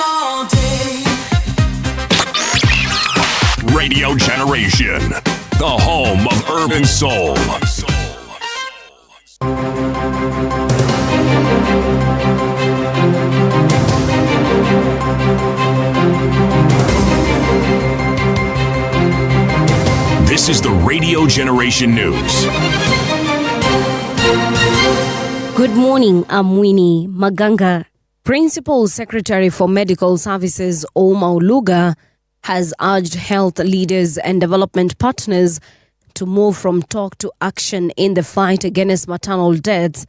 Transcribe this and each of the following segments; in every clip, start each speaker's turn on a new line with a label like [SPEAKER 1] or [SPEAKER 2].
[SPEAKER 1] all day.
[SPEAKER 2] Radio Generation, the home of urban soul. This is the Radio Generation News.
[SPEAKER 3] Good morning, I'm Winnie Maganga. Principal Secretary for Medical Services Oma Oluga has urged health leaders and development partners to move from talk to action in the fight against maternal deaths.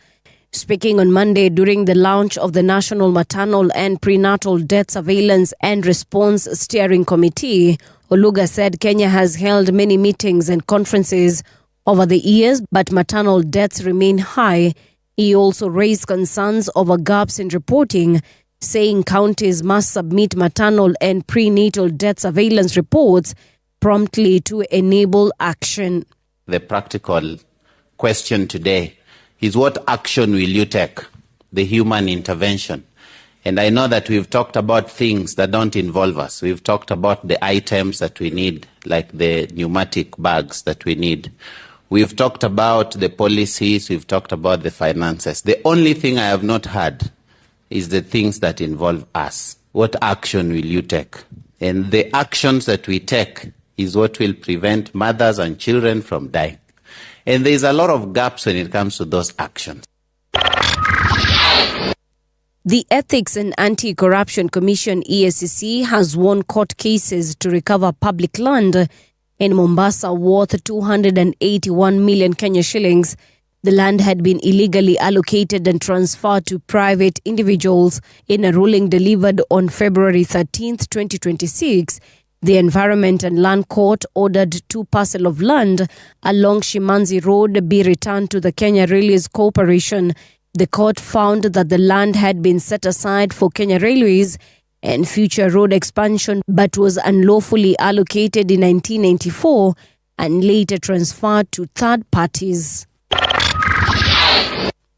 [SPEAKER 3] Speaking on Monday during the launch of the National Maternal and Prenatal Death Surveillance and Response Steering Committee, Oluga said Kenya has held many meetings and conferences over the years, but maternal deaths remain high. He also raised concerns over gaps in reporting, saying counties must submit maternal and prenatal death surveillance reports promptly to enable action.
[SPEAKER 4] The practical question today is, what action will you take? The human intervention. And I know that we've talked about things that don't involve us. We've talked about the items that we need, like the pneumatic bags that we need. We've talked about the policies. We've talked about the finances. The only thing I have not heard is the things that involve us. What action will you take? And the actions that we take is what will prevent mothers and children from dying. And there's a lot of gaps when it comes to those actions.
[SPEAKER 3] The Ethics and Anti-Corruption Commission EACC has won court cases to recover public land in Mombasa worth 281 million Kenya shillings. The land had been illegally allocated and transferred to private individuals. In a ruling delivered on February 13, 2026, the Environment and Land Court ordered 2 parcels of land along Shimanzi Road be returned to the Kenya Railways Corporation. The court found that the land had been set aside for Kenya Railways and future road expansion, but was unlawfully allocated in 1994 and later transferred to third parties.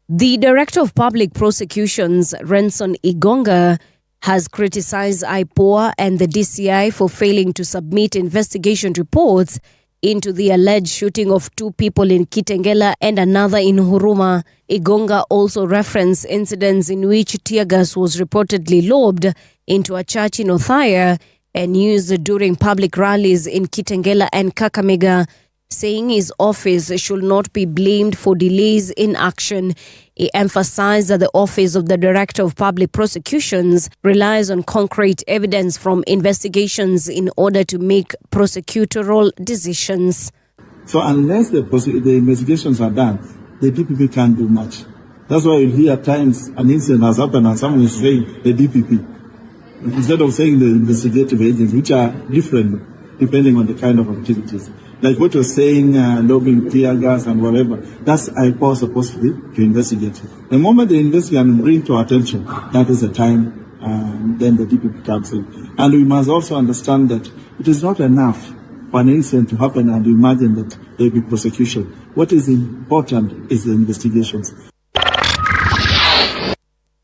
[SPEAKER 3] The Director of Public Prosecutions, Renson Igonga, has criticized IPOA and the DCI for failing to submit investigation reports into the alleged shooting of 2 people in Kitengela and another in Huruma. Igonga also referenced incidents in which tear gas was reportedly lobbed into a church in Othaya and used during public rallies in Kitengela and Kakamega, saying his office should not be blamed for delays in action. He emphasized that the Office of the Director of Public Prosecutions relies on concrete evidence from investigations in order to make prosecutorial decisions.
[SPEAKER 5] So unless the investigations are done, the DPP can't do much. That's why you hear at times an incident has happened and someone is saying the DPP, instead of saying the investigative agents, which are different depending on the kind of activities. Like what you're saying, lobbing, tear gas and whatever, that's IPOA supposed to investigate. The moment they investigate and bring to our attention, that is the time then the DPP comes in. And we must also understand that it is not enough for an incident to happen and imagine that there will be prosecution. What is important is the investigations.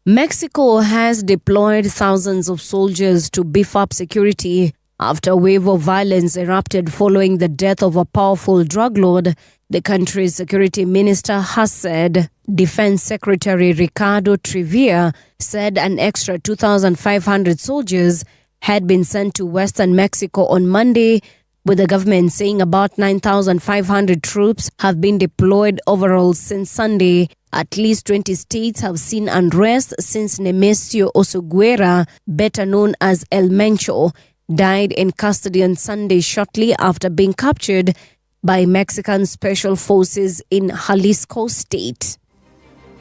[SPEAKER 3] Mexico has deployed thousands of soldiers to beef up security after a wave of violence erupted following the death of a powerful drug lord, the country's security minister has said. Defense Secretary Ricardo Trivia said an extra 2,500 soldiers had been sent to western Mexico on Monday, with the government saying about 9,500 troops have been deployed overall since Sunday. At least 20 states have seen unrest since Nemesio Osuguera, better known as El Mencho, died in custody on Sunday shortly after being captured by Mexican special forces in Jalisco state.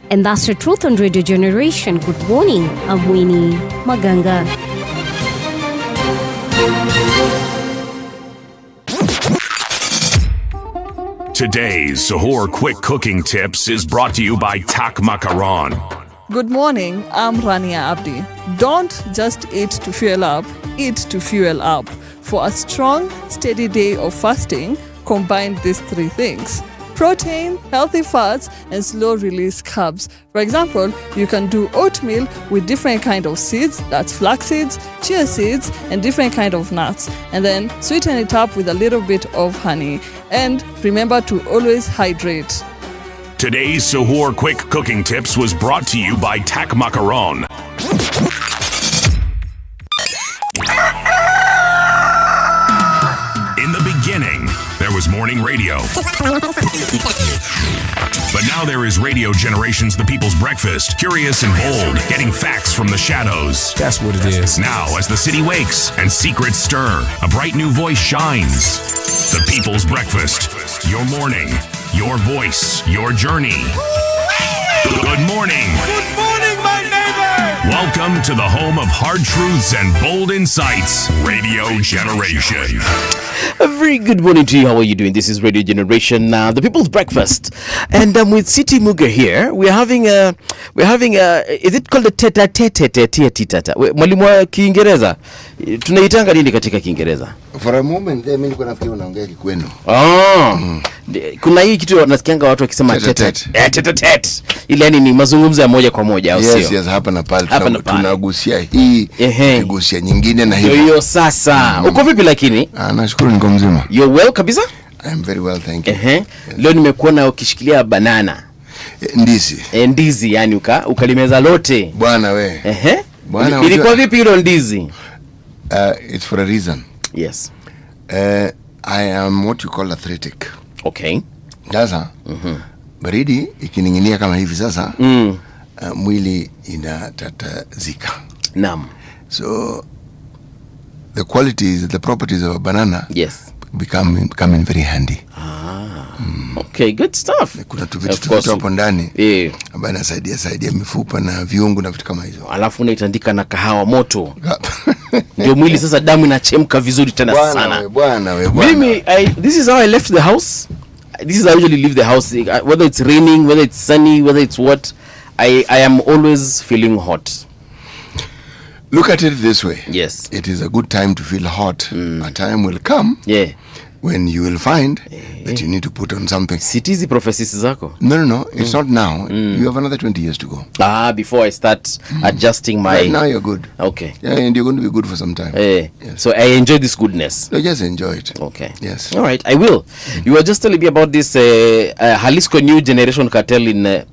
[SPEAKER 3] And that's the truth on Radio Generation. Good morning, I'm Winnie Maganga.
[SPEAKER 2] Today's Sahur Quick Cooking Tips is brought to you by Tak Makaron.
[SPEAKER 6] Good morning, I'm Rania Abdi. Don't just eat to fuel up, eat to fuel up. For a strong, steady day of fasting, combine these 3 things. protein, healthy fats, and slow-release carbs. For example, you can do oatmeal with different kind of seeds, that's flax seeds, chia seeds, and different kind of nuts. And then sweeten it up with a little bit of honey. And remember to always hydrate.
[SPEAKER 2] Today's Sahur Quick Cooking Tips was brought to you by Tak Macaron. In the beginning, there was morning radio. But now there is Radio Generations, the people's breakfast, curious and bold, getting facts from the shadows.
[SPEAKER 1] That's what it is.
[SPEAKER 2] Now, as the city wakes and secrets stir, a bright new voice shines. The people's breakfast, your morning, your voice, your journey. Good morning.
[SPEAKER 1] Good morning, my neighbor.
[SPEAKER 2] Welcome to the home of hard truths and bold insights, Radio Generation.
[SPEAKER 7] A very good morning to you. How are you doing? This is Radio Generation, the People's Breakfast, and I'm with City Muga here. We're having a. Is it called a tete? Mwalimu wa Kiingereza tunaitanga nini katika Kiingereza?
[SPEAKER 8] For a moment there mimi nilikuwa nafikiri unaongea Kikwenu.
[SPEAKER 7] Kuna hii kitu nasikianga watu wakisema tete. Ile ni mazungumzo ya moja kwa moja au sio?
[SPEAKER 8] Yes, hapa na pale tunagusia hii, tunagusia nyingine na hiyo.
[SPEAKER 7] Hiyo sasa. Uko vipi lakini?
[SPEAKER 8] Nashukuru niko mzima.
[SPEAKER 7] You're well kabisa?
[SPEAKER 8] I'm very well, thank you.
[SPEAKER 7] Yes. Leo nimekuona ukishikilia banana. Ndizi yani ukalimeza lote.
[SPEAKER 8] Bwana we.
[SPEAKER 7] Bwana ilikuwa vipi hilo ndizi?
[SPEAKER 8] It's for a reason.
[SPEAKER 7] Yes.
[SPEAKER 8] I am what you call athletic.
[SPEAKER 7] Okay.
[SPEAKER 8] Sasa baridi ikininginia kama hivi sasa mwili inatatazika.
[SPEAKER 7] Naam.
[SPEAKER 8] So the qualities, the properties of a banana,
[SPEAKER 7] yes,
[SPEAKER 8] becoming very handy.
[SPEAKER 7] Okay, good stuff.
[SPEAKER 8] Kuna vitu hapo ndani ambayo inasaidia mifupa na viungo na vitu kama hizo.
[SPEAKER 7] Alafu unaitandika na kahawa moto. Ndio mwili sasa damu inachemka vizuri tena sana.
[SPEAKER 8] Bwana.
[SPEAKER 7] Mimi this is how I left the house. This is how I usually leave the house, whether it's raining, whether it's sunny, whether it's what, I am always feeling hot.
[SPEAKER 8] Look at it this way.
[SPEAKER 7] Yes.
[SPEAKER 8] It is a good time to feel hot. A time will come.
[SPEAKER 7] Yeah.
[SPEAKER 8] When you will find that you need to put on something.
[SPEAKER 7] Sitizi prophecies zako?
[SPEAKER 8] No. It's not now. You have another 20 years to go.
[SPEAKER 7] Before I start adjusting my...
[SPEAKER 8] Right now you're good.
[SPEAKER 7] Okay.
[SPEAKER 8] Yeah, and you're going to be good for some time.
[SPEAKER 7] Yes. So I enjoy this goodness.
[SPEAKER 8] So just enjoy it.
[SPEAKER 7] Okay.
[SPEAKER 8] Yes.
[SPEAKER 7] All right, I will. You were just telling me about this Jalisco New Generation cartel in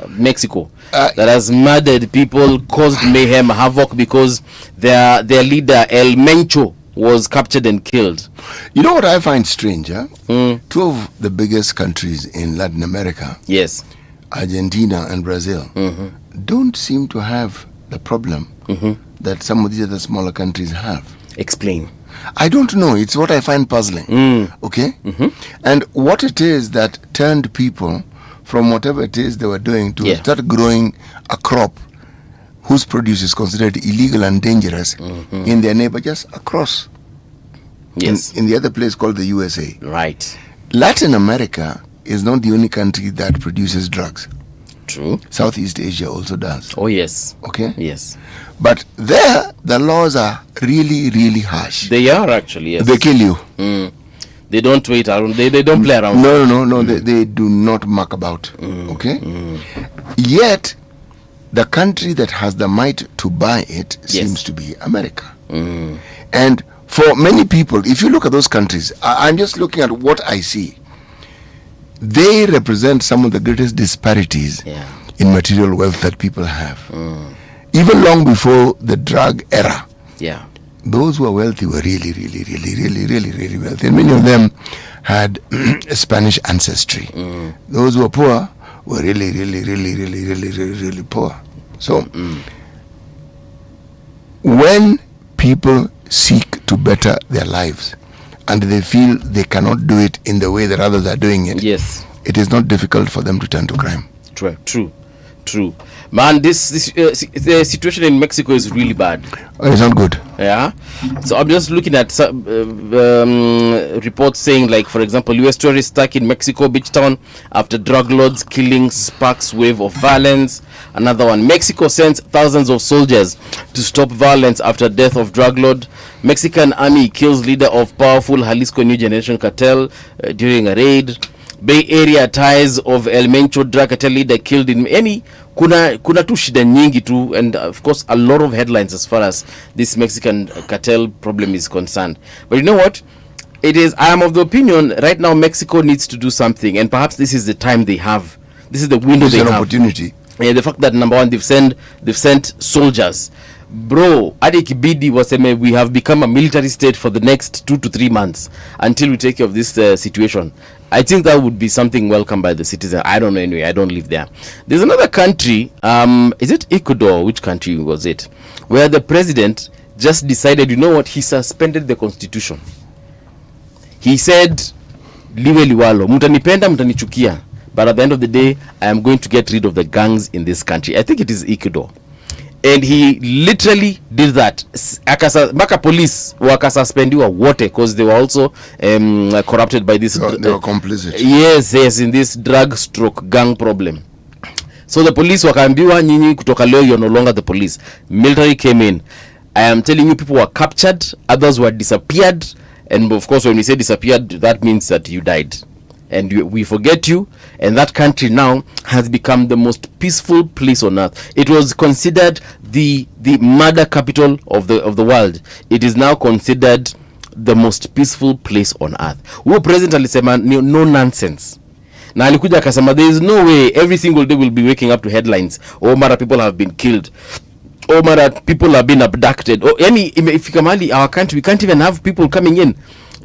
[SPEAKER 7] Mexico that has murdered people, caused mayhem, havoc because their leader El Mencho was captured and killed.
[SPEAKER 8] You know what I find strange? Two of the biggest countries in Latin America,
[SPEAKER 7] yes,
[SPEAKER 8] Argentina and Brazil, don't seem to have the problem that some of these other smaller countries have.
[SPEAKER 7] Explain.
[SPEAKER 8] I don't know. It's what I find puzzling. Okay? And what it is that turned people from whatever it is they were doing to start growing a crop whose produce is considered illegal and dangerous in their neighbor just across.
[SPEAKER 7] Yes.
[SPEAKER 8] In the other place called the USA.
[SPEAKER 7] Right.
[SPEAKER 8] Latin America is not the only country that produces drugs.
[SPEAKER 7] True.
[SPEAKER 8] Southeast Asia also does.
[SPEAKER 7] Oh, yes.
[SPEAKER 8] Okay?
[SPEAKER 7] Yes.
[SPEAKER 8] But there, the laws are really, really harsh.
[SPEAKER 7] They are actually, yes.
[SPEAKER 8] They kill you.
[SPEAKER 7] They don't wait around. They don't play around.
[SPEAKER 8] No. They do not muck about. Okay? Yet, the country that has the might to buy it seems to be America. And for many people, if you look at those countries, I'm just looking at what I see. They represent some of the greatest disparities in material wealth that people have. Even long before the drug era. Yeah. Those who are wealthy were really wealthy. And many of them had Spanish ancestry. Those who are poor were really poor. So, when people seek to better their lives and they feel they cannot do it in the way that others are doing it, it is not difficult for them to turn to crime.
[SPEAKER 7] True. Man, the situation in Mexico is really bad.
[SPEAKER 8] It's not good.
[SPEAKER 7] Yeah. So I'm just looking at reports saying, like, for example, U.S. tourists stuck in Mexico beach town after drug lords killing sparks wave of violence. Another one, Mexico sends thousands of soldiers to stop violence after death of drug lord. Mexican army kills leader of powerful Jalisco New Generation cartel during a raid. Bay Area ties of El Mencho drug cartel leader killed in any kuna tu shida nyingi tu, and of course a lot of headlines as far as this Mexican cartel problem is concerned. But you know what? I am of the opinion right now Mexico needs to do something, and perhaps this is the time they have. This is the window they have.
[SPEAKER 8] An opportunity.
[SPEAKER 7] Yeah, the fact that number one, they've sent soldiers. Bro, hadi kibidi waseme we have become a military state for the next 2 to 3 months until we take care of this situation. I think that would be something welcome by the citizen. I don't know anyway. I don't live there. There's another country. Is it Ecuador? Which country was it? Where the president just decided, you know what? He suspended the constitution. He said, liwe liwalo, mutanipenda, mutanichukia. But at the end of the day, I am going to get rid of the gangs in this country. I think it is Ecuador. And he literally did that. Maka police wakasuspendiwa wote because they were also corrupted by this.
[SPEAKER 8] They were complicit.
[SPEAKER 7] Yes, in this drug stroke gang problem. So the police wakaambiwa, nyinyi kutoka leo you're no longer the police. Military came in. I am telling you, people were captured, others were disappeared, and of course when we say disappeared, that means that you died. And we forget you, and that country now has become the most peaceful place on earth. It was considered the murder capital of the world. It is now considered the most peaceful place on earth. Huyo president alisema no nonsense. Na alikuja akasema there is no way every single day we'll be waking up to headlines. Oh, mara people have been killed. Oh, mara people have been abducted. Oh, yani ifika mahali our country we can't even have people coming in.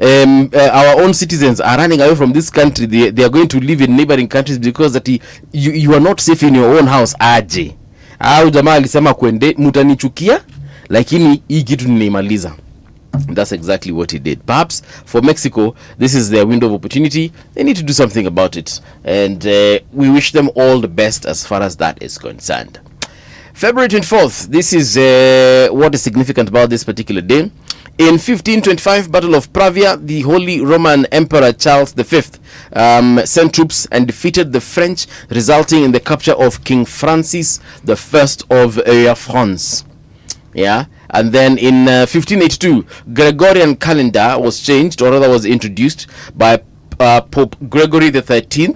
[SPEAKER 7] Our own citizens are running away from this country. They are going to live in neighboring countries because that you are not safe in your own house. Aje au jamaa alisema kwende mutanichukia lakini hii kitu nimeimaliza. That's exactly what he did. Perhaps for Mexico, this is their window of opportunity. They need to do something about it, and we wish them all the best as far as that is concerned. February 24th, this is what is significant about this particular day. In 1525, Battle of Pravia, the Holy Roman Emperor Charles V sent troops and defeated the French, resulting in the capture of King Francis I of France. Yeah, and then in 1582, Gregorian calendar was changed, or rather was introduced by Pope Gregory XIII.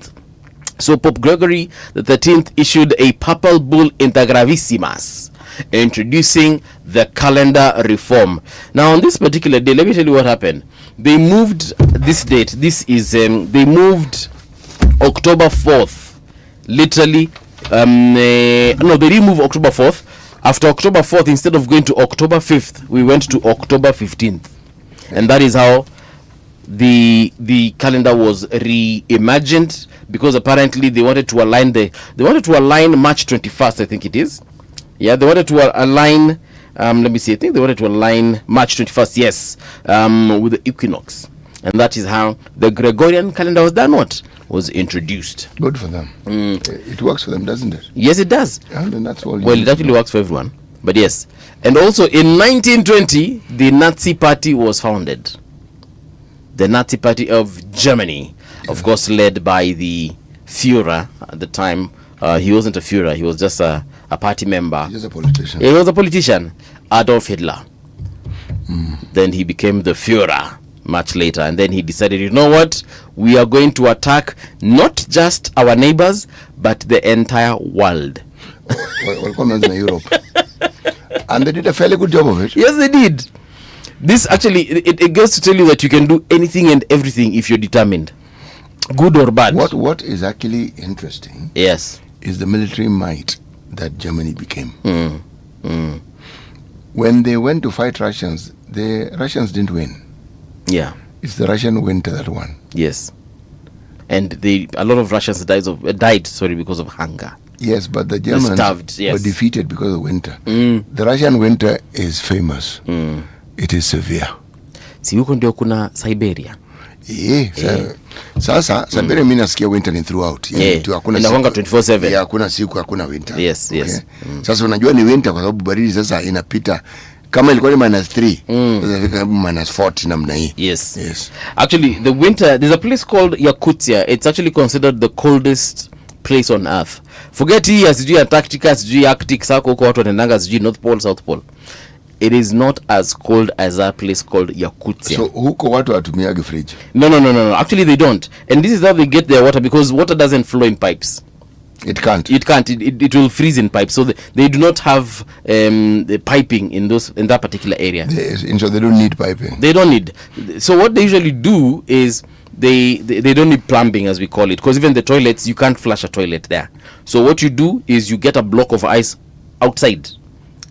[SPEAKER 7] So Pope Gregory XIII issued a papal bull Integravissimas, introducing the calendar reform. Now on this particular day, let me tell you what happened. They moved this date. This is they moved October 4th. Literally, no, they didn't move October 4th. After October 4th, instead of going to October 5th, we went to October 15th, and that is how the calendar was reimagined, because apparently they wanted to align March 21st, I think it is. Yeah, they wanted to align let me see, I think they wanted to align March 21st, yes, with the equinox, and that is how the Gregorian calendar was introduced.
[SPEAKER 8] Good for them. It works for them, doesn't it?
[SPEAKER 7] Yes, it does.
[SPEAKER 8] And that's all.
[SPEAKER 7] Well, it actually works for everyone, but yes. And also in 1920, the Nazi Party was founded. The Nazi Party of Germany, of course, led by the Führer at the time. He wasn't a Führer, he was just a party member.
[SPEAKER 8] He was a politician.
[SPEAKER 7] He was a politician, Adolf Hitler. Then he became the Führer much later, and then he decided, you know what, we are going to attack not just our neighbors, but the entire world.
[SPEAKER 8] Welcome to Europe. And they did a fairly good job of it.
[SPEAKER 7] Yes, they did. This actually, it goes to tell you that you can do anything and everything if you're determined, good or bad.
[SPEAKER 8] What is actually interesting,
[SPEAKER 7] yes,
[SPEAKER 8] is the military might that Germany became. When they went to fight Russians, the Russians didn't win.
[SPEAKER 7] Yeah,
[SPEAKER 8] it's the Russian winter that won.
[SPEAKER 7] Yes, and a lot of Russians died because of hunger.
[SPEAKER 8] Yes, but the Germans were defeated because of winter. The Russian winter is famous. It is severe.
[SPEAKER 7] Si huko ndio kuna Siberia.
[SPEAKER 8] Sasa Siberia mimi nasikia winter ni throughout.
[SPEAKER 7] Hakuna 24/7.
[SPEAKER 8] Hakuna siku hakuna winter.
[SPEAKER 7] Yes, okay? Yes.
[SPEAKER 8] Sasa unajua ni winter kwa sababu baridi sasa inapita. Kama ilikuwa ni -3, sasa fika -40 namna hii.
[SPEAKER 7] Yes. Actually, the winter, there's a place called Yakutia. It's actually considered the coldest place on earth. Forget hii sijui Antarctica, sijui Arctic, sako huko watu wanaendanga sijui North Pole, South Pole. it is not as cold as a place called Yakutia.
[SPEAKER 8] So huko watu watumiagi fridge?
[SPEAKER 7] No. Actually, they don't. And this is how they get their water, because water doesn't flow in pipes.
[SPEAKER 8] It can't.
[SPEAKER 7] It will freeze in pipes. So they do not have the piping in that particular area.
[SPEAKER 8] So they don't need piping.
[SPEAKER 7] They don't need. So what they usually do is they don't need plumbing, as we call it, because even the toilets, you can't flush a toilet there. So what you do is you get a block of ice outside.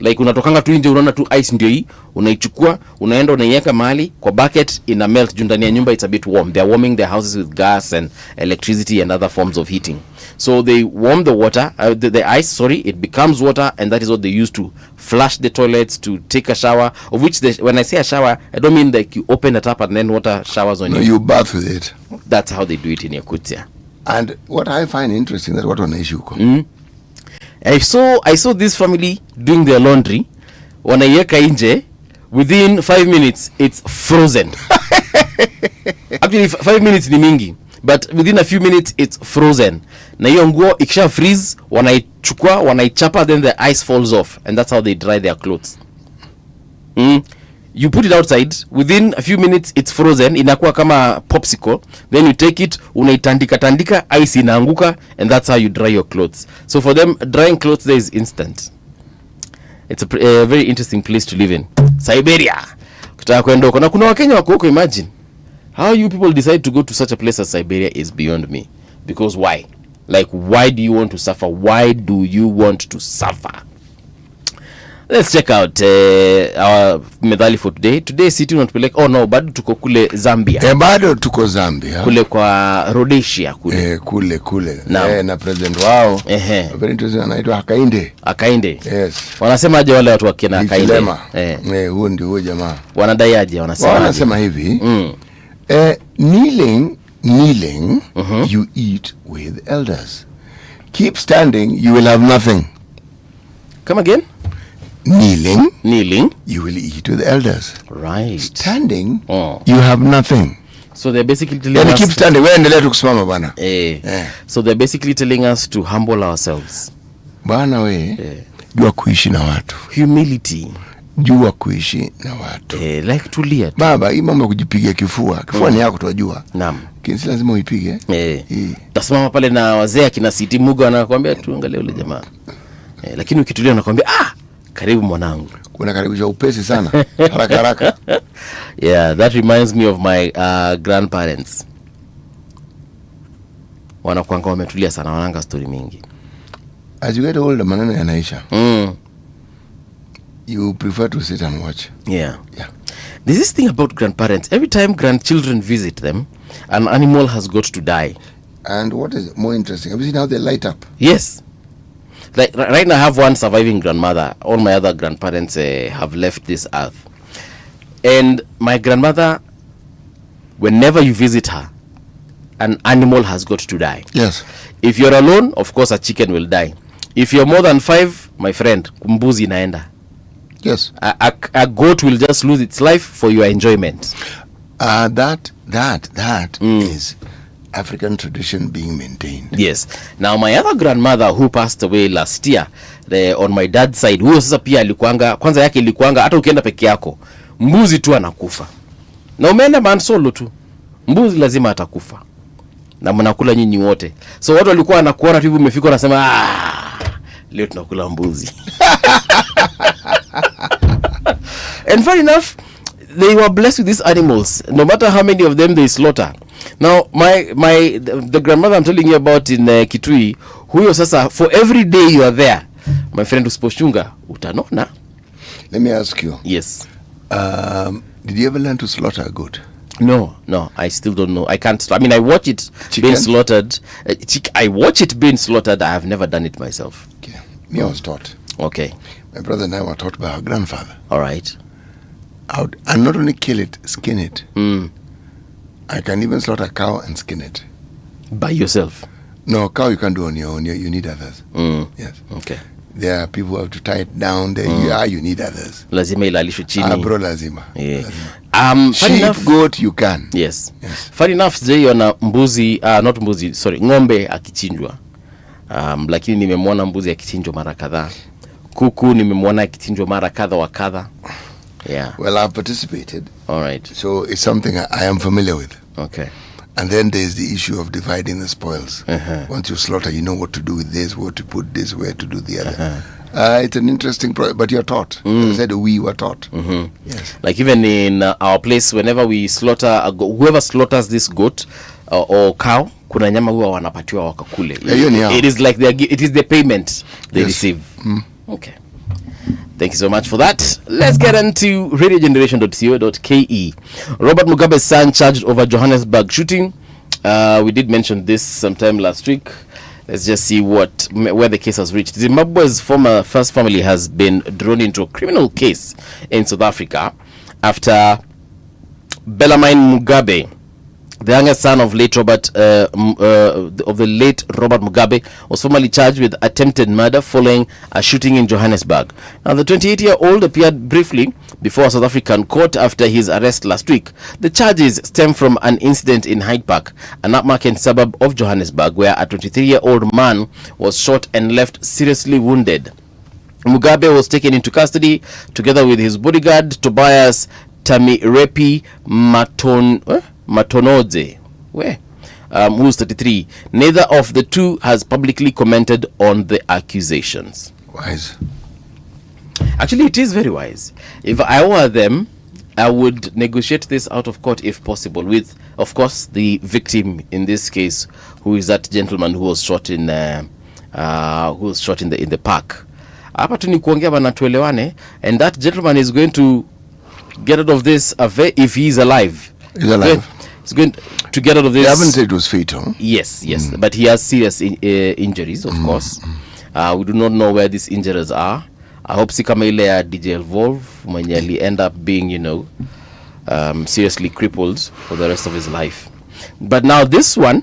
[SPEAKER 7] Like unatokanga tu nje, unaona tu ice ndio hii, unaichukua, unaenda unaiweka mahali kwa bucket, ina melt juu ndani ya nyumba. It's a bit warm. They are warming their houses with gas and electricity and other forms of heating. So they warm the water, the ice, it becomes water, and that is what they use to flush the toilets, to take a shower, of which when I say a shower, I don't mean like you open it up and then water showers on you.
[SPEAKER 8] No, you bath with it.
[SPEAKER 7] That's how they do it in Yakutia.
[SPEAKER 8] And what I find interesting, that what wanaishi huko.
[SPEAKER 7] I saw this family doing their laundry. Wanaiweka nje, within 5 minutes it's frozen. Actually 5 minutes ni mingi, but within a few minutes it's frozen. Na hiyo nguo ikisha freeze, wanaichukua, wanaichapa, then the ice falls off, and that's how they dry their clothes. You put it outside, within a few minutes it's frozen, inakuwa kama popsicle, then you take it, unaitandika, ice inaanguka, and that's how you dry your clothes. So for them, drying clothes there is instant. It's a very interesting place to live in. Siberia. Kutaka kwenda huko, na kuna Wakenya wako huko. Imagine how you people decide to go to such a place as Siberia is beyond me. Because why? Like, why do you want to suffer? Why do you want to suffer? Let's check out our medali for today. Today city unatupeleka. Oh no, bado tuko kule Zambia.
[SPEAKER 8] Bado tuko Zambia.
[SPEAKER 7] Kule kwa Rhodesia kule.
[SPEAKER 8] Kule. Na president wao. Very interesting, anaitwa Hakainde. Yes. Wanasema aje wale watu wa Kenya Hakainde? Huo ndio huo jamaa. Wanadai aje? Wanasema hivi. Kneeling, you eat with elders. Keep standing, you will have nothing.
[SPEAKER 7] Come again?
[SPEAKER 8] Kneeling, you will eat with elders.
[SPEAKER 7] Right.
[SPEAKER 8] Standing, you have nothing.
[SPEAKER 7] So they're basically telling us.
[SPEAKER 8] Keep standing. Wewe endelea tukusimama bwana.
[SPEAKER 7] So they're basically telling us to humble ourselves.
[SPEAKER 8] Bwana we, jua kuishi na watu.
[SPEAKER 7] Humility.
[SPEAKER 8] Jua kuishi na watu.
[SPEAKER 7] Like tulia.
[SPEAKER 8] Baba, hii mambo kujipiga kifua. Kifua ni yako tunajua.
[SPEAKER 7] Naam.
[SPEAKER 8] Kinsi lazima uipige.
[SPEAKER 7] Tasimama pale na wazee akina Siti Mugo anakuambia tuangalie yule jamaa. Lakini ukitulia anakuambia karibu mwanangu.
[SPEAKER 8] Kuna karibisha upesi sana. Haraka.
[SPEAKER 7] Yeah, that reminds me of my grandparents. Wanakuanga wametulia sana, wananga story mingi.
[SPEAKER 8] As you get older, maneno yanaisha. You prefer to sit and watch.
[SPEAKER 7] Yeah. There's this thing about grandparents. Every time grandchildren visit them, an animal has got to die.
[SPEAKER 8] And what is more interesting, have you seen how they light up?
[SPEAKER 7] Yes. Like right now I have one surviving grandmother. All my other grandparents have left this earth. And my grandmother, whenever you visit her, an animal has got to die.
[SPEAKER 8] Yes.
[SPEAKER 7] If you're alone, of course a chicken will die. If you're more than 5, my friend, mbuzi inaenda.
[SPEAKER 8] Yes.
[SPEAKER 7] A goat will just lose its life for your enjoyment.
[SPEAKER 8] That is African tradition being maintained.
[SPEAKER 7] Yes. Now my other grandmother who passed away last year, on my dad's side, huyo sasa pia alikuanga, kwanza yake ilikuanga hata ukienda peke yako, mbuzi tu anakufa. Na umeenda man solo tu, mbuzi lazima atakufa. Na mnakula nyinyi wote. So watu walikuwa wanakuona tu hivi umefika wanasema leo tunakula mbuzi. And fair enough, they were blessed with these animals, no matter how many of them they slaughter. Now, the grandmother I'm telling you about in Kitui, huyo sasa, for every day you are there, my friend, usipochunga, utanona.
[SPEAKER 8] Let me ask you.
[SPEAKER 7] Yes.
[SPEAKER 8] Did you ever learn to slaughter a goat?
[SPEAKER 7] No, I still don't know. I can't. I mean, I watch it being slaughtered. I watch it being slaughtered. I have never done it myself.
[SPEAKER 8] Okay. Me, I was taught.
[SPEAKER 7] Okay.
[SPEAKER 8] My brother and I were taught by our grandfather.
[SPEAKER 7] All right.
[SPEAKER 8] And not only kill it, skin it. I can even slaughter a cow and skin it.
[SPEAKER 7] By yourself?
[SPEAKER 8] No, cow you can't do on your own. You need others.
[SPEAKER 7] Yes. Okay.
[SPEAKER 8] There are people who have to tie it down. You need others.
[SPEAKER 7] Lazima ilalishwe chini.
[SPEAKER 8] Bro, lazima.
[SPEAKER 7] Yeah.
[SPEAKER 8] Sheep, goat, you can.
[SPEAKER 7] Yes. Funny enough, today yana mbuzi, not mbuzi, sorry, ng'ombe akichinjwa. Lakini nimemwona mbuzi akichinjwa mara kadhaa. Kuku nimemwona akichinjwa mara kadha wa kadha. Yeah.
[SPEAKER 8] Well, I've participated.
[SPEAKER 7] All right.
[SPEAKER 8] So it's something I am familiar with.
[SPEAKER 7] Okay.
[SPEAKER 8] And then there's the issue of dividing the spoils.
[SPEAKER 7] Uh-huh.
[SPEAKER 8] Once you slaughter, you know what to do with this, where to put this, where to do the other. It's an interesting but you're taught. I said we were taught. Yes.
[SPEAKER 7] Like even in our place, whenever we slaughter whoever slaughters this goat or cow, kuna nyama huwa wanapatiwa wakakule. It is like it is the payment they receive. Okay. Thank you so much for that. Let's get into radiogeneration.co.ke. Robert Mugabe's son charged over Johannesburg shooting. We did mention this sometime last week. Let's just see where the case has reached. Zimbabwe's former first family has been drawn into a criminal case in South Africa after Bellarmine Mugabe, the youngest son of late Robert Mugabe, was formally charged with attempted murder following a shooting in Johannesburg. Now, the 28-year-old appeared briefly before a South African court after his arrest last week. The charges stem from an incident in Hyde Park, an upmarket suburb of Johannesburg, where a 23-year-old man was shot and left seriously wounded. Mugabe was taken into custody together with his bodyguard Tobias Tamirepi Matonodze, who's 33. Neither of the two has publicly commented on the accusations.
[SPEAKER 8] Wise.
[SPEAKER 7] Actually, it is very wise. If I were them, I would negotiate this out of court if possible with, of course, the victim in this case, who is that gentleman who was shot in the park. Hapa tu ni kuongea bana tuelewane, and that gentleman is going to get out of this affair if he is alive.
[SPEAKER 8] He's alive.
[SPEAKER 7] He's going to get out of this.
[SPEAKER 8] They haven't said it was fatal.
[SPEAKER 7] Yes, but he has serious injuries, of course. We do not know where these injuries are. I hope si kama ile ya DJ Evolve mwenye ali end up being, seriously crippled for the rest of his life. But now this one,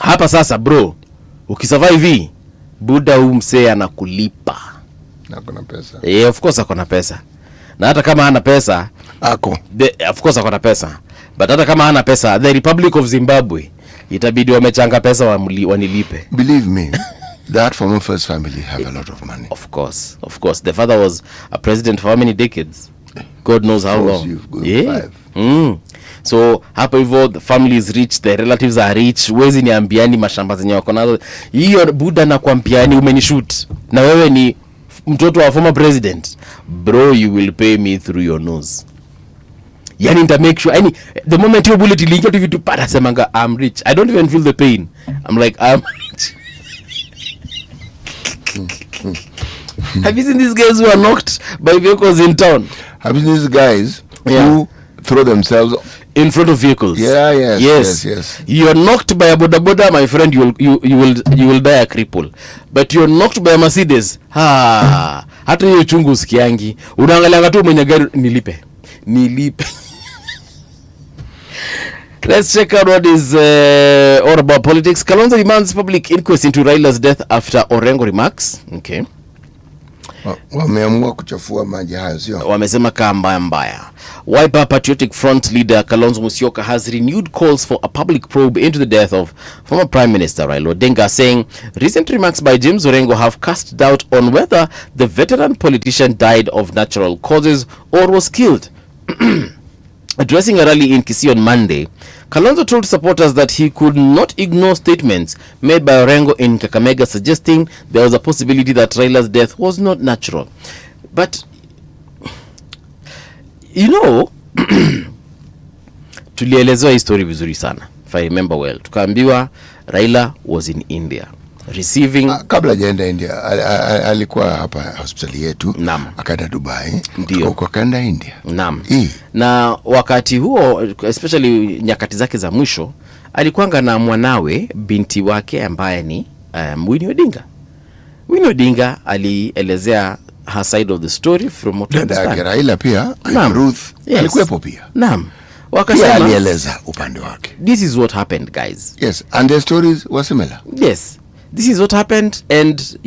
[SPEAKER 7] hapa sasa bro, ukisurvive Buddha umse anakulipa.
[SPEAKER 8] Na kuna pesa.
[SPEAKER 7] Of course akona pesa. Na hata kama hana pesa, of course akona pesa. But hata kama hana pesa, the Republic of Zimbabwe itabidi wamechanga pesa wanilipe.
[SPEAKER 8] Believe me, that former first family have a lot of money.
[SPEAKER 7] Of course. The father was a president for how many decades? God knows how long.
[SPEAKER 8] Yeah.
[SPEAKER 7] 5. So hapo hivyo, the family is rich, the relatives are rich. Wezi ni ambiani mashamba zenye wako nazo. Hiyo Buddha na kuambiani umenishoot. Na wewe ni mtoto wa former president. Bro, you will pay me through your nose. Yani nita make sure, the moment your bullet iliingia tu vitu para semanga I'm rich. I don't even feel the pain. I'm like I'm rich. Have you seen these guys who are knocked by vehicles in town?
[SPEAKER 8] Have you seen these guys who throw themselves
[SPEAKER 7] in front of vehicles? Yes. You're knocked by a boda, my friend, you will die a cripple. But you're knocked by a Mercedes. Hata hiyo chungu usikiangi. Unaangalia tu mwenye gari nilipe. Let's check out what is all about politics. Kalonzo demands public inquest into Raila's death after Orengo remarks. Okay.
[SPEAKER 8] Wameamua kuchafua maji hayo, sio?
[SPEAKER 7] Wamesema kama mbaya. Wiper Patriotic Front leader Kalonzo Musyoka has renewed calls for a public probe into the death of former Prime Minister Raila Odinga, saying recent remarks by James Orengo have cast doubt on whether the veteran politician died of natural causes or was killed. Addressing a rally in Kisii on Monday, Kalonzo told supporters that he could not ignore statements made by Orengo in Kakamega suggesting there was a possibility that Raila's death was not natural. But, tulielezewa hii story vizuri sana, if I remember well. Tukaambiwa Raila was in India receiving
[SPEAKER 8] kabla hajaenda India alikuwa hapa hospitali yetu, akaenda Dubai,
[SPEAKER 7] ndio
[SPEAKER 8] akaenda India.
[SPEAKER 7] Na wakati huo, especially nyakati zake za mwisho, alikuanga na mwanawe binti wake ambaye ni Winnie Odinga. Winnie Odinga alielezea her side of the story from what I understand.
[SPEAKER 8] Raila pia, Ruth alikuwepo pia.
[SPEAKER 7] Wakasema
[SPEAKER 8] alieleza upande wake.
[SPEAKER 7] This is what happened, guys.
[SPEAKER 8] Yes, and their stories were similar.
[SPEAKER 7] Yes. This is what happened, and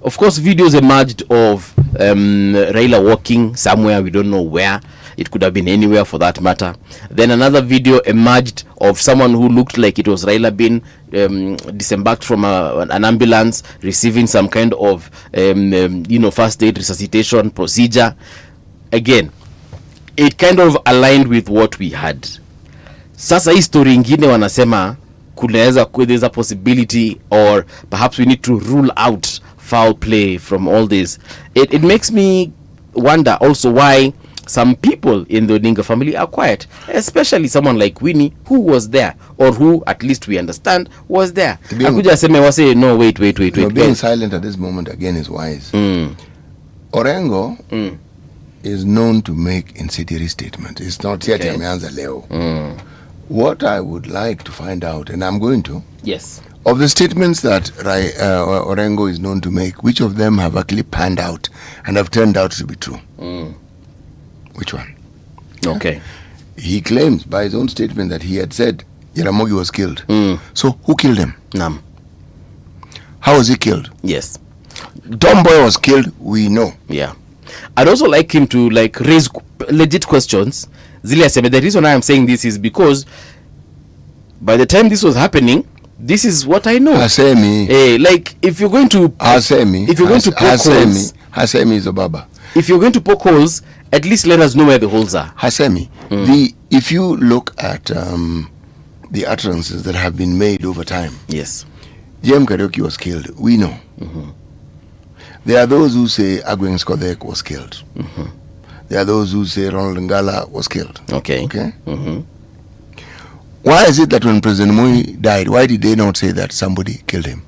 [SPEAKER 7] of course videos emerged of Raila walking somewhere, we don't know where. It could have been anywhere for that matter. Then another video emerged of someone who looked like it was Raila being disembarked from an ambulance, receiving some kind of first aid resuscitation procedure. Again, it kind of aligned with what we had. Sasa hii story ingine wanasema there's a possibility, or perhaps we need to rule out foul play from all this. It makes me wonder also why some people in the Odinga family are quiet, especially someone like Winnie, who was there, or who at least we understand was there. Say no, wait.
[SPEAKER 8] Being silent at this moment again is wise. Orengo is known to make incendiary statements. It's not yet ameanza leo. What I would like to find out, and I'm going to,
[SPEAKER 7] yes,
[SPEAKER 8] of the statements that Orengo is known to make, which of them have actually panned out and have turned out to be true? Which one?
[SPEAKER 7] Okay.
[SPEAKER 8] He claims by his own statement that he had said Jaramogi was killed. So who killed him?
[SPEAKER 7] Nam.
[SPEAKER 8] How was he killed?
[SPEAKER 7] Yes.
[SPEAKER 8] Tomboy was killed, we know.
[SPEAKER 7] Yeah. I'd also like him to raise legit questions. The reason I am saying this is because by the time this was happening, this is what I know.
[SPEAKER 8] Hasemi.
[SPEAKER 7] If you're going to
[SPEAKER 8] Hasemi.
[SPEAKER 7] If you're going to poke holes,
[SPEAKER 8] Hasemi is Obaba.
[SPEAKER 7] If you're going to poke holes, at least let us know where the holes are.
[SPEAKER 8] Hasemi. If you look at the utterances that have been made over time.
[SPEAKER 7] Yes.
[SPEAKER 8] Jem Karaoke was killed. We know. There are those who say Agweng Skodek was killed. There are those who say Ronald Ngala was killed.
[SPEAKER 7] Okay.
[SPEAKER 8] Why is it that when President Moi died, why did they not say that somebody killed him?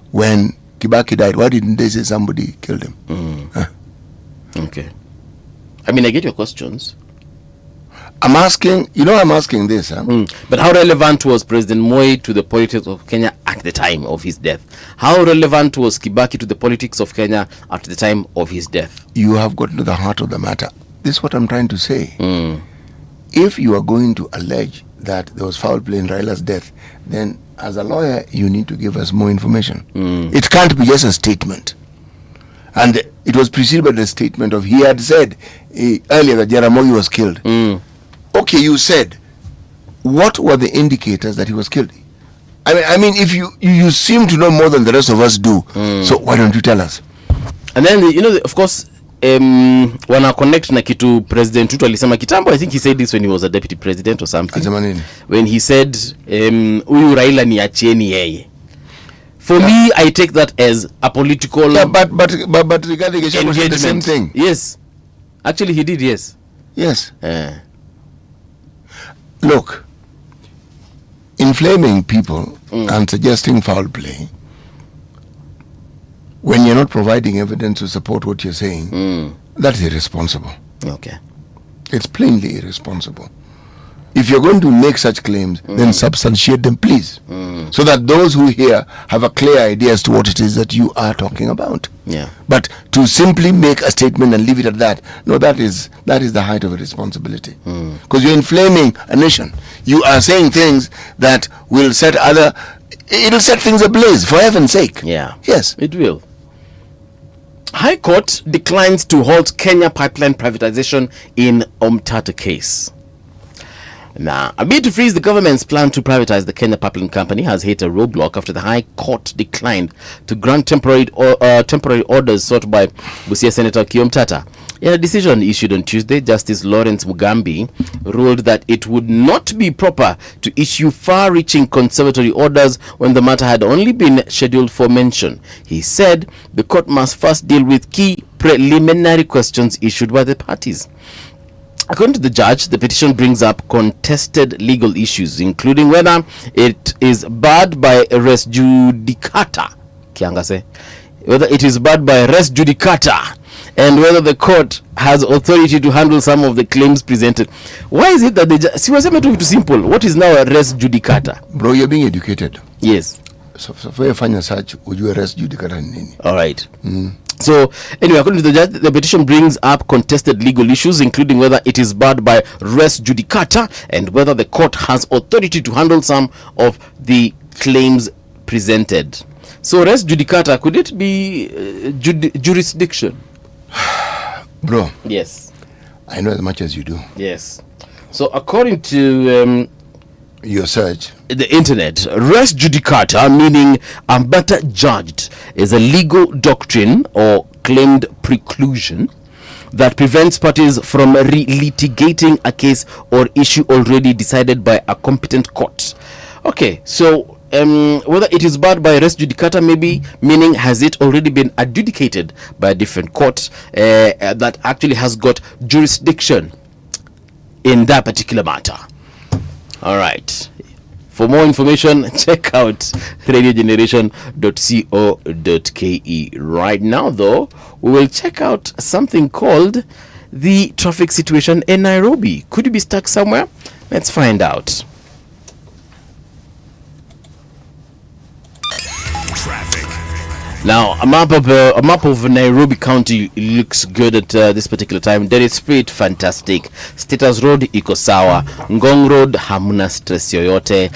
[SPEAKER 8] When Kibaki died, why didn't they say somebody killed him?
[SPEAKER 7] Okay. I mean, I get your questions.
[SPEAKER 8] I'm asking this.
[SPEAKER 7] But how relevant was President Moi to the politics of Kenya at the time of his death? How relevant was Kibaki to the politics of Kenya at the time of his death?
[SPEAKER 8] You have gotten to the heart of the matter. This is what I'm trying to say. If you are going to allege that there was foul play in Raila's death, then as a lawyer, you need to give us more information. It can't be just a statement. And it was preceded by the statement of he had said earlier that Jaramogi was killed. Okay, you said, what were the indicators that he was killed? I mean, if you seem to know more than the rest of us do, so why don't you tell us?
[SPEAKER 7] And then, of course, wana connect na kitu President Ruto alisema kitambo. I think he said this when he was a deputy president or something. When he said, uyu Raila ni achieni yeye. For me, I take that as a political
[SPEAKER 8] but regarding engagement, the same thing.
[SPEAKER 7] Yes. Actually, he did, yes.
[SPEAKER 8] Yes. Look, inflaming people and suggesting foul play when you're not providing evidence to support what you're saying, that's irresponsible.
[SPEAKER 7] Okay.
[SPEAKER 8] It's plainly irresponsible. If you're going to make such claims, then substantiate them, please, so that those who hear have a clear idea as to what it is that you are talking about.
[SPEAKER 7] Yeah.
[SPEAKER 8] But to simply make a statement and leave it at that, no, that is the height of irresponsibility. Because you're inflaming a nation. You are saying things that will it'll set things ablaze, for heaven's sake.
[SPEAKER 7] Yeah.
[SPEAKER 8] Yes.
[SPEAKER 7] It will. High Court declines to halt Kenya pipeline privatization in Omtata case. Now, a bid to freeze the government's plan to privatize the Kenya Pipeline Company has hit a roadblock after the High Court declined to grant temporary orders sought by Busia Senator Kiom Tata. In a decision issued on Tuesday, Justice Lawrence Mugambi ruled that it would not be proper to issue far-reaching conservatory orders when the matter had only been scheduled for mention. He said the court must first deal with key preliminary questions issued by the parties. According to the judge, the petition brings up contested legal issues, including whether it is barred by res judicata, and whether the court has authority to handle some of the claims presented. Why is it that they just... too simple. What is now a res judicata?
[SPEAKER 8] Bro, you're being educated.
[SPEAKER 7] Yes.
[SPEAKER 8] So if you find a search, would you res judicata nini?
[SPEAKER 7] All right. So, anyway, according to the judge, the petition brings up contested legal issues, including whether it is barred by res judicata and whether the court has authority to handle some of the claims presented. So, res judicata, could it be jurisdiction?
[SPEAKER 8] Bro.
[SPEAKER 7] Yes.
[SPEAKER 8] I know as much as you do.
[SPEAKER 7] Yes. So, according to...
[SPEAKER 8] your search,
[SPEAKER 7] the internet, res judicata, meaning a matter judged, is a legal doctrine or claimed preclusion that prevents parties from re-litigating a case or issue already decided by a competent court. Okay, so whether it is barred by res judicata, maybe, meaning has it already been adjudicated by a different court that actually has got jurisdiction in that particular matter. All right. For more information, check out radiogeneration.co.ke. Right now, though, we will check out something called the traffic situation in Nairobi. Could you be stuck somewhere? Let's find out.
[SPEAKER 2] Traffic.
[SPEAKER 7] Now, a map of Nairobi County looks good at this particular time. There is Street, fantastic. Status Road, iko sawa. Ngong Road, hamuna stress yoyote.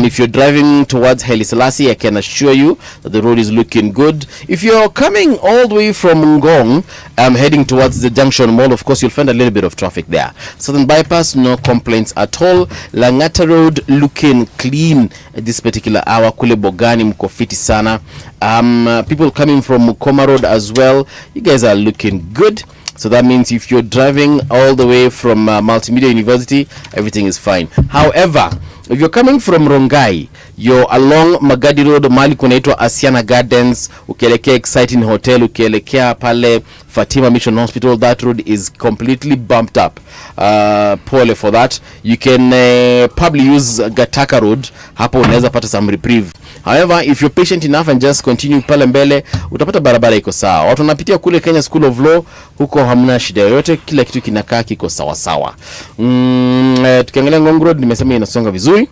[SPEAKER 7] If you're driving towards Haile Selassie, I can assure you that the road is looking good. If you're coming all the way from Ngong, heading towards the Junction Mall, of course, you'll find a little bit of traffic there. Southern Bypass, no complaints at all. Langata Road, looking clean at this particular hour. Kule Bogani, mko fiti sana. People coming from Mukoma Road as well, you guys are looking good. So that means if you're driving all the way from Multimedia University, everything is fine. However, if you're coming from Rongai, you're along Magadi Road, mali kunaitwa Asiana Gardens, ukielekea Exciting Hotel, ukielekea pale Fatima Mission Hospital, that road is completely bumped up. Pole for that. You can probably use Gataka Road, hapo unaweza pata some reprieve. However, if you're patient enough and just continue pale mbele, utapata barabara iko sawa. Watu wanapitia kule Kenya School of Law, huko hamna shida yoyote, kila kitu kinakaa kiko sawa sawa. Tukiangalia Ngong Road, nimesema inasonga vizuri.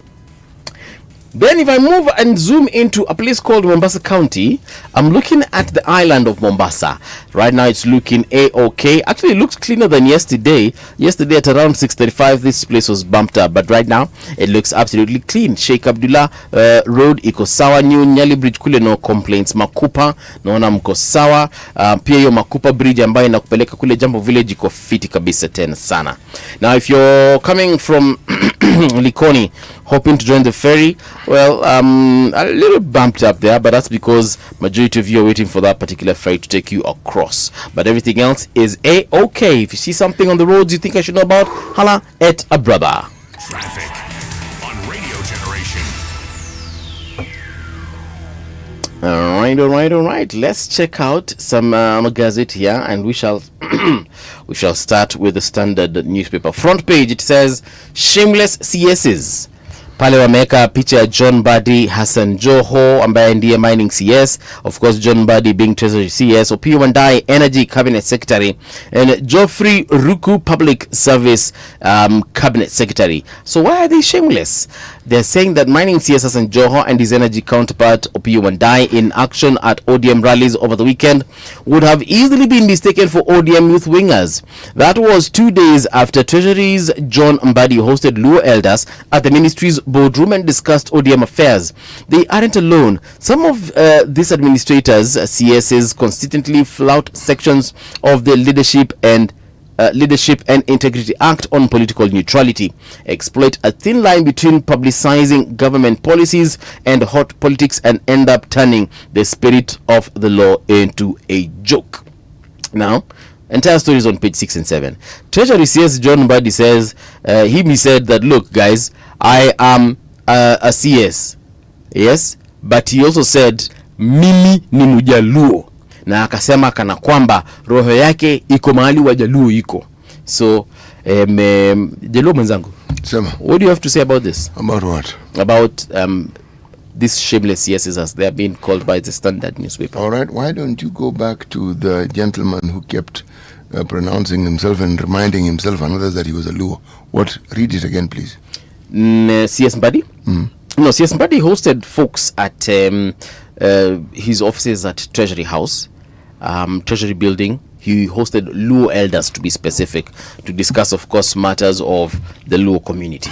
[SPEAKER 7] Then if I move and zoom into a place called Mombasa County, I'm looking at the island of Mombasa. Right now it's looking A-OK. Actually, it looks cleaner than yesterday. Yesterday at around 6:35, this place was bumped up. But right now, it looks absolutely clean. Sheikh Abdullah Road, iko sawa. New Nyali Bridge kule, no complaints. Makupa, naona mko sawa. Pia hiyo Makupa Bridge ambayo inakupeleka kule Jambo Village iko fiti kabisa tena sana. Now, if you're coming from Likoni, hoping to join the ferry, well, a little bumped up there, but that's because majority of you are waiting for that particular ferry to take you across. But everything else is A-OK. If you see something on the roads you think I should know about, holla at a brother.
[SPEAKER 2] Traffic on Radio Generation.
[SPEAKER 7] All right. Let's check out some gazette here, and we shall we shall start with the Standard newspaper. Front page, it says shameless CSs. Pale wameka picha ya John Mbadi, Hassan Joho ambaye ndiye mining CS, of course John Mbadi being Treasury CS, Opiyo Wandayi Energy Cabinet Secretary, and Geoffrey Ruku Public Service Cabinet Secretary. So why are they shameless? They're saying that mining CS Hassan Joho and his energy counterpart Opiyo Wandayi in action at ODM rallies over the weekend would have easily been mistaken for ODM youth wingers. That was 2 days after Treasury's John Mbadi hosted Luo elders at the ministry's boardroom and discussed ODM affairs. They aren't alone. Some of these administrators, CSs, consistently flout sections of the Leadership and Integrity Act on political neutrality, exploit a thin line between publicizing government policies and hot politics, and end up turning the spirit of the law into a joke. Now, entire story is on page 6 and 7. Treasury CS John Mbadi says, he said that, look guys, I am a CS, yes, but he also said mimi ni Mjaluo, na akasema kana kwamba roho yake iko mahali Wajaluo iko. So Jaluo mwenzangu,
[SPEAKER 8] Sema.
[SPEAKER 7] What do you have to say about this?
[SPEAKER 8] About what?
[SPEAKER 7] About these shameless CSs, as they are being called by the Standard newspaper.
[SPEAKER 8] All right, why don't you go back to the gentleman who kept pronouncing himself and reminding himself and others that he was a Luo? What? Read it again, please.
[SPEAKER 7] CS Mbadi? No, CS Mbadi hosted folks at his offices at Treasury House, Treasury Building. He hosted Luo elders, to be specific, to discuss, of course, matters of the Luo community.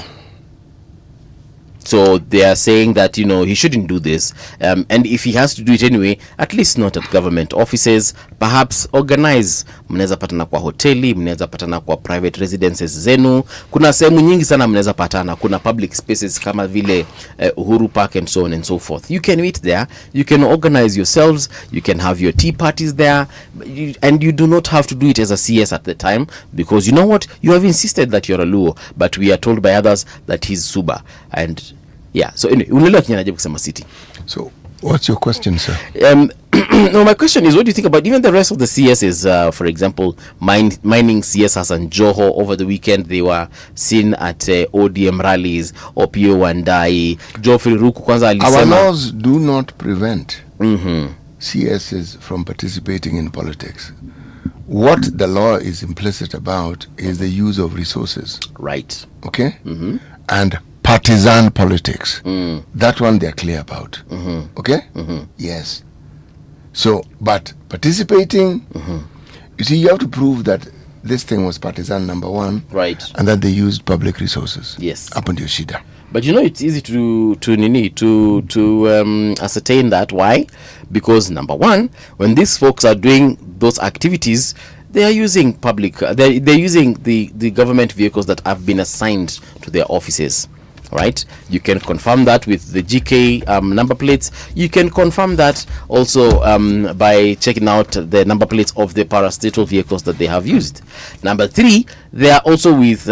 [SPEAKER 7] So they are saying that, he shouldn't do this. And if he has to do it anyway, at least not at government offices, perhaps organize. Mnaweza patana kwa hoteli, mnaweza patana kwa private residences zenu. Kuna sehemu nyingi sana mnaweza patana. Kuna public spaces kama vile Uhuru Park and so on and so forth. You can meet there. You can organize yourselves. You can have your tea parties there. And you do not have to do it as a CS at the time, because you know what? You have insisted that you're a Luo, but we are told by others that he's Suba. And yeah, so anyway, unaelewa kinyaje kusema city.
[SPEAKER 8] So what's your question, sir?
[SPEAKER 7] No, my question is, what do you think about even the rest of the CSs? For example, mining CS Hassan Joho over the weekend, they were seen at ODM rallies. Opio Wandai, Geoffrey Ruku kwanza alisema.
[SPEAKER 8] Our laws do not prevent CSs from participating in politics. What the law is implicit about is the use of resources.
[SPEAKER 7] Right.
[SPEAKER 8] Okay? And partisan politics. That one they're clear about. Okay? Yes. So, but participating, you see, you have to prove that this thing was partisan, number one.
[SPEAKER 7] Right.
[SPEAKER 8] And that they used public resources.
[SPEAKER 7] Yes.
[SPEAKER 8] Up until Shida.
[SPEAKER 7] But it's easy to ascertain that. Why? Because number one, when these folks are doing those activities, they are using they're using the government vehicles that have been assigned to their offices. Right? You can confirm that with the GK number plates. You can confirm that also by checking out the number plates of the parastatal vehicles that they have used. Number three, they are also with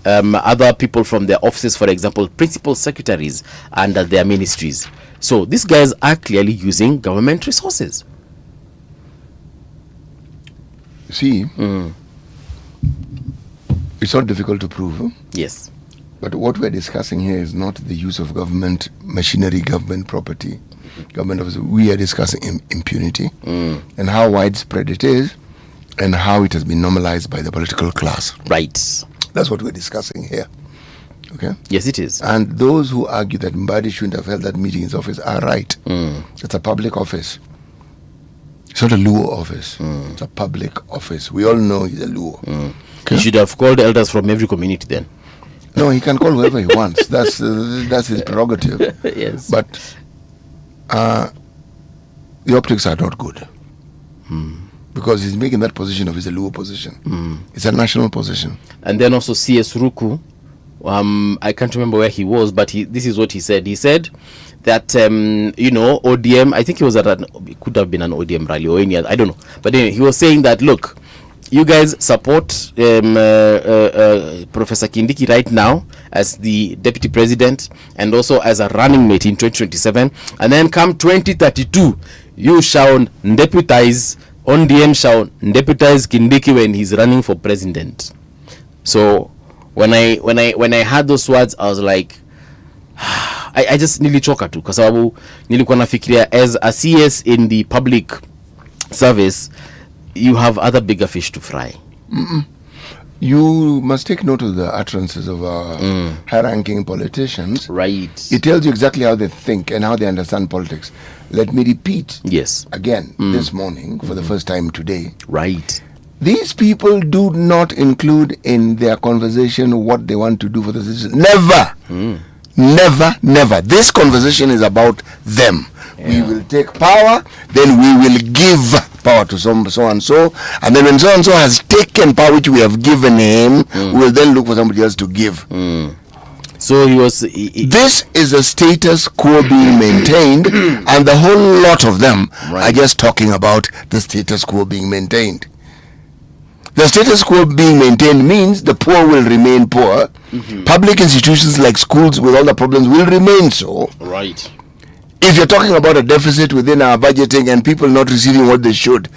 [SPEAKER 7] other people from their offices, for example, principal secretaries under their ministries. So these guys are clearly using government resources.
[SPEAKER 8] See, it's not difficult to prove. Huh?
[SPEAKER 7] Yes.
[SPEAKER 8] But what we're discussing here is not the use of government machinery, government property, government office. We are discussing impunity and how widespread it is and how it has been normalized by the political class.
[SPEAKER 7] Right.
[SPEAKER 8] That's what we're discussing here. Okay?
[SPEAKER 7] Yes, it is.
[SPEAKER 8] And those who argue that Mbadi shouldn't have held that meeting in his office are right. It's a public office. It's not a Luo office. It's a public office. We all know he's a Luo.
[SPEAKER 7] Okay? He should have called elders from every community then.
[SPEAKER 8] No, he can call whoever he wants. That's his prerogative.
[SPEAKER 7] Yes.
[SPEAKER 8] But the optics are not good. Because he's making that position of his Luo position. It's a national position.
[SPEAKER 7] And then also CS Ruku, I can't remember where he was, but this is what he said. He said that, ODM, I think he was at it could have been an ODM rally or any other, I don't know. But anyway, he was saying that, look, you guys support Professor Kindiki right now as the deputy president and also as a running mate in 2027. And then come 2032, you shall deputize, ODM shall deputize Kindiki when he's running for president. So when I heard those words, I was like, I just nilichoka tu kwa sababu nilikuwa nafikiria as a CS in the public service, you have other bigger fish to fry.
[SPEAKER 8] You must take note of the utterances of our high-ranking politicians.
[SPEAKER 7] Right.
[SPEAKER 8] It tells you exactly how they think and how they understand politics. Let me repeat.
[SPEAKER 7] Yes.
[SPEAKER 8] Again, this morning, for the first time today.
[SPEAKER 7] Right.
[SPEAKER 8] These people do not include in their conversation what they want to do for the citizens. Never. Never. This conversation is about them. We will take power, then we will give power to so and so, and then when so and so has taken power which we have given him, we will then look for somebody else to give.
[SPEAKER 7] So he was.
[SPEAKER 8] This is a status quo being maintained, and the whole lot of them are just talking about the status quo being maintained. The status quo being maintained means the poor will remain poor. Public institutions like schools with all the problems will remain so.
[SPEAKER 7] Right.
[SPEAKER 8] If you're talking about a deficit within our budgeting and people not receiving what they should,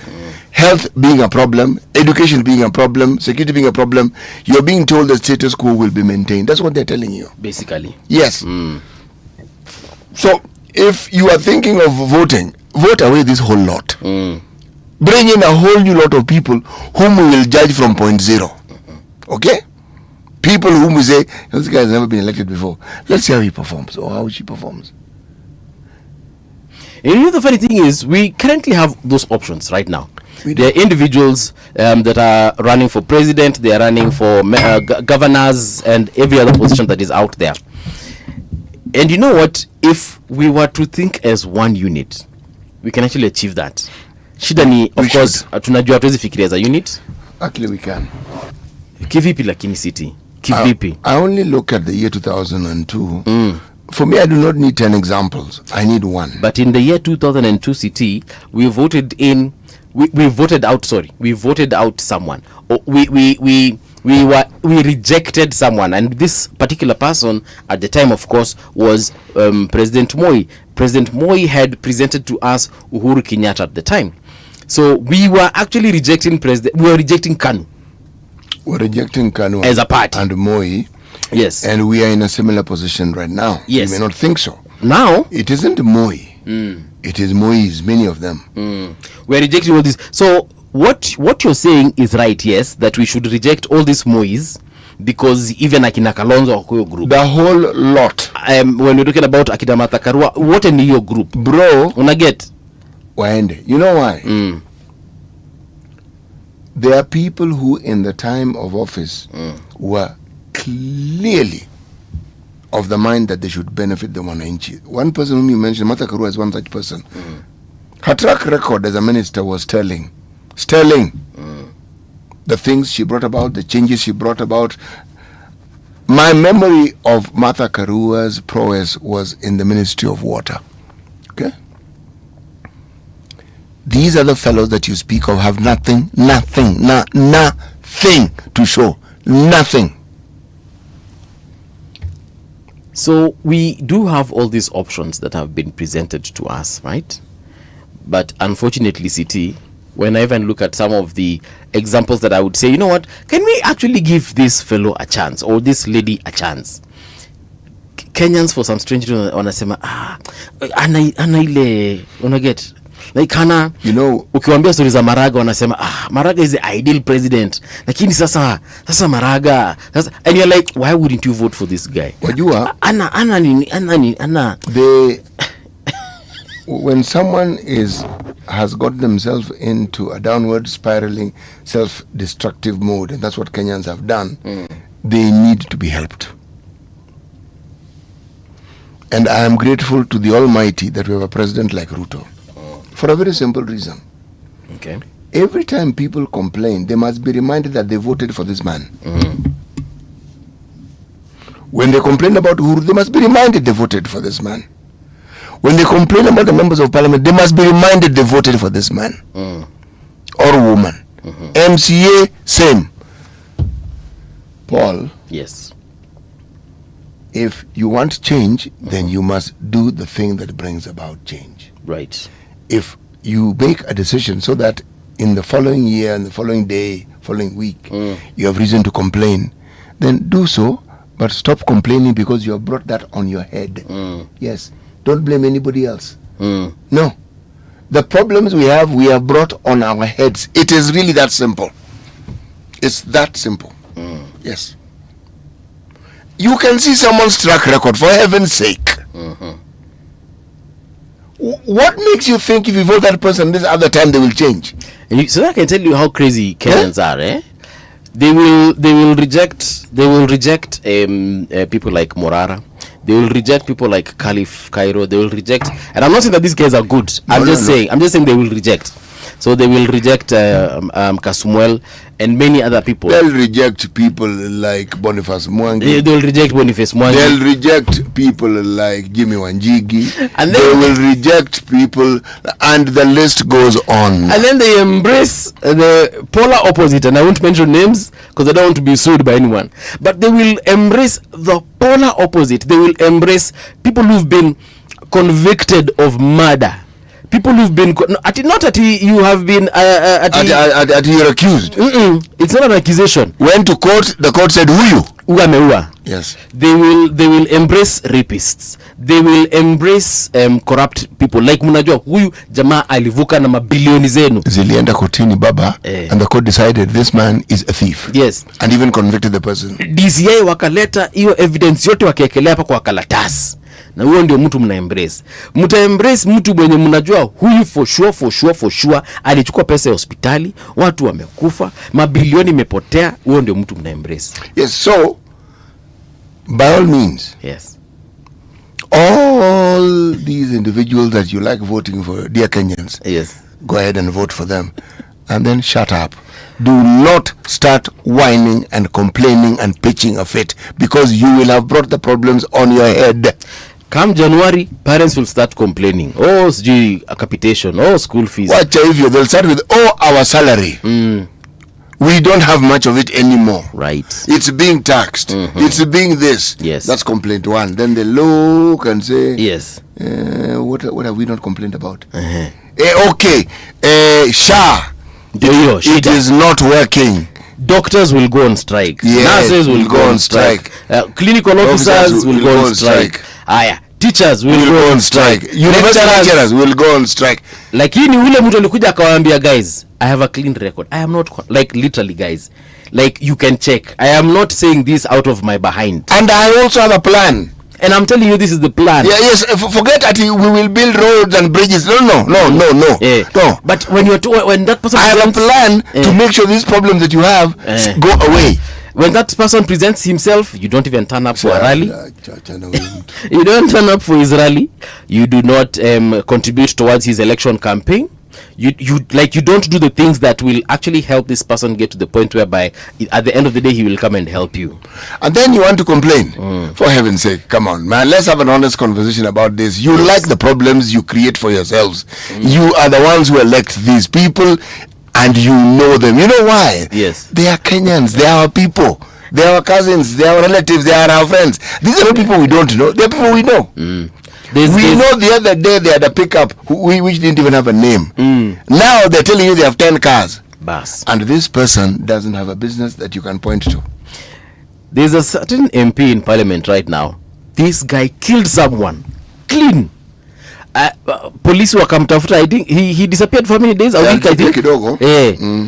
[SPEAKER 8] health being a problem, education being a problem, security being a problem, you're being told the status quo will be maintained. That's what they're telling you.
[SPEAKER 7] Basically.
[SPEAKER 8] Yes. So if you are thinking of voting, vote away this whole lot. Bring in a whole new lot of people whom we will judge from point zero. Okay? People whom we say, this guy has never been elected before. Let's see how he performs or how she performs.
[SPEAKER 7] The funny thing is, we currently have those options right now. There are individuals that are running for president, they are running for governors and every other position that is out there. And you know what? If we were to think as one unit, we can actually achieve that. Shida ni, of course, tunajua hatuwezi fikiria as a unit.
[SPEAKER 8] Actually, we can.
[SPEAKER 7] Kivipi lakini city? Kivipi?
[SPEAKER 8] I only look at the year 2002. For me, I do not need 10 examples. I need one.
[SPEAKER 7] But in the year 2002 city, we voted out someone. We rejected someone, and this particular person at the time, of course, was President Moi. President Moi had presented to us Uhuru Kenyatta at the time. So we were actually rejecting Kanu.
[SPEAKER 8] We're rejecting Kanu
[SPEAKER 7] as a party
[SPEAKER 8] and Moi.
[SPEAKER 7] Yes.
[SPEAKER 8] And we are in a similar position right now.
[SPEAKER 7] Yes.
[SPEAKER 8] You may not think so.
[SPEAKER 7] Now
[SPEAKER 8] it isn't Moi. It is Moi's, many of them.
[SPEAKER 7] We're rejecting all this. So what you're saying is right, yes, that we should reject all these Mois, because even Akina Kalonzo or group,
[SPEAKER 8] the whole lot.
[SPEAKER 7] When we're talking about Akina Martha Karua, what in your group,
[SPEAKER 8] bro?
[SPEAKER 7] Unaget
[SPEAKER 8] waende. You know why? There are people who in the time of office were clearly of the mind that they should benefit the wananchi. One person whom you mentioned, Martha Karua, is one such person. Her track record as a minister was sterling. The things she brought about, the changes she brought about. My memory of Martha Karua's prowess was in the Ministry of Water. Okay? These are the fellows that you speak of have nothing to show. Nothing.
[SPEAKER 7] So we do have all these options that have been presented to us, right? But unfortunately, City, when I even look at some of the examples that I would say, you know what, can we actually give this fellow a chance or this lady a chance? Kenyans, for some strange reason, wanasema ana ile unaget like kana,
[SPEAKER 8] you know,
[SPEAKER 7] ukiwaambia stories za Maraga wanasema Maraga is the ideal president, lakini sasa Maraga sasa, and you're like, why wouldn't you vote for this guy?
[SPEAKER 8] Wajua
[SPEAKER 7] ana
[SPEAKER 8] when someone has got themselves into a downward spiraling self-destructive mode, and that's what Kenyans have done, they need to be helped. And I am grateful to the Almighty that we have a president like Ruto, for a very simple reason.
[SPEAKER 7] Okay.
[SPEAKER 8] Every time people complain, they must be reminded that they voted for this man. When they complain about Uhuru, they must be reminded they voted for this man. When they complain about the members of parliament, they must be reminded they voted for this man or woman. MCA, same. Paul.
[SPEAKER 7] Yes.
[SPEAKER 8] If you want change, then you must do the thing that brings about change.
[SPEAKER 7] Right.
[SPEAKER 8] If you make a decision so that in the following year and the following day, following week, you have reason to complain, then do so, but stop complaining because you have brought that on your head. Yes. Don't blame anybody else. No. The problems we have brought on our heads. It is really that simple. It's that simple. Yes. You can see someone's track record, for heaven's sake. What makes you think if you vote that person this other time they will change?
[SPEAKER 7] So I can tell you how crazy Kenyans are, eh? They will reject people like Morara. They will reject people like Caliph Cairo. They will reject, and I'm not saying that these guys are good. I'm just saying they will reject. So they will reject Kasumuel and many other people.
[SPEAKER 8] They'll reject people like Boniface Mwangi.
[SPEAKER 7] They'll reject Boniface Mwangi.
[SPEAKER 8] They'll reject people like Jimmy Wanjigi.
[SPEAKER 7] And
[SPEAKER 8] they will reject people, and the list goes on.
[SPEAKER 7] And then they embrace the polar opposite, and I won't mention names because I don't want to be sued by anyone. But they will embrace the polar opposite. They will embrace people who've been convicted of murder. People who've been not that you have been
[SPEAKER 8] you're accused.
[SPEAKER 7] It's not an accusation.
[SPEAKER 8] Went to court, the court said
[SPEAKER 7] umeua.
[SPEAKER 8] Yes.
[SPEAKER 7] They will embrace rapists. They will embrace corrupt people. Like mnajua huyu jamaa alivuka na mabilioni zenu.
[SPEAKER 8] Zilienda kotini baba, and the court decided this man is a thief.
[SPEAKER 7] Yes.
[SPEAKER 8] And even convicted the person.
[SPEAKER 7] DCI wakaleta hiyo evidence yote wakiekelea hapa kwa karatasi. Na huyo ndio mtu mna embrace. Embrace mtu mwenye mnajua huyu for sure alichukua pesa ya hospitali, watu wamekufa, mabilioni imepotea, huyo ndio mtu mna embrace.
[SPEAKER 8] Yes, so by all means.
[SPEAKER 7] Yes.
[SPEAKER 8] all these individuals that you like voting for, dear Kenyans,
[SPEAKER 7] Yes.
[SPEAKER 8] go ahead and vote for them. And then shut up. Do not start whining and complaining and pitching a fit, because you will have brought the problems on your head.
[SPEAKER 7] Come January, parents will start complaining. Oh, sijui capitation. Oh, school fees.
[SPEAKER 8] Watch if you, they'll start with, oh, our salary. We don't have much of it anymore.
[SPEAKER 7] Right.
[SPEAKER 8] It's being taxed. It's being this.
[SPEAKER 7] Yes.
[SPEAKER 8] That's complaint one. Then they look and say,
[SPEAKER 7] Yes.
[SPEAKER 8] what have we not complained about? Okay. SHA. It is not working.
[SPEAKER 7] Doctors will go on strike.
[SPEAKER 8] Yes,
[SPEAKER 7] Nurses will go on strike. Clinical officers will go on strike. Teachers will go on strike.
[SPEAKER 8] University lecturers will go on strike.
[SPEAKER 7] Lakini ule mtu alikuja akawaambia, guys, I have a clean record. I am not, like, literally, guys, like, you can check. I am not saying this out of my behind.
[SPEAKER 8] And I also have a plan.
[SPEAKER 7] And I'm telling you, this is the plan.
[SPEAKER 8] Yeah, yes. Forget that we will build roads and bridges. No.
[SPEAKER 7] Yeah.
[SPEAKER 8] No.
[SPEAKER 7] But when that person,
[SPEAKER 8] I have a plan to make sure these problems that you have go away.
[SPEAKER 7] When that person presents himself, you don't even turn up for a rally. You don't turn up for his rally. You do not contribute towards his election campaign. You don't do the things that will actually help this person get to the point whereby at the end of the day he will come and help you.
[SPEAKER 8] And then you want to complain. For heaven's sake, come on, man, let's have an honest conversation about this. You like the problems you create for yourselves. You are the ones who elect these people, and you know them. You know why?
[SPEAKER 7] Yes.
[SPEAKER 8] They are Kenyans. They are our people. They are our cousins. They are our relatives. They are our friends. These are not people we don't know. They are people we know. We know the other day they had a pickup which didn't even have a name. Now they're telling you they have 10 cars.
[SPEAKER 7] Bas.
[SPEAKER 8] And this person doesn't have a business that you can point to.
[SPEAKER 7] There's a certain MP in parliament right now. This guy killed someone. Clean. Police wakamtafuta. I think he disappeared for many days, a week, I think.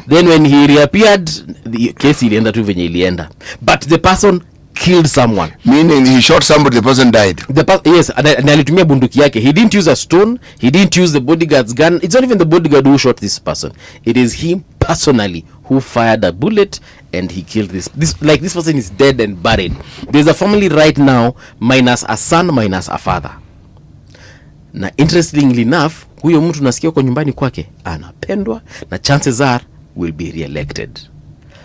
[SPEAKER 7] Then when he reappeared, the case ilienda tu venye ilienda. But the person killed someone.
[SPEAKER 8] Meaning he shot somebody, the person died.
[SPEAKER 7] Yes, and alitumia bunduki yake. He didn't use a stone. He didn't use the bodyguard's gun. It's not even the bodyguard who shot this person. It is him personally who fired a bullet and he killed this person is dead and buried. There's a family right now minus a son, minus a father. Na interestingly enough, huyo mtu nasikia kwa nyumbani kwake anapendwa na chances are will be re-elected.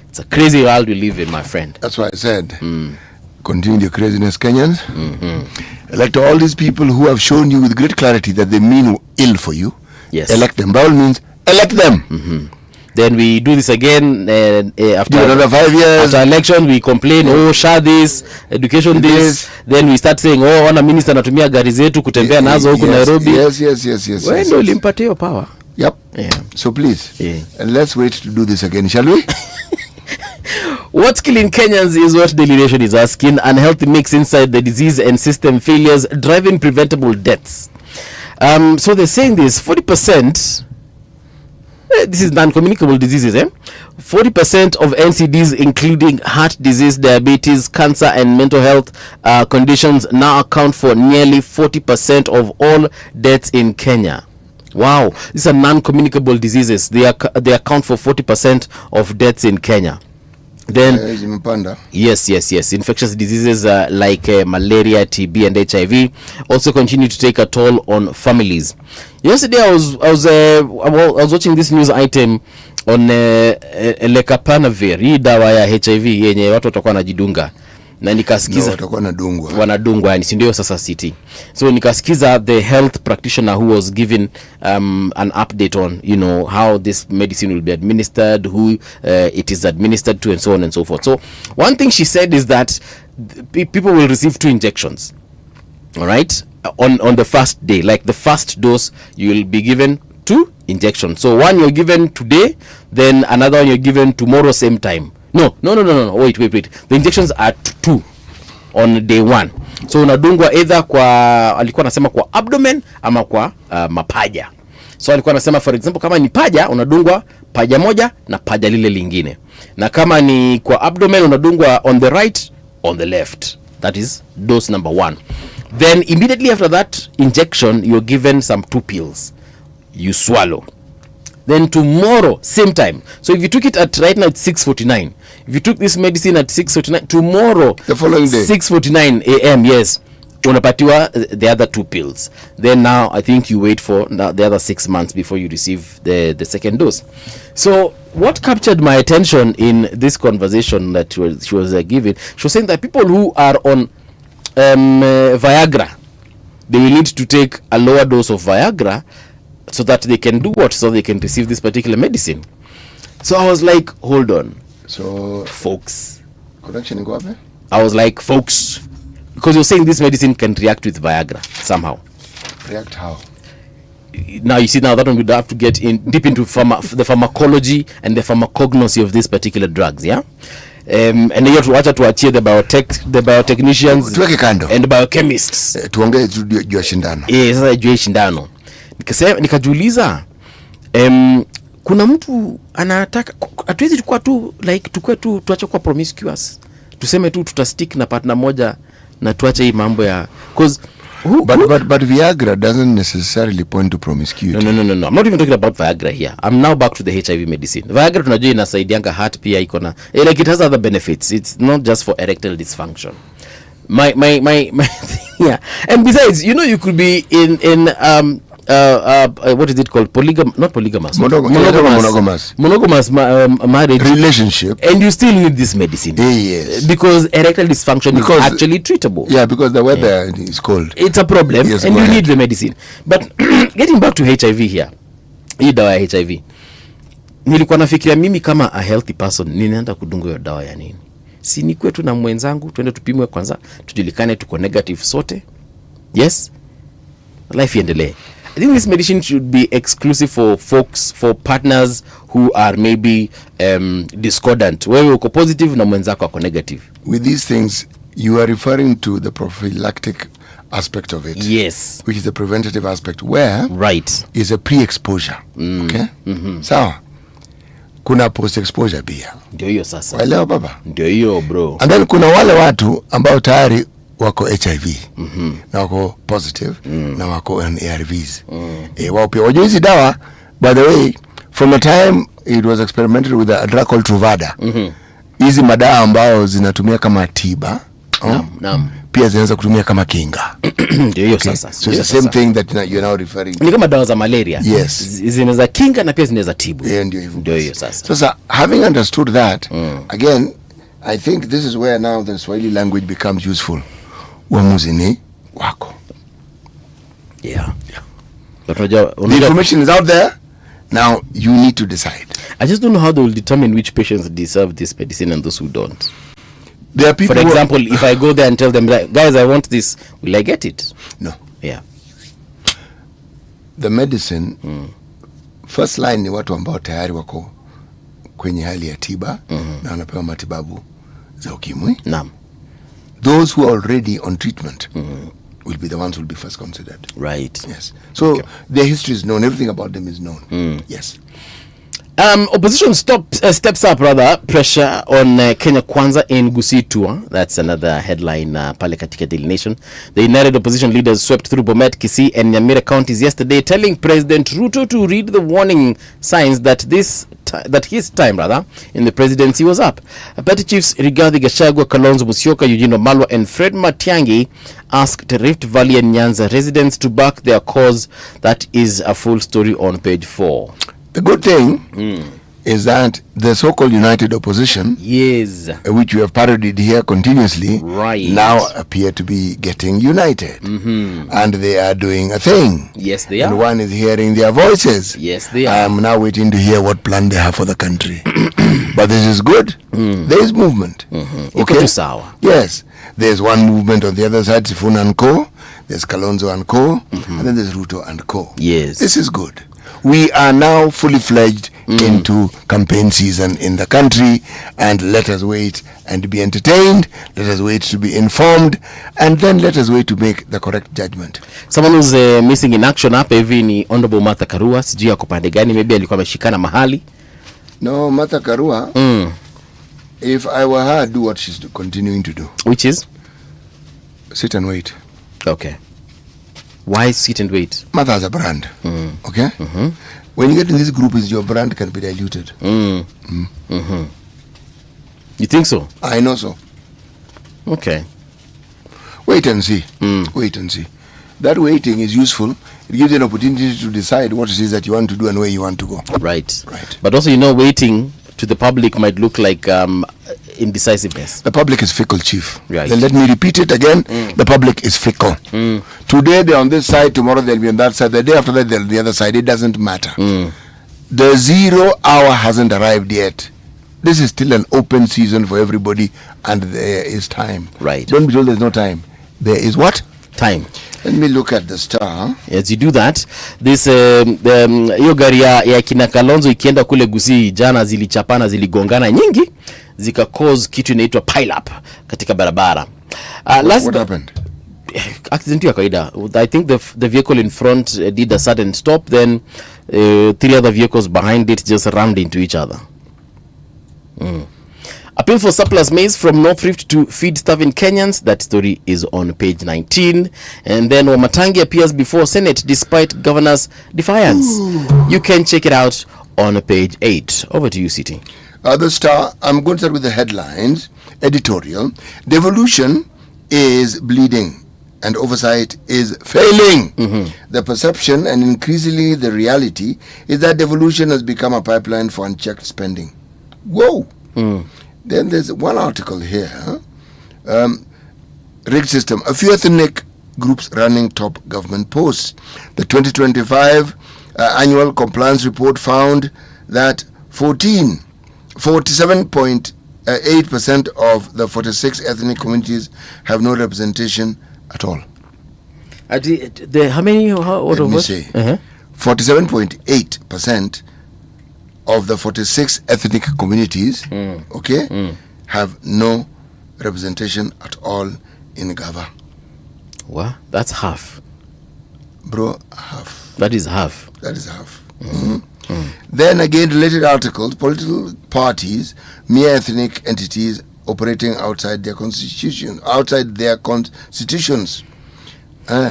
[SPEAKER 7] It's a crazy world we live in, my friend.
[SPEAKER 8] That's why I said, continue the craziness, Kenyans. Elect all these people who have shown you with great clarity that they mean ill for you.
[SPEAKER 7] Yes.
[SPEAKER 8] Elect them. By all means, elect them.
[SPEAKER 7] Then we do this again after
[SPEAKER 8] another 5 years.
[SPEAKER 7] After election, we complain, share this, education this. Then we start saying, ona minister anatumia gari zetu kutembea nazo huku Nairobi.
[SPEAKER 8] Yes.
[SPEAKER 7] When do ulimpatia hiyo power?
[SPEAKER 8] Yep.
[SPEAKER 7] Yeah.
[SPEAKER 8] So please, and let's wait to do this again, shall we?
[SPEAKER 7] What's killing Kenyans is what Daily Nation is asking. Unhealthy mix inside the disease and system failures driving preventable deaths. So they're saying this 40%. This is non-communicable diseases. 40% of NCDs, including heart disease, diabetes, cancer, and mental health conditions, now account for nearly 40% of all deaths in Kenya. Wow, these are non-communicable diseases. They account for 40% of deaths in Kenya. Then yes, infectious diseases like malaria, TB, and HIV also continue to take a toll on families. Yesterday, I was watching this news item on lecapanavir, hii dawa ya HIV yenye watu watakuwa wanajidunga. Na nikasikiza wanadungwa, yani si ndio sasa city. So nikasikiza the health practitioner who was given an update on, how this medicine will be administered, who it is administered to, and so on and so forth. So one thing she said is that people will receive 2 injections. All right? On the first day, like the first dose, you will be given 2 injections. So one you're given today, then another one you're given tomorrow same time. No. Wait. The injections are 2 on day 1. So unadungwa either alikuwa anasema kwa abdomen ama kwa mapaja. So alikuwa anasema, for example, kama ni paja unadungwa paja moja na paja lile lingine. Na kama ni kwa abdomen unadungwa on the right, on the left. That is dose number 1. Then immediately after that injection, you're given some 2 pills. You swallow. Then tomorrow, same time. So if you took it right now, it's 6:49. If you took this medicine at 6:49, tomorrow,
[SPEAKER 8] the following day,
[SPEAKER 7] 6:49 a.m., yes, unapatiwa the other 2 pills. Then now I think you wait for the other 6 months before you receive the second dose. So what captured my attention in this conversation that she was giving, she was saying that people who are on Viagra, they will need to take a lower dose of Viagra so that they can do what? So they can receive this particular medicine. So I was like, hold on.
[SPEAKER 8] So
[SPEAKER 7] folks.
[SPEAKER 8] Correction in Guape?
[SPEAKER 7] I was like, folks, because you're saying this medicine can react with Viagra somehow.
[SPEAKER 8] React how?
[SPEAKER 7] Now you see, now that one would have to get in deep into the pharmacology and the pharmacognosy of these particular drugs, yeah. And then you have to watch to achieve the biotechnicians and the biochemists.
[SPEAKER 8] Tuongee juu shindano.
[SPEAKER 7] Sasa juu shindano. Nikajiuliza kuna mtu anataka hatuwezi chukua tu like tukue tu tuache kwa promiscuous. Tuseme tu tutastick na partner moja na tuache hii mambo ya cause
[SPEAKER 8] but Viagra doesn't necessarily point to promiscuity.
[SPEAKER 7] No. I'm not even talking about Viagra here. I'm now back to the HIV medicine. Viagra tunajua inasaidianga heart pia iko na like it has other benefits. It's not just for erectile dysfunction. My yeah. And besides, you know, you could be in what is it called? Monogamous marriage
[SPEAKER 8] relationship,
[SPEAKER 7] and you still need this medicine.
[SPEAKER 8] Yes,
[SPEAKER 7] because erectile dysfunction is actually treatable.
[SPEAKER 8] Yeah, because the weather is cold.
[SPEAKER 7] It's a problem, yes, and you need the medicine. But getting back to HIV here, hii dawa ya HIV, nilikuwa nafikiria mimi kama a healthy person ninaenda kudunga hiyo dawa ya nini? Si ni kwetu na mwenzangu tuende tupimwe kwanza, tujulikane tuko negative sote. Yes, life iendelee. I think this medicine should be exclusive for folks, for partners who are maybe discordant. Wewe uko positive na mwenzako ako negative.
[SPEAKER 8] With these things, you are referring to the prophylactic aspect of it.
[SPEAKER 7] Yes.
[SPEAKER 8] Which is the preventative aspect, where
[SPEAKER 7] right
[SPEAKER 8] is a pre-exposure. Okay? Sawa. Kuna post-exposure pia.
[SPEAKER 7] Ndio hiyo sasa.
[SPEAKER 8] Waelewa baba?
[SPEAKER 7] Ndio hiyo bro.
[SPEAKER 8] And then kuna wale watu ambao tayari wako HIV na wako positive na wako on ARVs. Wao pia wajua hizi dawa, by the way, from the time it was experimented with a drug called Truvada, hizi madawa ambao zinatumia kama tiba, pia zinaweza kutumia kama kinga.
[SPEAKER 7] Ndio hiyo sasa.
[SPEAKER 8] So it's the same thing that you're now referring to.
[SPEAKER 7] Ni kama dawa za malaria.
[SPEAKER 8] Yes.
[SPEAKER 7] Zinaweza kinga na pia zinaweza tibu.
[SPEAKER 8] Ndio
[SPEAKER 7] hiyo sasa.
[SPEAKER 8] Sasa having understood that, again, I think this is where now the Swahili language becomes useful. Uamuzi ni wako.
[SPEAKER 7] Yeah.
[SPEAKER 8] The information is out there. Now you need to decide.
[SPEAKER 7] I just don't know how they will determine which patients deserve this medicine and those who don't.
[SPEAKER 8] There are people.
[SPEAKER 7] For example, if I go there and tell them, guys, I want this, will I get it?
[SPEAKER 8] No.
[SPEAKER 7] Yeah.
[SPEAKER 8] The medicine, first line ni watu ambao tayari wako kwenye hali ya tiba na wanapewa matibabu za ukimwi.
[SPEAKER 7] Naam.
[SPEAKER 8] Those who are already on treatment will be the ones who will be first considered.
[SPEAKER 7] Right.
[SPEAKER 8] Yes. So their history is known. Everything about them is known. Yes.
[SPEAKER 7] Opposition steps up pressure on Kenya Kwanza in Gusii tour. That's another headline pale katika Daily Nation. The united opposition leaders swept through Bomet, Kisii and Nyamira counties yesterday, telling President Ruto to read the warning signs that his time in the presidency was up. Party chiefs Rigathi Gachagua, Kalonzo Musyoka, Eugene Wamalwa and Fred Matiang'i asked Rift Valley and Nyanza residents to back their cause. That is a full story on page 4.
[SPEAKER 8] The good thing is that the so-called united opposition,
[SPEAKER 7] yes,
[SPEAKER 8] which we have parodied here continuously,
[SPEAKER 7] right,
[SPEAKER 8] now appear to be getting united. And they are doing a thing.
[SPEAKER 7] Yes, they are.
[SPEAKER 8] And one is hearing their voices.
[SPEAKER 7] Yes, they are.
[SPEAKER 8] I am now waiting to hear what plan they have for the country. But this is good. There is movement. Okay. Yes. There's one movement on the other side, Sifuna and Co. There's Kalonzo and Co. And then there's Ruto and Co.
[SPEAKER 7] Yes.
[SPEAKER 8] This is good. We are now fully fledged into campaign season in the country, and let us wait and be entertained. Let us wait to be informed, and then let us wait to make the correct judgment.
[SPEAKER 7] Someone who's missing in action hapa hivi ni Honorable Martha Karua. Sijui yako pande gani, maybe alikuwa ameshikana mahali.
[SPEAKER 8] No, Martha Karua, if I were her, do what she's continuing to do.
[SPEAKER 7] Which is?
[SPEAKER 8] Sit and wait.
[SPEAKER 7] Okay. Why sit and wait?
[SPEAKER 8] Martha has a brand. Okay? When you get in this group, your brand can be diluted.
[SPEAKER 7] You think so?
[SPEAKER 8] I know so.
[SPEAKER 7] Okay.
[SPEAKER 8] Wait. wait and see. Wait and see. That waiting is useful. It gives you an opportunity to decide what it is that you want to do and where you want to go.
[SPEAKER 7] Right.
[SPEAKER 8] Right.
[SPEAKER 7] But also, waiting to the public might look like indecisiveness.
[SPEAKER 8] The public is fickle, Chief.
[SPEAKER 7] Right.
[SPEAKER 8] Then let me repeat it again. The public is fickle. Today they're on this side, tomorrow they'll be on that side, the day after that they'll be on the other side. It doesn't matter. The 0 hour hasn't arrived yet. This is still an open season for everybody, and there is time.
[SPEAKER 7] Right.
[SPEAKER 8] Don't be told there's no time. There is what?
[SPEAKER 7] Time.
[SPEAKER 8] Let me look at the Star.
[SPEAKER 7] As you do that, this hiyo gari ya kina Kalonzo ikienda kule Gusii jana zilichapana, ziligongana nyingi, zika cause kitu inaitwa pile up katika barabara.
[SPEAKER 8] What happened?
[SPEAKER 7] Accident ya kawaida. I think the vehicle in front did a sudden stop, then 3 other vehicles behind it just rammed into each other. Appeal for surplus maize from North Rift to feed starving Kenyans. That story is on page 19. And then Wamatangi appears before Senate despite governor's defiance. You can check it out on page 8. Over to you, City.
[SPEAKER 8] The Star, I'm going to start with the headlines. Editorial. Devolution is bleeding and oversight is failing. The perception and increasingly the reality is that devolution has become a pipeline for unchecked spending. Whoa! Then there's one article here. Rigged system. A few ethnic groups running top government posts. The 2025 annual compliance report found that 47.8% of the 46 ethnic communities have no representation at all.
[SPEAKER 7] How many?
[SPEAKER 8] Let me say. 47.8% of the 46 ethnic communities, have no representation at all in Gava.
[SPEAKER 7] What? That's half.
[SPEAKER 8] Bro, half.
[SPEAKER 7] That is half.
[SPEAKER 8] That is half. Then again, related articles, political parties, mere ethnic entities operating outside their constitutions,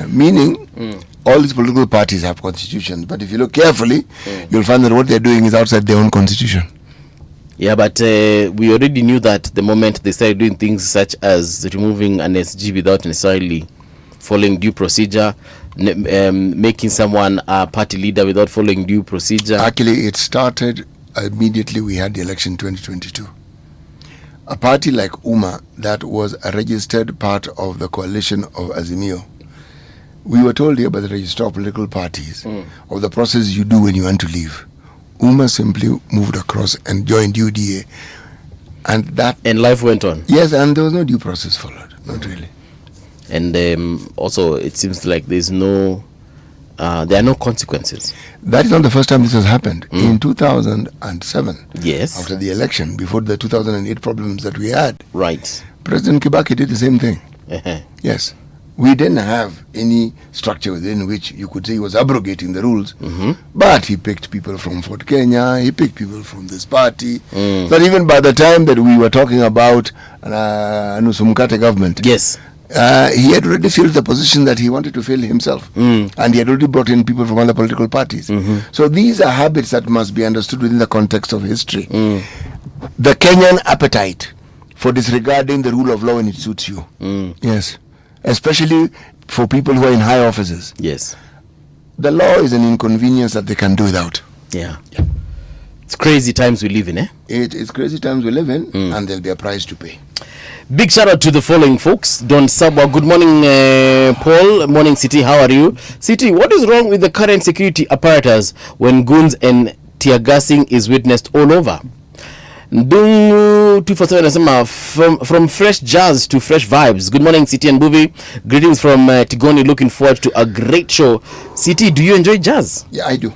[SPEAKER 8] meaning all these political parties have constitutions, but if you look carefully, you'll find that what they're doing is outside their own constitution.
[SPEAKER 7] Yeah, but we already knew that the moment they started doing things such as removing an SG without necessarily following due procedure, making someone a party leader without following due procedure.
[SPEAKER 8] Actually, it started immediately we had the election 2022. A party like UMA that was a registered part of the coalition of Azimio. We were told here by the registrar of political parties of the process you do when you want to leave. UMA simply moved across and joined UDA. And
[SPEAKER 7] life went on.
[SPEAKER 8] Yes, and there was no due process followed. Not really.
[SPEAKER 7] And also, it seems like there are no consequences.
[SPEAKER 8] That is not the first time this has happened. In 2007,
[SPEAKER 7] yes,
[SPEAKER 8] after the election, before the 2008 problems that we had,
[SPEAKER 7] right,
[SPEAKER 8] President Kibaki did the same thing. Yes. We didn't have any structure within which you could say he was abrogating the rules, but he picked people from Fort Kenya, he picked people from this party. That even by the time that we were talking about Nusumkate government,
[SPEAKER 7] yes,
[SPEAKER 8] he had already filled the position that he wanted to fill himself, and he had already brought in people from other political parties. So these are habits that must be understood within the context of history. The Kenyan appetite for disregarding the rule of law when it suits you. Yes. Especially for people who are in high offices.
[SPEAKER 7] Yes.
[SPEAKER 8] The law is an inconvenience that they can do without.
[SPEAKER 7] Yeah. It's crazy times we live in, eh?
[SPEAKER 8] It's crazy times we live in, and there'll be a price to pay.
[SPEAKER 7] Big shout out to the following folks. Don Sabwa, good morning, Paul. Morning, City. How are you? City, what is wrong with the current security apparatus when goons and tear gassing is witnessed all over? Dungu 247 anasema from fresh jazz to fresh vibes. Good morning, City and Buvi. Greetings from Tigoni. Looking forward to a great show. City, do you enjoy jazz?
[SPEAKER 8] Yeah, I do.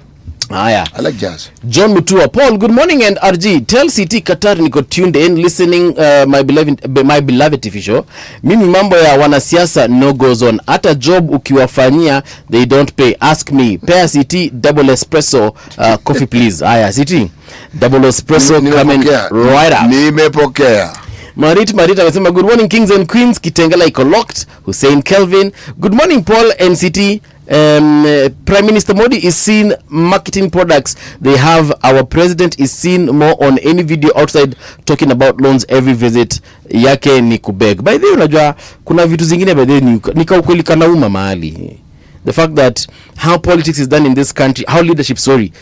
[SPEAKER 7] Yeah.
[SPEAKER 8] I like jazz.
[SPEAKER 7] John Mutua. Paul, good morning, and RG. Tell City Qatar niko tuned in listening my beloved TV show. Mimi mambo ya wanasiasa no goes on. Hata job ukiwafanyia they don't pay. Ask me. Pair City double espresso coffee please. City double espresso coming right up.
[SPEAKER 8] Nimepokea.
[SPEAKER 7] Marit amesema good morning kings and queens. Kitengela iko locked. Hussein Kelvin. Good morning Paul and City. Prime Minister Modi is seen marketing products. They have our president is seen more on any video outside talking about loans. Every visit yake ni kubeg. By the way, unajua kuna vitu zingine by the way nika ukweli kanauma mahali. The fact that how politics is done in this country, how leadership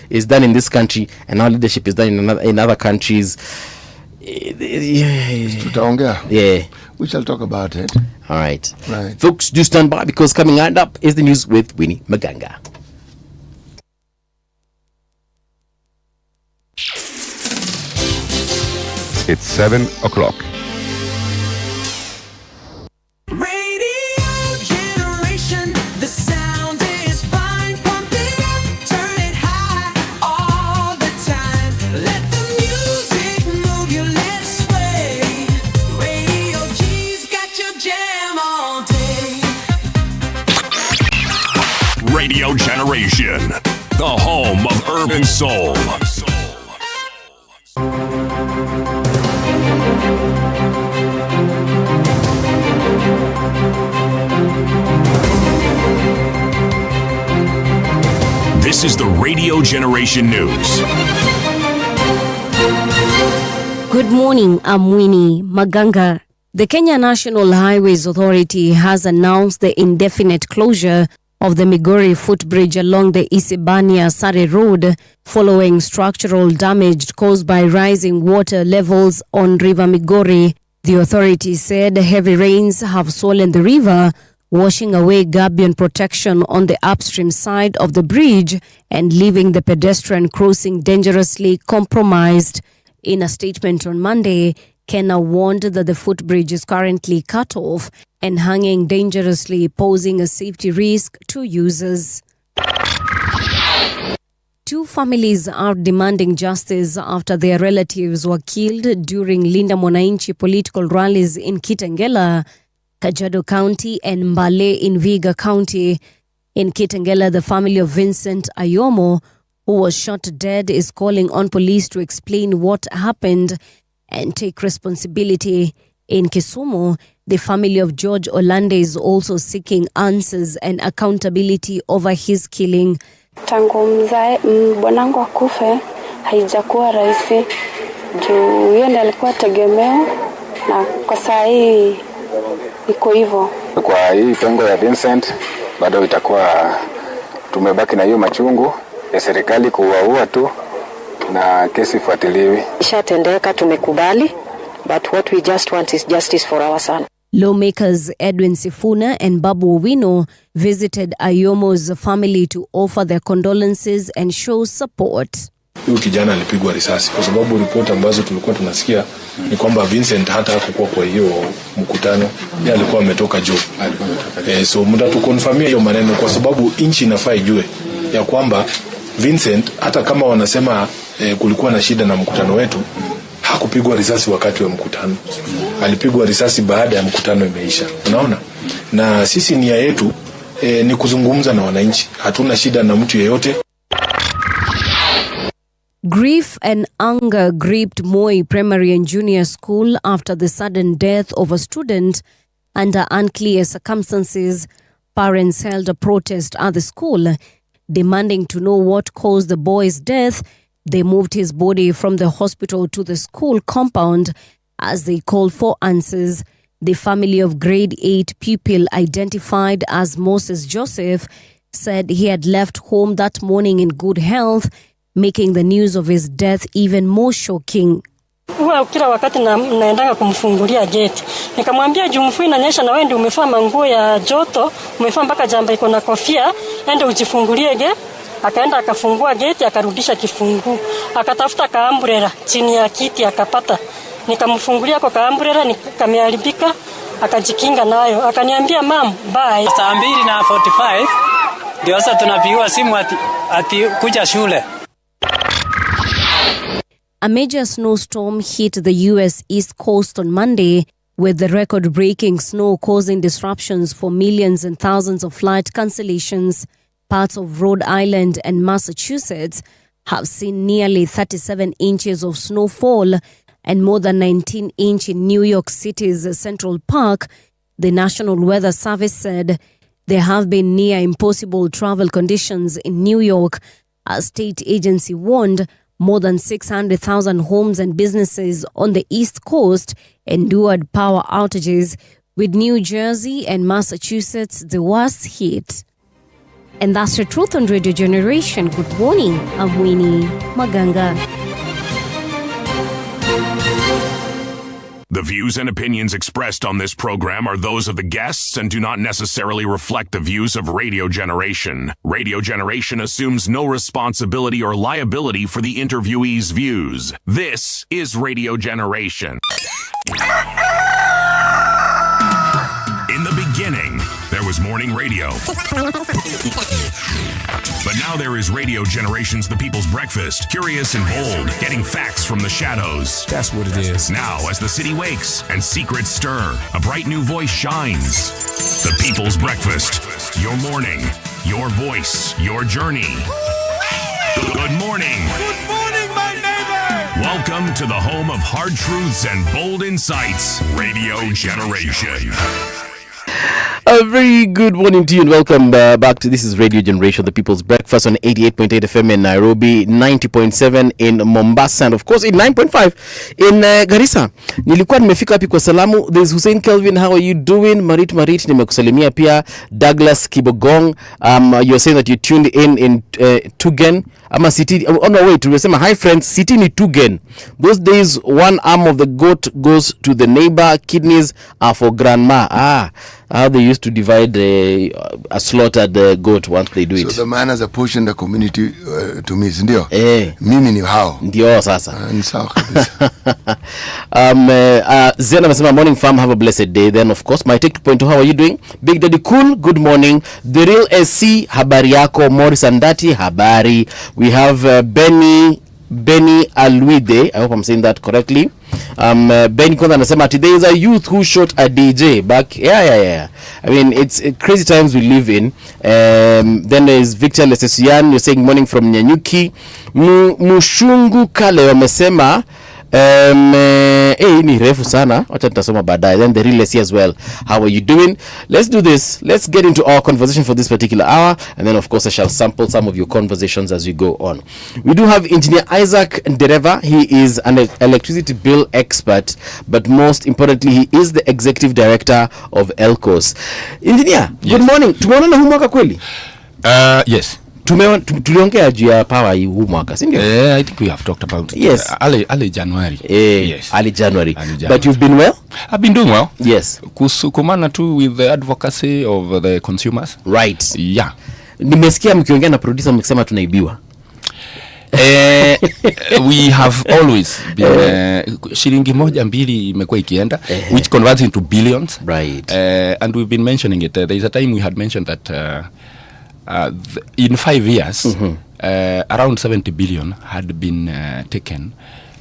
[SPEAKER 7] is done in this country, and how leadership is done in other countries. Yeah.
[SPEAKER 8] We shall talk about it.
[SPEAKER 7] All right. Folks, do stand by because coming up is the news with Winnie Maganga.
[SPEAKER 1] It's 7 o'clock.
[SPEAKER 2] Radio Generation, the home of urban soul. This is the Radio Generation News.
[SPEAKER 3] Good morning, I'm Winnie Maganga. The Kenya National Highways Authority has announced the indefinite closure of the Migori footbridge along the Isebania-Sare Road following structural damage caused by rising water levels on River Migori. The authority said heavy rains have swollen the river, washing away gabion protection on the upstream side of the bridge and leaving the pedestrian crossing dangerously compromised. In a statement on Monday, Kenya warned that the footbridge is currently cut off and hanging dangerously, posing a safety risk to users. Two families are demanding justice after their relatives were killed during Linda Mwananchi political rallies in Kitengela, Kajiado County and Mbale in Vihiga County. In Kitengela, the family of Vincent Ayomo, who was shot dead, is calling on police to explain what happened and take responsibility. In Kisumu, the family of George Olande is also seeking answers and accountability over his killing.
[SPEAKER 9] Tangu bwanangu akufe haijakuwa rahisi juu yeye ndiye alikuwa tegemeo na kwa saa hii iko hivyo.
[SPEAKER 10] Kwa hii pengo ya Vincent bado itakuwa tumebaki na hiyo machungu ya serikali kuwaua tu na kesi ifuatiliwi.
[SPEAKER 11] Ishatendeka, tumekubali, but what we just want is justice for our son.
[SPEAKER 3] Lawmakers Edwin Sifuna and Babu Owino visited Ayomo's family to offer their condolences and show support.
[SPEAKER 12] Huyu kijana alipigwa risasi kwa sababu ripoti ambazo tulikuwa tunasikia ni kwamba Vincent hata hakuwa kwa hiyo mkutano, yeye alikuwa ametoka job. So muda tukonfirmia hiyo maneno kwa sababu inchi inafaa ijue ya kwamba Vincent hata kama wanasema kulikuwa na shida na mkutano wetu, hakupigwa risasi wakati wa mkutano. Alipigwa risasi baada ya mkutano imeisha. Unaona? Na sisi nia yetu ni kuzungumza na wananchi. Hatuna shida na mtu yeyote.
[SPEAKER 3] Grief and anger gripped Moi Primary and Junior School after the sudden death of a student under unclear circumstances. Parents held a protest at the school, demanding to know what caused the boy's death. They moved his body from the hospital to the school compound as they called for answers. The family of grade 8 pupil identified as Moses Joseph said he had left home that morning in good health, making the news of his death even more shocking.
[SPEAKER 13] Kila wakati naendaga kumfungulia gate. Nikamwambia juu mvua inanyesha na wewe ndio umevaa manguo ya joto, umevaa mpaka jamba iko na kofia, ende ujifungulie gate. Akaenda akafungua gate, akarudisha kifungu. Akatafuta kaambrela chini ya kiti akapata. Nikamfungulia kwa kaambrela, nikameharibika, akajikinga nayo. Akaniambia mam, bye.
[SPEAKER 14] Saa 2:45 ndio sasa tunapigiwa simu ati kuja shule.
[SPEAKER 3] A major snowstorm hit the U.S. East Coast on Monday, with the record-breaking snow causing disruptions for millions and thousands of flight cancellations. Parts of Rhode Island and Massachusetts have seen nearly 37 inches of snowfall and more than 19 inches in New York City's Central Park, the National Weather Service said. There have been near impossible travel conditions in New York. A state agency warned more than 600,000 homes and businesses on the East Coast endured power outages, with New Jersey and Massachusetts the worst hit. And that's the truth on Radio Generation. Good morning, I'm Winnie Maganga.
[SPEAKER 2] The views and opinions expressed on this program are those of the guests and do not necessarily reflect the views of Radio Generation. Radio Generation assumes no responsibility or liability for the interviewee's views. This is Radio Generation. In the beginning, there was morning radio. But now there is Radio Generation's The People's Breakfast, curious and bold, getting facts from the shadows.
[SPEAKER 15] That's what it is.
[SPEAKER 2] Now, as the city wakes and secrets stir, a bright new voice shines. The People's Breakfast, your morning, your voice, your journey. Good morning.
[SPEAKER 15] Good morning, my neighbor.
[SPEAKER 2] Welcome to the home of hard truths and bold insights, Radio Generation.
[SPEAKER 7] A very good morning to you and welcome back to This is Radio Generation, the People's Breakfast on 88.8 FM in Nairobi, 90.7 in Mombasa, and of course in 9.5 in Garissa. Nilikuwa nimefika hapi kwa salamu. There's Hussein Kelvin, how are you doing? Marit, nimekusalimia pia. Douglas Kibogong, you're saying that you tuned in Tugen. Ama city, oh no wait, tumesema hi friends, city ni Tugen. Those days, one arm of the goat goes to the neighbor, kidneys are for grandma. How they used to divide a slaughtered goat once they do it.
[SPEAKER 8] So the man has apportioned the community to me, ndio? Mimi ni hao.
[SPEAKER 7] Ndio sasa.
[SPEAKER 8] Ni sawa kabisa.
[SPEAKER 7] Zena amesema morning fam, have a blessed day. Then of course my take 2.2, how are you doing? Big Daddy Cool, good morning. The Real SC, habari yako. Morris Andati, habari. We have Benny Alwide, I hope I'm saying that correctly. Benny Konda anasema today is a youth who shot a DJ back. Yeah. I mean, it's crazy times we live in. Then there's Victor Lesesian, you're saying morning from Nyanyuki. Mushungu Kale wamesema ni refu sana, wacha nitasoma baadaye. Then the real as well, how are you doing? Let's do this, let's get into our conversation for this particular hour, and then of course I shall sample some of your conversations as we go on. We do have Engineer Isaac Ndereva. He is an electricity bill expert, but most importantly he is the executive director of Elcos. Engineer, yes. Good morning. Tumeona huu mwaka kweli?
[SPEAKER 15] Yes.
[SPEAKER 7] Tuliongea juu ya power huu mwaka, si ndio?
[SPEAKER 15] I think we have talked about it.
[SPEAKER 7] Yes.
[SPEAKER 15] Early January.
[SPEAKER 7] Yes. Early January. But you've been well?
[SPEAKER 15] I've been doing well.
[SPEAKER 7] Yes.
[SPEAKER 15] Kusukumana tu with the advocacy of the consumers.
[SPEAKER 7] Right.
[SPEAKER 15] Yeah.
[SPEAKER 7] Nimesikia mkiongea na producer mkisema tunaibiwa.
[SPEAKER 15] We have always been shilingi moja mbili imekuwa ikienda, which converts into billions.
[SPEAKER 7] Right.
[SPEAKER 15] And we've been mentioning it. There is a time we had mentioned that in 5 years, around 70 billion had been taken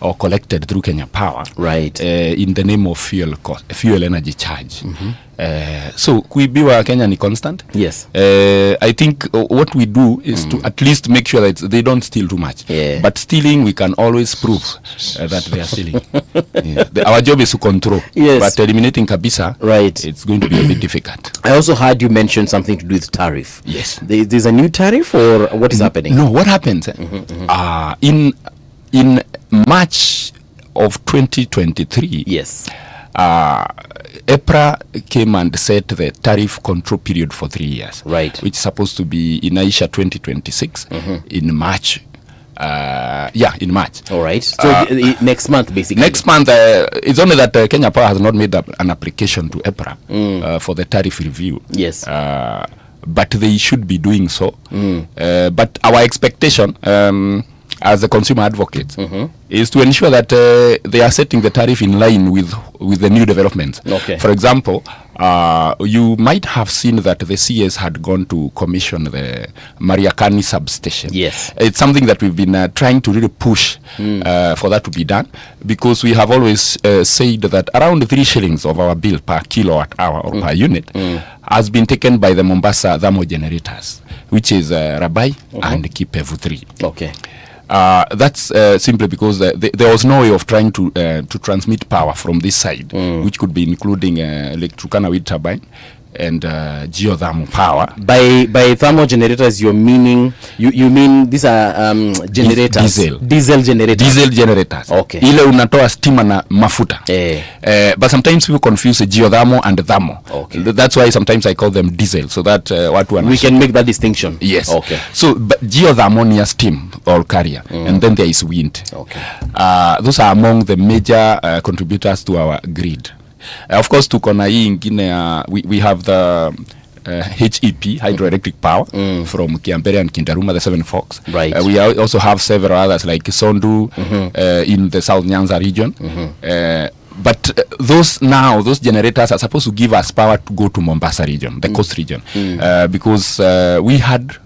[SPEAKER 15] or collected through Kenya Power,
[SPEAKER 7] right?
[SPEAKER 15] In the name of fuel energy charge. So kuibiwa Kenya ni constant.
[SPEAKER 7] Yes.
[SPEAKER 15] I think what we do is to at least make sure that they don't steal too much.
[SPEAKER 7] Yeah.
[SPEAKER 15] But stealing, we can always prove that they are stealing. Our job is to control.
[SPEAKER 7] Yes.
[SPEAKER 15] But eliminating kabisa,
[SPEAKER 7] right,
[SPEAKER 15] it's going to be a bit difficult.
[SPEAKER 7] I also heard you mention something to do with tariff.
[SPEAKER 15] Yes.
[SPEAKER 7] There's a new tariff, or what is happening?
[SPEAKER 15] No, what happens? In March of 2023,
[SPEAKER 7] yes,
[SPEAKER 15] EPRA came and set the tariff control period for 3 years,
[SPEAKER 7] right,
[SPEAKER 15] which is supposed to be in Aisha 2026 in March. In March.
[SPEAKER 7] All right. So next month, basically.
[SPEAKER 15] Next month, it's only that Kenya Power has not made an application to EPRA for the tariff review.
[SPEAKER 7] Yes.
[SPEAKER 15] But they should be doing so. But our expectation, as a consumer advocate, is to ensure that they are setting the tariff in line with the new developments.
[SPEAKER 7] Okay.
[SPEAKER 15] For example, you might have seen that the CS had gone to commission the Mariakani substation.
[SPEAKER 7] Yes.
[SPEAKER 15] It's something that we've been trying to really push for that to be done, because we have always said that around 3 shillings of our bill per kilowatt hour or per unit has been taken by the Mombasa thermal generators, which is Rabai and Kipevu 3.
[SPEAKER 7] Okay.
[SPEAKER 15] That's simply because there was no way of trying to transmit power from this side, which could be including Lake Turkana wind turbine, and geothermal power.
[SPEAKER 7] By thermal generators, you're meaning you mean these are generators, diesel generators.
[SPEAKER 15] Okay. Ile unatoa stima na mafuta. But sometimes people confuse geothermal and thermal. Okay. That's why sometimes I call them diesel, so that we
[SPEAKER 7] can make that distinction.
[SPEAKER 15] Yes. Okay. So geothermal near steam or carrier, and then there is wind. Okay. Those are among the major contributors to our grid. Of course, tuko na hii ingine we have the HEP, hydroelectric power, from Kiambere and Kindaruma, the Seven Forks.
[SPEAKER 7] Right.
[SPEAKER 15] We also have several others like Sondu in the South Nyanza region. But those generators are supposed to give us power to go to Mombasa region, the coast region, because we had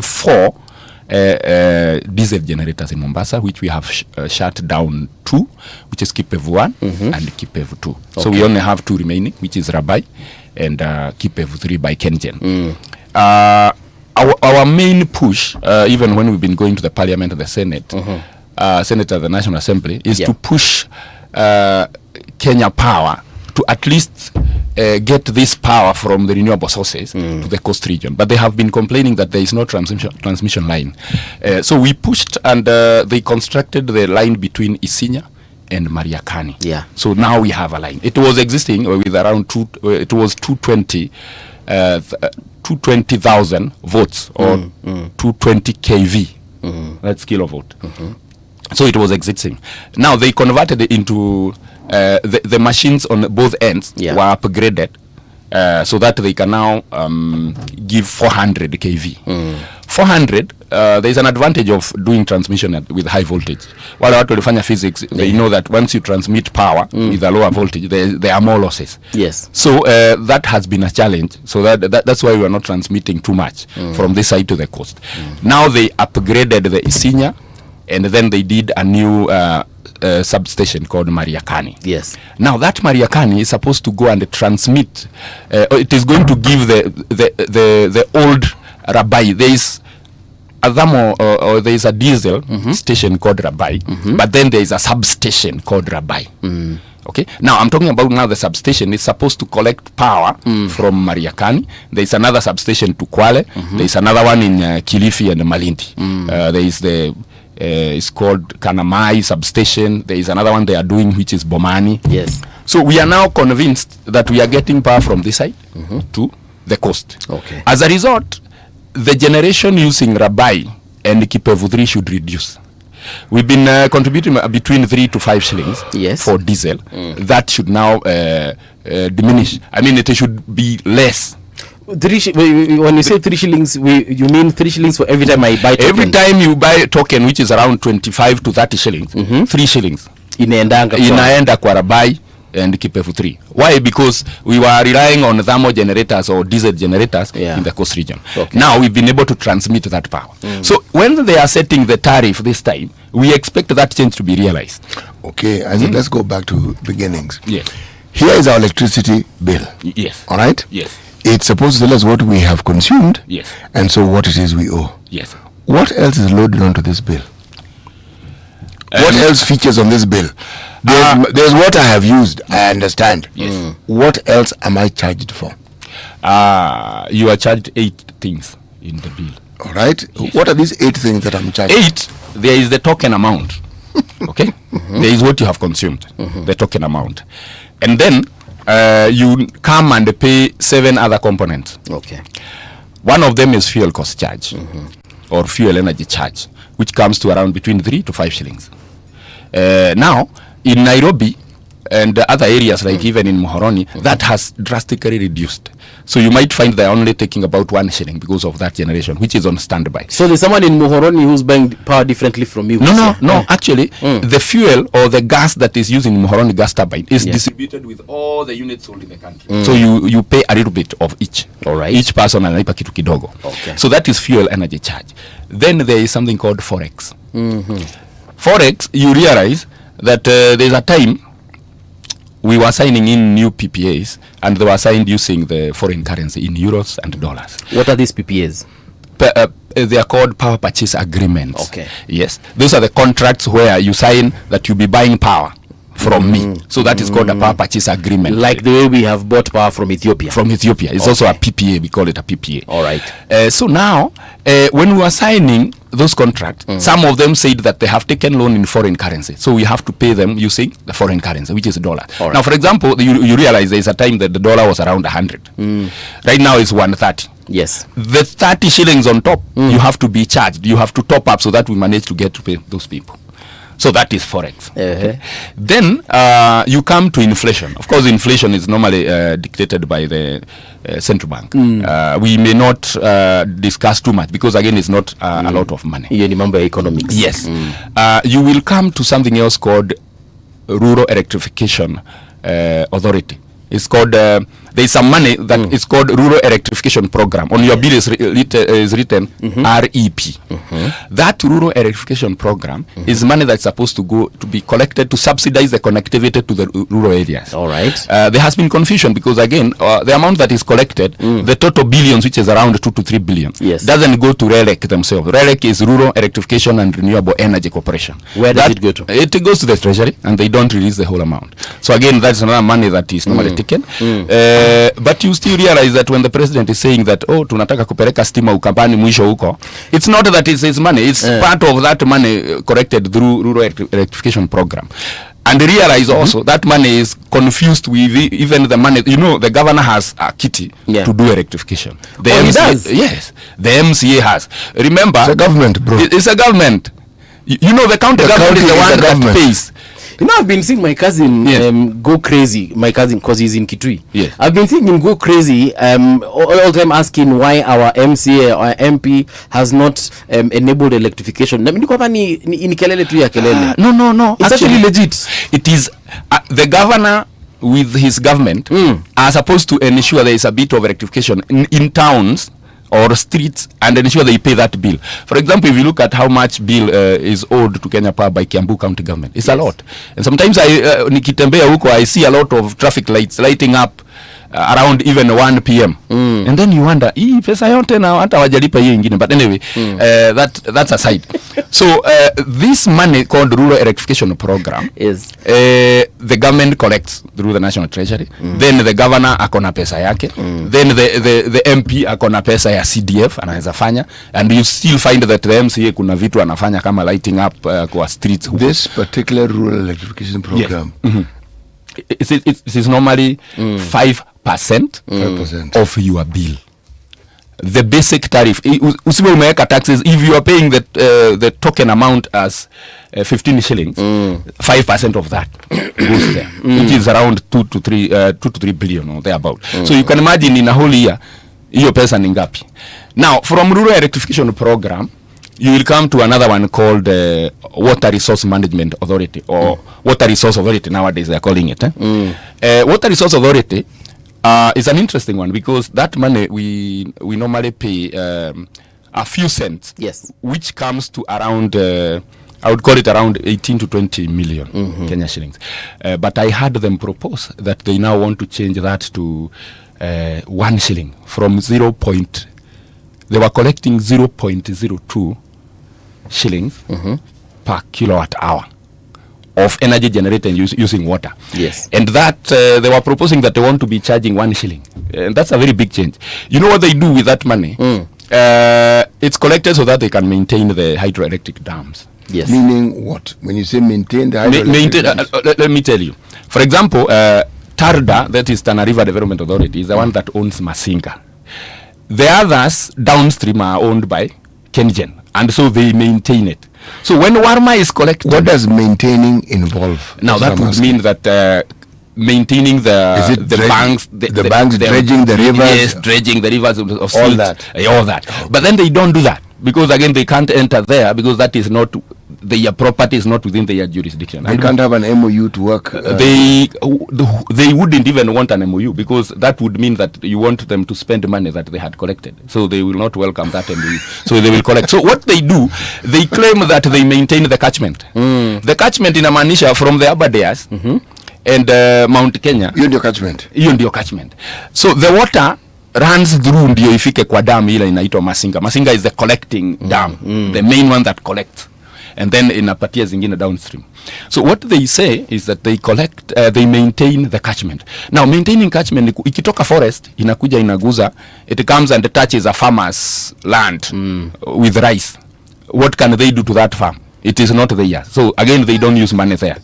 [SPEAKER 15] 4 diesel generators in Mombasa, which we have shut down 2, which is Kipevu 1 and Kipevu 2. Okay. So we only have 2 remaining, which is Rabai and Kipevu 3 by Kengen. Our main push, even when we've been going to the Parliament and the Senate, Senate of the National Assembly, is to push Kenya Power to at least get this power from the renewable sources to the coast region. But they have been complaining that there is no transmission line. So we pushed, and they constructed the line between Isinya and Mariakani. Yeah. So now we have a line. It was existing with around 220,000 volts or 220 kV. That's kilovolt. So it was existing. Now they converted it into the machines on both ends were upgraded so that they can now give 400 kV. 400, there is an advantage of doing transmission with high voltage. While watu walifanya physics, they know that once you transmit power with a lower voltage, there are more losses.
[SPEAKER 7] Yes.
[SPEAKER 15] So that has been a challenge. So that's why we are not transmitting too much from this side to the coast. Now they upgraded the Isinya, and then they did a new substation called Mariakani.
[SPEAKER 7] Yes.
[SPEAKER 15] Now that Mariakani is supposed to go and transmit. It is going to give the old Rabai. There is a thermal or there is a diesel station called Rabai, but then there is a substation called Rabai. Okay. Now I'm talking about now the substation is supposed to collect power from Mariakani. There is another substation to Kwale. There is another one in Kilifi and Malindi. There is it's called Kanamai substation. There is another one they are doing, which is Bomani.
[SPEAKER 7] Yes.
[SPEAKER 15] So we are now convinced that we are getting power from this side to the coast.
[SPEAKER 7] Okay.
[SPEAKER 15] As a result, the generation using Rabai and Kipevu 3 should reduce. We've been contributing between 3 to 5 shillings for diesel. That should now diminish. I mean, it should be less.
[SPEAKER 7] When you say 3 shillings, you mean 3 shillings for every time I buy token?
[SPEAKER 15] Every time you buy a token, which is around 25 to 30 shillings, 3 shillings. Inaenda kwa Rabai and Kipevu 3. Why? Because we were relying on thermal generators or diesel generators in the coast region. Okay. Now we've been able to transmit that power. So when they are setting the tariff this time, we expect that change to be realized.
[SPEAKER 8] Okay, Isaac, let's go back to beginnings.
[SPEAKER 15] Yes.
[SPEAKER 8] Here is our electricity bill.
[SPEAKER 15] Yes.
[SPEAKER 8] All right?
[SPEAKER 15] Yes.
[SPEAKER 8] It's supposed to tell us what we have consumed.
[SPEAKER 15] Yes.
[SPEAKER 8] And so what it is we owe.
[SPEAKER 15] Yes.
[SPEAKER 8] What else is loaded onto this bill? What else features on this bill? There's what I have used, I understand.
[SPEAKER 15] Yes.
[SPEAKER 8] What else am I charged for?
[SPEAKER 15] You are charged 8 things in the bill.
[SPEAKER 8] All right. Yes. What are these 8 things that I'm charged?
[SPEAKER 15] 8, there is the token amount. Okay? There is what you have consumed, the token amount. And then you come and pay 7 other components.
[SPEAKER 7] Okay.
[SPEAKER 15] One of them is fuel cost charge or fuel energy charge, which comes to around between 3 to 5 shillings. Now, in Nairobi and other areas like even in Muhoroni, that has drastically reduced. So you might find they're only taking about 1 shilling because of that generation, which is on standby.
[SPEAKER 7] So there's someone in Muhoroni who's buying power differently from you?
[SPEAKER 15] No. Actually, the fuel or the gas that is used in Muhoroni gas turbine is distributed with all the units sold in the country. So you pay a little bit of each.
[SPEAKER 7] All right.
[SPEAKER 15] Each person analipa kitu kidogo.
[SPEAKER 7] Okay.
[SPEAKER 15] So that is fuel energy charge. Then there is something called Forex. Forex, you realize that there's a time we were signing in new PPAs and they were signed using the foreign currency in euros and dollars.
[SPEAKER 7] What are these PPAs?
[SPEAKER 15] They are called power purchase agreements.
[SPEAKER 7] Okay.
[SPEAKER 15] Yes. Those are the contracts where you sign that you'll be buying power from me. So that is called a power purchase agreement.
[SPEAKER 7] Like the way we have bought power from Ethiopia.
[SPEAKER 15] From Ethiopia. It's also a PPA. We call it a PPA.
[SPEAKER 7] All right.
[SPEAKER 15] So now, when we were signing those contracts, some of them said that they have taken loan in foreign currency. So we have to pay them using the foreign currency, which is dollar.
[SPEAKER 7] Right.
[SPEAKER 15] Now, for example, you realize there is a time that the dollar was around 100. Right now it's 130.
[SPEAKER 7] Yes.
[SPEAKER 15] The 30 shillings on top, you have to be charged. You have to top up so that we manage to get to pay those people. So that is forex. Okay. Then you come to inflation. Of course, inflation is normally dictated by the central bank. We may not discuss too much because, again, it's not a lot of money.
[SPEAKER 7] Yeah, remember economics.
[SPEAKER 15] Yes. You will come to something else called Rural Electrification Authority. It's called, there is some money that is called Rural Electrification Program. On your bill is written REP. That Rural Electrification Program is money that's supposed to go to be collected to subsidize the connectivity to the rural areas.
[SPEAKER 7] All right.
[SPEAKER 15] There has been confusion because, again, the amount that is collected, the total billions, which is around 2 to 3 billion, doesn't go to RELEC themselves. RELEC is Rural Electrification and Renewable Energy Corporation.
[SPEAKER 7] Where does it go to?
[SPEAKER 15] It goes to the treasury, and they don't release the whole amount. So again, that's another money that is normally taken. But you still realize that when the president is saying that, oh, tunataka kupeleka stima ukambani mwisho huko, it's not that it's his money. It's part of that money collected through Rural Electrification Program. And realize also that money is confused with even the money. You know, the governor has a kitty to do electrification. The
[SPEAKER 7] he does?
[SPEAKER 15] Yes, the MCA has. Remember,
[SPEAKER 8] it's a government, bro.
[SPEAKER 15] It's a government. You know, the county government is the one that pays.
[SPEAKER 7] You know, I've been seeing my cousin go crazy. My cousin, because he's in Kitui.
[SPEAKER 15] Yes.
[SPEAKER 7] I've been seeing him go crazy all the time asking why our MCA or MP has not enabled electrification. No. It's actually legit.
[SPEAKER 15] It is the governor with his government are supposed to ensure there is a bit of electrification in towns or streets and ensure they pay that bill. For example, if you look at how much bill is owed to Kenya Power by Kiambu County Government, it's a lot. And sometimes nikitembea huko, I see a lot of traffic lights lighting up around even 1 p.m. And then you wonder, pesa yote na hata wajalipa hiyo ingine. But anyway, that's aside. So this money called Rural Electrification Program
[SPEAKER 7] is
[SPEAKER 15] the government collects through the National Treasury. Then the governor akona pesa yake. Then the MP akona pesa ya CDF anaweza fanya. And you still find that the MCA kuna vitu anafanya kama lighting up kwa streets.
[SPEAKER 8] This particular Rural Electrification Program,
[SPEAKER 15] it is normally 5% of your bill. The basic tariff, usiwe umeweka taxes, if you are paying the token amount as 15 shillings, 5% of that goes there, which is around 2 to 3 billion or thereabout. So you can imagine in a whole year, hiyo pesa ni ngapi. Now, from Rural Electrification Program, you will come to another one called Water Resource Management Authority, or Water Resource Authority nowadays they are calling it. Water Resource Authority is an interesting one because that money we normally pay a few cents, which comes to around I would call it around 18 to 20 million Kenya shillings. But I had them propose that they now want to change that to 1 shilling from they were collecting 0.02 shillings per kilowatt hour of energy generated using water.
[SPEAKER 7] Yes.
[SPEAKER 15] And that they were proposing that they want to be charging 1 shilling. And that's a very big change. You know what they do with that money? It's collected so that they can maintain the hydroelectric dams.
[SPEAKER 7] Yes.
[SPEAKER 8] Meaning what? When you say maintain the hydroelectric dams?
[SPEAKER 15] Let me tell you. For example, TARDA, that is Tana River Development Authority, is the one that owns Masinga. The others downstream are owned by KenGen, and so they maintain it. So when Warma is collected,
[SPEAKER 8] what does maintaining involve?
[SPEAKER 15] Now that would mean that maintaining the banks,
[SPEAKER 8] the banks, dredging the rivers,
[SPEAKER 15] yes, dredging the rivers of
[SPEAKER 8] all
[SPEAKER 15] silt,
[SPEAKER 8] that,
[SPEAKER 15] all that. But then they don't do that because again they can't enter there because that is not their property, is not within their jurisdiction.
[SPEAKER 8] They can't have an MOU to work.
[SPEAKER 15] They wouldn't even want an MOU because that would mean that you want them to spend money that they had collected. So they will not welcome that MOU. So they will collect. So what they do, they claim that they maintain the catchment. The catchment in Amanisha from the Aberdares and Mount Kenya.
[SPEAKER 8] Hiyo ndio catchment.
[SPEAKER 15] Hiyo ndio catchment. So the water runs through ndio ifike kwa dam ile inaitwa Masinga. Masinga is the collecting dam, the main one that collects. and then inapatia zingine downstream. So what they say is that they collect, they maintain the catchment. Now maintaining catchment, ikitoka forest inakuja inaguza, it comes and touches a farmer's land with rice. What can they do to that farm? It is not there. So again, they don't use money there.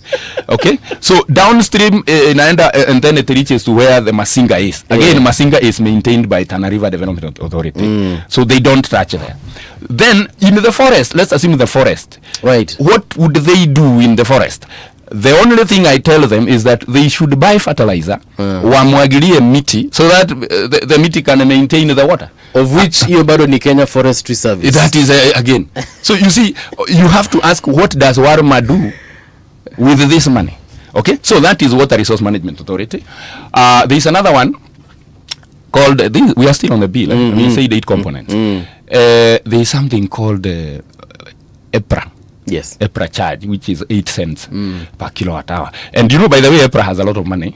[SPEAKER 15] Okay, so downstream inaenda, and then it reaches to where the Masinga is. Again, Masinga is maintained by Tana River Development Authority. So they don't touch there. Then in the forest, let's assume the forest.
[SPEAKER 7] Right.
[SPEAKER 15] What would they do in the forest? The only thing I tell them is that they should buy fertilizer, wamwagilie miti, so that the miti can maintain the water.
[SPEAKER 7] Of which hiyo bado ni Kenya Forestry Service.
[SPEAKER 15] That is again. So you see, you have to ask, what does Warma do with this money? Okay, so that is Water Resource Management Authority. There is another one called, we are still on the bill. We said 8 components. There is something called EPRA.
[SPEAKER 7] Yes.
[SPEAKER 15] EPRA charge, which is 8 cents per kilowatt hour. And you know, by the way, EPRA has a lot of money.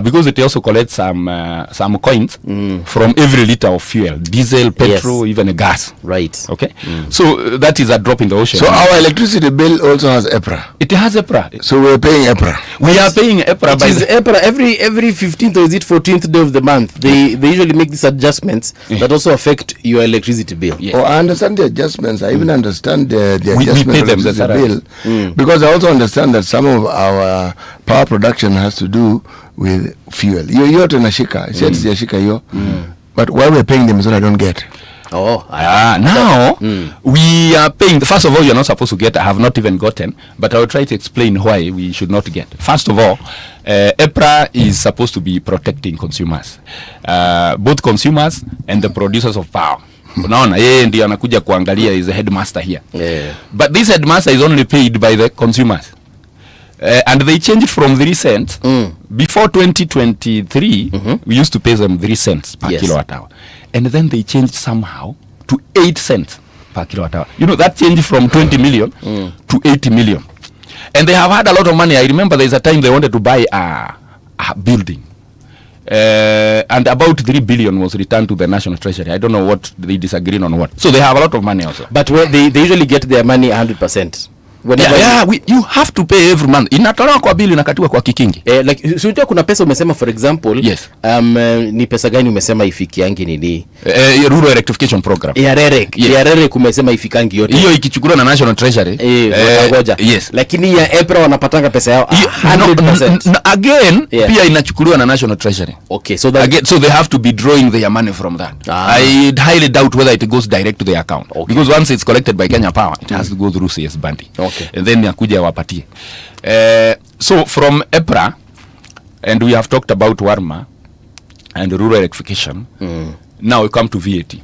[SPEAKER 15] Because it also collects some coins from every liter of fuel, diesel, petrol, even gas.
[SPEAKER 7] Right.
[SPEAKER 15] Okay. So that is a drop in the ocean.
[SPEAKER 8] So our electricity bill also has EPRA.
[SPEAKER 15] It has EPRA.
[SPEAKER 8] So we're paying EPRA.
[SPEAKER 15] We are paying EPRA.
[SPEAKER 7] It is EPRA every 15th or is it 14th day of the month. They usually make these adjustments that also affect your electricity bill.
[SPEAKER 8] Yes. Oh, I understand the adjustments. I even understand the adjustment
[SPEAKER 15] we pay them
[SPEAKER 8] the bill because I also understand that some of our power production has to do with fuel. Yote nashika, siyashika hiyo. But why we're paying them is what I don't get.
[SPEAKER 15] Now we are paying. First of all, you're not supposed to get. I have not even gotten, but I will try to explain why we should not get. First of all, EPRA is supposed to be protecting consumers, both consumers and the producers of power. Unaona, yeye ndiye anakuja kuangalia, is the headmaster here. But this headmaster is only paid by the consumers. And they changed from 3 cents. Before 2023, we used to pay them 3 cents per kilowatt hour. And then they changed somehow to 8 cents per kilowatt hour. You know, that changed from 20 million to 80 million. And they have had a lot of money. I remember there's a time they wanted to buy a building. And about 3 billion was returned to the National Treasury. I don't know what they disagreed on what. So they have a lot of money also.
[SPEAKER 7] But where they usually get their money 100%.
[SPEAKER 15] You have to pay every month. Inatolewa kwa bill, inakatiwa kwa kikingi.
[SPEAKER 7] Like sio kuna pesa umesema, for example, ni pesa gani umesema ifikiangi nini?
[SPEAKER 15] Rural Electrification Program.
[SPEAKER 7] Ya REREC umesema ifikangi yote.
[SPEAKER 15] Hiyo ikichukuliwa na National Treasury.
[SPEAKER 7] Ngoja.
[SPEAKER 15] Yes.
[SPEAKER 7] Lakini ya EPRA wanapatanga pesa yao 100%.
[SPEAKER 15] Again, pia inachukuliwa na National Treasury.
[SPEAKER 7] Okay, so
[SPEAKER 15] they have to be drawing their money from that. I highly doubt whether it goes direct to their account. Because once it's collected by Kenya Power, it has to go through CS Bandi. And then yakuja wapatie. So from EPRA, and we have talked about Warma and rural electrification. Now we come to VAT.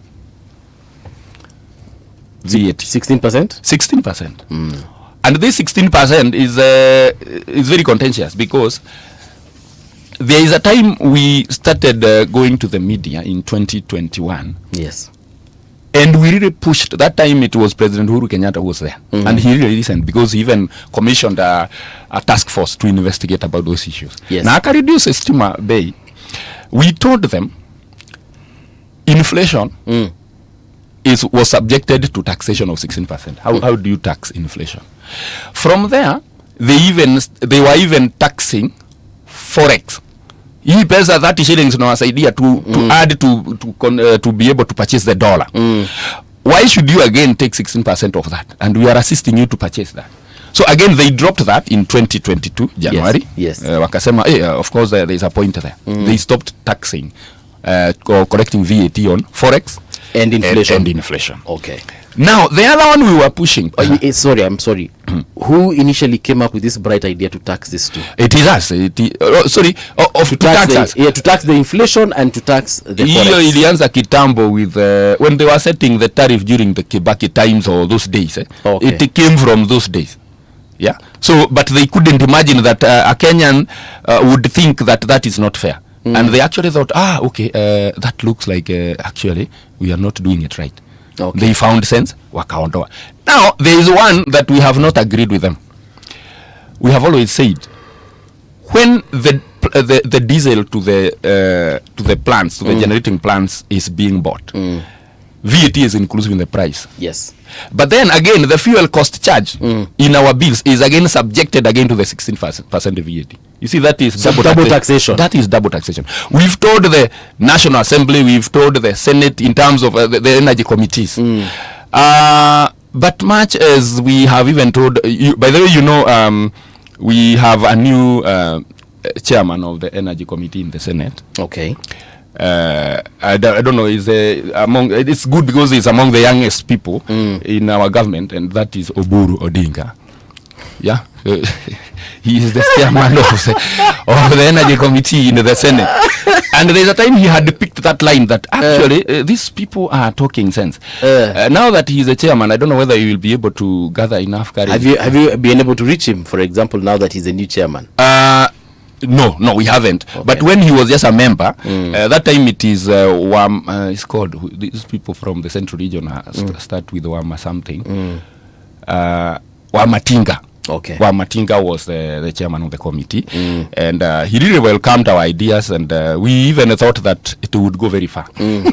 [SPEAKER 7] 16%?
[SPEAKER 15] 16%. And this 16% is very contentious because there is a time we started going to the media in 2021.
[SPEAKER 7] Yes.
[SPEAKER 15] And we really pushed. That time it was President Uhuru Kenyatta who was there. And he really listened because he even commissioned a task force to investigate about those issues.
[SPEAKER 7] Yes.
[SPEAKER 15] Now, reduce estima bay. We told them inflation was subjected to taxation of 16%. How do you tax inflation? From there, they were even taxing forex. Hii pesa 30 shillings unawasaidia to add to be able to purchase the dollar. Why should you again take 16% of that? And we are assisting you to purchase that. So again, they dropped that in 2022 January.
[SPEAKER 7] Yes.
[SPEAKER 15] Wakasema, of course there is a point there. They stopped taxing or collecting VAT on forex
[SPEAKER 7] and inflation.
[SPEAKER 15] Okay. Now the other one we were pushing.
[SPEAKER 7] I'm sorry. Who initially came up with this bright idea to tax this too?
[SPEAKER 15] It is us. To
[SPEAKER 7] tax the inflation and to tax the forex.
[SPEAKER 15] Ilianza kitambo with when they were setting the tariff during the Kibaki times or those days. It came from those days. Yeah. So, but they couldn't imagine that a Kenyan would think that is not fair. And they actually thought, that looks like actually we are not doing it right.
[SPEAKER 7] Okay.
[SPEAKER 15] They found sense, wakaondoa. Now there is one that we have not agreed with them. We have always said when the diesel to the plants, to the generating plants is being bought, VAT is inclusive in the price.
[SPEAKER 7] Yes.
[SPEAKER 15] But then again, the fuel cost charge in our bills is again subjected again to the 16% VAT. You see, that is
[SPEAKER 7] double taxation.
[SPEAKER 15] That is double taxation. We've told the National Assembly, we've told the Senate in terms of the energy committees. But much as we have even told, by the way, you know, we have a new chairman of the energy committee in the Senate.
[SPEAKER 7] Okay.
[SPEAKER 15] I don't know, it's good because he's among the youngest people in our government, and that is Oburu Odinga. Yeah. He is the chairman of the energy committee in the Senate. And there's a time he had picked that line that actually these people are talking sense. Now that he's a chairman, I don't know whether he will be able to gather enough courage.
[SPEAKER 7] Have you been able to reach him, for example, now that he's a new chairman?
[SPEAKER 15] No, we haven't. Okay. But when he was just a member, that time it is it's called, these people from the Central Region start with Wama something. Wamatinga.
[SPEAKER 7] Okay.
[SPEAKER 15] Wamatinga was the chairman of the committee, and he really welcomed our ideas, and we even thought that it would go very far,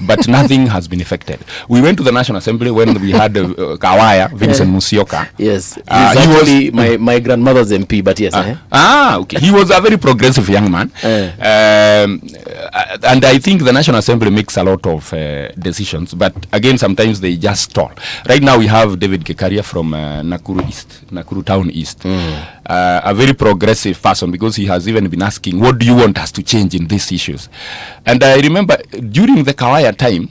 [SPEAKER 15] but nothing has been effected. We went to the National Assembly when we had Kawaya, Vincent Musyoka.
[SPEAKER 7] Yes, he was my grandmother's MP, but yes.
[SPEAKER 15] Okay. He was a very progressive young man, and I think the National Assembly makes a lot of decisions, but again, sometimes they just stall. Right now we have David Kekaria from Nakuru Town East. A very progressive person, because he has even been asking, what do you want us to change in these issues? And I remember during the Kawaya time,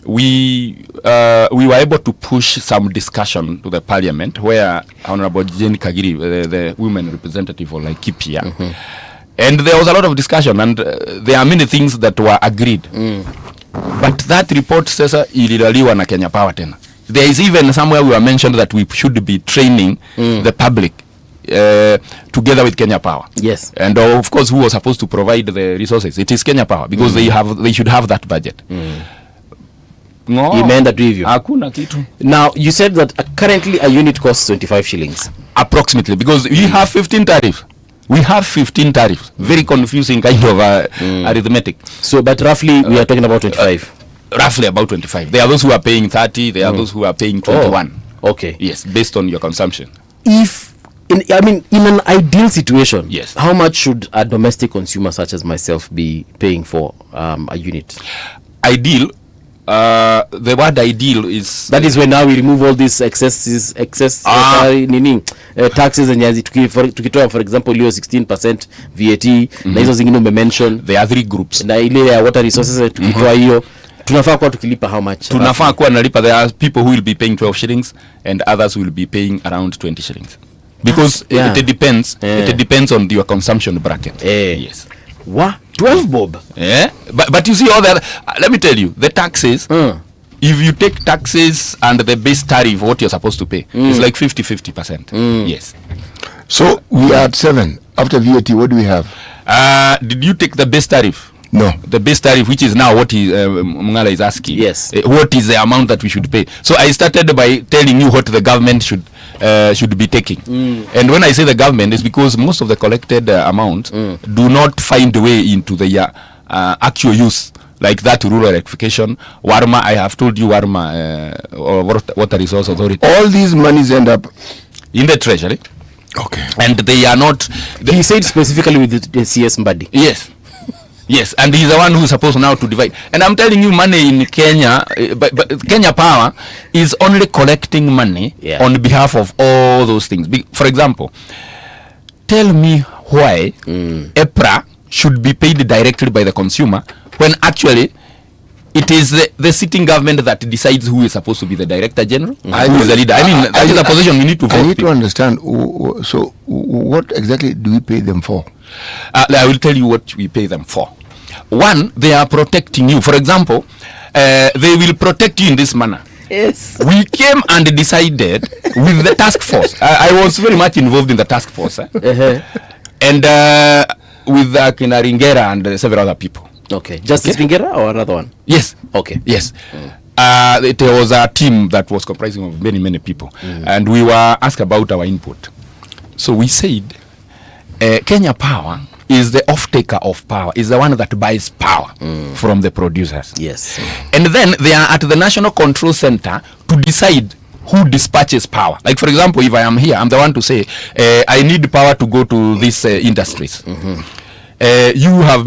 [SPEAKER 15] we were able to push some discussion to the parliament, where Honorable Jane Kagiri, the women representative of Laikipia, and there was a lot of discussion, and there are many things that were agreed. But that report says ililaliwa na Kenya Power tena. There is even somewhere we were mentioned that we should be training the public together with Kenya Power.
[SPEAKER 7] Yes.
[SPEAKER 15] And of course, who was supposed to provide the resources? It is Kenya Power, because they should have that budget. No.
[SPEAKER 7] Imeenda tu hivyo.
[SPEAKER 15] Hakuna kitu.
[SPEAKER 7] Now, you said that currently a unit costs 25 shillings.
[SPEAKER 15] Approximately, because we have 15 tariffs. We have 15 tariffs. Very confusing kind of arithmetic.
[SPEAKER 7] So, but roughly, we are talking about 25.
[SPEAKER 15] Roughly about 25. There are those who are paying 30. There are those who are paying 21.
[SPEAKER 7] Okay.
[SPEAKER 15] Yes, based on your consumption.
[SPEAKER 7] In an ideal situation,
[SPEAKER 15] yes,
[SPEAKER 7] how much should a domestic consumer such as myself be paying for a unit?
[SPEAKER 15] Ideal. The word ideal is,
[SPEAKER 7] that is when now we remove all these taxes and tukitoa for example hiyo 16% VAT na hizo zingine umemention.
[SPEAKER 15] There are 3 groups.
[SPEAKER 7] Na ile ya water resources tukitoa hiyo tunafaa kuwa tukilipa how much?
[SPEAKER 15] Tunafaa kuwa nalipa. There are people who will be paying 12 shillings and others will be paying around 20 shillings. Because it depends on your consumption bracket.
[SPEAKER 7] Yes. What? 12 bob?
[SPEAKER 15] Yeah. But you see all that, let me tell you, the taxes, if you take taxes and the base tariff, what you're supposed to pay, is like 50%. Yes.
[SPEAKER 8] So we are at 7. After VAT, what do we have?
[SPEAKER 15] Did you take the base tariff?
[SPEAKER 8] No.
[SPEAKER 15] The base tariff, which is now what Mungala is asking.
[SPEAKER 7] Yes.
[SPEAKER 15] What is the amount that we should pay? So I started by telling you what the government should be taking. And when I say the government, it's because most of the collected amounts do not find a way into the actual use, like that rural electrification. Warma, I have told you, Warma, Water Resource Authority.
[SPEAKER 8] All these monies end up
[SPEAKER 15] in the treasury.
[SPEAKER 8] Okay.
[SPEAKER 15] And they are not...
[SPEAKER 7] He said specifically with the CS Mbadi.
[SPEAKER 15] Yes. Yes, and he's the one who's supposed now to divide. And I'm telling you, money in Kenya, but Kenya Power is only collecting money on behalf of all those things. For example, tell me why EPRA should be paid directly by the consumer when actually it is the sitting government that decides who is supposed to be the director general and who is the leader. I mean, that is a position we need to vote.
[SPEAKER 8] I need to understand. So, what exactly do we pay them for?
[SPEAKER 15] I will tell you what we pay them for. One, they are protecting you. For example, they will protect you in this manner.
[SPEAKER 7] Yes.
[SPEAKER 15] We came and decided with the task force. I was very much involved in the task force. And with Kina Ringera and several other people.
[SPEAKER 7] Okay. Justice Ringera or another one?
[SPEAKER 15] Yes.
[SPEAKER 7] Okay.
[SPEAKER 15] Yes. It was a team that was comprising of many people. And we were asked about our input. So we said, Kenya Power is the off-taker of power, is the one that buys power from the producers.
[SPEAKER 7] Yes.
[SPEAKER 15] And then they are at the National Control Center to decide who dispatches power. Like, for example, if I am here, I'm the one to say, I need power to go to these industries. You have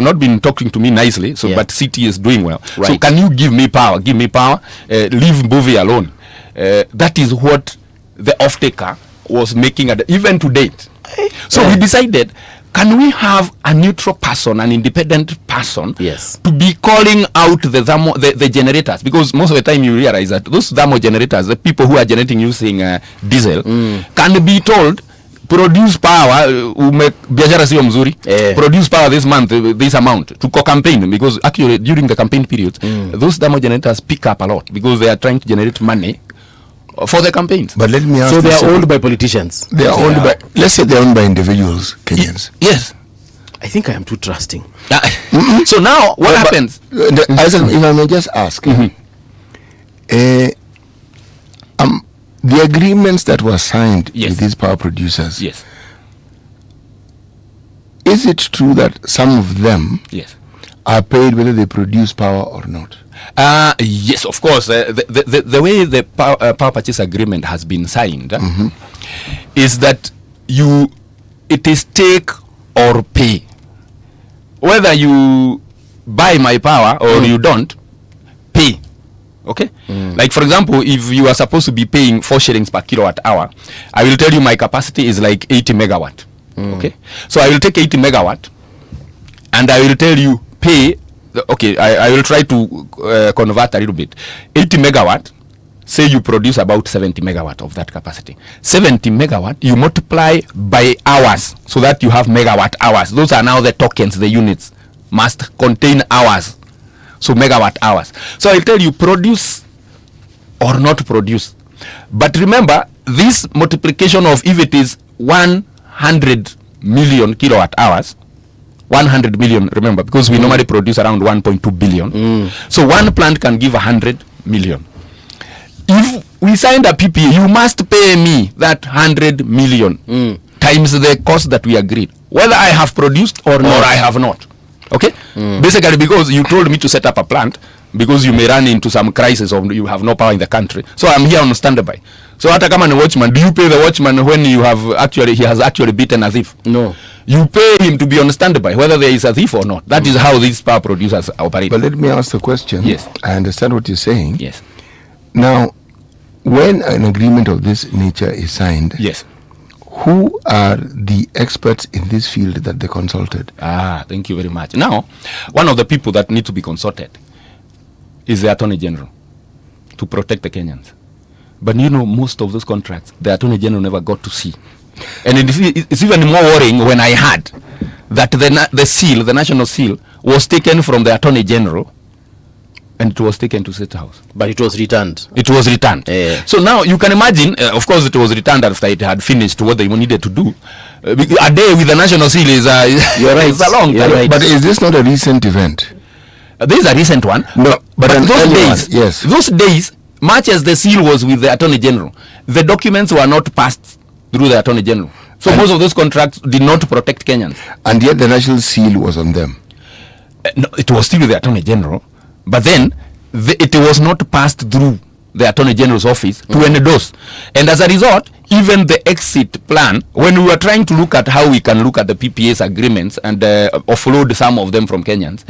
[SPEAKER 15] not been talking to me nicely, so but city is doing well.
[SPEAKER 7] Right.
[SPEAKER 15] So can you give me power? Leave Mbuvi alone. That is what the off-taker was making even to date. So we decided, can we have a neutral person, an independent person, to be calling out the generators? Because most of the time you realize that those thermal generators, the people who are generating using diesel, can be told, produce power, biashara sio mzuri, produce power this month, this amount, to campaign, because actually during the campaign period, those thermal generators pick up a lot because they are trying to generate money for the campaigns.
[SPEAKER 8] But let me ask.
[SPEAKER 7] So they are owned by politicians.
[SPEAKER 8] They are owned by, let's say, they are owned by individuals, Kenyans.
[SPEAKER 15] Yes.
[SPEAKER 7] I think I am too trusting.
[SPEAKER 15] So now what happens?
[SPEAKER 8] If I may just ask, the agreements that were signed with these power producers.
[SPEAKER 15] Yes.
[SPEAKER 8] Is it true that some of them are paid whether they produce power or not?
[SPEAKER 15] Yes, of course. The way the power purchase agreement has been signed is that it is take or pay. Whether you buy my power or you don't, pay. Okay? Like, for example, if you are supposed to be paying 4 shillings per kilowatt hour, I will tell you my capacity is like 80 megawatt. Okay? So I will take 80 megawatt and I will tell you pay. Okay, I will try to convert a little bit. 80 megawatt, say you produce about 70 megawatt of that capacity. 70 megawatt, you multiply by hours so that you have megawatt hours. Those are now the tokens, the units must contain hours. So megawatt hours. So I'll tell you produce or not produce. But remember, this multiplication of, if it is 100 million kilowatt hours, 100 million, remember, because we normally produce around 1.2 billion. So one plant can give 100 million. If we signed a PPA, you must pay me that 100 million times the cost that we agreed, whether I have produced or I have not. Okay? Basically, because you told me to set up a plant, because you may run into some crisis or you have no power in the country. So I'm here on standby. So hata kama ni watchman, do you pay the watchman when he has actually beaten a thief?
[SPEAKER 7] No.
[SPEAKER 15] You pay him to be on standby, whether there is a thief or not. That is how these power producers operate.
[SPEAKER 8] But let me ask the question.
[SPEAKER 15] Yes.
[SPEAKER 8] I understand what you're saying.
[SPEAKER 15] Yes.
[SPEAKER 8] Now, when an agreement of this nature is signed,
[SPEAKER 15] yes,
[SPEAKER 8] who are the experts in this field that they consulted?
[SPEAKER 15] Thank you very much. Now, one of the people that need to be consulted is the Attorney General to protect the Kenyans. But you know, most of those contracts, the Attorney General never got to see. And it's even more worrying when I heard that the seal, the national seal, was taken from the Attorney General and it was taken to State House.
[SPEAKER 7] But it was returned.
[SPEAKER 15] It was returned. So now you can imagine, of course it was returned after it had finished what they needed to do. A day with the national seal is
[SPEAKER 8] you're right.
[SPEAKER 15] It's a long time.
[SPEAKER 8] Right. But is this not a recent event?
[SPEAKER 15] This is a recent one.
[SPEAKER 8] No, but
[SPEAKER 15] those days,
[SPEAKER 8] yes.
[SPEAKER 15] Those days, much as the seal was with the Attorney General, the documents were not passed through the Attorney General. So most of those contracts did not protect Kenyans.
[SPEAKER 8] And yet the national seal was on them.
[SPEAKER 15] No, it was still with the Attorney General. But then, it was not passed through the Attorney General's office to endorse. And as a result, even the exit plan, when we were trying to look at how we can look at the PPA's agreements and offload some of them from Kenyans,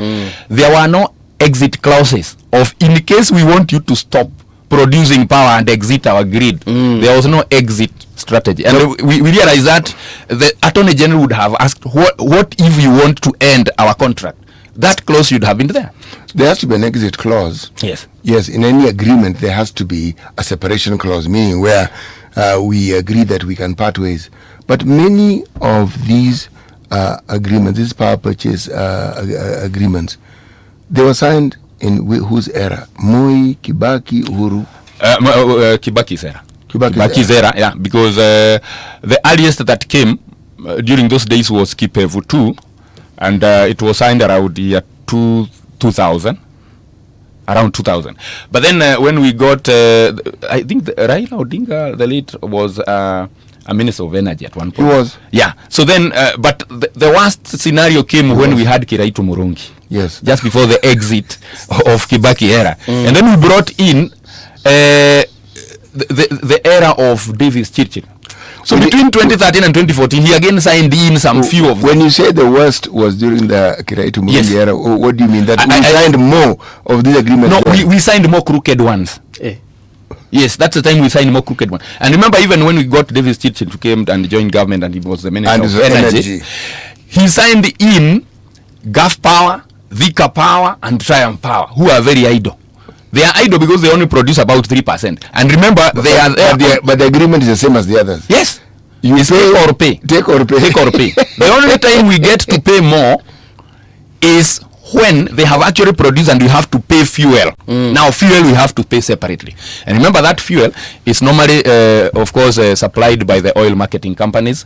[SPEAKER 15] there were no exit clauses of, in case we want you to stop producing power and exit our grid. There was no exit strategy. And we realized that the Attorney General would have asked, what if you want to end our contract? That clause should have been there.
[SPEAKER 8] There has to be an exit clause.
[SPEAKER 15] Yes.
[SPEAKER 8] Yes, in any agreement there has to be a separation clause, meaning where we agree that we can part ways. But many of these agreements, these power purchase agreements, they were signed in whose era? Moi, Kibaki, Uhuru?
[SPEAKER 15] Kibaki's era. Kibaki's era, yeah, because the earliest that came during those days was Kipevu 2, and it was signed around the year 2000, around 2000. But then when we got, I think Raila Odinga, the late, was a minister of energy at one point.
[SPEAKER 8] He was.
[SPEAKER 15] Yeah. So then, but the worst scenario came when we had Kiraitu Murungi.
[SPEAKER 8] Yes.
[SPEAKER 15] Just before the exit of Kibaki era. And then we brought in the era of Davis Chirchir. So between 2013 and 2014, he again signed in some few of them.
[SPEAKER 8] When you say the worst was during the Kiraitu Murungi era, what do you mean? That we signed more of these agreements?
[SPEAKER 15] No, we signed more crooked ones. Yes, that's the time we signed more crooked ones. And remember, even when we got Davis Chirchir to come and join government, and he was the minister of energy, he signed in Gulf Power, Vika Power, and Triumph Power, who are very idle. They are idle because they only produce about 3%. And remember, but
[SPEAKER 8] the agreement is the same as the others.
[SPEAKER 15] Yes.
[SPEAKER 8] You
[SPEAKER 15] it's
[SPEAKER 8] pay
[SPEAKER 15] take or pay.
[SPEAKER 8] Take or pay.
[SPEAKER 15] Take or pay. The only time we get to pay more is when they have actually produced and we have to pay fuel. Now fuel we have to pay separately. And remember that fuel is normally, of course, supplied by the oil marketing companies,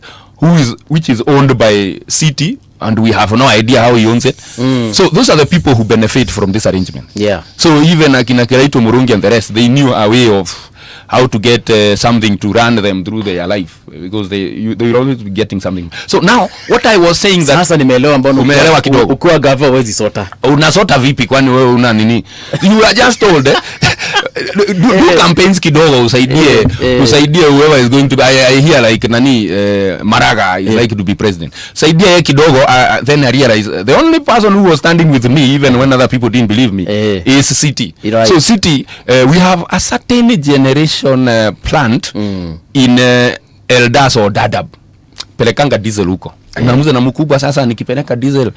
[SPEAKER 15] which is owned by City, and we have no idea how he owns it. So those are the people who benefit from this arrangement.
[SPEAKER 7] Yeah.
[SPEAKER 15] So even Akina Kiraitu Murungi and the rest, they knew a way of how to get something to run them through their life, because they will always be getting something. So now what I was saying that
[SPEAKER 7] sasa nimeelewa mbona
[SPEAKER 15] umeelewa kidogo.
[SPEAKER 7] Ukiwa gava huwezi sota.
[SPEAKER 15] Unasota vipi kwani wewe una nini? You are just told do campaigns kidogo usaidie whoever is going to be. I hear like Maraga is like to be president. Saidia ye kidogo, then I realize the only person who was standing with me even when other people didn't believe me is City. Right. So City, we have a certain generation plant in Eldas or Dadab. Pelekanga diesel huko. Unamuza na mkubwa sasa, nikipeleka diesel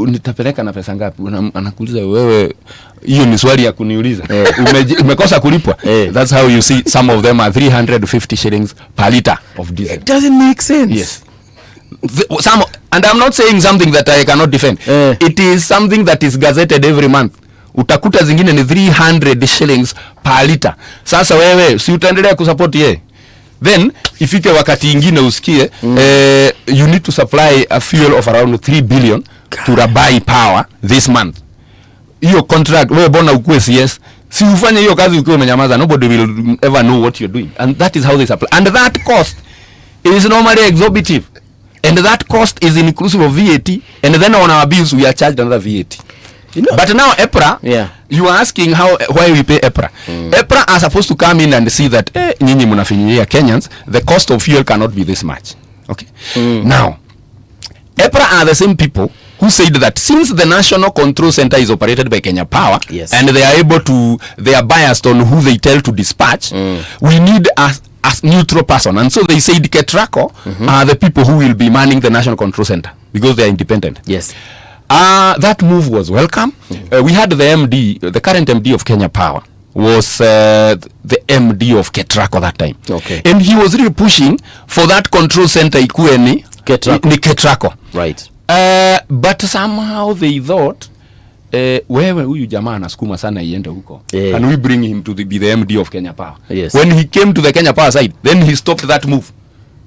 [SPEAKER 15] nitapeleka na pesa ngapi? Anakuuliza wewe, hiyo ni swali ya kuniuliza. Umekosa kulipwa. That's how you see some of them are 350 shillings per liter of diesel.
[SPEAKER 7] It doesn't make sense.
[SPEAKER 15] Yes. And I'm not saying something that I cannot defend. It is something that is gazetted every month. Utakuta zingine ni 300 shillings per liter. Sasa wewe si utaendelea kusupport yeye? Then ifike wakati ingine usikie you need to supply a fuel of around 3 billion to buy power this month. Hiyo contract wewe bona ukue CS, si ufanye hiyo kazi ukiwa umenyamaza, nobody will ever know what you're doing. And that is how they supply. And that cost is normally exorbitant. And that cost is inclusive of VAT. And then on our bills we are charged another VAT. You know? But now EPRA, you are asking why we pay EPRA. EPRA are supposed to come in and see that nyinyi mnafinyilia Kenyans, the cost of fuel cannot be this much. Okay. Now, EPRA are the same people who said that since the National Control Center is operated by Kenya Power, and they are biased on who they tell to dispatch, we need a neutral person. And so they said Ketraco are the people who will be manning the National Control Center because they are independent.
[SPEAKER 7] Yes.
[SPEAKER 15] That move was welcome. We had the current MD of Kenya Power was the MD of Ketraco that time.
[SPEAKER 7] Okay.
[SPEAKER 15] And he was really pushing for that control center ikuwe ni Ketraco.
[SPEAKER 7] Right.
[SPEAKER 15] But somehow they thought wewe huyu jamaa anasukuma sana iende huko. And we bring him to be the MD of Kenya Power.
[SPEAKER 7] Yes.
[SPEAKER 15] When he came to the Kenya Power side, then he stopped that move.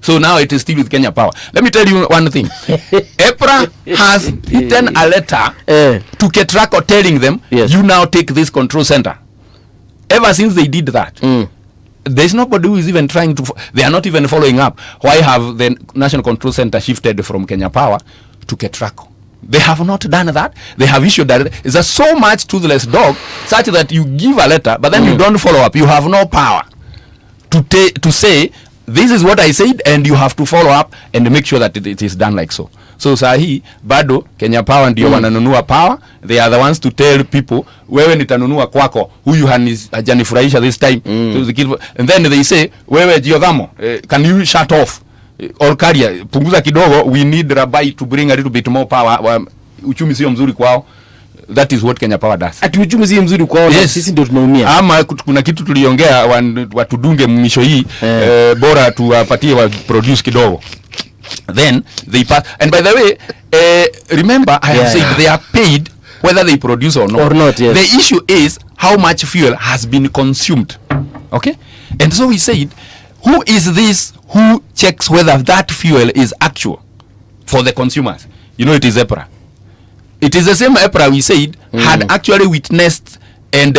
[SPEAKER 15] So now it is still with Kenya Power. Let me tell you one thing. EPRA has written a letter to Ketraco telling them, you now take this control center. Ever since they did that, there's nobody who is even trying to, they are not even following up. Why have the National Control Center shifted from Kenya Power to Ketraco? They have not done that. They have issued that. It's a so much toothless dog such that you give a letter, but then you don't follow up. You have no power to say, this is what I said, and you have to follow up and make sure that it is done like so. So sahi bado Kenya Power ndio wananunua power. They are the ones to tell people, wewe nitanunua kwako, huyu hajanifurahisha this time. And then they say, wewe Giordamo, can you shut off all carrier, punguza kidogo, we need Rabai to bring a little bit more power. Uchumi sio mzuri kwao. That is what Kenya Power does.
[SPEAKER 7] Ati uchumi sio mzuri kwao, sisi ndio tunaumia.
[SPEAKER 15] Ama kuna kitu tuliongea watudunge mmisho hii, bora tuwapatie wa produce kidogo. Then they pass. And by the way, remember I have said they are paid whether they produce or not.
[SPEAKER 7] Yes.
[SPEAKER 15] The issue is how much fuel has been consumed. Okay? And so he said, who is this who checks whether that fuel is actual for the consumers? You know, it is EPRA. It is the same EPRA we said had actually witnessed and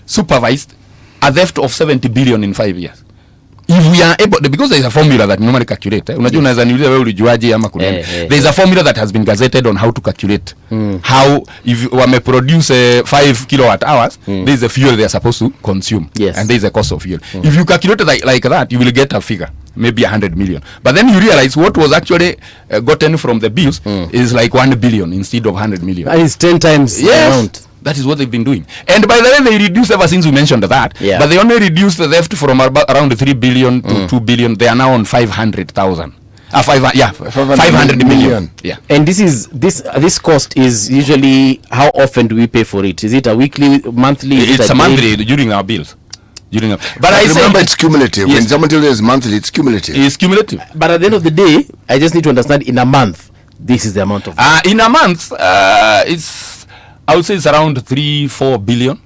[SPEAKER 15] supervised a theft of 70 billion in 5 years. if we are able, because there is a formula that normally calculate, unajua unaweza niuliza wewe ulijuaje ama kuna, there is a formula that has been gazetted on how to calculate how, if wame produce 5 kilowatt hours, there is a fuel they are supposed to consume, and there is a cost of fuel. If you calculate it like that, you will get a figure, maybe 100 million. But then you realize what was actually gotten from the bills is like 1 billion instead of 100 million.
[SPEAKER 7] And it's 10 times the amount.
[SPEAKER 15] That is what they've been doing. And by the way, they reduced ever since we mentioned that. But they only reduced the theft from around 3 billion to 2 billion. They are now on 500,000. 500 million. Yeah.
[SPEAKER 7] And this cost is usually, how often do we pay for it? Is it a weekly, monthly?
[SPEAKER 15] It's a monthly during our bills.
[SPEAKER 8] But I remember it's cumulative. When someone tells you it's monthly, it's cumulative.
[SPEAKER 15] It's cumulative.
[SPEAKER 7] But at the end of the day, I just need to understand, in a month, this is the amount of.
[SPEAKER 15] In a month, I would say it's around 3-4 billion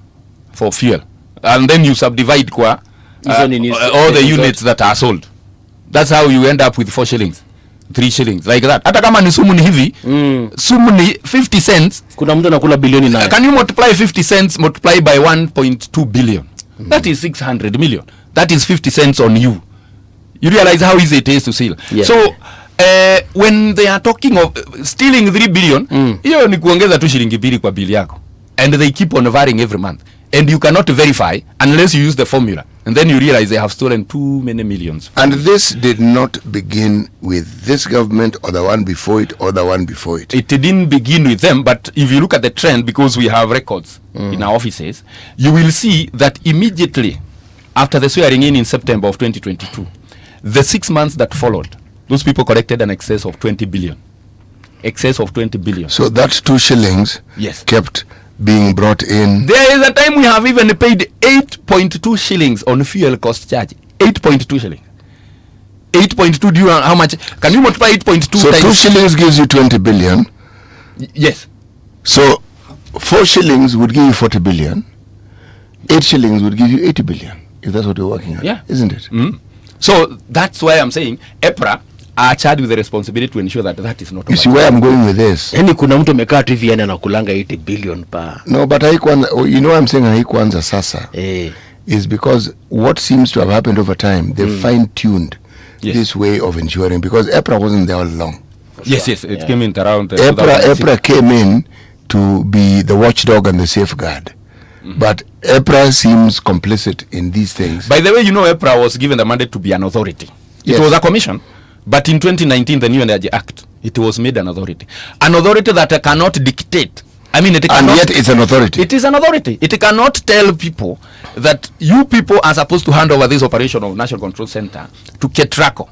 [SPEAKER 15] for fuel, and then you subdivide all the units that are sold. That's how you end up with 4 shillings, 3 shillings, like that. Hata kama ni sumu ni hivi, sumu ni 50 cents.
[SPEAKER 7] Kuna mtu anakula bilioni nayo.
[SPEAKER 15] Can you multiply 50 cents multiply by 1.2 billion? That is 600 million. That is 50 cents on you. You realize how easy it is to steal. So when they are talking of stealing 3 billion, hiyo ni kuongeza tu shilingi 2 kwa bili yako. And they keep on varying every month. And you cannot verify unless you use the formula. And then you realize they have stolen too many millions.
[SPEAKER 8] And this did not begin with this government or the one before it or the one before it.
[SPEAKER 15] It didn't begin with them, but if you look at the trend, because we have records in our offices, you will see that immediately after the swearing in September of 2022, the 6 months that followed, those people collected an excess of 20 billion. Excess of 20 billion.
[SPEAKER 8] So that 2 shillings kept being brought in.
[SPEAKER 15] There is a time we have even paid 8.2 shillings on fuel cost charge. 8.2 shillings. 8.2, do you know how much? Can you multiply 8.2
[SPEAKER 8] so
[SPEAKER 15] times?
[SPEAKER 8] 2 shillings gives you 20 billion.
[SPEAKER 15] Yes.
[SPEAKER 8] So 4 shillings would give you 40 billion. 8 shillings would give you 80 billion. If that's what you're working at.
[SPEAKER 15] Yeah.
[SPEAKER 8] Isn't it?
[SPEAKER 15] So that's why I'm saying EPRA are charged with the responsibility to ensure that that is not.
[SPEAKER 8] You see where I'm going with this?
[SPEAKER 7] Yani kuna mtu amekaa tu hivi yani anakulanga 80 billion pa.
[SPEAKER 8] No, but you know what I'm saying, haikuanza sasa. Is because what seems to have happened over time, they fine-tuned this way of ensuring, because EPRA wasn't there all along.
[SPEAKER 15] Yes, it came in around.
[SPEAKER 8] EPRA came in to be the watchdog and the safeguard. But EPRA seems complicit in these things.
[SPEAKER 15] By the way, you know, EPRA was given the mandate to be an authority. It was a commission. But in 2019, the New Energy Act, it was made an authority. An authority that cannot dictate. I mean, it cannot,
[SPEAKER 8] and yet it's an authority.
[SPEAKER 15] It is an authority. It cannot tell people that you people are supposed to hand over this operation of National Control Center to Ketraco,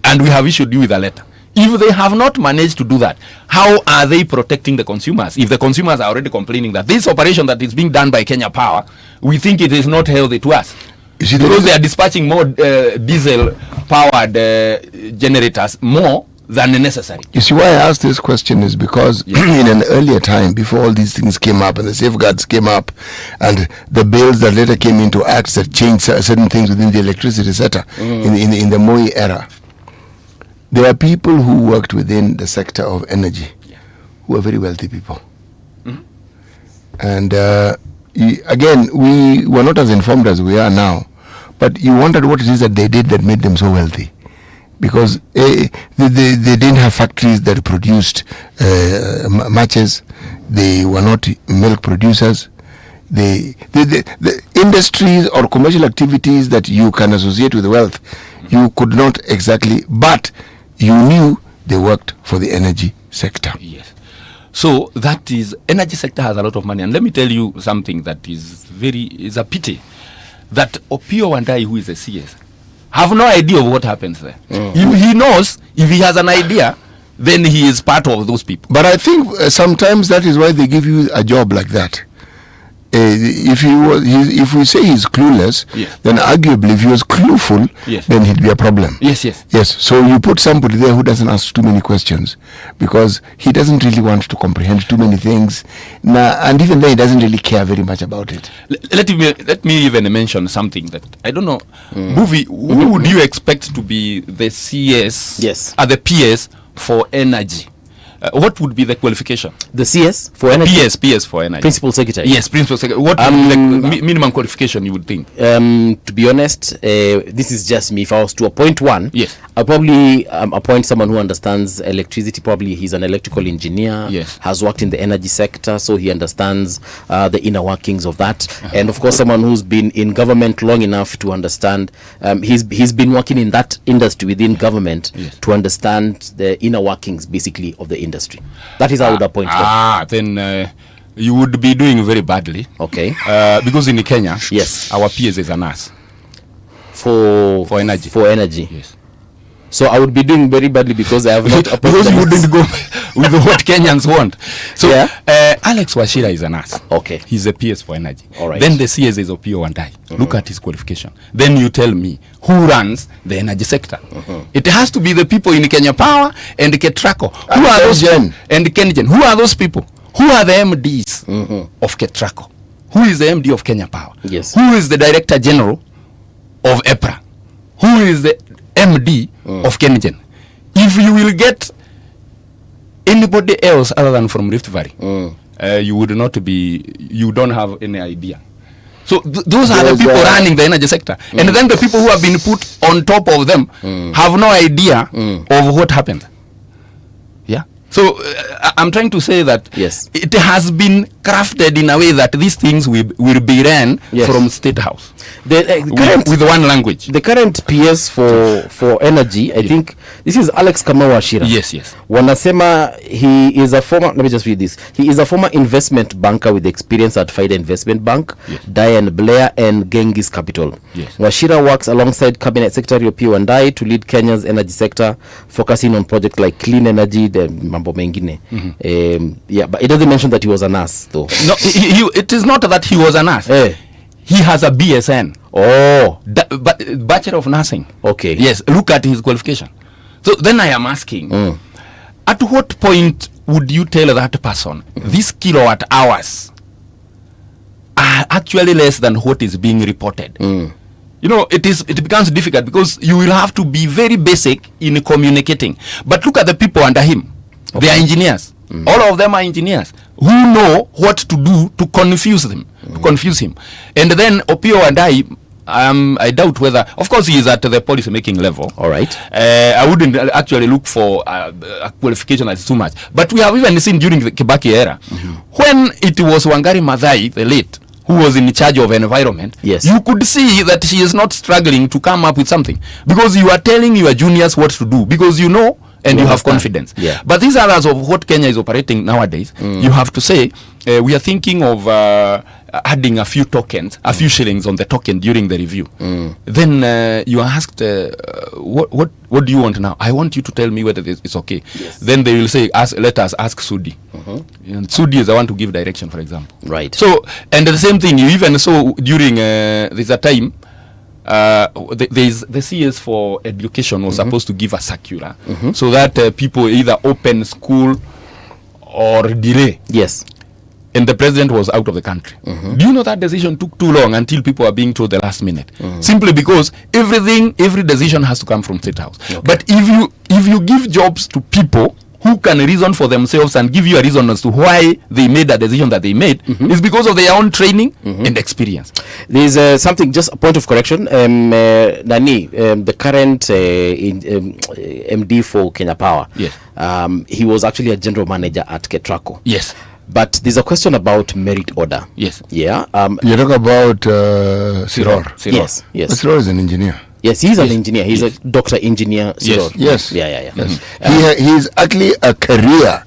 [SPEAKER 15] and we have issued you with a letter. If they have not managed to do that, how are they protecting the consumers? If the consumers are already complaining that this operation that is being done by Kenya Power, we think it is not healthy to us. You see, because they are dispatching more diesel-powered generators more than necessary.
[SPEAKER 8] You see, why I asked this question is because in an earlier time, before all these things came up and the safeguards came up and the bills that later came into acts that changed certain things within the electricity sector in the Moi era, there are people who worked within the sector of energy who are very wealthy people. And again, we were not as informed as we are now, but you wondered what it is that they did that made them so wealthy, because they didn't have factories that produced matches. They were not milk producers. The industries or commercial activities that you can associate with wealth, you could not exactly, but you knew they worked for the energy sector.
[SPEAKER 15] Yes. So that is, energy sector has a lot of money. And let me tell you something that is a pity, that Opio Wandai, who is a CS, have no idea of what happens there. If he knows, if he has an idea, then he is part of those people.
[SPEAKER 8] But I think sometimes that is why they give you a job like that. If we say he's clueless, then arguably if he was clueful, then he'd be a problem.
[SPEAKER 15] Yes.
[SPEAKER 8] So you put somebody there who doesn't ask too many questions, because he doesn't really want to comprehend too many things, and even then he doesn't really care very much about it.
[SPEAKER 15] Let me even mention something that I don't know. Buvi, who would you expect to be the CS or the PS for energy? what would be the qualification?
[SPEAKER 7] The CS for energy?
[SPEAKER 15] PS for energy.
[SPEAKER 7] Principal Secretary?
[SPEAKER 15] Yes, Principal Secretary. What would be the minimum qualification you would think?
[SPEAKER 7] To be honest, this is just me. If I was to appoint one,
[SPEAKER 15] yes,
[SPEAKER 7] I'll probably appoint someone who understands electricity. Probably he's an electrical engineer,
[SPEAKER 15] yes,
[SPEAKER 7] has worked in the energy sector, so he understands the inner workings of that. And of course, someone who's been in government long enough to understand, he's been working in that industry within government,
[SPEAKER 15] yes,
[SPEAKER 7] to understand the inner workings basically of the industry. That is how I would appoint them.
[SPEAKER 15] Then you would be doing very badly.
[SPEAKER 7] Okay.
[SPEAKER 15] Because in Kenya,
[SPEAKER 7] yes,
[SPEAKER 15] our PS is a nurse.
[SPEAKER 7] For
[SPEAKER 15] energy.
[SPEAKER 7] For energy.
[SPEAKER 15] Yes.
[SPEAKER 7] So I would be doing very badly because I have not appointed.
[SPEAKER 15] Because you wouldn't go with what Kenyans want. So Alex Wachira is a nurse.
[SPEAKER 7] Okay.
[SPEAKER 15] He's a PS for energy.
[SPEAKER 7] All right.
[SPEAKER 15] Then the CS is Opio Wandai. Look at his qualification. Then you tell me who runs the energy sector. It has to be the people in Kenya Power and Ketraco. Who are those? And Kengen. Who are those people? Who are the MDs of Ketraco? Who is the MD of Kenya Power?
[SPEAKER 7] Yes.
[SPEAKER 15] Who is the Director General of EPRA? Who is the MD of Kengen? If you will get anybody else other than from Rift Valley, you would not be, you don't have any idea. So those are the people running the energy sector. And then the people who have been put on top of them have no idea of what happened. Yeah. So I'm trying to say that
[SPEAKER 7] yes,
[SPEAKER 15] it has been crafted in a way that these things will be ran from State House.
[SPEAKER 7] The current,
[SPEAKER 15] with one language.
[SPEAKER 7] The current PS for energy, I think this is Alex Wachira.
[SPEAKER 15] Yes, yes.
[SPEAKER 7] Wanasema he is a former, let me just read this. He is a former investment banker with experience at FIDA Investment Bank, Diane Blair and Genghis Capital.
[SPEAKER 15] Yes.
[SPEAKER 7] Wachira works alongside Cabinet Secretary Opio Wandai to lead Kenya's energy sector, focusing on projects like clean energy, the mambo mengine. Yeah, but it doesn't mention that he was a nurse though.
[SPEAKER 15] No, it is not that he was a nurse. He has a BSN.
[SPEAKER 7] Oh,
[SPEAKER 15] but Bachelor of Nursing.
[SPEAKER 7] Okay.
[SPEAKER 15] Yes, look at his qualification. So then I am asking, at what point would you tell that person these kilowatt hours are actually less than what is being reported? You know, it becomes difficult because you will have to be very basic in communicating. But look at the people under him. They are engineers. All of them are engineers who know what to do to confuse them, to confuse him. And then Opio and I doubt whether, of course, he is at the policy making level.
[SPEAKER 7] All right.
[SPEAKER 15] I wouldn't actually look for a qualification as too much. But we have even seen during the Kibaki era, when it was Wangari Maathai, the late, who was in charge of environment, you could see that she is not struggling to come up with something. Because you are telling your juniors what to do. Because you know, and you have confidence.
[SPEAKER 7] Yeah.
[SPEAKER 15] But these others of what Kenya is operating nowadays, you have to say, we are thinking of adding a few tokens, a few shillings on the token during the review. Then you are asked, what do you want now? I want you to tell me whether it's okay.
[SPEAKER 7] Yes.
[SPEAKER 15] Then they will say, let us ask Sudi. And Sudi is the one to give direction, for example.
[SPEAKER 7] Right.
[SPEAKER 15] So, and the same thing, you even saw during, there's a time, the CS for education was supposed to give a circular so that people either open school or delay.
[SPEAKER 7] Yes.
[SPEAKER 15] And the president was out of the country. Do you know that decision took too long until people are being told the last minute? Simply because every decision has to come from State House. Okay. But if you give jobs to people who can reason for themselves and give you a reason as to why they made the decision that they made, it's because of their own training and experience.
[SPEAKER 7] There's something, just a point of correction. Nani, the current MD for Kenya Power, he was actually a general manager at Ketraco.
[SPEAKER 15] Yes.
[SPEAKER 7] But there's a question about merit order.
[SPEAKER 15] Yes.
[SPEAKER 7] Yeah.
[SPEAKER 8] You talk about Siror.
[SPEAKER 7] Yes. Yes.
[SPEAKER 8] But Siror is an engineer.
[SPEAKER 7] Yes, he's an engineer. He's a doctor engineer. Siror.
[SPEAKER 8] Yes.
[SPEAKER 7] Yeah.
[SPEAKER 8] He's actually a career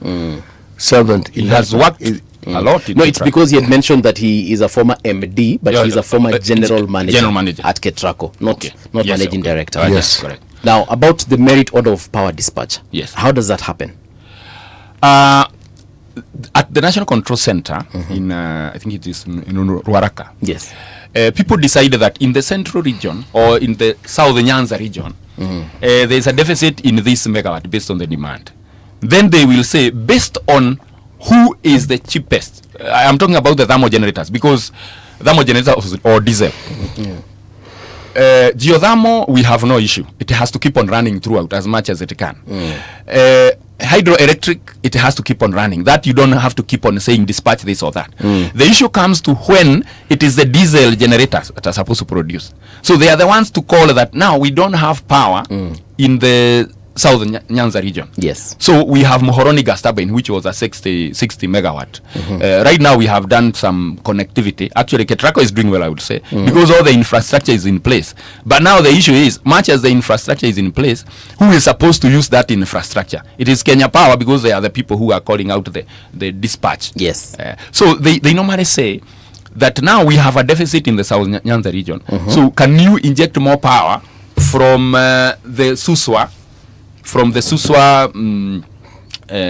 [SPEAKER 8] servant.
[SPEAKER 15] He has worked a lot.
[SPEAKER 7] No, it's because he had mentioned that he is a former MD, but he's a former general manager at Ketraco, not managing director.
[SPEAKER 8] Yes,
[SPEAKER 15] correct.
[SPEAKER 7] Now, about the merit order of power dispatch.
[SPEAKER 15] Yes.
[SPEAKER 7] How does that happen?
[SPEAKER 15] At the National Control Center in, I think it is in Ruaraka.
[SPEAKER 7] Yes.
[SPEAKER 15] People decided that in the central region or in the South Nyanza region, there is a deficit in this megawatt based on the demand. Then they will say, based on who is the cheapest, I am talking about the thermal generators, because thermal generators or diesel. Geothermal, we have no issue. It has to keep on running throughout as much as it can. hydroelectric, it has to keep on running. That you don't have to keep on saying dispatch this or that. The issue comes to when it is the diesel generators that are supposed to produce. So they are the ones to call that now we don't have power in the southern Nyanza region.
[SPEAKER 7] Yes.
[SPEAKER 15] So we have Muhoroni gas turbine, which was a 60 megawatt. Right now we have done some connectivity. Actually, Ketraco is doing well, I would say, because all the infrastructure is in place. But now the issue is, much as the infrastructure is in place, who is supposed to use that infrastructure? It is Kenya Power, because they are the people who are calling out the dispatch.
[SPEAKER 7] Yes.
[SPEAKER 15] So they normally say that now we have a deficit in the southern Nyanza region. So can you inject more power from the Suswa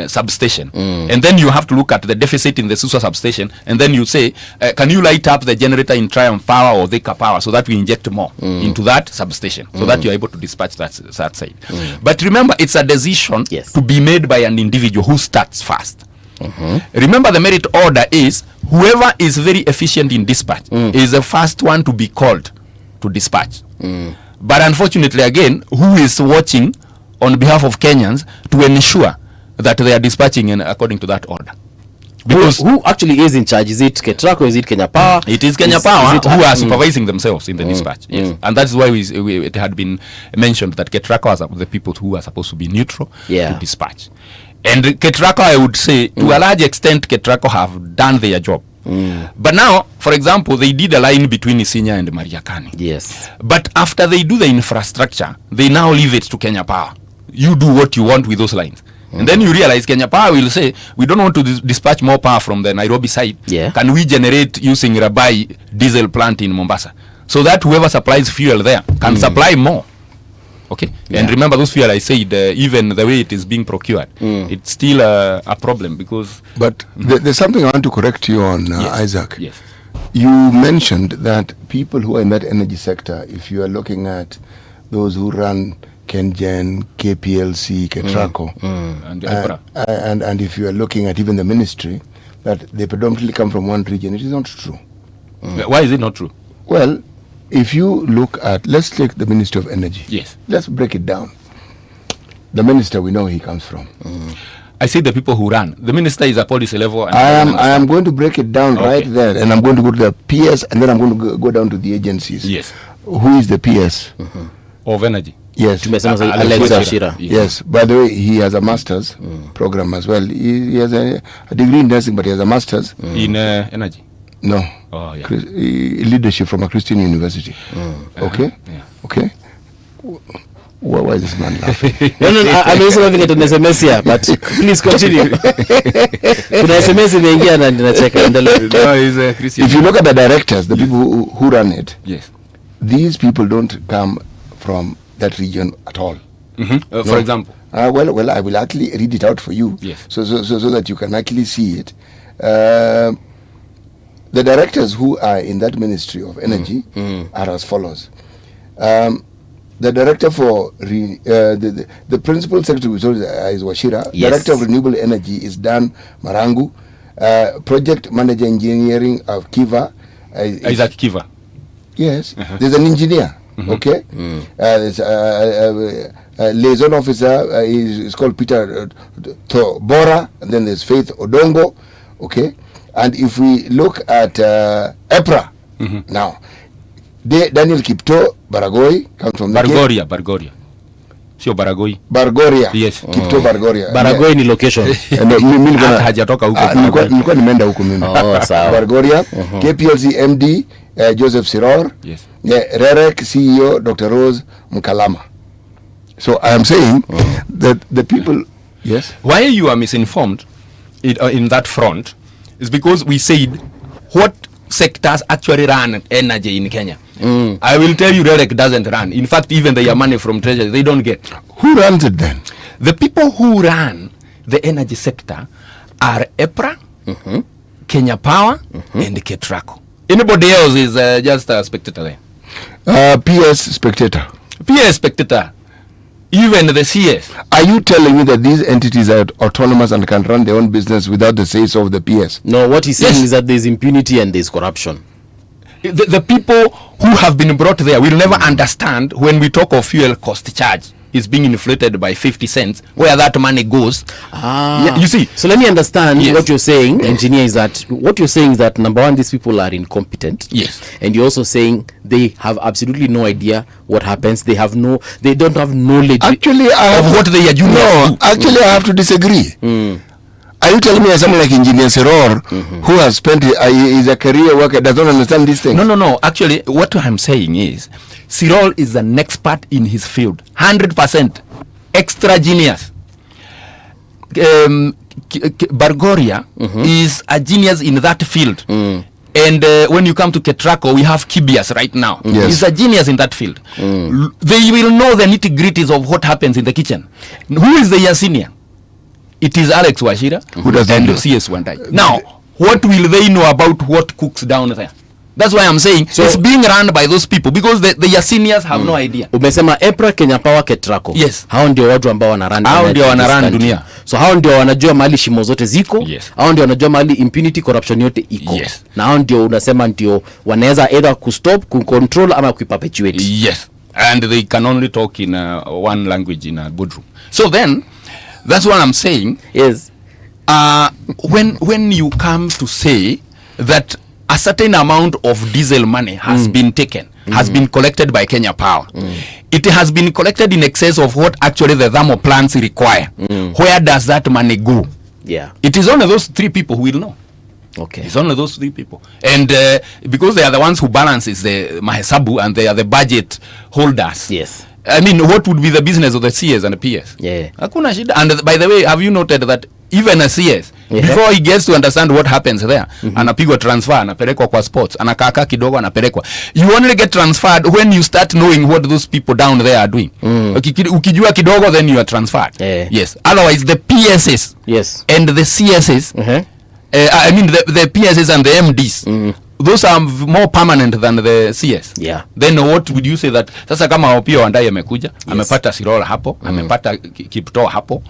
[SPEAKER 15] substation, and then you have to look at the deficit in the Suswa substation, and then you say, can you light up the generator in Triumph Power or Thika Power so that we inject more into that substation, so that you're able to dispatch that side. But remember, it's a decision to be made by an individual who starts first. Remember, the merit order is whoever is very efficient in dispatch is the first one to be called to dispatch. But unfortunately, again, who is watching on behalf of Kenyans to ensure that they are dispatching in according to that order?
[SPEAKER 7] Because who actually is in charge? Is it Ketraco? Is it Kenya Power?
[SPEAKER 15] It is Kenya Power who are supervising themselves in the dispatch. Yes. And that's why it had been mentioned that Ketraco are the people who are supposed to be neutral to dispatch. And Ketraco, I would say, to a large extent, Ketraco have done their job. But now, for example, they did a line between Isinya and Mariakani.
[SPEAKER 7] Yes.
[SPEAKER 15] But after they do the infrastructure, they now leave it to Kenya Power. You do what you want with those lines. And then you realize Kenya Power will say, we don't want to dispatch more power from the Nairobi side. Can we generate using Rabai diesel plant in Mombasa? So that whoever supplies fuel there can supply more. Okay. And remember, those fuel, I said, even the way it is being procured, it's still a problem because...
[SPEAKER 8] But there's something I want to correct you on, Isaac.
[SPEAKER 15] Yes.
[SPEAKER 8] You mentioned that people who are in that energy sector, if you are looking at those who run KenGen, KPLC, Ketraco, and if you are looking at even the ministry, that they predominantly come from one region. It is not true.
[SPEAKER 15] Why is it not true?
[SPEAKER 8] Well, if you look at, let's take the Ministry of Energy.
[SPEAKER 15] Yes.
[SPEAKER 8] Let's break it down. The minister, we know he comes from.
[SPEAKER 15] I say the people who run. The minister is a policy level. And
[SPEAKER 8] I am going to break it down right there, and I'm going to go to the PS, and then I'm going to go down to the agencies.
[SPEAKER 15] Yes.
[SPEAKER 8] Who is the PS?
[SPEAKER 15] Of energy.
[SPEAKER 8] Yes. Yes. By the way, he has a master's program as well. He has a degree in nursing, but he has a master's
[SPEAKER 15] in energy.
[SPEAKER 8] No.
[SPEAKER 15] Oh, yeah.
[SPEAKER 8] Leadership from a Christian university. Okay. Okay. Why is this man laughing?
[SPEAKER 7] No, I'm also laughing at an SMS here, but please continue.
[SPEAKER 8] If you look at the directors, the people who run it, these people don't come from that region at all.
[SPEAKER 15] For example?
[SPEAKER 8] Well, I will actually read it out for you, so that you can actually see it. The directors who are in that Ministry of Energy are as follows. The director for the principal secretary is Wachira. Director of Renewable Energy is Dan Marangu. Project manager engineering of Kiva
[SPEAKER 15] Isaac Kiva.
[SPEAKER 8] Yes. There's an engineer. Okay. There's liaison officer is called Peter Bora, and then there's Faith Odongo. Okay. And if we look at EPRA now, Daniel Kipto Baragoi comes from
[SPEAKER 15] Bargoria. Sio Baragoi.
[SPEAKER 8] Bargoria.
[SPEAKER 15] Yes.
[SPEAKER 8] Kipto Bargoria.
[SPEAKER 7] Baragoi ni location.
[SPEAKER 15] Hajatoka huko.
[SPEAKER 8] Nilikuwa nimeenda huko mimi. Bargoria. KPLC MD Joseph Siror.
[SPEAKER 15] Yes.
[SPEAKER 8] Rerek CEO Dr. Rose Mkalama. So I am saying that the people. Yes.
[SPEAKER 15] Why you are misinformed in that front is because we said what sectors actually run energy in Kenya. I will tell you, REREC doesn't run. In fact, even their money from treasury, they don't get.
[SPEAKER 8] Who runs it then?
[SPEAKER 15] The people who run the energy sector are EPRA, Kenya Power, and Ketraco. Anybody else is just a spectator there.
[SPEAKER 8] PS spectator.
[SPEAKER 15] PS spectator. Even the CS.
[SPEAKER 8] Are you telling me that these entities are autonomous and can run their own business without the say so of the PS?
[SPEAKER 7] No, what he's saying is that there's impunity and there's corruption.
[SPEAKER 15] The people who have been brought there will never understand when we talk of fuel cost charge. is being inflated by 50 cents, where that money goes. You see.
[SPEAKER 7] So let me understand what you're saying, engineer, is that what you're saying is that, number one, these people are incompetent.
[SPEAKER 15] Yes.
[SPEAKER 7] And you're also saying they have absolutely no idea what happens. They don't have knowledge
[SPEAKER 8] actually,
[SPEAKER 7] of what they are doing.
[SPEAKER 8] No, actually, I have to disagree. Are you telling me someone like Engineer Seror, who has spent is a career worker, does not understand these things?
[SPEAKER 15] No. Actually, what I'm saying is, Seror is an expert in his field, 100%, extra genius. Bargoria is a genius in that field. And when you come to Ketraco, we have Kibias right now. He's a genius in that field. They will know the nitty-gritties of what happens in the kitchen. Who is the senior? It is Alex Washira and CS Wandai. Now, what will they know about what cooks down there? That's why I'm saying it's being run by those people, because the seniors have no idea.
[SPEAKER 7] Umesema EPRA, Kenya Power, Ketraco.
[SPEAKER 15] Yes.
[SPEAKER 7] Hao ndio watu ambao wanarun.
[SPEAKER 15] Hao ndio wanarun dunia.
[SPEAKER 7] So hao ndio wanajua mahali shimo zote ziko.
[SPEAKER 15] Yes.
[SPEAKER 7] Hao ndio wanajua mahali impunity, corruption yote iko.
[SPEAKER 15] Yes.
[SPEAKER 7] Na hao ndio unasema ndio wanaweza either kustop, kucontrol ama kuperpetuate.
[SPEAKER 15] Yes. And they can only talk in one language in a boardroom. So then, that's what I'm saying.
[SPEAKER 7] Yes.
[SPEAKER 15] When you come to say that a certain amount of diesel money has been taken, has been collected by Kenya Power, it has been collected in excess of what actually the thermal plants require. Where does that money go?
[SPEAKER 7] Yeah.
[SPEAKER 15] It is only those three people who will know.
[SPEAKER 7] Okay.
[SPEAKER 15] It's only those three people. And because they are the ones who balances the Mahesabu, and they are the budget holders.
[SPEAKER 7] Yes.
[SPEAKER 15] I mean, what would be the business of the CS and the PS?
[SPEAKER 7] Yeah.
[SPEAKER 15] Hakuna shida. And by the way, have you noted that even a CS, before he gets to understand what happens there, anapigwa transfer, anapelekwa kwa sports, anakaka kidogo, anapelekwa. You only get transferred when you start knowing what those people down there are doing. Ukijua kidogo, then you are transferred. Yes. Otherwise, the PSs and the CSs, I mean the PSs and the MDs, those are more permanent than the CS.
[SPEAKER 7] Yeah.
[SPEAKER 15] Then what would you say that sasa kama Opio Wandai amekuja, amepata Sirola hapo, amepata Kipto hapo,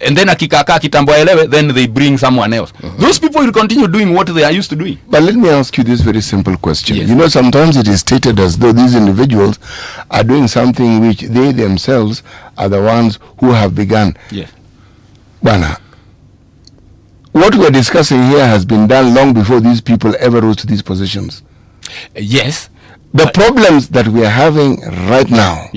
[SPEAKER 15] and then akikaka kitambo elewe, then they bring someone else. Those people will continue doing what they are used to doing.
[SPEAKER 8] But let me ask you this very simple question. You know, sometimes it is stated as though these individuals are doing something which they themselves are the ones who have begun.
[SPEAKER 15] Yes.
[SPEAKER 8] Bana, what we are discussing here has been done long before these people ever rose to these positions.
[SPEAKER 15] Yes.
[SPEAKER 8] The problems that we are having right now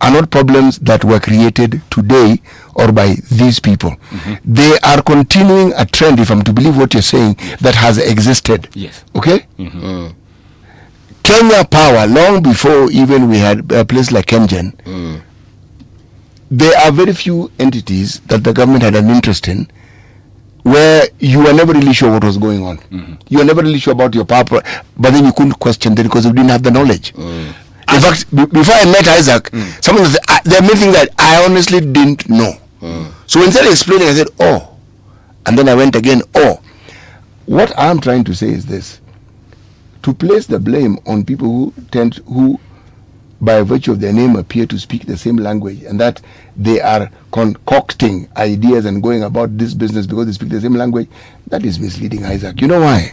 [SPEAKER 8] are not problems that were created today or by these people. They are continuing a trend, if I'm to believe what you're saying, that has existed.
[SPEAKER 15] Yes.
[SPEAKER 8] Okay? Kenya Power, long before even we had a place like Kengen, there are very few entities that the government had an interest in where you were never really sure what was going on. You were never really sure about your power, but then you couldn't question them because you didn't have the knowledge. In fact, before I met Isaac, someone said, there are many things that I honestly didn't know. So instead of explaining, I said, oh. And then I went again, oh. What I'm trying to say is this. To place the blame on people who by virtue of their name appear to speak the same language, and that they are concocting ideas and going about this business because they speak the same language, that is misleading, Isaac. You know why?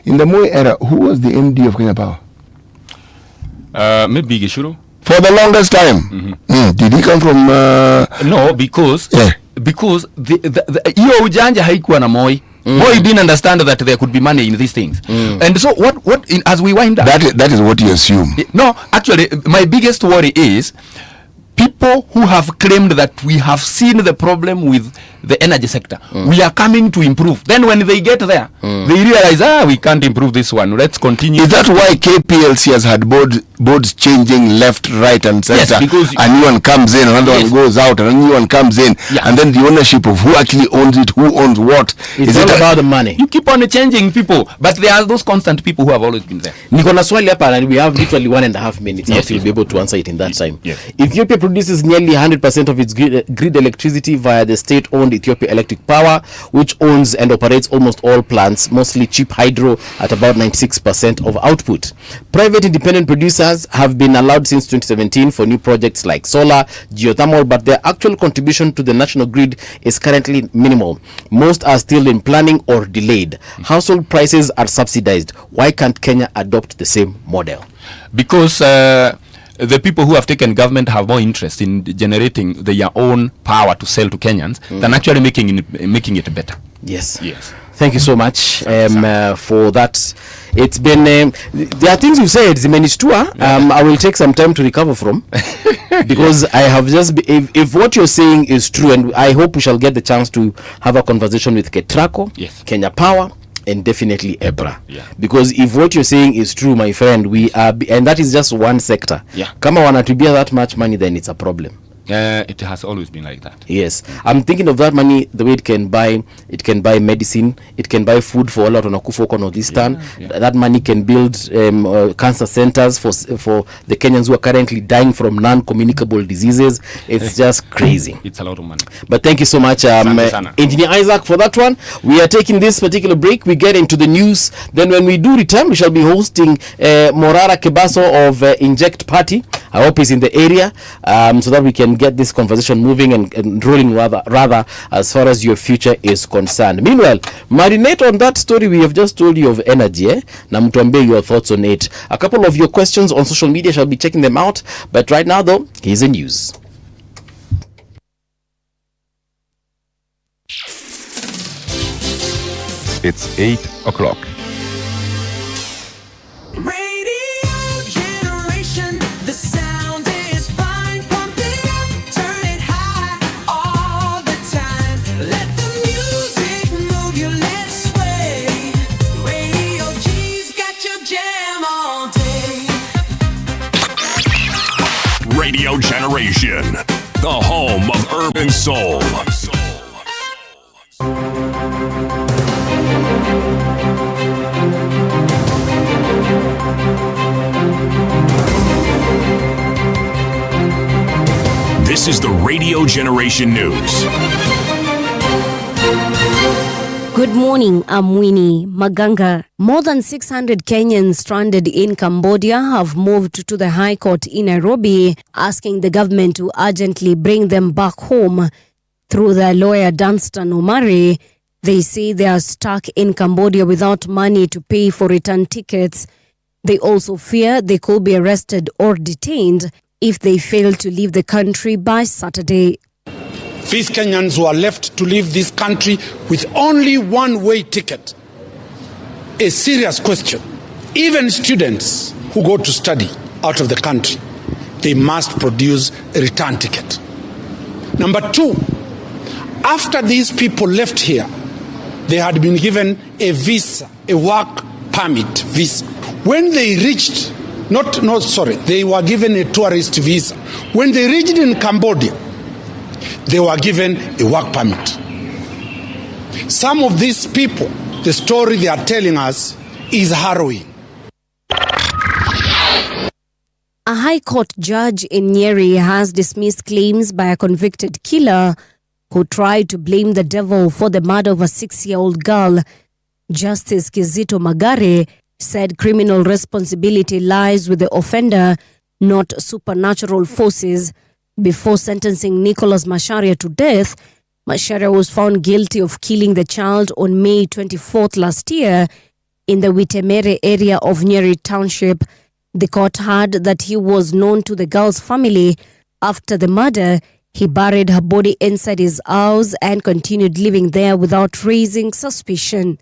[SPEAKER 8] In the Moi era, who was the MD of Kenya Power?
[SPEAKER 15] Maybe Gishuru.
[SPEAKER 8] For the longest time. Did he come from...
[SPEAKER 15] No, because hiyo ujanja haikuwa na Moi. Moi didn't understand that there could be money in these things. And so as we wind up...
[SPEAKER 8] That is what you assume.
[SPEAKER 15] No, actually, my biggest worry is people who have claimed that we have seen the problem with the energy sector. We are coming to improve. Then when they get there, they realize, we can't improve this one. Let's continue.
[SPEAKER 8] Is that why KPLC has had boards changing left, right, and center?
[SPEAKER 15] Yes, because
[SPEAKER 8] a new one comes in, another one goes out, and a new one comes in, and then the ownership of who actually owns it, who owns what.
[SPEAKER 7] It's all about the money.
[SPEAKER 15] You keep on changing people, but there are those constant people who have always been there.
[SPEAKER 7] Niko na swali hapa, and we have literally 1.5 minutes. Yes, you'll be able to answer it in that time.
[SPEAKER 15] Yes.
[SPEAKER 7] Ethiopia produces nearly 100% of its grid electricity via the state-owned Ethiopia Electric Power, which owns and operates almost all plants, mostly cheap hydro at about 96% of output. Private independent producers have been allowed since 2017 for new projects like solar, geothermal, but their actual contribution to the national grid is currently minimal. Most are still in planning or delayed. Household prices are subsidized. Why can't Kenya adopt the same model?
[SPEAKER 15] Because the people who have taken government have more interest in generating their own power to sell to Kenyans than actually making it better.
[SPEAKER 7] Yes.
[SPEAKER 15] Yes.
[SPEAKER 7] Thank you so much for that. It's been there are things you said, Zimenistua. I will take some time to recover from because I have just if what you're saying is true, and I hope we shall get the chance to have a conversation with Ketraco, Kenya Power, and definitely EBRA. Because if what you're saying is true, my friend, we are, and that is just one sector. Kama wanatubia that much money, then it's a problem.
[SPEAKER 15] It has always been like that.
[SPEAKER 7] Yes, I'm thinking of that money, the way it can buy medicine, it can buy food for all out on Akufo Northeastern. That money can build cancer centers for the Kenyans who are currently dying from non-communicable diseases. It's just crazy.
[SPEAKER 15] It's a lot of money.
[SPEAKER 7] But thank you so much, Engineer Isaac, for that one. We are taking this particular break. We get into the news. Then when we do return, we shall be hosting Morara Kebaso of Inject Party. I hope he's in the area so that we can get this conversation moving and rolling rather as far as your future is concerned. Meanwhile, marinate on that story we have just told you of energy, na mtuambie your thoughts on it. A couple of your questions on social media, shall be checking them out, but right now though, here's the news.
[SPEAKER 1] It's 8 o'clock.
[SPEAKER 2] Radio Generation, the home of urban soul. This is the Radio Generation News.
[SPEAKER 3] Good morning, I'm Winnie Maganga. More than 600 Kenyans stranded in Cambodia have moved to the High Court in Nairobi, asking the government to urgently bring them back home. Through their lawyer Dunstan Omari, they say they are stuck in Cambodia without money to pay for return tickets. They also fear they could be arrested or detained if they fail to leave the country by Saturday.
[SPEAKER 16] These Kenyans who are left to leave this country with only one-way ticket. A serious question. Even students who go to study out of the country, they must produce a return ticket. Number two, after these people left here, they had been given a visa, a work permit visa. When they reached, they were given a tourist visa. When they reached in Cambodia, they were given a work permit. Some of these people, the story they are telling us is harrowing.
[SPEAKER 3] A High Court judge in Nyeri has dismissed claims by a convicted killer who tried to blame the devil for the murder of a 6-year-old girl. Justice Kizito Magare said criminal responsibility lies with the offender, not supernatural forces. Before sentencing Nicholas Macharia to death, Macharia was found guilty of killing the child on May 24th last year in the Witemere area of Nyeri Township. The court heard that he was known to the girl's family. After the murder, he buried her body inside his house and continued living there without raising suspicion.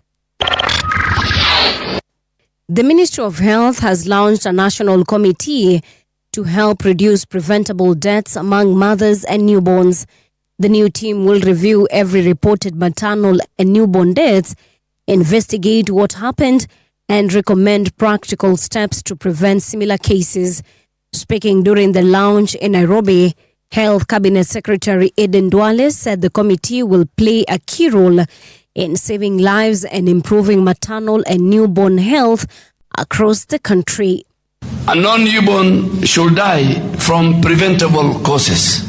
[SPEAKER 3] The Ministry of Health has launched a national committee to help reduce preventable deaths among mothers and newborns. The new team will review every reported maternal and newborn deaths, investigate what happened, and recommend practical steps to prevent similar cases. Speaking during the launch in Nairobi, Health Cabinet Secretary Eden Duale said the committee will play a key role in saving lives and improving maternal and newborn health across the country.
[SPEAKER 17] A non-newborn should die from preventable causes.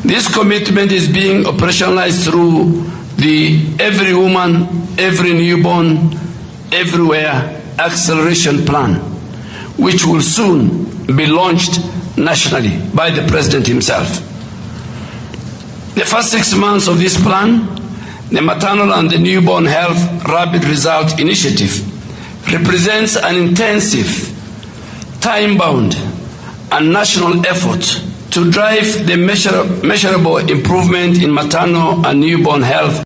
[SPEAKER 17] This commitment is being operationalized through the Every Woman, Every Newborn, Everywhere Acceleration Plan, which will soon be launched nationally by the President himself. The first 6 months of this plan, the Maternal and the Newborn Health Rapid Result Initiative, represents an intensive, time-bound a national effort to drive the measurable improvement in maternal and newborn health.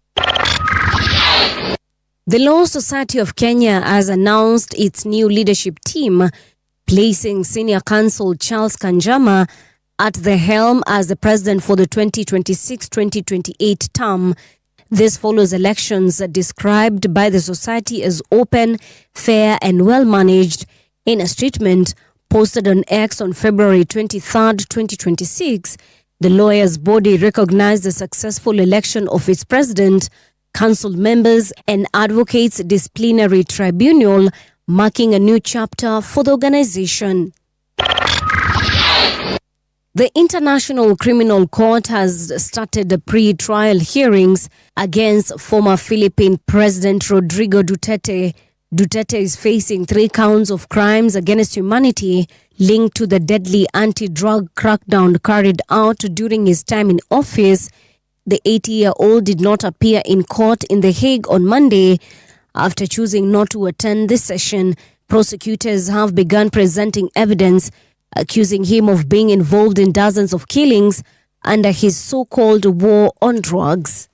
[SPEAKER 3] The Law Society of Kenya has announced its new leadership team, placing Senior Counsel Charles Kanjama at the helm as the president for the 2026-2028 term. This follows elections described by the society as open, fair and well managed. In a statement posted on X on February 23rd, 2026, the lawyers' body recognized the successful election of its president, council members and advocates disciplinary tribunal, marking a new chapter for the organization. The International Criminal Court has started the pre-trial hearings against former Philippine President Rodrigo Duterte. Duterte is facing 3 counts of crimes against humanity linked to the deadly anti-drug crackdown carried out during his time in office. The 80-year-old did not appear in court in The Hague on Monday after choosing not to attend this session. Prosecutors have begun presenting evidence accusing him of being involved in dozens of killings under his so-called war on drugs.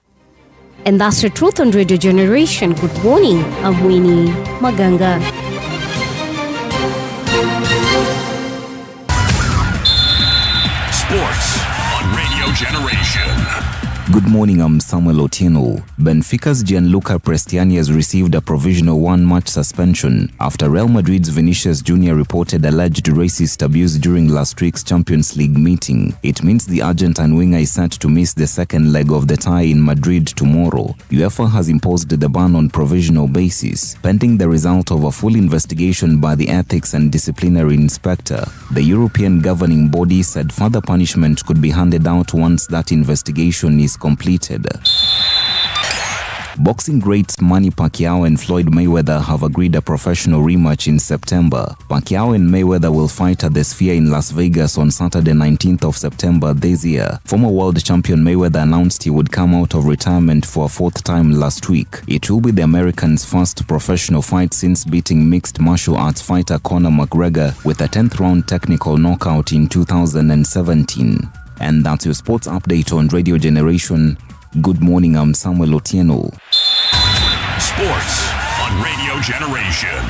[SPEAKER 3] And that's the truth on Radio Generation. Good morning, I'm Winnie Maganga.
[SPEAKER 2] Sports on Radio Generation.
[SPEAKER 18] Good morning, I'm Samuel Otieno. Benfica's Gianluca Prestiani has received a provisional 1-match suspension after Real Madrid's Vinicius Jr. reported alleged racist abuse during last week's Champions League meeting. It means the Argentine winger is set to miss the second leg of the tie in Madrid tomorrow. UEFA has imposed the ban on provisional basis, pending the result of a full investigation by the Ethics and Disciplinary Inspector. The European governing body said further punishment could be handed out once that investigation is completed. Boxing greats Manny Pacquiao and Floyd Mayweather have agreed a professional rematch in September. Pacquiao and Mayweather will fight at the Sphere in Las Vegas on Saturday 19th of September this year. Former world champion Mayweather announced he would come out of retirement for a 4th time last week. It will be the American's first professional fight since beating mixed martial arts fighter Conor McGregor with a 10th round technical knockout in 2017. And that's your sports update on Radio Generation. Good morning, I'm Samuel Otieno.
[SPEAKER 2] Sports on Radio Generation.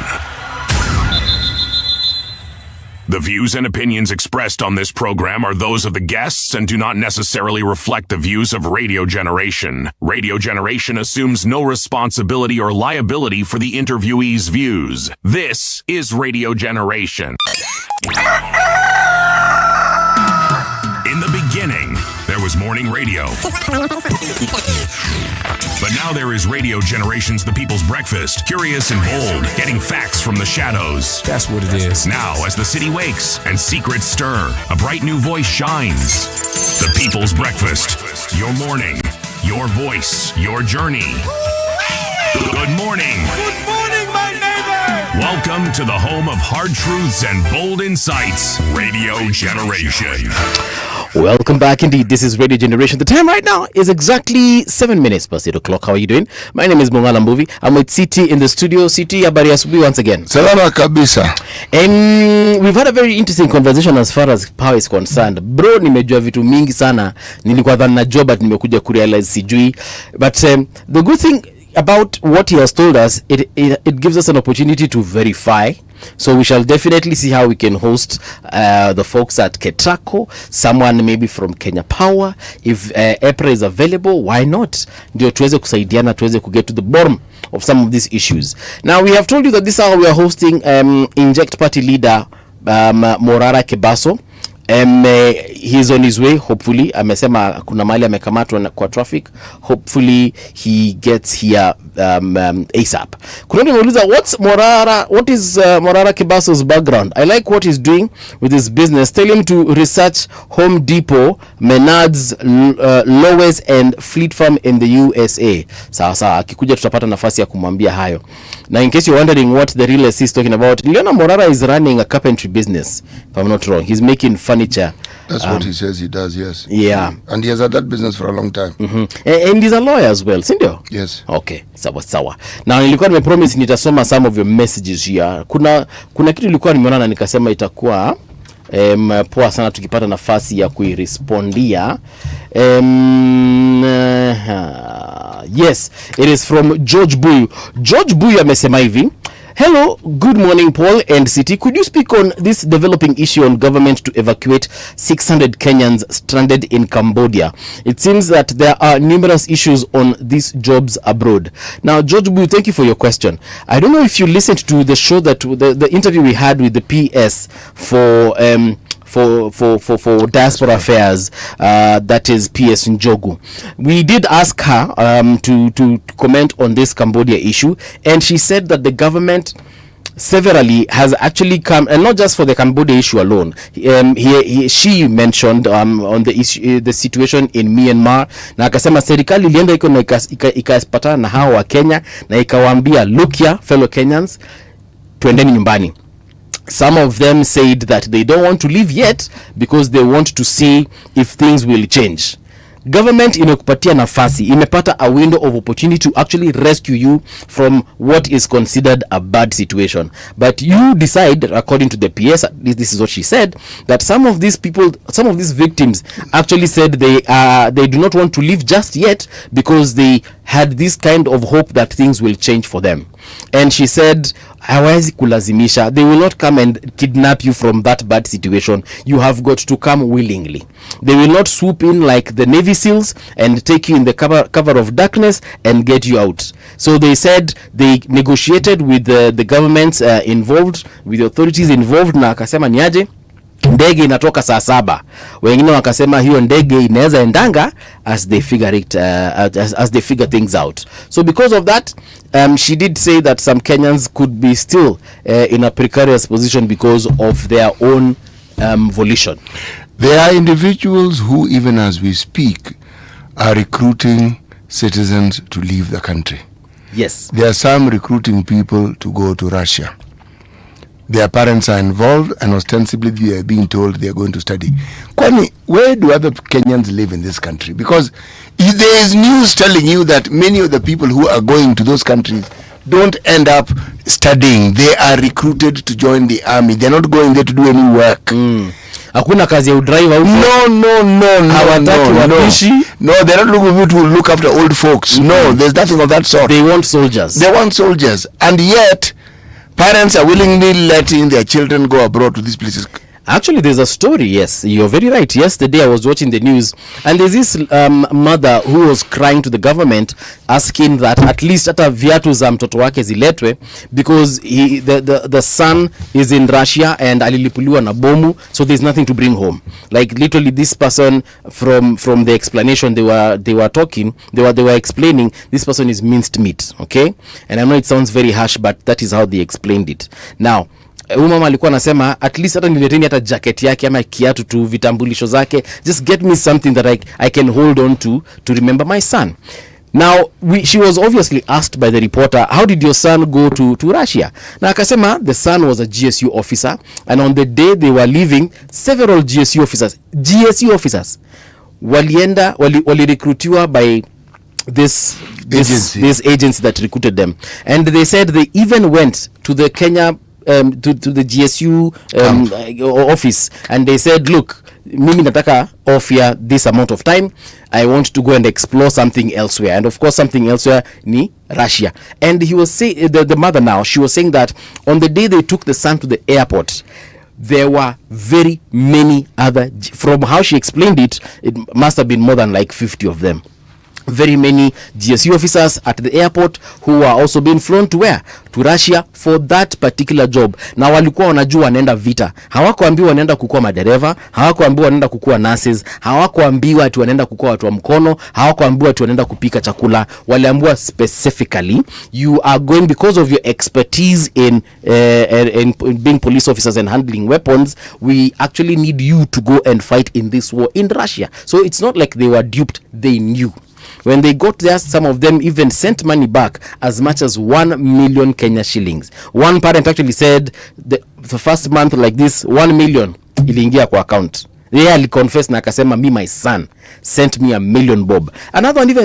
[SPEAKER 2] The views and opinions expressed on this program are those of the guests and do not necessarily reflect the views of Radio Generation. Radio Generation assumes no responsibility or liability for the interviewee's views. This is Radio Generation. In the beginning, there was morning radio. But now there is Radio Generation's The People's Breakfast. Curious and bold, getting facts from the shadows.
[SPEAKER 19] That's what it is.
[SPEAKER 2] Now, as the city wakes and secrets stir, a bright new voice shines. The People's Breakfast. Your morning, your voice, your journey. Good morning.
[SPEAKER 19] Good morning, my neighbor.
[SPEAKER 2] Welcome to the home of hard truths and bold insights. Radio Generation.
[SPEAKER 7] Welcome back indeed. This is Radio Generation. The time right now is exactly 7 minutes past 8 o'clock. How are you doing? My name is Morara Mbuvi. I'm with CT in the studio. CT, habari asubuhi once again.
[SPEAKER 8] Salama kabisa.
[SPEAKER 7] And we've had a very interesting conversation as far as power is concerned. Bro, nimejua vitu mingi sana. Nilikuwa dhani najua but nimekuja kurealize sijui. But the good thing about what he has told us, it gives us an opportunity to verify. So we shall definitely see how we can host the folks at Ketraco, someone maybe from Kenya Power. If EPRA is available, why not? Ndio tuweze kusaidiana, tuweze to get to the bottom of some of these issues. Now, we have told you that this hour we are hosting Inject Party leader Morara Kebaso. He's on his way, hopefully. Amesema kuna mali amekamatwa kwa traffic. Hopefully he gets here ASAP. Kuna niuliza what is Morara Kebaso's background? I like what he's doing with his business. Tell him to research Home Depot, Menards, Lowe's and Fleet Farm in the USA. Sawa akikuja tutapata nafasi ya kumwambia hayo. Now, in case you're wondering what the real estate is talking about, Leona Morara is running a carpentry business, if I'm not wrong. He's making furniture.
[SPEAKER 8] That's what he says he does, yes.
[SPEAKER 7] Yeah.
[SPEAKER 8] And he has had that business for a long time.
[SPEAKER 7] And he's a lawyer as well, sindio?
[SPEAKER 8] Yes.
[SPEAKER 7] Okay, sawa. Now, nilikuwa nimepromise nitasoma some of your messages here. Kuna kitu nilikuwa nimeona na nikasema itakuwa Poa sana tukipata nafasi ya kuirespondia. Yes, it is from George Buyu. George Buyu amesema hivi: hello, good morning Paul and City. Could you speak on this developing issue on government to evacuate 600 Kenyans stranded in Cambodia? It seems that there are numerous issues on these jobs abroad. Now, George Buyu, thank you for your question. I don't know if you listened to the show that the interview we had with the PS for diaspora affairs, that is PS Njogu. We did ask her to comment on this Cambodia issue, and she said that the government severally has actually come, and not just for the Cambodia issue alone. She mentioned on the issue, the situation in Myanmar, na akasema serikali ilienda iko na ikapatana na hao wa Kenya na ikawaambia, look here fellow Kenyans, tuendeni nyumbani. Some of them said that they don't want to leave yet because they want to see if things will change. Government imekupatia nafasi, imepata a window of opportunity to actually rescue you from what is considered a bad situation. But you decide, according to the PS, this is what she said, that some of these people, some of these victims actually said they do not want to leave just yet because they had this kind of hope that things will change for them. And she said, hawezi kulazimisha, they will not come and kidnap you from that bad situation. You have got to come willingly. They will not swoop in like the Navy SEALs and take you in the cover of darkness and get you out. So they said they negotiated with the governments involved, with the authorities involved, na akasema niaje, ndege inatoka saa 7. Wengine wakasema hiyo ndege inaweza endanga as they figure it as they figure things out. So because of that, she did say that some Kenyans could be still in a precarious position because of their own volition.
[SPEAKER 8] There are individuals who, even as we speak, are recruiting citizens to leave the country.
[SPEAKER 7] Yes.
[SPEAKER 8] There are some recruiting people to go to Russia. Their parents are involved, and ostensibly they are being told they are going to study. Kwani, where do other Kenyans live in this country? Because there is news telling you that many of the people who are going to those countries don't end up studying. They are recruited to join the army. They're not going there to do any work.
[SPEAKER 7] Hakuna kazi ya udriver huko.
[SPEAKER 8] No, they're not looking to look after old folks. No, there's nothing of that sort.
[SPEAKER 7] They want soldiers.
[SPEAKER 8] They want soldiers. And yet, parents are willingly letting their children go abroad to these places.
[SPEAKER 7] Actually, there's a story, yes, you're very right. Yesterday I was watching the news, and there's this mother who was crying to the government, asking that at least hata viatu za mtoto wake ziletwe, because the son is in Russia and alilipuliwa na bomu, so there's nothing to bring home. Like literally, this person, from the explanation they were talking, they were explaining, this person is minced meat, okay? And I know it sounds very harsh, but that is how they explained it. Now, mama alikuwa anasema at least hata nileteni hata jacket yake ama kiatu tu, vitambulisho zake, just get me something that I can hold on to remember my son. Now she was obviously asked by the reporter, how did your son go to Russia? Na akasema the son was a GSU officer, and on the day they were leaving, several GSU officers walirecruitiwa by this agency that recruited them, and they said they even went to the Kenya to the GSU office, and they said, look, mimi nataka offer this amount of time, I want to go and explore something elsewhere. And of course something elsewhere ni Russia. And he was saying, the mother now, she was saying that on the day they took the son to the airport, there were very many other, from how she explained it, it must have been more than like 50 of them. Very many GSU officers at the airport who are also being flown to where? To Russia for that particular job. Na walikuwa wanajua wanaenda vita. Hawakuambiwa wanaenda kukua madereva, hawakuambiwa wanaenda kukua nurses, hawakuambiwa ati wanaenda kukua watu wa mkono, hawakuambiwa ati wanaenda kupika chakula. Waliambiwa specifically, you are going, because of your expertise in being police officers and handling weapons, we actually need you to go and fight in this war in Russia. So it's not like they were duped, they knew. When they got there, some of them even sent money back, as much as 1 million Kenya shillings. One parent actually said the first month like this, 1 million iliingia kwa account. They ali confess na akasema, me, my son sent me 1 million bob. Another one even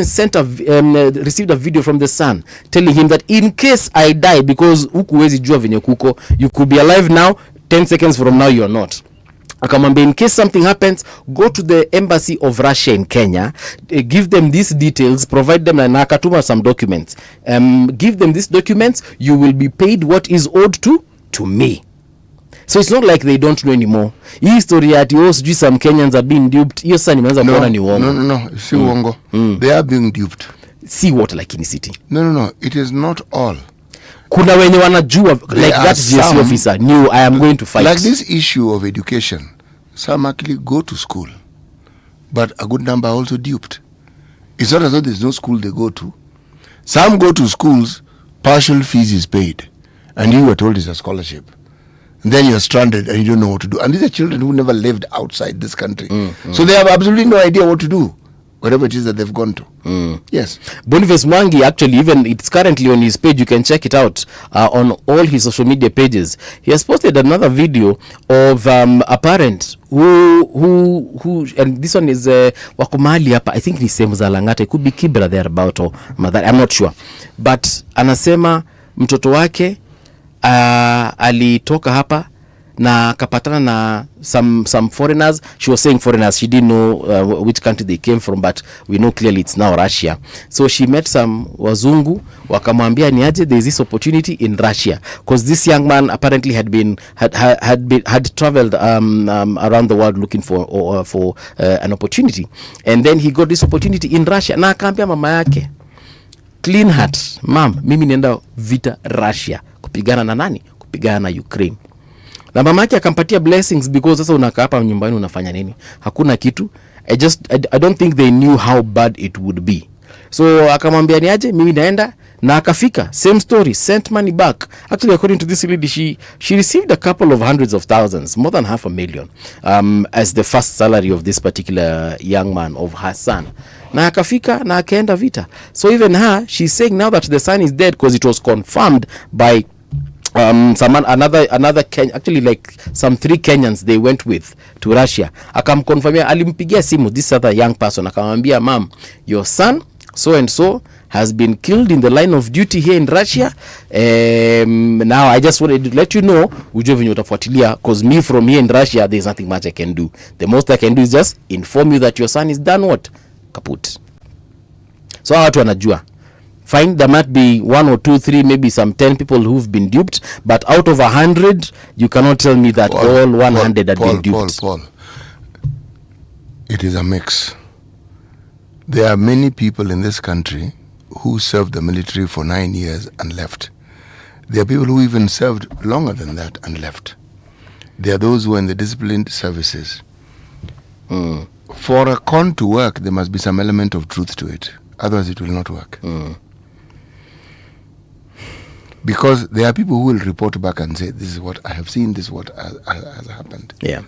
[SPEAKER 7] received a video from the son telling him that in case I die, because hukuwezi jua venye kuko, you could be alive now, 10 seconds from now you're not. akamwambia in case something happens, go to the embassy of Russia in Kenya, give them these details, provide them, na akatuma some documents, give them these documents, you will be paid what is owed to me. So it's not like they don't know anymore. Hii story ati sijui some Kenyans are being duped, hiyo sasa nimeanza kuona ni uongo.
[SPEAKER 8] No, si uongo. They are being duped.
[SPEAKER 7] See what like in city?
[SPEAKER 8] No, it is not all.
[SPEAKER 7] Kuna wenye wanajua like that GSC officer knew I am going to fight.
[SPEAKER 8] Like this issue of education, some actually go to school, but a good number are also duped. It's not as though there's no school they go to. Some go to schools, partial fees is paid, and you were told it's a scholarship. And then you're stranded and you don't know what to do. And these are children who never lived outside this country. So they have absolutely no idea what to do, whatever it is that they've gone to. Yes.
[SPEAKER 7] Boniface Mwangi, actually, even it's currently on his page, you can check it out on all his social media pages. He has posted another video of a parent who and this one is wako mahali hapa, I think ni sehemu za Lang'ata, it could be Kibra there about or Mathare, I'm not sure, but anasema mtoto wake alitoka hapa na akapatana na some foreigners. She was saying foreigners, she didn't know which country they came from, but we know clearly it's now Russia. So she met some wazungu, wakamwambia ni aje, there is this opportunity in Russia, because this young man apparently had traveled around the world looking for an opportunity, and then he got this opportunity in Russia. Na akaambia mama yake clean heart, mom, mimi nenda vita Russia kupigana na nani? Kupigana na Ukraine. Na mama yake akampatia blessings, because sasa unakaa hapa nyumbani unafanya nini? Hakuna kitu. I don't think they knew how bad it would be. So akamwambia ni aje, mimi naenda, na akafika. Same story, sent money back. Actually, according to this lady, she received a couple of hundreds of thousands, more than $500,000 as the first salary of this particular young man, of her son. Na akafika na akaenda vita. So even her, she's saying now that the son is dead, because it was confirmed by another Kenya, actually like some 3 Kenyans they went with to Russia. Akamkonfirmia, alimpigia simu this other young person, akamwambia, mom, your son so and so has been killed in the line of duty here in Russia. Now I just wanted to let you know, ujue venye utafuatilia, because me from here in Russia there's nothing much I can do. The most I can do is just inform you that your son is done what? Kaput. So watu wanajua. Fine, there might be 1 or 2, 3, maybe some 10 people who've been duped, but out of 100, you cannot tell me that all 100 had been duped.
[SPEAKER 8] Paul, it is a mix. There are many people in this country who served the military for 9 years and left. There are people who even served longer than that and left. There are those who are in the disciplined services. For a con to work, there must be some element of truth to it. Otherwise, it will not work. Because there are people who will report back and say, this is what I have seen, this is what has happened.
[SPEAKER 7] Yeah.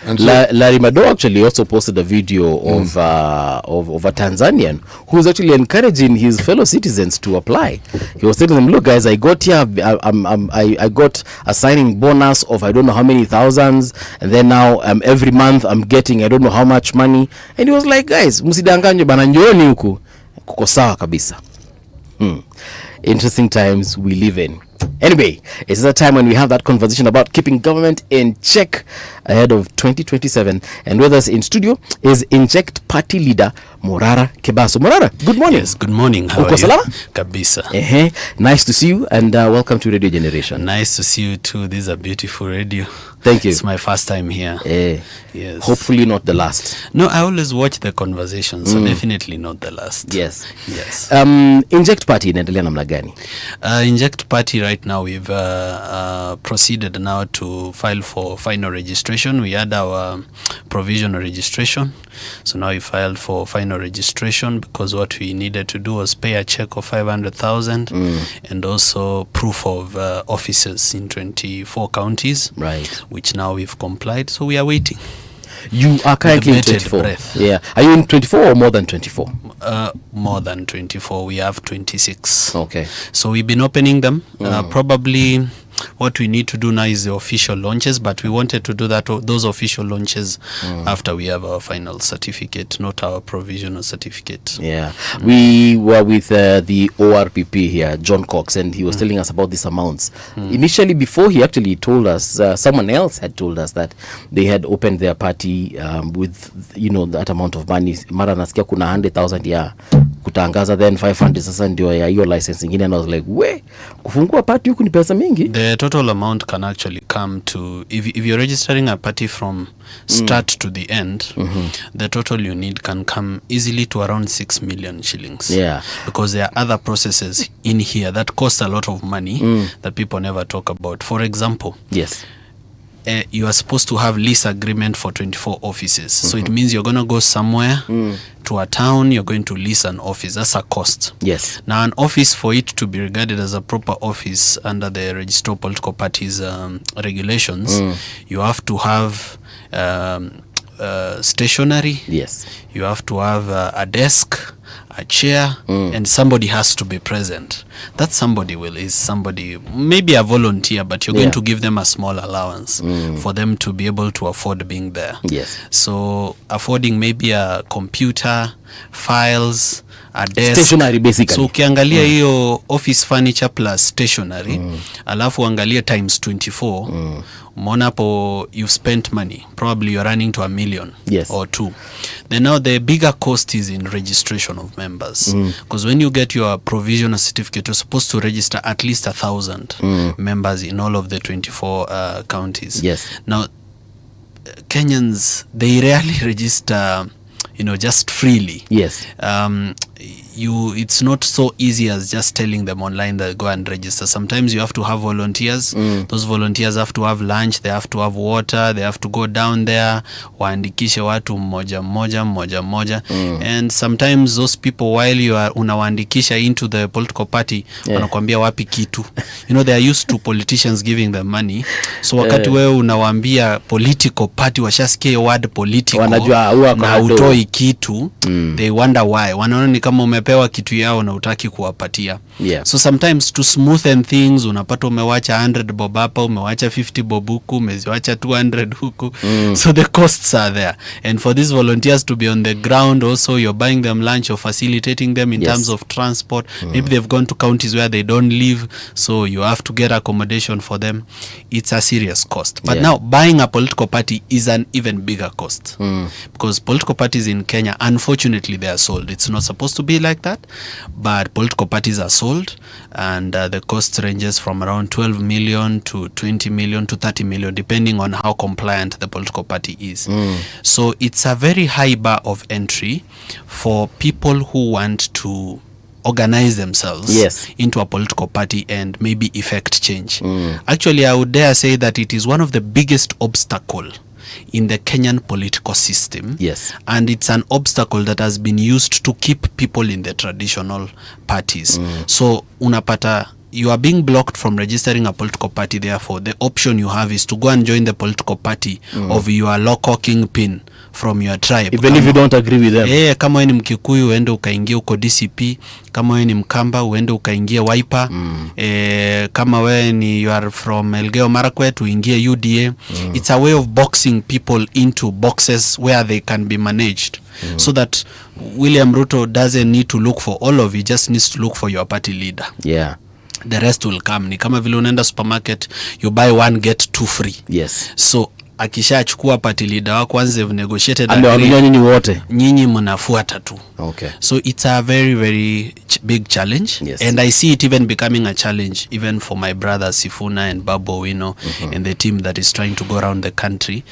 [SPEAKER 7] And so Larry Mado actually also posted a video of a Tanzanian who's actually encouraging his fellow citizens to apply. He was telling them, look guys, I got here, I got a signing bonus of I don't know how many thousands, and then now every month I'm getting I don't know how much money. And he was like, guys, msidanganywe bana, njooni huku, kuko sawa kabisa. Interesting times we live in. Anyway, it's a time when we have that conversation about keeping government in check ahead of 2027. And with us in studio is Inject Party leader Morara Kebaso. Morara, good morning.
[SPEAKER 14] Yes, good morning. How are you? Kabisa.
[SPEAKER 7] Nice to see you, and welcome to Radio Generation.
[SPEAKER 14] Nice to see you too. This is a beautiful radio.
[SPEAKER 7] Thank you.
[SPEAKER 14] It's my first time here. Yes.
[SPEAKER 7] Hopefully not the last.
[SPEAKER 14] No, I always watch the conversation, so definitely not the last.
[SPEAKER 7] Yes. Inject Party inaendelea namna gani?
[SPEAKER 14] Inject Party right now, we've proceeded now to file for final registration. We had our provisional registration, so now we filed for final registration, because what we needed to do was pay a check of 500,000 and also proof of offices in 24 counties,
[SPEAKER 7] right?
[SPEAKER 14] Which now we've complied, so we are waiting.
[SPEAKER 7] You are currently in 24. Yeah. Are you in 24 or more than 24?
[SPEAKER 14] More than 24. We have 26.
[SPEAKER 7] Okay.
[SPEAKER 14] So we've been opening them. Probably what we need to do now is the official launches, but we wanted to do those official launches after we have our final certificate, not our provisional certificate.
[SPEAKER 7] Yeah. We were with the ORPP here, John Cox, and he was telling us about these amounts. Initially, before he actually told us, someone else had told us that they had opened their party with, that amount of money. Mara nasikia kuna 100,000 ya kutangaza, then 500 sasa ndio ya hiyo license ingine, and I was like, we kufungua party huku ni pesa mingi.
[SPEAKER 14] The total amount can actually come to, if you're registering a party from start to the end, the total you need can come easily to around 6 million shillings.
[SPEAKER 7] Yeah.
[SPEAKER 14] Because there are other processes in here that cost a lot of money that people never talk about. For example,
[SPEAKER 7] yes,
[SPEAKER 14] you are supposed to have lease agreement for 24 offices. So it means you're going to go somewhere to a town, you're going to lease an office. That's a cost.
[SPEAKER 7] Yes.
[SPEAKER 14] Now, an office, for it to be regarded as a proper office under the Register of Political Parties regulations, you have to have stationery.
[SPEAKER 7] Yes.
[SPEAKER 14] You have to have a desk, a chair, and somebody has to be present. That somebody is somebody, maybe a volunteer, but you're going to give them a small allowance for them to be able to afford being there.
[SPEAKER 7] Yes.
[SPEAKER 14] So affording maybe a computer, files, a desk.
[SPEAKER 7] Stationary basically.
[SPEAKER 14] So ukiangalia hiyo office furniture plus stationary, alafu angalia times 24, umeona hapo you've spent money. Probably you're running to 1 million or 2. Then now the bigger cost is in registration of members. Because when you get your provisional certificate, you're supposed to register at least 1,000 members in all of the 24 counties.
[SPEAKER 7] Yes.
[SPEAKER 14] Now, Kenyans, they rarely register, just freely.
[SPEAKER 7] Yes.
[SPEAKER 14] It's not so easy as just telling them online that go and register. Sometimes you have to have volunteers. Those volunteers have to have lunch, they have to have water, they have to go down there, waandikishe watu mmoja. And sometimes those people, while you are unawaandikisha into the political party, wanakuambia wapi kitu. They are used to politicians giving them money. So wakati wewe unawaambia political party, washasikia word political,
[SPEAKER 7] wanajua
[SPEAKER 14] na utoi kitu, they wonder why. Wanaona ni kama umepewa kitu yao na utaki kuwapatia. So sometimes to smoothen things, unapata umewacha 100 bob hapa, umewacha 50 bob huku, umeziwacha 200 huku. So the costs are there. And for these volunteers to be on the ground also, you're buying them lunch or facilitating them in terms of transport. Maybe they've gone to counties where they don't live, so you have to get accommodation for them. It's a serious cost. But now buying a political party is an even bigger cost. Because political parties in Kenya, unfortunately, they are sold. It's not supposed to be like that, but political parties are sold, and the cost ranges from around 12 million to 20 million to 30 million, depending on how compliant the political party is. So it's a very high bar of entry for people who want to organize themselves into a political party and maybe effect change. Actually, I would dare say that it is one of the biggest obstacle in the Kenyan political system. And it's an obstacle that has been used to keep people in the traditional parties. So unapata you are being blocked from registering a political party. Therefore, the option you have is to go and join the political party of your local kingpin from your tribe.
[SPEAKER 7] Even if you don't agree with them.
[SPEAKER 14] Kama wewe ni Mkikuyu uende ukaingia uko DCP, kama wewe ni Mkamba uende ukaingia Wiper, kama wewe ni you are from Elgeyo Marakwet uingie UDA. It's a way of boxing people into boxes where they can be managed. So that William Ruto doesn't need to look for all of you, just needs to look for your party leader. The rest will come. Ni kama vile unaenda supermarket, you buy one get 2 free. So akishachukua party leader wako, once they've negotiated,
[SPEAKER 7] nyinyi wote
[SPEAKER 14] nyinyi mnafuata tu. So it's a very very big challenge. And I see it even becoming a challenge even for my brothers Sifuna and Babu Owino and the team that is trying to go around the country.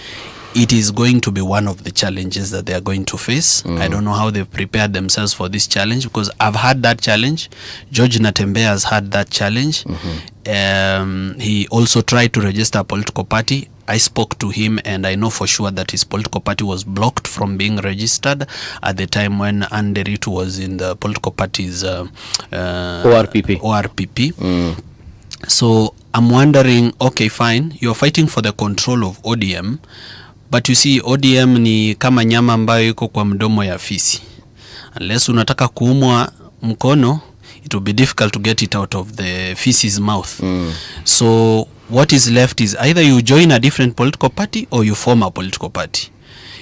[SPEAKER 14] It is going to be one of the challenges that they are going to face. I don't know how they've prepared themselves for this challenge, because I've had that challenge. George Natembeya has had that challenge. He also tried to register a political party. I spoke to him and I know for sure that his political party was blocked from being registered at the time when Ndereva was in the political party's ORPP. So I'm wondering, okay, fine, you're fighting for the control of ODM, but you see ODM ni kama nyama ambayo iko kwa mdomo ya fisi. Unless unataka kuumwa mkono, it will be difficult to get it out of the feces mouth. So what is left is either you join a different political party or you form a political party.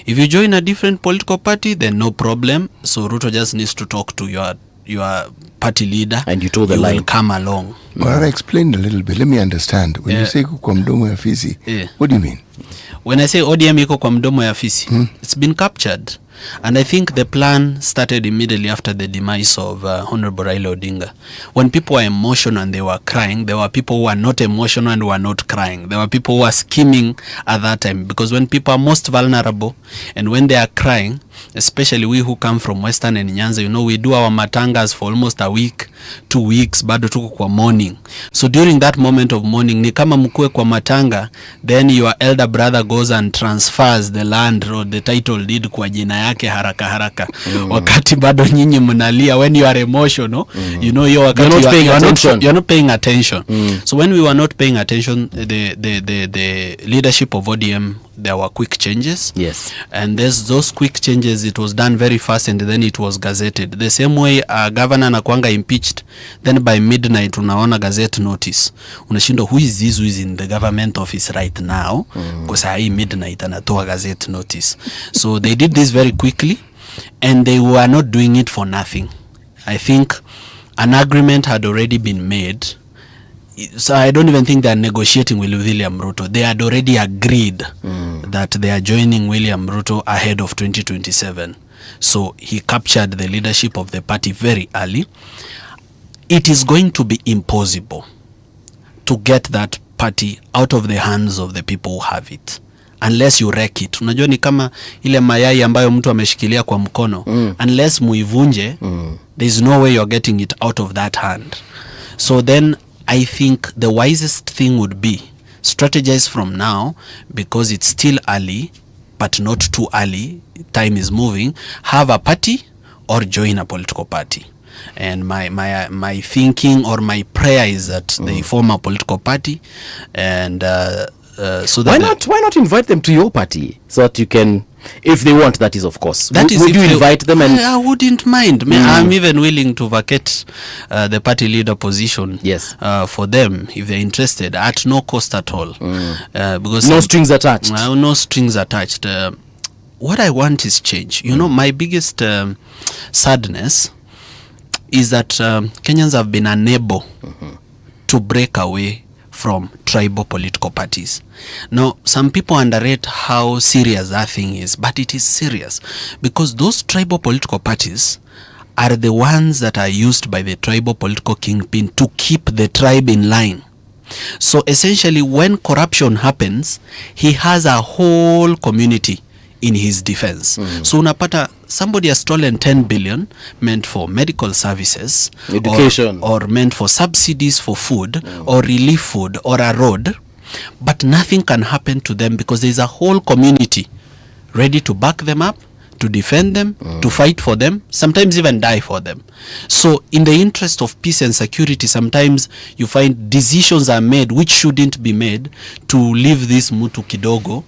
[SPEAKER 14] If you join a different political party, then no problem. So Ruto just needs to talk to your party leader,
[SPEAKER 7] and you told the line
[SPEAKER 14] will come along.
[SPEAKER 8] Well, I explained a little bit. Let me understand. When you say kwa mdomo ya fisi, what do you mean?
[SPEAKER 14] When I say ODM iko kwa mdomo ya fisi, it's been captured. And I think the plan started immediately after the demise of Honorable Raila Odinga. When people were emotional and they were crying, there were people who were not emotional and were not crying. There were people who were scheming at that time. Because when people are most vulnerable and when they are crying, especially we who come from Western and Nyanza, you know, we do our matangas for almost a week, 2 weeks, bado tuko kwa mourning. So during that moment of mourning, ni kama mkue kwa matanga, then your elder brother goes and transfers the land or the title deed kwa jina yake haraka haraka. Wakati bado nyinyi mnalia, when you are emotional, you know, you're not paying attention. So when we were not paying attention, the leadership of ODM, there were quick changes.
[SPEAKER 7] Yes.
[SPEAKER 14] And there's those quick changes, it was done very fast and then it was gazetted. The same way governor anakuanga impeached, then by midnight unaona gazette notice. Unashindwa who is in the government office right now? Because hii midnight anatoa gazette notice. So they did this very quickly and they were not doing it for nothing. I think an agreement had already been made. So I don't even think they are negotiating with William Ruto. They had already agreed that they are joining William Ruto ahead of 2027. So he captured the leadership of the party very early. It is going to be impossible to get that party out of the hands of the people who have it, unless you wreck it. Unajua ni kama ile mayai ambayo mtu ameshikilia kwa mkono. Unless muivunje, there is no way you're getting it out of that hand. So then I think the wisest thing would be strategize from now, because it's still early, but not too early. Time is moving. Have a party or join a political party. And my thinking or my prayer is that they form a political party, and so that
[SPEAKER 7] why not invite them to your party so that you can, if they want, that is, of course.
[SPEAKER 14] That is,
[SPEAKER 7] would you invite them? And
[SPEAKER 14] I wouldn't mind. I'm even willing to vacate the party leader position.
[SPEAKER 7] Yes.
[SPEAKER 14] For them, if they're interested, at no cost at all. Because
[SPEAKER 7] no strings attached.
[SPEAKER 14] No strings attached. What I want is change. You know, my biggest sadness is that Kenyans have been unable to break away from tribal political parties. Now, some people underrate how serious that thing is, but it is serious, because those tribal political parties are the ones that are used by the tribal political kingpin to keep the tribe in line. So essentially, when corruption happens, he has a whole community in his defense. So unapata somebody has stolen 10 billion meant for medical services,
[SPEAKER 7] education,
[SPEAKER 14] or meant for subsidies for food, or relief food, or a road, but nothing can happen to them because there's a whole community ready to back them up, to defend them, to fight for them, sometimes even die for them. So in the interest of peace and security, sometimes you find decisions are made which shouldn't be made to leave this mutu kidogo,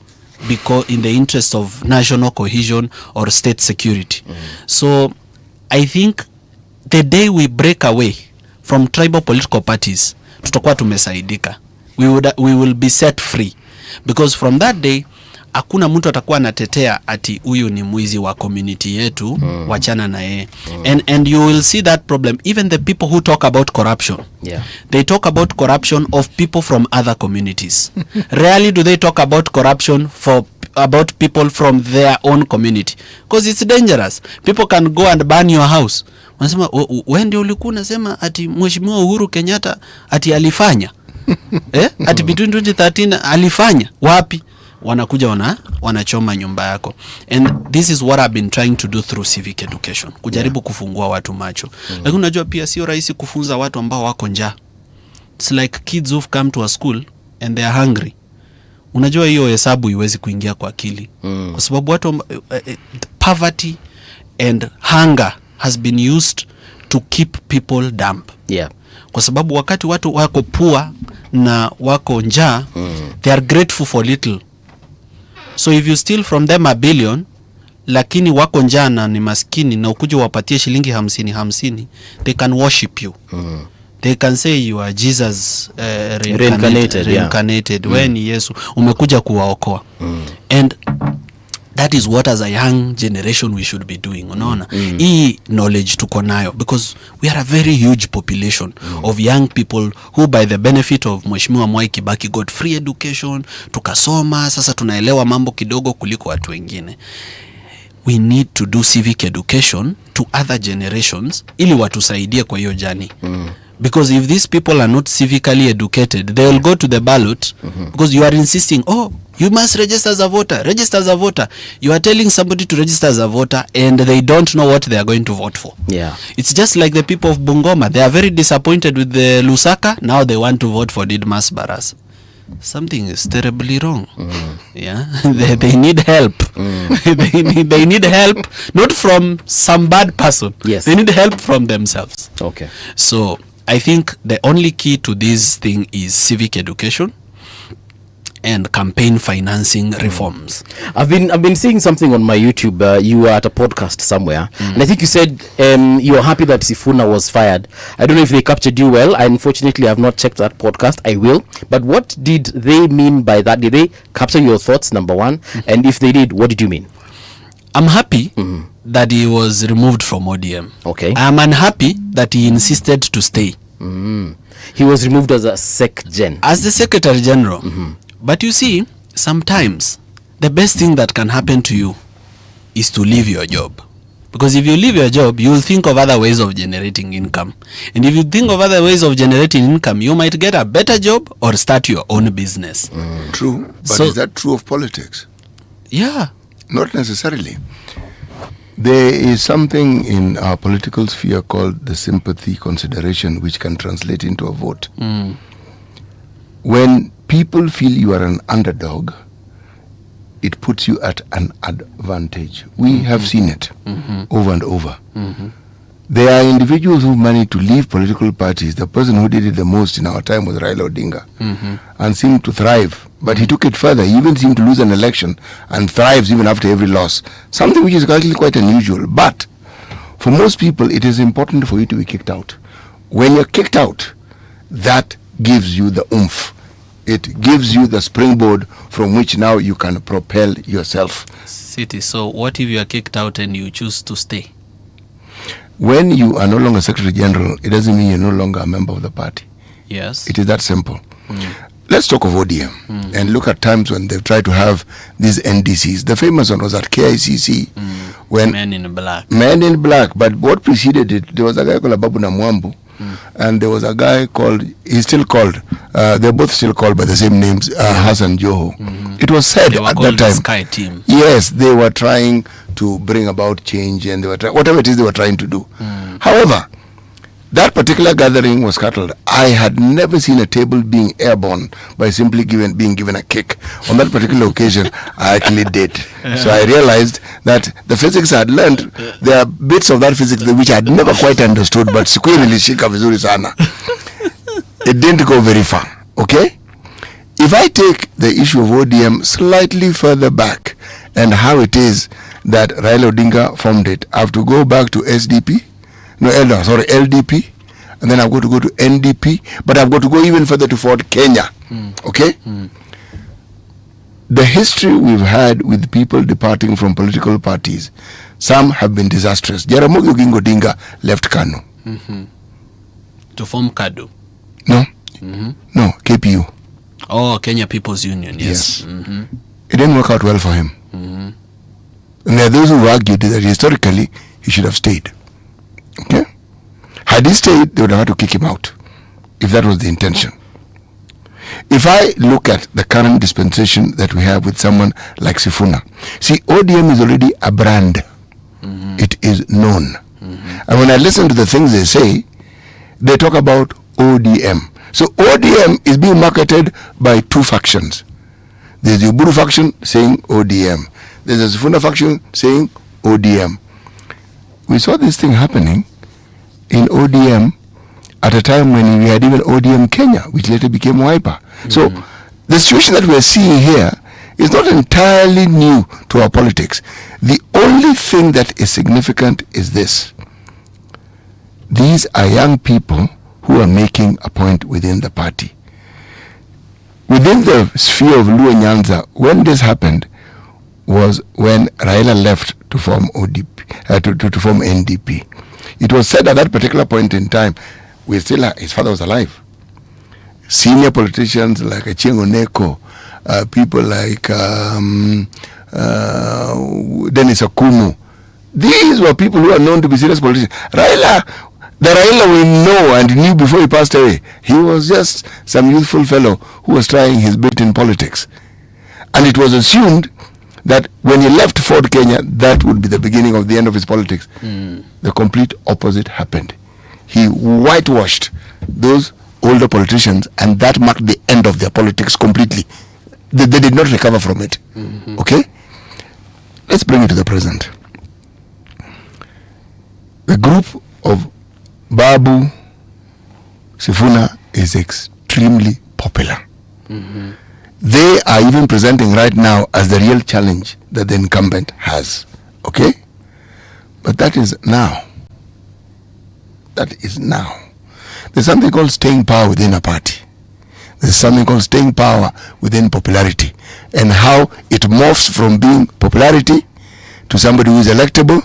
[SPEAKER 14] because in the interest of national cohesion or state security. So I think the day we break away from tribal political parties, tutakuwa tumesaidika. We will be set free, because from that day hakuna mtu atakuwa anatetea ati huyu ni mwizi wa community yetu, wachana na yeye. And you will see that problem. Even the people who talk about corruption, they talk about corruption of people from other communities. Rarely do they talk about corruption about people from their own community, because it's dangerous. People can go and burn your house. Wanasema wewe ndio ulikuwa unasema ati Mheshimiwa Uhuru Kenyatta ati alifanya ati between 2013 alifanya wapi? Wanakuja wanachoma nyumba yako. And this is what I've been trying to do through civic education, kujaribu kufungua watu macho. Lakini unajua pia sio rahisi kufunza watu ambao wako njaa. It's like kids who've come to a school and they are hungry. Unajua hiyo hesabu iwezi kuingia kwa akili, kwa sababu watu poverty and hunger has been used to keep people dumb. Kwa sababu wakati watu wako poor na wako njaa, they are grateful for little. So if you steal from them 1 billion, lakini wako njaa na ni maskini, na ukuje wapatie shilingi 50, they can worship you. they can say you are Jesus
[SPEAKER 7] reincarnated
[SPEAKER 14] when Yesu umekuja kuwaokoa. And that is what as a young generation we should be doing. Unaona hii knowledge tuko nayo, because we are a very huge population of young people who by the benefit of Mheshimiwa Mwai Kibaki got free education, tukasoma, sasa tunaelewa mambo kidogo kuliko watu wengine. We need to do civic education to other generations ili watusaidie kwa hiyo journey. Because if these people are not civically educated, they will go to the ballot because you are insisting, oh, you must register as a voter, register as a voter. You are telling somebody to register as a voter and they don't know what they are going to vote for.
[SPEAKER 7] Yeah.
[SPEAKER 14] It's just like the people of Bungoma. They are very disappointed with the Lusaka. Now they want to vote for Didmas Barras. Something is terribly wrong. Yeah, they need help. they need help, not from some bad person.
[SPEAKER 7] Yes,
[SPEAKER 14] they need help from themselves.
[SPEAKER 7] Okay.
[SPEAKER 14] So I think the only key to this thing is civic education and campaign financing reforms.
[SPEAKER 7] I've been seeing something on my YouTube. You were at a podcast somewhere, and I think you said you were happy that Sifuna was fired. I don't know if they captured you well. Unfortunately, I have not checked that podcast. I will. But what did they mean by that? Did they capture your thoughts, number one? And if they did, what did you mean?
[SPEAKER 14] I'm happy that he was removed from ODM.
[SPEAKER 7] Okay.
[SPEAKER 14] I'm unhappy that he insisted to stay.
[SPEAKER 7] He was removed as a sec-gen.
[SPEAKER 14] As the Secretary General. But you see, sometimes the best thing that can happen to you is to leave your job. Because if you leave your job, you will think of other ways of generating income. And if you think of other ways of generating income, you might get a better job or start your own business.
[SPEAKER 8] True. But is that true of politics?
[SPEAKER 14] Yeah.
[SPEAKER 8] Not necessarily. There is something in our political sphere called the sympathy consideration, which can translate into a vote. When people feel you are an underdog, it puts you at an advantage. We have seen it over and over. There are individuals who managed to leave political parties. The person who did it the most in our time was Raila Odinga, and seemed to thrive. But he took it further. He even seemed to lose an election and thrives even after every loss. Something which is actually quite unusual. But for most people, it is important for you to be kicked out. When you're kicked out, that gives you the oomph. It gives you the springboard from which now you can propel yourself.
[SPEAKER 14] City. So what if you are kicked out and you choose to stay?
[SPEAKER 8] When you are no longer Secretary General, it doesn't mean you're no longer a member of the party.
[SPEAKER 14] Yes.
[SPEAKER 8] It is that simple. Let's talk of ODM and look at times when they've tried to have these NDCs. The famous one was at KICC. When
[SPEAKER 14] Men in Black.
[SPEAKER 8] Men in Black. But what preceded it, there was a guy called Ababu Namwambu. And there was a guy called, he's still called, they're both still called by the same names, Hassan Joho. It was said
[SPEAKER 14] They were
[SPEAKER 8] at
[SPEAKER 14] called
[SPEAKER 8] that time.
[SPEAKER 14] the Sky Team.
[SPEAKER 8] Yes, they were trying to bring about change and they were whatever it is they were trying to do. However, that particular gathering was scuttled. I had never seen a table being airborne by simply being given a kick. On that particular occasion, I actually did. So I realized that the physics I had learned, there are bits of that physics which I had never quite understood, but siku nilishika vizuri sana. It didn't go very far, okay? If I take the issue of ODM slightly further back and how it is that Raila Odinga formed it, I have to go back to SDP, LDP, and then I've got to go to NDP, but I've got to go even further to Ford Kenya. Okay? The history we've had with people departing from political parties, some have been disastrous. Jaramogi Oginga Odinga left KANU.
[SPEAKER 14] To form KADU.
[SPEAKER 8] No. No, KPU.
[SPEAKER 14] Oh, Kenya People's Union, yes.
[SPEAKER 8] It didn't work out well for him. And there are those who argued that historically he should have stayed. Okay? Had he stayed, they would have had to kick him out, if that was the intention. If I look at the current dispensation that we have with someone like Sifuna, see, ODM is already a brand. It is known. And when I listen to the things they say, they talk about ODM. So ODM is being marketed by two factions. There's the Uburu faction saying ODM. There's a Sifuna faction saying ODM. We saw this thing happening in ODM at a time when we had even ODM Kenya, which later became Wiper. So the situation that we're seeing here is not entirely new to our politics. The only thing that is significant is this. These are young people who are making a point within the party. Within the sphere of Luo Nyanza, when this happened was when Raila left to form ODP, to form NDP. It was said at that particular point in time, his father was alive. Senior politicians like Achieng' Oneko, people like Dennis Akumu, these were people who are known to be serious politicians. The Raila we know and knew before he passed away, he was just some youthful fellow who was trying his bit in politics. And it was assumed that when he left Ford Kenya, that would be the beginning of the end of his politics. The complete opposite happened. He whitewashed those older politicians, and that marked the end of their politics completely. They did not recover from it. Okay? Let's bring it to the present. The group of Babu Sifuna is extremely popular. They are even presenting right now as the real challenge that the incumbent has. Okay? But that is now. That is now. There's something called staying power within a party. There's something called staying power within popularity, and how it morphs from being popularity to somebody who is electable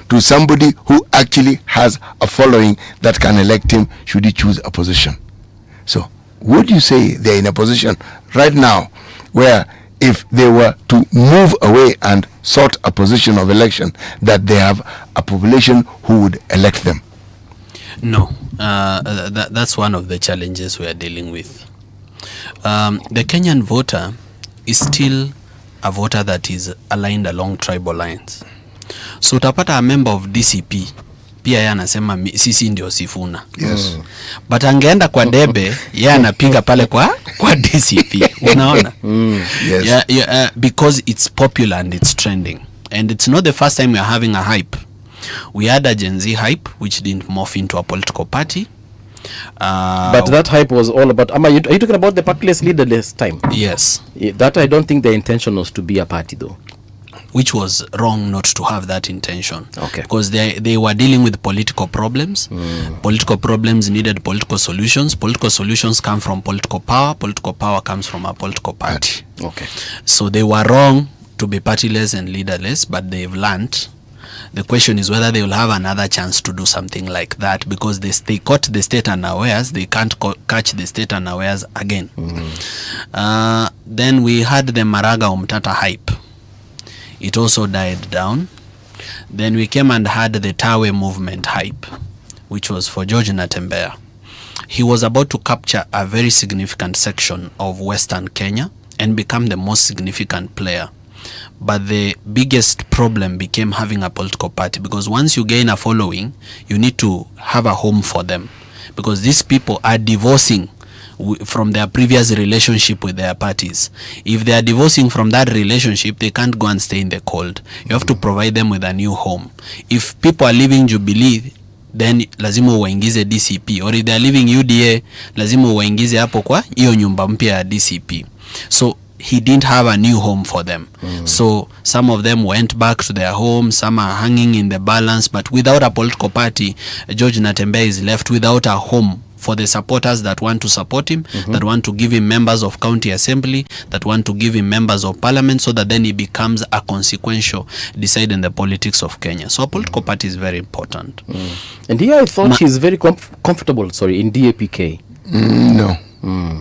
[SPEAKER 8] to somebody who actually has a following that can elect him should he choose a position. So would you say they're in a position right now where if they were to move away and sort a position of election, that they have a population who would elect them?
[SPEAKER 14] No, that's one of the challenges we are dealing with. The Kenyan voter is still a voter that is aligned along tribal lines. So utapata a member of DCP pia yeye anasema sisi ndio Sifuna.
[SPEAKER 8] Yes.
[SPEAKER 14] But angeenda kwa debe yeye anapiga pale kwa DCP. Unaona?
[SPEAKER 8] Yes.
[SPEAKER 14] Because it's popular and it's trending. And it's not the first time we are having a hype. We had a Gen Z hype which didn't morph into a political party.
[SPEAKER 7] But that hype was all about, are you talking about the partless leaderless time?
[SPEAKER 14] Yes.
[SPEAKER 7] That I don't think the intention was to be a party though.
[SPEAKER 14] Which was wrong not to have that intention.
[SPEAKER 7] Okay.
[SPEAKER 14] Because they were dealing with political problems. Political problems needed political solutions. Political solutions come from political power. Political power comes from a political party.
[SPEAKER 7] Okay.
[SPEAKER 14] So they were wrong to be partyless and leaderless, but they've learned. The question is whether they will have another chance to do something like that, because they caught the state unawares. They can't catch the state unawares again. Then we had the Maraga Umtata hype. It also died down. Then we came and had the Tawe movement hype, which was for George Natembeya. He was about to capture a very significant section of Western Kenya and become the most significant player. But the biggest problem became having a political party, because once you gain a following, you need to have a home for them, because these people are divorcing from their previous relationship with their parties. If they are divorcing from that relationship, they can't go and stay in the cold. You have to provide them with a new home. If people are leaving Jubilee, then lazima uwaingize DCP, or if they are leaving UDA, lazima uwaingize hapo kwa hiyo nyumba mpya ya DCP. So he didn't have a new home for them. So some of them went back to their home, some are hanging in the balance, but without a political party, George Natembeya is left without a home for the supporters that want to support him, that want to give him members of county assembly, that want to give him members of parliament, so that then he becomes a consequential decider in the politics of Kenya. So a political party is very important.
[SPEAKER 7] And here I thought he's very comfortable, in DAPK.
[SPEAKER 8] No.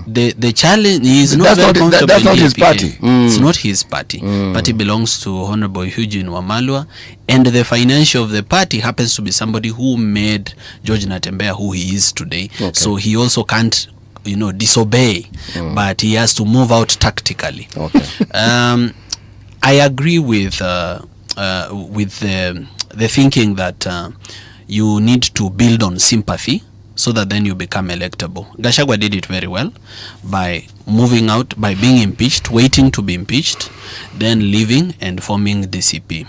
[SPEAKER 14] The challenge is not very comfortable.
[SPEAKER 8] That's not his party.
[SPEAKER 14] It's not his party. Party belongs to Honorable Eugene Wamalwa, and the financial of the party happens to be somebody who made George Natembeya who he is today.
[SPEAKER 7] Okay.
[SPEAKER 14] So he also can't, disobey, but he has to move out tactically.
[SPEAKER 7] Okay.
[SPEAKER 14] I agree with the thinking that you need to build on sympathy, so that then you become electable. Gachagua did it very well by moving out, by being impeached, waiting to be impeached, then leaving and forming DCP.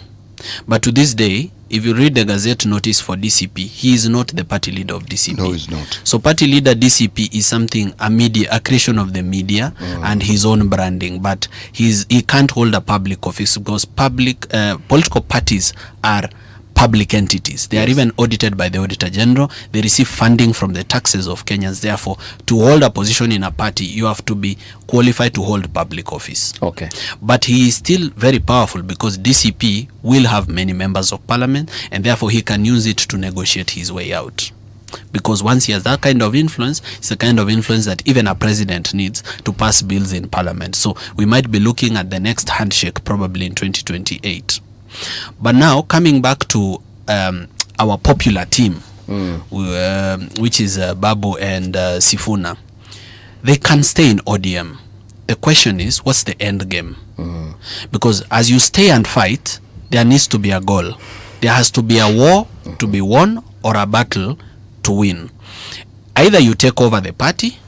[SPEAKER 14] But to this day, if you read the Gazette notice for DCP, he is not the party leader of DCP.
[SPEAKER 8] No, he's not.
[SPEAKER 14] So party leader DCP is something, a creation of the media and his own branding. But he can't hold a public office, because political parties are public entities. They are even audited by the Auditor General. They receive funding from the taxes of Kenyans. Therefore, to hold a position in a party, you have to be qualified to hold public office.
[SPEAKER 7] Okay.
[SPEAKER 14] But he is still very powerful because DCP will have many members of parliament, and therefore he can use it to negotiate his way out. Because once he has that kind of influence, it's the kind of influence that even a president needs to pass bills in parliament. So we might be looking at the next handshake probably in 2028. But now, coming back to our popular team, which is Babu and Sifuna, they can stay in ODM. The question is, what's the end game? Because as you stay and fight, there needs to be a goal. There has to be a war to be won or a battle to win. Either you take over the party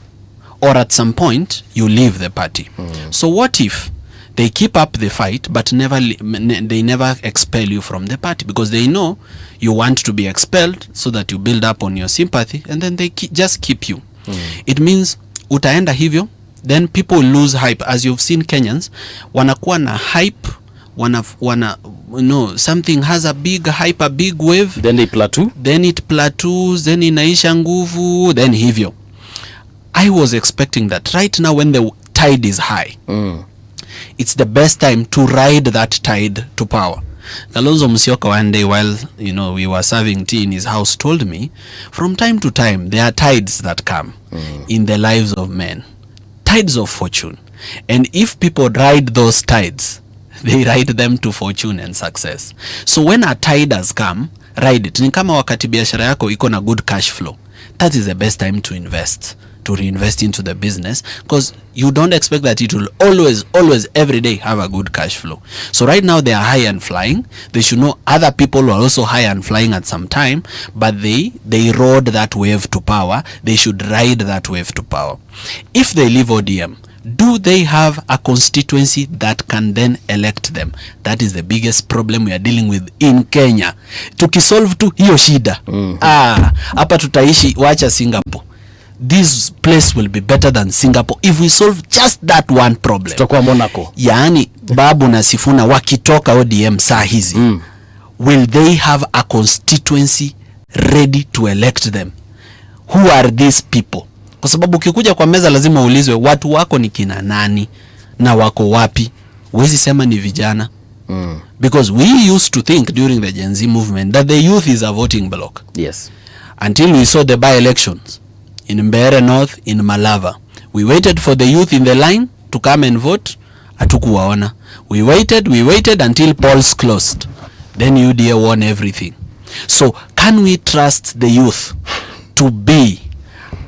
[SPEAKER 14] or at some point you leave the party. So what if they keep up the fight but they never expel you from the party, because they know you want to be expelled so that you build up on your sympathy, and then they just keep you. It means utaenda hivyo, then people lose hype. As you've seen, Kenyans wanakuwa na hype, something has a big hype, a big wave,
[SPEAKER 7] then they plateau,
[SPEAKER 14] then it plateaus, then inaisha nguvu, then hivyo. I was expecting that right now when the tide is high, it's the best time to ride that tide to power. Kalonzo Musyoka one day while we were serving tea in his house told me, from time to time there are tides that come in the lives of men, tides of fortune, and if people ride those tides, they ride them to fortune and success. So when a tide has come, ride it. Ni kama wakati biashara yako iko na good cash flow, that is the best time to invest, to reinvest into the business, because you don't expect that it will always every day have a good cash flow. So right now they are high and flying. They should know other people are also high and flying at some time, but they rode that wave to power. They should ride that wave to power. If they leave ODM, do they have a constituency that can then elect them? That is the biggest problem we are dealing with in Kenya. Tukisolve tu hiyo shida, hapa tutaishi, wacha Singapore. This place will be better than Singapore if we solve just that one problem.
[SPEAKER 7] Tutakuwa Monaco.
[SPEAKER 14] Yaani Babu na Sifuna wakitoka ODM saa hizi, will they have a constituency ready to elect them? Who are these people? Kwa sababu ukikuja kwa meza lazima uulizwe watu wako ni kina nani na wako wapi. Huwezi sema ni vijana. Because we used to think during the Gen Z movement that the youth is a voting block.
[SPEAKER 7] Yes.
[SPEAKER 14] Until we saw the by-elections in Mbeere North, in Malava. We waited for the youth in the line to come and vote. Hatukuwaona. We waited until polls closed. Then UDA won everything. So can we trust the youth to be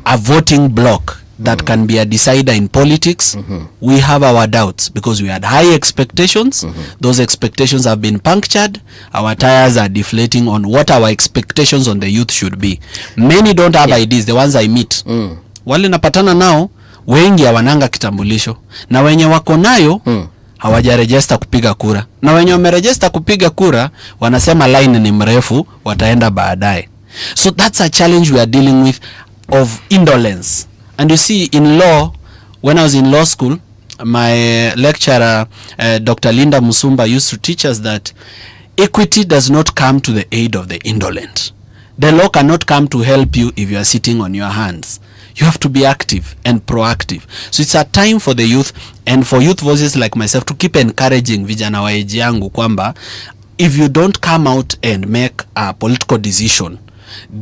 [SPEAKER 14] a voting block that can be a decider in politics? We have our doubts because we had high expectations. Those expectations have been punctured. Our tires are deflating on what our expectations on the youth should be. Many don't have ideas, the ones I meet. Wale napatana nao, wengi hawananga kitambulisho. Na wenye wako nayo, hawajarejesta kupiga kura. Na wenye wamerejesta kupiga kura, wanasema line ni mrefu, wataenda baadaye. So that's a challenge we are dealing with, of indolence. And you see, in law, when I was in law school, my lecturer, Dr. Linda Musumba, used to teach us that equity does not come to the aid of the indolent. The law cannot come to help you if you are sitting on your hands. You have to be active and proactive. So it's a time for the youth and for youth voices like myself to keep encouraging vijana wa age yangu kwamba if you don't come out and make a political decision,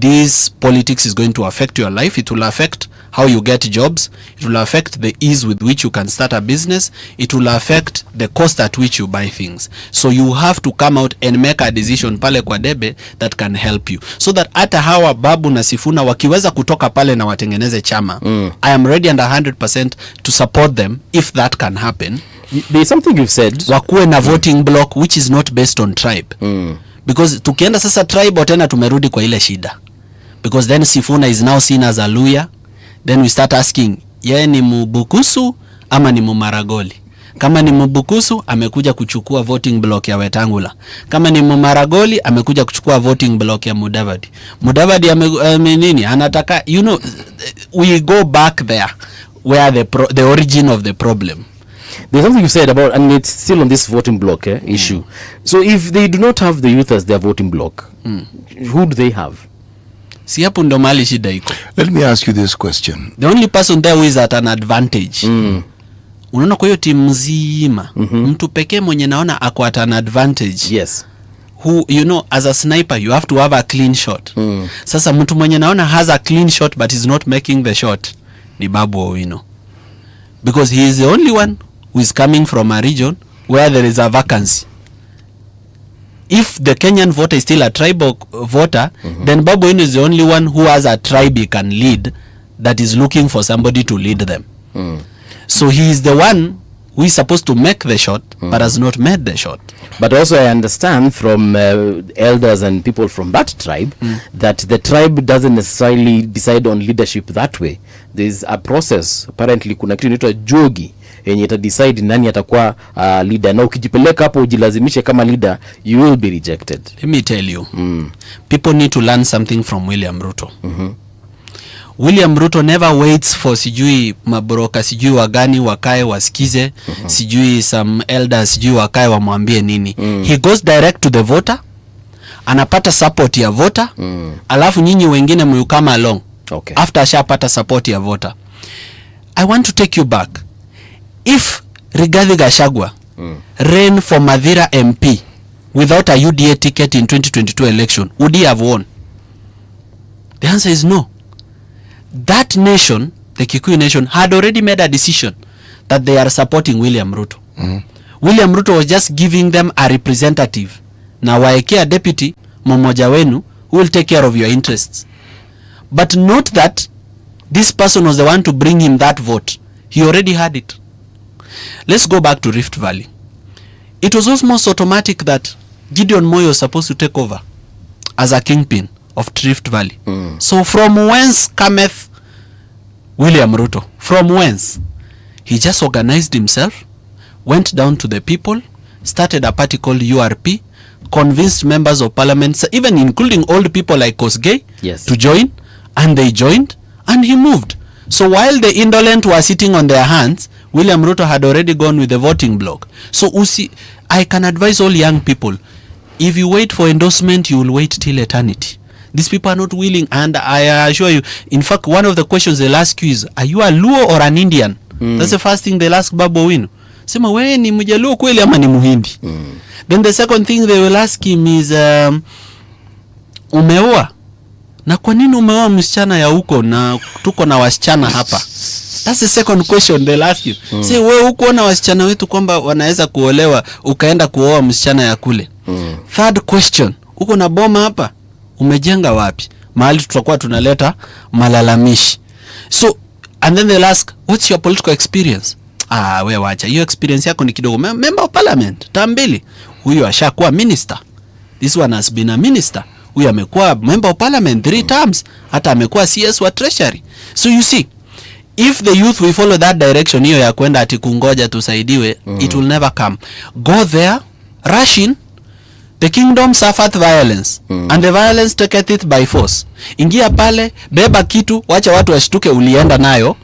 [SPEAKER 14] this politics is going to affect your life. It will affect how you get jobs. It will affect the ease with which you can start a business. It will affect the cost at which you buy things. So you have to come out and make a decision pale kwa debe that can help you. So that hata hawa Babu na Sifuna wakiweza kutoka pale na watengeneze chama, I am ready and 100% to support them if that can happen.
[SPEAKER 7] There is something you've said.
[SPEAKER 14] Wakuwe na voting block which is not based on tribe. Because tukienda sasa tribe tena tumerudi kwa ile shida. Because then Sifuna is now seen as a Luya. Then we start asking, yeye ni Mubukusu ama ni Mumaragoli? Kama ni Mubukusu, amekuja kuchukua voting block ya Wetangula. Kama ni Mumaragoli, amekuja kuchukua voting block ya Mudavadi. Mudavadi nini? Anataka, we go back there where the origin of the problem.
[SPEAKER 7] There's something you said about, and it's still on this voting block issue. So if they do not have the youth as their voting block, who do they have?
[SPEAKER 14] Si hapo ndo mali shida iko.
[SPEAKER 8] Let me ask you this question.
[SPEAKER 14] The only person there who is at an advantage. Unaona kwa hiyo timu mzima, mtu pekee mwenye naona ako at an advantage.
[SPEAKER 7] Yes.
[SPEAKER 14] Who, you know, as a sniper you have to have a clean shot. Sasa mtu mwenye naona has a clean shot but is not making the shot ni Babu Owino, because he is the only one who is coming from a region where there is a vacancy. If the Kenyan voter is still a tribal voter, then Babu Owino is the only one who has a tribe he can lead that is looking for somebody to lead them. So he is the one who is supposed to make the shot but has not made the shot.
[SPEAKER 7] But also I understand from elders and people from that tribe that the tribe doesn't necessarily decide on leadership that way. There is a process. Apparently kuna kitu inaitwa jogi yenye ita decide nani atakuwa leader, na ukijipeleka hapo ujilazimishe kama leader, you will be rejected.
[SPEAKER 14] Let me tell you, people need to learn something from William Ruto. William Ruto never waits for sijui mabroka sijui wagani wakae wasikize, sijui some elders sijui wakae wamwambie nini. He goes direct to the voter, anapata support ya voter, alafu nyinyi wengine mukama along.
[SPEAKER 7] Okay.
[SPEAKER 14] After ashapata support ya voter. I want to take you back. If Rigathi Gachagua ran for Mathira MP without a UDA ticket in 2022 election, would he have won? The answer is no. That nation, the Kikuyu nation, had already made a decision that they are supporting William Ruto. William Ruto was just giving them a representative. Na waekea deputy mmoja wenu who will take care of your interests. But note that this person was the one to bring him that vote. He already had it. Let's go back to Rift Valley. It was almost automatic that Gideon Moi was supposed to take over as a kingpin of Rift Valley. So from whence cometh William Ruto? From whence? He just organized himself, went down to the people, started a party called URP, convinced members of parliament, even including old people like Kosgei, to join, and they joined, and he moved. So while the indolent were sitting on their hands, William Ruto had already gone with the voting bloc. So I can advise all young people, if you wait for endorsement, you will wait till eternity. These people are not willing, and I assure you, in fact, one of the questions they'll ask you is, are you a Luo or an Indian? That's the first thing they'll ask Babu Owino. Sema wewe ni Mjaluo kweli ama ni Muhindi? Then the second thing they will ask him is, umeoa? Na kwa nini umeoa msichana ya huko na tuko na wasichana hapa? That's the second question they'll ask you. Say wewe huko na wasichana wetu kwamba wanaweza kuolewa ukaenda kuoa msichana ya kule. Third question, uko na boma hapa? Umejenga wapi? Mahali tutakuwa tunaleta malalamishi. So and then they'll ask, what's your political experience? Wewe wacha. Hiyo experience yako ni kidogo. Member of parliament, tambili. Huyu ashakuwa minister. This one has been a minister. Huyu amekuwa member of parliament 3 terms. Hata amekuwa CS wa treasury. So you see, if the youth will follow that direction, hiyo ya kwenda ati kungoja tusaidiwe, it will never come. Go there, rush in. The kingdom suffered violence, and the violence taketh it by force. Ingia pale, beba kitu, wacha watu washtuke ulienda nayo,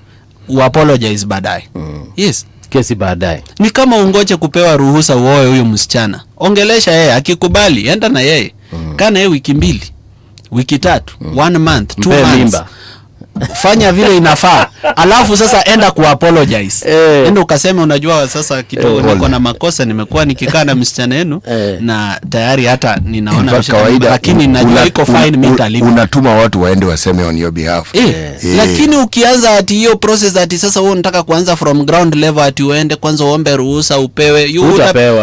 [SPEAKER 14] apologize baadaye. Yes.
[SPEAKER 7] Kesi baadaye.
[SPEAKER 14] Ni kama ungoje kupewa ruhusa uoe huyo msichana. Ongelesha yeye, akikubali, enda na yeye. Kana yeye wiki 2, wiki 3, 1 month, 2 months. Mimba. Fanya vile inafaa. Alafu sasa enda kuapologize. Enda ukasema unajua sasa kidogo niko na makosa, nimekuwa nikikaa na msichana yenu na tayari hata ninaona
[SPEAKER 8] kawaida,
[SPEAKER 14] lakini najua iko fine, mimi nitalipa.
[SPEAKER 8] Unatuma watu waende waseme on your behalf.
[SPEAKER 14] Lakini ukianza ati hiyo process ati sasa wewe unataka kuanza from ground level ati uende kwanza uombe ruhusa upewe,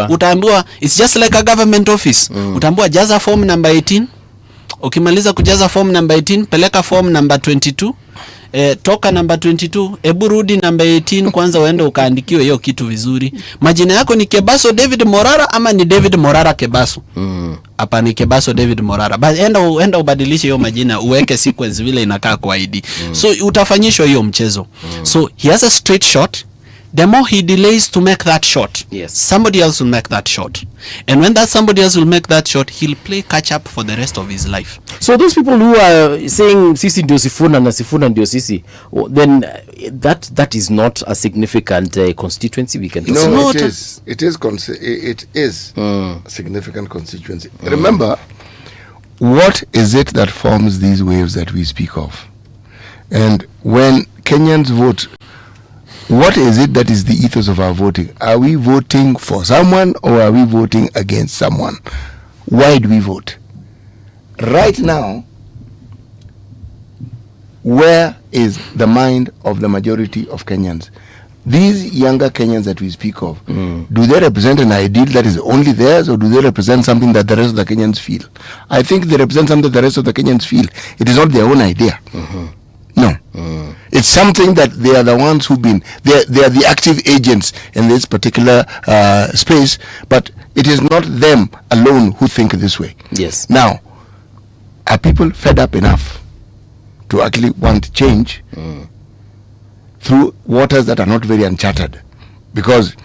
[SPEAKER 14] utaambiwa it's just like a government office. Utaambiwa jaza form number 18. Ukimaliza kujaza form number 18, peleka form number 22. Toka number 22, ebu rudi number 18 kwanza uende ukaandikiwe hiyo kitu vizuri. Majina yako ni Kebaso David Morara ama ni David Morara Kebaso? Hapa ni Kebaso David Morara. Basi enda ubadilishe hiyo majina, uweke sequence vile inakaa kwa ID. So utafanyishwa hiyo mchezo. So he has a straight shot. the more he delays to make that shot, somebody else will make that shot. And when that somebody else will make that shot, he'll play catch up for the rest of his life.
[SPEAKER 7] So those people who are saying Sisi ndio Sifuna na Sifuna ndio Sisi, then that is not a significant constituency we can do.
[SPEAKER 8] No, it is. It is a significant constituency. Remember, what is it that forms these waves that we speak of? And when Kenyans vote, what is it that is the ethos of our voting? Are we voting for someone or are we voting against someone? Why do we vote? Right now, where is the mind of the majority of Kenyans? These younger Kenyans that we speak of, do they represent an ideal that is only theirs, or do they represent something that the rest of the Kenyans feel? I think they represent something that the rest of the Kenyans feel. It is not their own idea. No. It's something that they are the ones who've been, they are the active agents in this particular space, but it is not them alone who think this way.
[SPEAKER 7] Yes.
[SPEAKER 8] Now, are people fed up enough to actually want change through waters that are not very uncharted? Because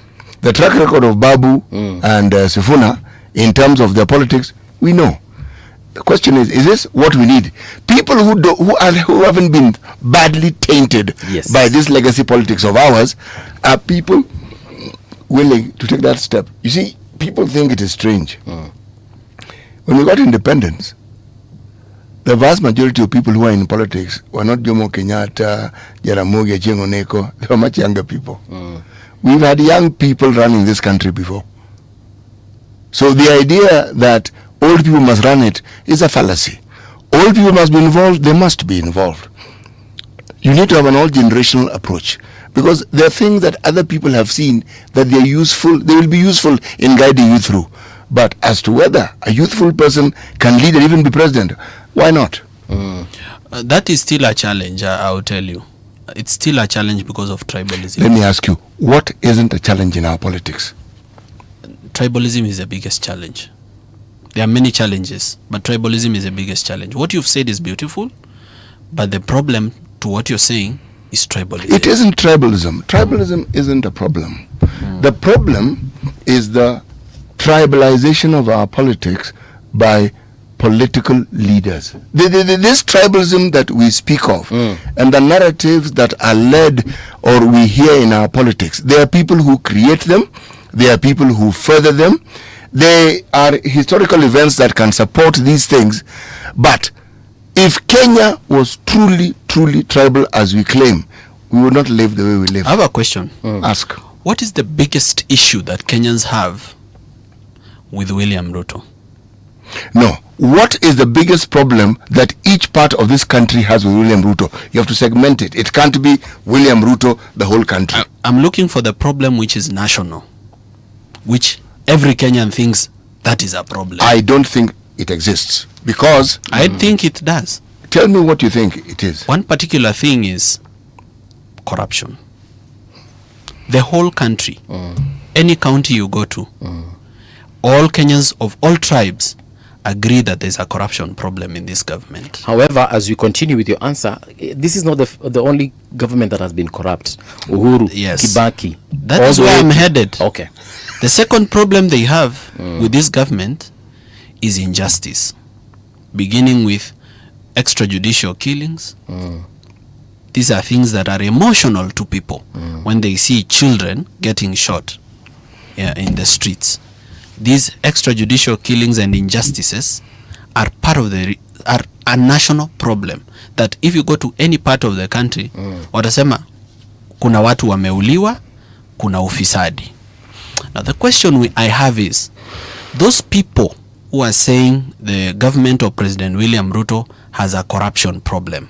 [SPEAKER 8] the track record of Babu and Sifuna in terms of their politics, we know. The question is this what we need? People who haven't been badly tainted by this legacy politics of ours are people willing to take that step. You see, people think it is strange. When we got independence, the vast majority of people who are in politics were not Jomo Kenyatta, Jaramogi Oginga Odinga. They were much younger people. We've had young people running this country before. So the idea that old people must run it is a fallacy. Old people must be involved, they must be involved. You need to have an all-generational approach, because there are things that other people have seen that they are useful, they will be useful in guiding you through. But as to whether a youthful person can lead and even be president, why not?
[SPEAKER 14] That is still a challenge, I will tell you. It's still a challenge because of tribalism.
[SPEAKER 8] Let me ask you, what isn't a challenge in our politics?
[SPEAKER 14] Tribalism is the biggest challenge. There are many challenges, but tribalism is the biggest challenge. What you've said is beautiful, but the problem to what you're saying is tribalism.
[SPEAKER 8] It isn't tribalism. Tribalism isn't a problem. The problem is the tribalization of our politics by political leaders. This tribalism that we speak of and the narratives that are led or we hear in our politics, there are people who create them, there are people who further them. They are historical events that can support these things. But if Kenya was truly tribal as we claim, we would not live the way we live.
[SPEAKER 14] I have a question.
[SPEAKER 8] Ask.
[SPEAKER 14] What is the biggest issue that Kenyans have with William Ruto?
[SPEAKER 8] No. What is the biggest problem that each part of this country has with William Ruto? You have to segment it. It can't be William Ruto, the whole country.
[SPEAKER 14] I'm looking for the problem which is national, which every Kenyan thinks that is a problem.
[SPEAKER 8] I don't think it exists, because
[SPEAKER 14] I think it does.
[SPEAKER 8] Tell me what you think it is.
[SPEAKER 14] One particular thing is corruption. The whole country, any county you go to, all Kenyans of all tribes agree that there's a corruption problem in this government.
[SPEAKER 7] However, as we continue with your answer, this is not the only government that has been corrupt. Uhuru, Kibaki.
[SPEAKER 14] That is where I'm headed.
[SPEAKER 7] Okay.
[SPEAKER 14] The second problem they have with this government is injustice, beginning with extrajudicial killings. These are things that are emotional to people when they see children getting shot in the streets. These extrajudicial killings and injustices are part of are a national problem that if you go to any part of the country, watasema kuna watu wameuliwa, kuna ufisadi. Now the question I have is, those people who are saying the government of President William Ruto has a corruption problem,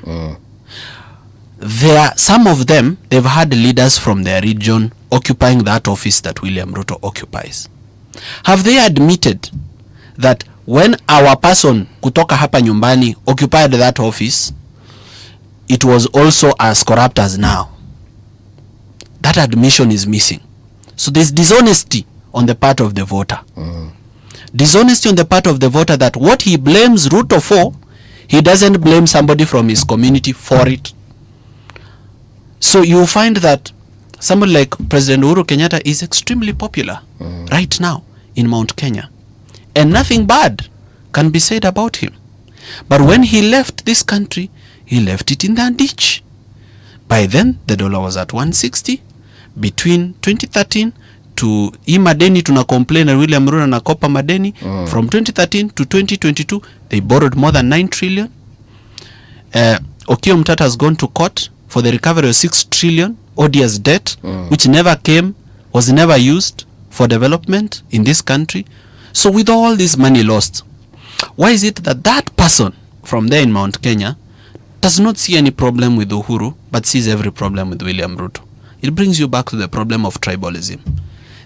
[SPEAKER 14] some of them, they've had leaders from their region occupying that office that William Ruto occupies. Have they admitted that when our person kutoka hapa nyumbani occupied that office, it was also as corrupt as now? That admission is missing. So there's dishonesty on the part of the voter. Dishonesty on the part of the voter that what he blames Ruto for, he doesn't blame somebody from his community for it. So you find that Someone like President Uhuru Kenyatta is extremely popular right now in Mount Kenya. And nothing bad can be said about him. But when he left this country, he left it in the ditch. By then, the dollar was at 160. Between 2013 to madeni tuna complain na William Ruto na kopa madeni. From 2013 to 2022, they borrowed more than 9 trillion. Okiya Omtata has gone to court for the recovery of 6 trillion odious debt, which never came, was never used for development in this country. So with all this money lost, why is it that that person from there in Mount Kenya does not see any problem with Uhuru, but sees every problem with William Ruto? It brings you back to the problem of tribalism.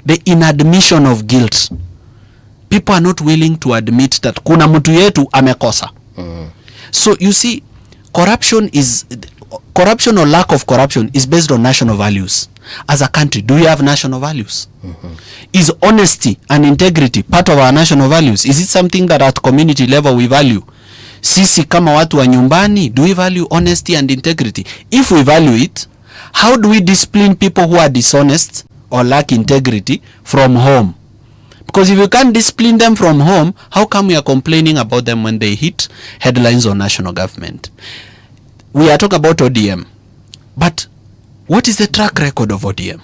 [SPEAKER 14] The inadmission of guilt. People are not willing to admit that kuna mtu yetu amekosa. So you see, corruption or lack of corruption is based on national values. As a country, do we have national values? Is honesty and integrity part of our national values? Is it something that at community level we value? Sisi kama watu wa nyumbani, do we value honesty and integrity? If we value it, how do we discipline people who are dishonest or lack integrity from home? Because if you can't discipline them from home, how come we are complaining about them when they hit headlines on national government? We are talking about ODM. But what is the track record of ODM?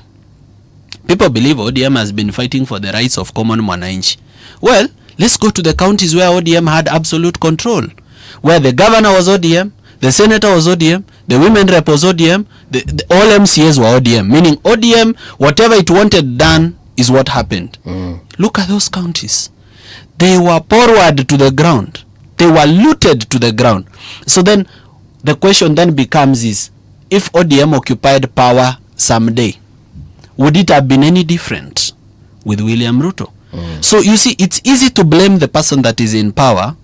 [SPEAKER 14] People believe ODM has been fighting for the rights of common mwananchi. Well, let's go to the counties where ODM had absolute control. Where the governor was ODM, the senator was ODM, the women rep was ODM, the all MCAs were ODM. Meaning ODM, whatever it wanted done is what happened. Look at those counties. They were forward to the ground. They were looted to the ground. So then the question then becomes is, if ODM occupied power someday, would it have been any different with William Ruto? So you see, it's easy to blame the person that is in power,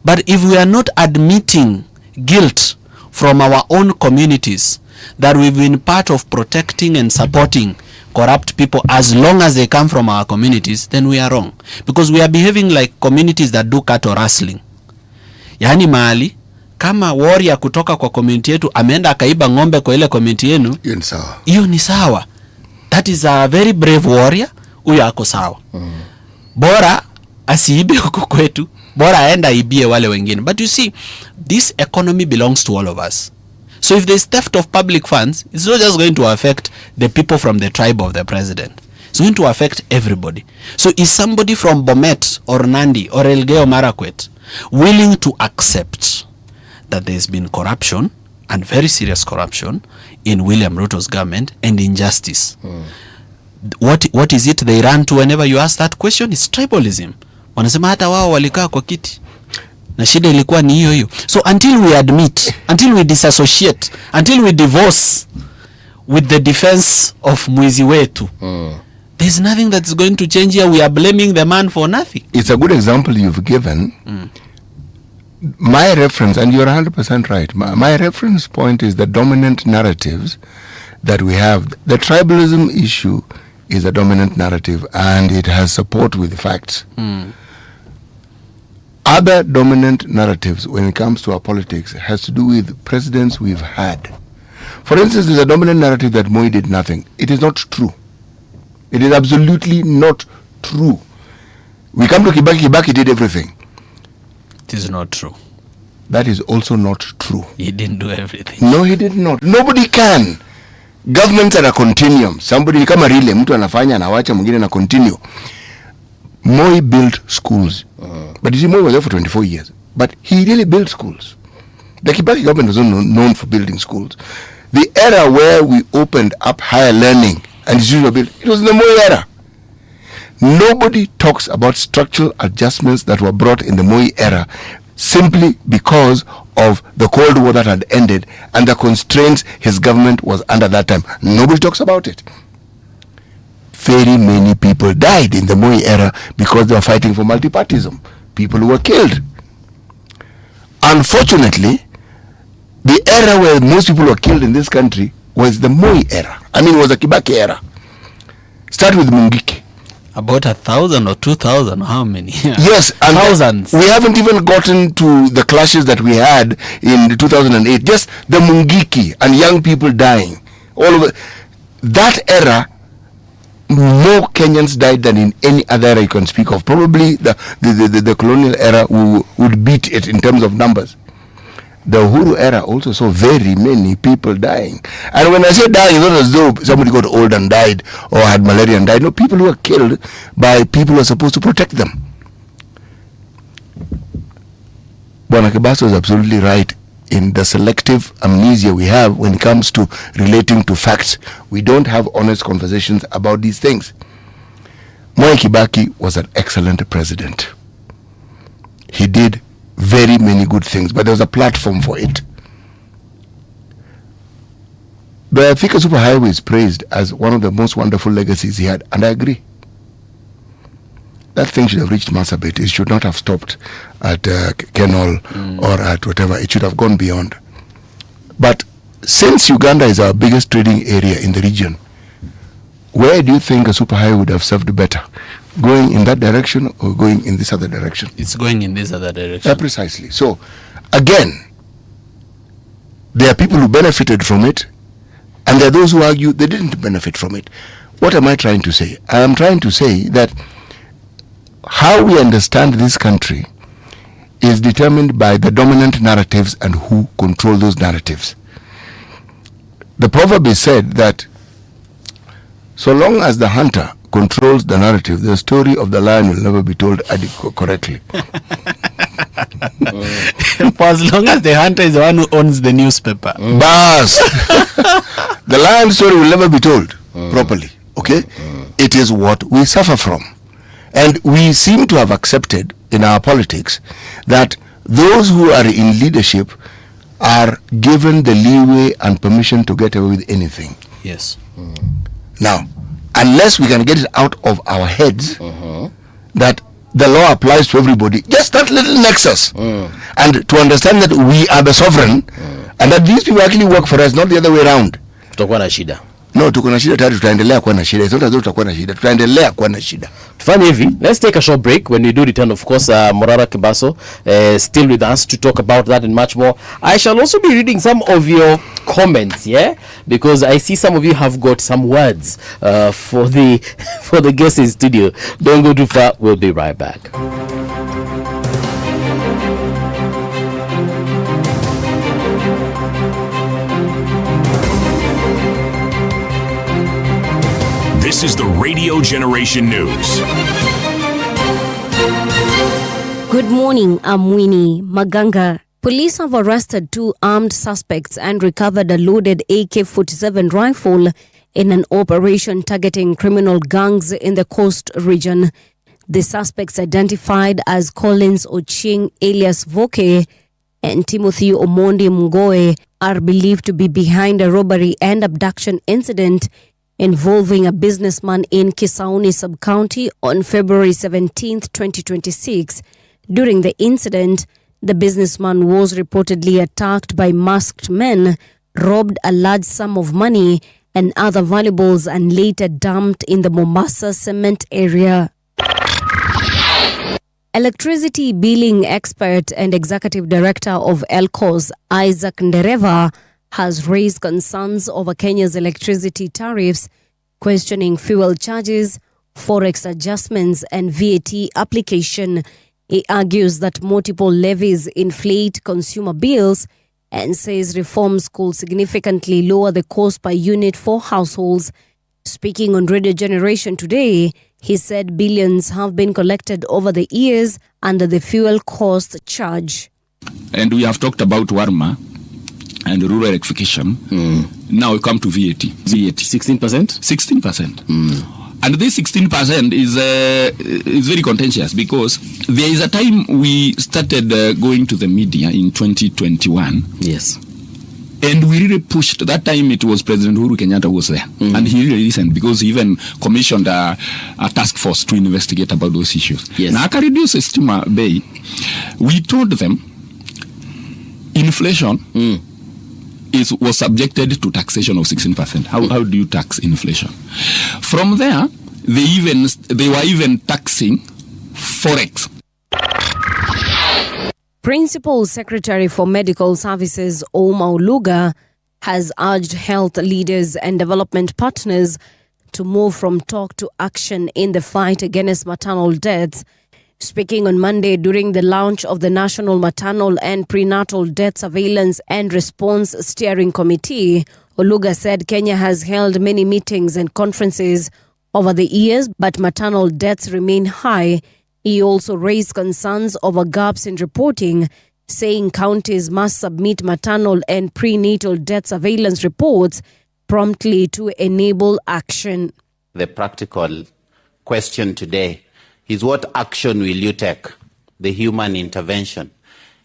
[SPEAKER 14] but if we are not admitting guilt from our own communities that we've been part of protecting and supporting corrupt people as long as they come from our communities, then we are wrong. Because we are behaving like communities that do cattle rustling. Yani mahali kama warrior kutoka kwa community yetu ameenda akaiba ng'ombe kwa ile community yenu, hiyo ni sawa. That is a very brave warrior, huyo ako sawa. Bora asiibe huko kwetu, bora aenda ibie wale wengine. But you see, this economy belongs to all of us. So if there's theft of public funds, it's not just going to affect the people from the tribe of the president. It's going to affect everybody. So is somebody from Bomet or Nandi or Elgeyo Marakwet willing to accept that there's been corruption, and very serious corruption, in William Ruto's government and injustice? What is it they run to whenever you ask that question? It's tribalism. Wanasema hata wao walikaa kwa kiti na shida ilikuwa ni hiyo hiyo. So until we admit, until we disassociate, until we divorce with the defense of mwizi wetu, there's nothing that's going to change here. We are blaming the man for nothing.
[SPEAKER 8] It's a good example you've given. My reference, and you're 100% right, my reference point is the dominant narratives that we have. The tribalism issue is a dominant narrative, and it has support with facts. Other dominant narratives when it comes to our politics has to do with presidents we've had. For instance, there's a dominant narrative that Moi did nothing. It is not true. It is absolutely not true. We come to Kibaki did everything.
[SPEAKER 14] It is not true.
[SPEAKER 8] That is also not true.
[SPEAKER 14] He didn't do everything.
[SPEAKER 8] No, he did not. Nobody can. Governments are a continuum. Somebody kama relay, mtu anafanya anawacha mwingine na continue. Moi built schools. But you see, Moi was there for 24 years. But he really built schools. The Kibaki government was not known for building schools. The era where we opened up higher learning and institutions were built, it was in the Moi era. Nobody talks about structural adjustments that were brought in the Moi era simply because of the Cold War that had ended and the constraints his government was under that time. Nobody talks about it. Very many people died in the Moi era because they were fighting for multipartyism. People who were killed. Unfortunately, the era where most people were killed in this country was the Moi era. I mean, it was the Kibaki era. Start with Mungiki.
[SPEAKER 14] About 1,000 or 2,000, how many?
[SPEAKER 8] Yes, and thousands. We haven't even gotten to the clashes that we had in 2008. Just the Mungiki and young people dying. All of it. that era, more Kenyans died than in any other era you can speak of. Probably the colonial era would beat it in terms of numbers. The Uhuru era also saw very many people dying. And when I say dying, it's not as though somebody got old and died or had malaria and died. No, people who were killed by people who are supposed to protect them. Bwana Kebaso is absolutely right in the selective amnesia we have when it comes to relating to facts. We don't have honest conversations about these things. Mwai Kibaki was an excellent president. He did very many good things, but there was a platform for it. The Thika Superhighway is praised as one of the most wonderful legacies he had, and I agree. That thing should have reached Marsabit. It should not have stopped at Kenol or at whatever. It should have gone beyond. But since Uganda is our biggest trading area in the region, where do you think a superhighway would have served better? Going in that direction or going in this other direction?
[SPEAKER 14] It's going in this other direction.
[SPEAKER 8] Precisely. So, again, there are people who benefited from it, and there are those who argue they didn't benefit from it. What am I trying to say? I am trying to say that how we understand this country is determined by the dominant narratives and who control those narratives. The proverb is said that so long as the hunter controls the narrative, the story of the lion will never be told correctly.
[SPEAKER 14] For as long as the hunter is the one who owns the newspaper.
[SPEAKER 8] Bas! The lion story will never be told properly. Okay? It is what we suffer from. And we seem to have accepted in our politics that those who are in leadership are given the leeway and permission to get away with anything.
[SPEAKER 14] Yes.
[SPEAKER 8] Now, unless we can get it out of our heads that the law applies to everybody, just that little nexus, and to understand that we are the sovereign, and that these people actually work for us, not the other way around.
[SPEAKER 7] Tutakuwa na shida.
[SPEAKER 8] No, tuko na shida tayari, tutaendelea kuwa na shida. It's not as though tutakuwa na shida, tutaendelea kuwa na shida.
[SPEAKER 7] Tufanye hivi, let's take a short break. When we do return, of course, Morara Kebaso still with us to talk about that and much more. I shall also be reading some of your comments, yeah, because I see some of you have got some words for the guests in studio. Don't go too far. We'll be right back.
[SPEAKER 2] This is the Radio Generation News.
[SPEAKER 3] Good morning, I'm Winnie Maganga. Police have arrested 2 armed suspects and recovered a loaded AK-47 rifle in an operation targeting criminal gangs in the coast region. The suspects, identified as Collins Oching alias Voke and Timothy Omondi Mgoe, are believed to be behind a robbery and abduction incident involving a businessman in Kisauni sub-county on February 17, 2026. During the incident, the businessman was reportedly attacked by masked men, robbed a large sum of money and other valuables, and later dumped in the Mombasa cement area. Electricity billing expert and executive director of ELCOS, Isaac Ndereva, has raised concerns over Kenya's electricity tariffs, questioning fuel charges, forex adjustments, and VAT application. He argues that multiple levies inflate consumer bills and says reforms could significantly lower the cost per unit for households. Speaking on Radio Generation today, he said billions have been collected over the years under the fuel cost charge.
[SPEAKER 15] And we have talked about Warma and rural electrification. Now we come to VAT.
[SPEAKER 7] 16%?
[SPEAKER 15] 16%. And this 16% is very contentious, because there is a time we started going to the media in 2021.
[SPEAKER 7] Yes.
[SPEAKER 15] And we really pushed. That time it was President Uhuru Kenyatta was there. And he really listened, because he even commissioned a task force to investigate about those issues.
[SPEAKER 7] Yes.
[SPEAKER 15] Now, I reduce Estima Bay. We told them inflation was subjected to taxation of 16%. How do you tax inflation? From there, they were even taxing forex.
[SPEAKER 3] Principal Secretary for Medical Services Oma Oluga has urged health leaders and development partners to move from talk to action in the fight against maternal deaths. Speaking on Monday during the launch of the National Maternal and Prenatal Death Surveillance and Response Steering Committee, Oluga said Kenya has held many meetings and conferences over the years, but maternal deaths remain high. He also raised concerns over gaps in reporting, saying counties must submit maternal and prenatal death surveillance reports promptly to enable action.
[SPEAKER 4] The practical question today is, what action will you take? The human intervention.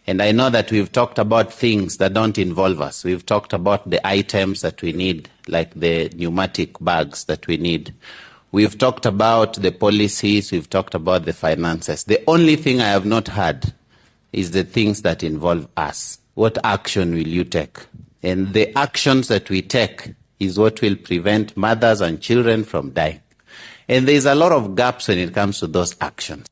[SPEAKER 4] And I know that we've talked about things that don't involve us. We've talked about the items that we need, like the pneumatic bags that we need. We've talked about the policies. We've talked about the finances. The only thing I have not heard is the things that involve us. What action will you take? And the actions that we take is what will prevent mothers and children from dying. And there's a lot of gaps when it comes to those actions.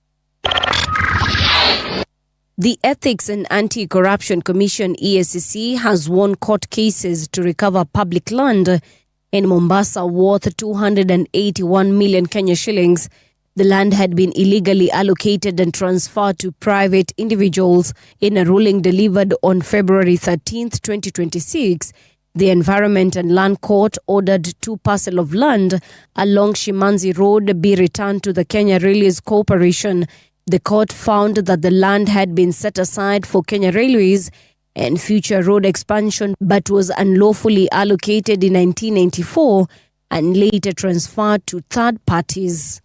[SPEAKER 3] The Ethics and Anti-Corruption Commission EACC has won court cases to recover public land in Mombasa worth 281 million Kenya shillings. The land had been illegally allocated and transferred to private individuals. In a ruling delivered on February 13th, 2026, the Environment and Land Court ordered 2 parcels of land along Shimanzi Road be returned to the Kenya Railways Corporation. The court found that the land had been set aside for Kenya Railways and future road expansion, but was unlawfully allocated in 1994 and later transferred to third parties.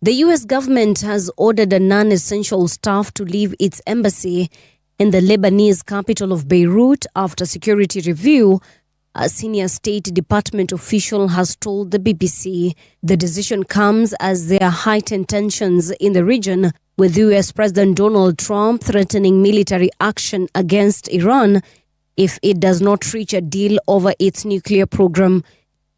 [SPEAKER 3] The U.S. government has ordered a non-essential staff to leave its embassy in the Lebanese capital of Beirut after security review, a senior State Department official has told the BBC. The decision comes as there are heightened tensions in the region, with U.S. President Donald Trump threatening military action against Iran if it does not reach a deal over its nuclear program.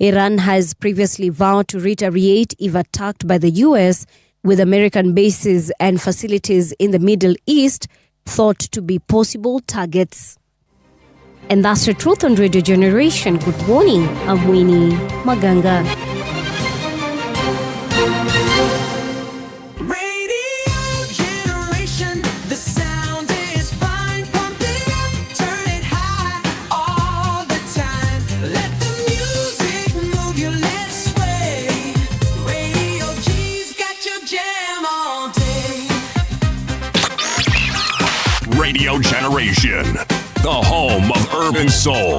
[SPEAKER 3] Iran has previously vowed to retaliate if attacked by the U.S., with American bases and facilities in the Middle East thought to be possible targets. And that's the truth on Radio Generation. Good morning, I'm Winnie Maganga.
[SPEAKER 2] Radio Generation, the home of urban soul.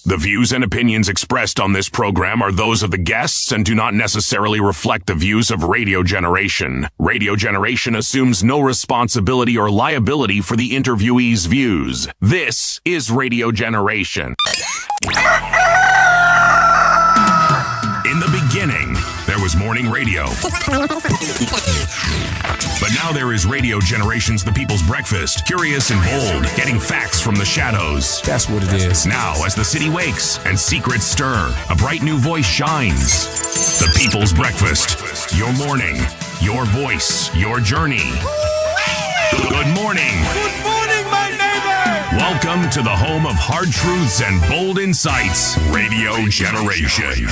[SPEAKER 2] The views and opinions expressed on this program are those of the guests and do not necessarily reflect the views of Radio Generation. Radio Generation assumes no responsibility or liability for the interviewee's views. This is Radio Generation. In the beginning, there was morning radio. But now there is Radio Generation's The People's Breakfast, curious and bold, getting facts from the shadows.
[SPEAKER 19] That's what it is.
[SPEAKER 2] Now, as the city wakes and secrets stir, a bright new voice shines. The People's Breakfast, your morning, your voice, your journey. Good morning.
[SPEAKER 19] Good morning, my neighbor.
[SPEAKER 2] Welcome to the home of hard truths and bold insights, Radio Generation.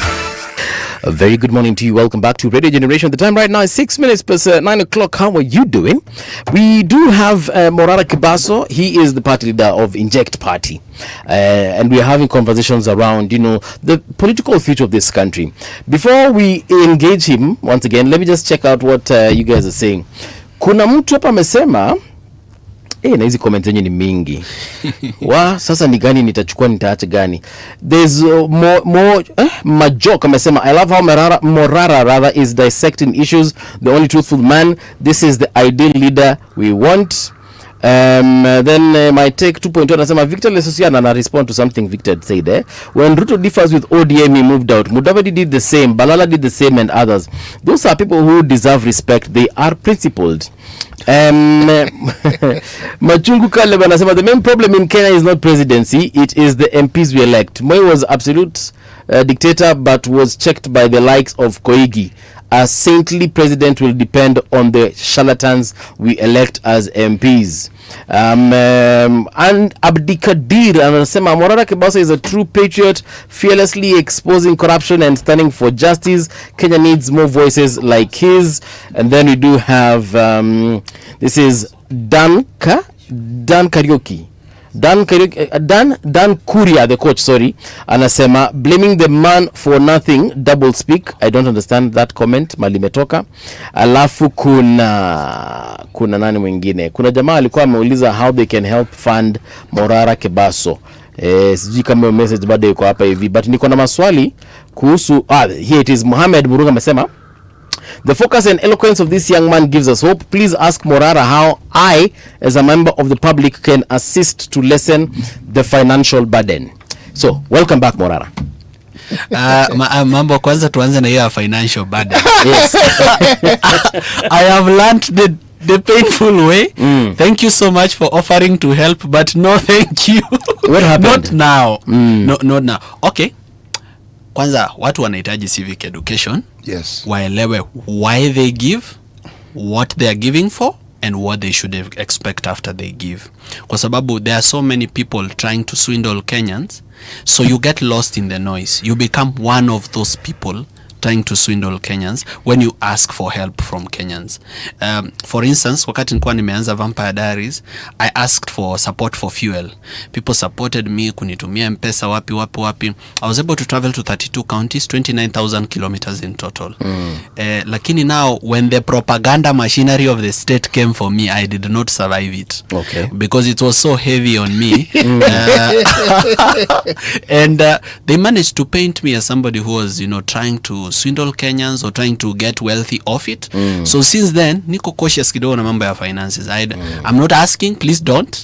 [SPEAKER 7] A very good morning to you. Welcome back to Radio Generation. The time right now is 6 minutes past 9 o'clock. How are you doing? We do have Morara Kebaso. He is the party leader of Inject Party. And we are having conversations around, the political future of this country. Before we engage him, once again, let me just check out what you guys are saying. Kuna mtu hapa amesema na hizi comment zenye ni mingi. Sasa ni gani nitachukua, nitaacha gani? There's more Majok amesema, I love how Morara rather is dissecting issues. The only truthful man. This is the ideal leader we want. Then my take 2.1 anasema Victor Lesusiana na respond to something Victor said there. When Ruto differs with ODM, he moved out. Mudavadi did the same. Balala did the same, and others. Those are people who deserve respect. They are principled. Machungu Kaleba anasema the main problem in Kenya is not presidency, it is the MPs we elect. Moi was absolute dictator but was checked by the likes of Koigi. A saintly president will depend on the charlatans we elect as MPs. And Abdikadir anasema Morara Kebaso is a true patriot, fearlessly exposing corruption and standing for justice. Kenya needs more voices like his. And then we do have this is Dan Karaoke. Dan Kuria, the coach, anasema blaming the man for nothing, double speak. I don't understand that comment, malimetoka. Alafu kuna nani mwingine? Kuna jamaa alikuwa ameuliza how they can help fund Morara Kebaso. Sijui kama message bado iko hapa hivi, but niko na maswali kuhusu here it is. Mohamed Murunga amesema the focus and eloquence of this young man gives us hope. Please ask Morara how I, as a member of the public, can assist to lessen the financial burden. So, welcome back, Morara.
[SPEAKER 14] Mambo kwanza tuanze na hiyo financial burden.
[SPEAKER 7] Yes.
[SPEAKER 14] I have learned the painful way. Thank you so much for offering to help, but no thank you.
[SPEAKER 7] What happened?
[SPEAKER 14] Not now. Not now. Okay. Kwanza watu wanahitaji civic education.
[SPEAKER 8] Yes.
[SPEAKER 14] Waelewe why they give, what they are giving for, and what they should expect after they give. Kwa sababu there are so many people trying to swindle Kenyans, so you get lost in the noise. You become one of those people trying to swindle Kenyans when you ask for help from Kenyans. For instance, wakati nilikuwa nimeanza Vampire Diaries, I asked for support for fuel. People supported me kunitumia M-Pesa wapi. I was able to travel to 32 counties, 29,000 kilometers in total. Lakini now, when the propaganda machinery of the state came for me, I did not survive it.
[SPEAKER 7] Okay.
[SPEAKER 14] Because it was so heavy on me. And they managed to paint me as somebody who was, trying to swindle Kenyans or trying to get wealthy off it. So since then, niko cautious kidogo na mambo ya finances. I'm not asking, please don't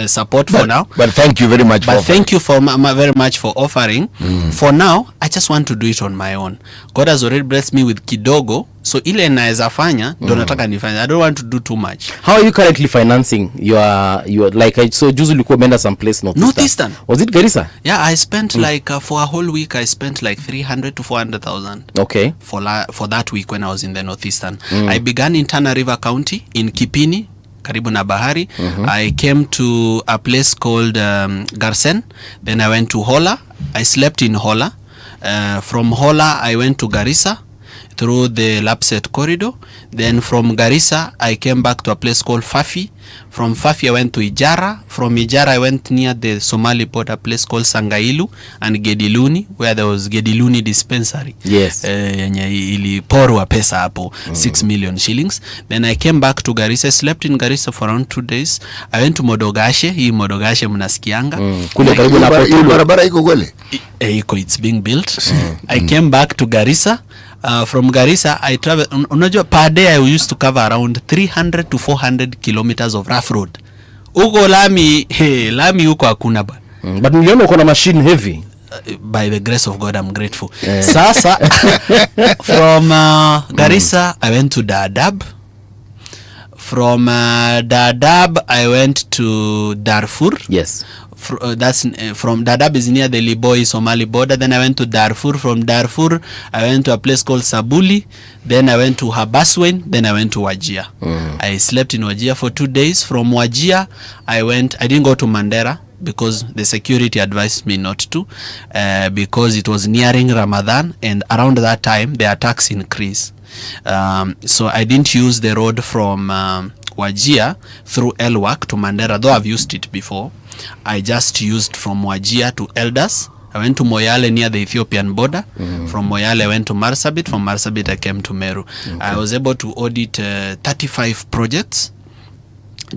[SPEAKER 14] support for now.
[SPEAKER 8] But thank you very much.
[SPEAKER 14] But thank you very much for offering. For now, I just want to do it on my own. God has already blessed me with kidogo, so ile naeza fanya ndo nataka nifanya. I don't want to do too much.
[SPEAKER 7] How are you currently financing your like so juzi ulikuwa umeenda some place
[SPEAKER 14] Northeastern?
[SPEAKER 7] Was it Garissa?
[SPEAKER 14] Yeah, I spent like for a whole week I spent like 300 to 400,000.
[SPEAKER 7] Okay.
[SPEAKER 14] For that week when I was in the Northeastern. I began in Ndereva County in Kipini, karibu na bahari. I came to a place called Garissa. Then I went to Hola. I slept in Hola. From Hola I went to Garissa through the Lapset corridor. Then from Garissa I came back to a place called Fafi. From Fafi I went to Ijara. From Ijara I went near the Somali border, a place called Sangailu and Gediluni, where there was Gediluni dispensary.
[SPEAKER 7] Yes.
[SPEAKER 14] Yenye iliporwa pesa hapo 6 million shillings. Then I came back to Garissa, slept in Garissa for around 2 days. I went to Modogashe. Hii Modogashe mnasikianga.
[SPEAKER 7] Kule karibu na Potulu.
[SPEAKER 8] Barabara iko kweli?
[SPEAKER 14] Iko, it's being built. I came back to Garissa. From Garissa I travel, unajua per day I used to cover around 300 to 400 kilometers of rough road. Uko Lami huko hakuna ba.
[SPEAKER 7] But niliona uko na machine heavy.
[SPEAKER 14] By the grace of God I'm grateful. Sasa from Garissa I went to Dadaab. From Dadaab I went to Darfur.
[SPEAKER 7] Yes.
[SPEAKER 14] From Dadaab is near the Liboi Somali border. Then I went to Darfur. From Darfur I went to a place called Sabuli. Then I went to Habaswein. Then I went to Wajir. I slept in Wajir for 2 days. From Wajir I didn't go to Mandera because the security advised me not to, because it was nearing Ramadan and around that time the attacks increase. So I didn't use the road from Wajir through Elwak to Mandera, though I've used it before. I just used from Wajir to Eldas. I went to Moyale near the Ethiopian border. From Moyale I went to Marsabit. From Marsabit I came to Meru. I was able to audit 35 projects,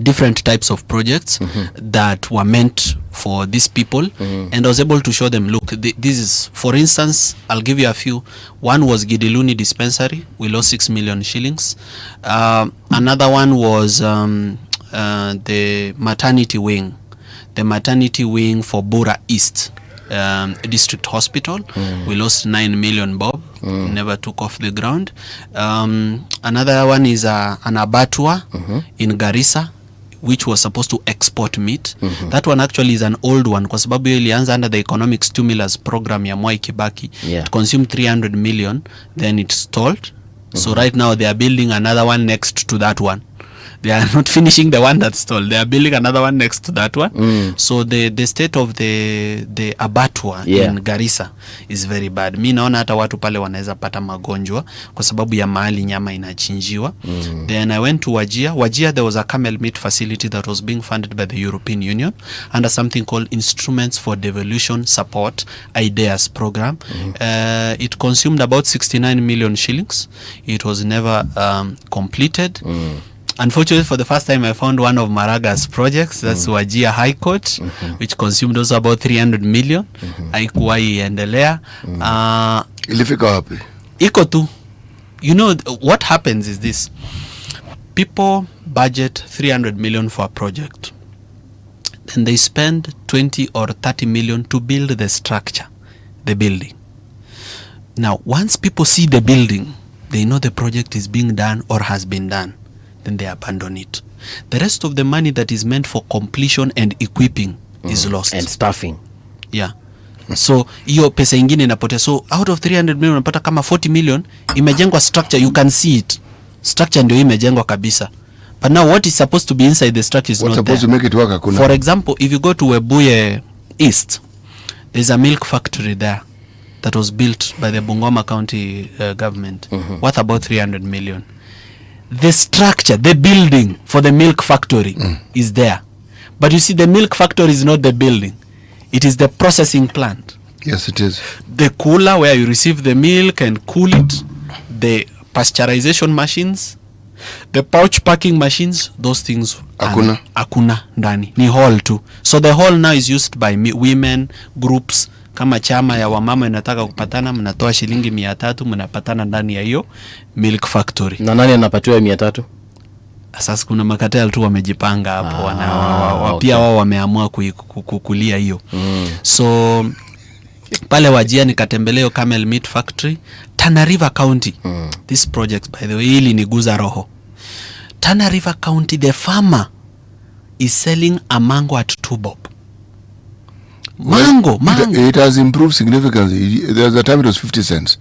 [SPEAKER 14] different types of projects that were meant for these people, and I was able to show them, look, this is, for instance, I'll give you a few. One was Gediluni dispensary. We lost 6 million shillings. Another one was the maternity wing. The maternity wing for Bura East District Hospital. We lost 9 million bob. Never took off the ground. Another one is an abattoir in Garissa, which was supposed to export meat. That one actually is an old one kwa sababu ilianza under the economic stimulus program ya Mwai Kibaki. It consumed 300 million, then it stalled. So right now they are building another one next to that one. They are not finishing the one that's stalled. They are building another one next to that one. So the state of the abattoir in Garissa is very bad. Mi naona hata watu pale wanaweza pata magonjwa kwa sababu ya mahali nyama inachinjiwa. Then I went to Wajir, there was a camel meat facility that was being funded by the European Union under something called Instruments for Devolution Support, IDEAS program. It consumed about 69 million shillings. It was never completed. Unfortunately, for the first time, I found one of Maraga's projects. That's Wajir High Court, which consumed also about 300 million. Haikuwahi endelea.
[SPEAKER 8] Ilifika wapi?
[SPEAKER 14] Iko tu. You know, what happens is this. People budget 300 million for a project. Then they spend 20 or 30 million to build the structure, the building. Now, once people see the building, they know the project is being done or has been done. Then they abandon it. The rest of the money that is meant for completion and equipping is lost.
[SPEAKER 7] And staffing.
[SPEAKER 14] Yeah. So, hiyo pesa ingine inapotea. So, out of 300 million, unapata kama 40 million, imejengwa structure, you can see it. Structure ndio imejengwa kabisa. But now what is supposed to be inside the structure is not there.
[SPEAKER 8] What's supposed to make it work? Hakuna.
[SPEAKER 14] For example, if you go to Webuye East, there's a milk factory there that was built by the Bungoma County government, worth about 300 million. The structure, the building for the milk factory is there. But you see, the milk factory is not the building. It is the processing plant.
[SPEAKER 8] Yes, it is.
[SPEAKER 14] The cooler where you receive the milk and cool it, the pasteurization machines, the pouch packing machines, those things hakuna ndani, ni hall tu. So the hall now is used by women groups. Kama chama ya wamama inataka kupatana, mnatoa shilingi 300, mnapatana ndani ya hiyo milk factory.
[SPEAKER 7] Na nani anapatiwa 300?
[SPEAKER 14] Sasa kuna makatel tu wamejipanga hapo, pia wao wameamua kukulia hiyo. So pale Wajir nikatembelea Camel Meat Factory, Tana River County. This project, by the way, ili niguza roho. Tana River County, the farmer is selling a mango at 2 bob. Mango.
[SPEAKER 8] It has improved significantly. There was a time it was 50 cents.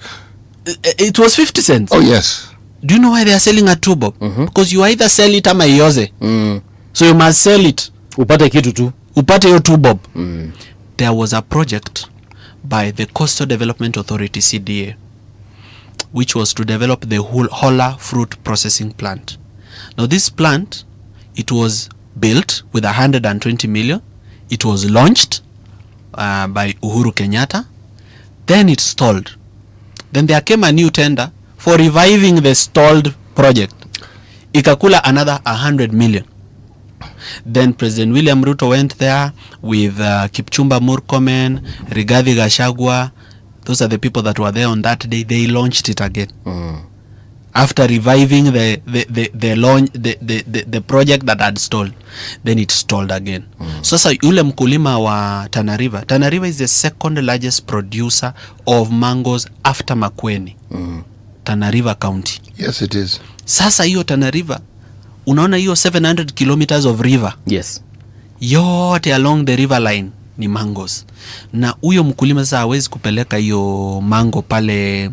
[SPEAKER 14] It was 50 cents?
[SPEAKER 8] Oh, yes.
[SPEAKER 14] Do you know why they are selling at 2 bob? Because you either sell it ama ioze. So you must sell it.
[SPEAKER 7] Upate kitu tu.
[SPEAKER 14] Upate yo 2 bob. There was a project by the Coastal Development Authority, CDA, which was to develop the Hola fruit processing plant. Now this plant, it was built with 120 million. It was launched by Uhuru Kenyatta. Then it stalled. Then there came a new tender for reviving the stalled project. Ikakula another 100 million. Then President William Ruto went there with Kipchumba Murkomen, Rigathi Gachagua. Those are the people that were there on that day. They launched it again. After reviving the project that had stalled, then it stalled again. Sasa yule mkulima wa Tana River is the second largest producer of mangoes after Makueni. Tana River County.
[SPEAKER 8] Yes, it is.
[SPEAKER 14] Sasa hiyo Tana River, unaona hiyo 700 kilometers of river.
[SPEAKER 7] Yes.
[SPEAKER 14] Yote along the river line ni mangoes. Na huyo mkulima sasa hawezi kupeleka hiyo mango pale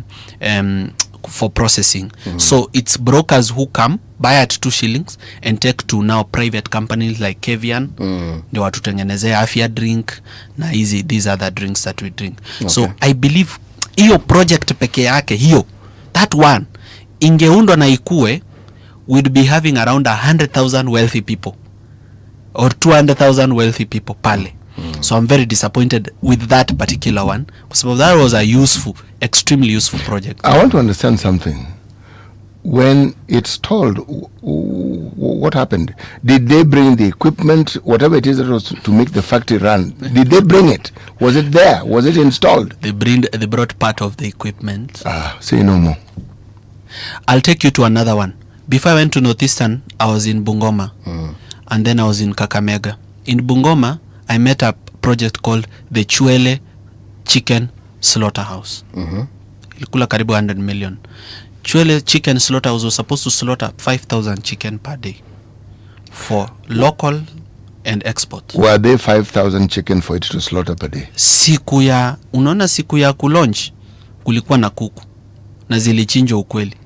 [SPEAKER 14] for processing. So it's brokers who come buy at 2 shillings and take to now private companies like Kevian. Ndio watutengenezea afya drink na these other drinks that we drink. Okay. So I believe hiyo project peke yake hiyo, that one ingeundwa na ikue, we'd be having around 100,000 wealthy people or 200,000 wealthy people pale. So I'm very disappointed with that particular one because that was a extremely useful project.
[SPEAKER 8] I want to understand something. When it's told, what happened? Did they bring the equipment, whatever it is that was to make the factory run? Did they bring it? Was it there? Was it installed?
[SPEAKER 14] They brought part of the equipment.
[SPEAKER 8] Say no more.
[SPEAKER 14] I'll take you to another one. Before I went to Northeastern, I was in Bungoma. And then I was in Kakamega. In Bungoma, I met a project called the Chwele Chicken Slaughterhouse. Ilikula karibu 100 million. Chwele Chicken Slaughterhouse was supposed to slaughter 5,000 chicken per day for local and export.
[SPEAKER 8] Were they 5,000 chicken for it to slaughter per day?
[SPEAKER 14] Siku ya kulaunch kulikuwa na kuku na zilichinjwa ukweli.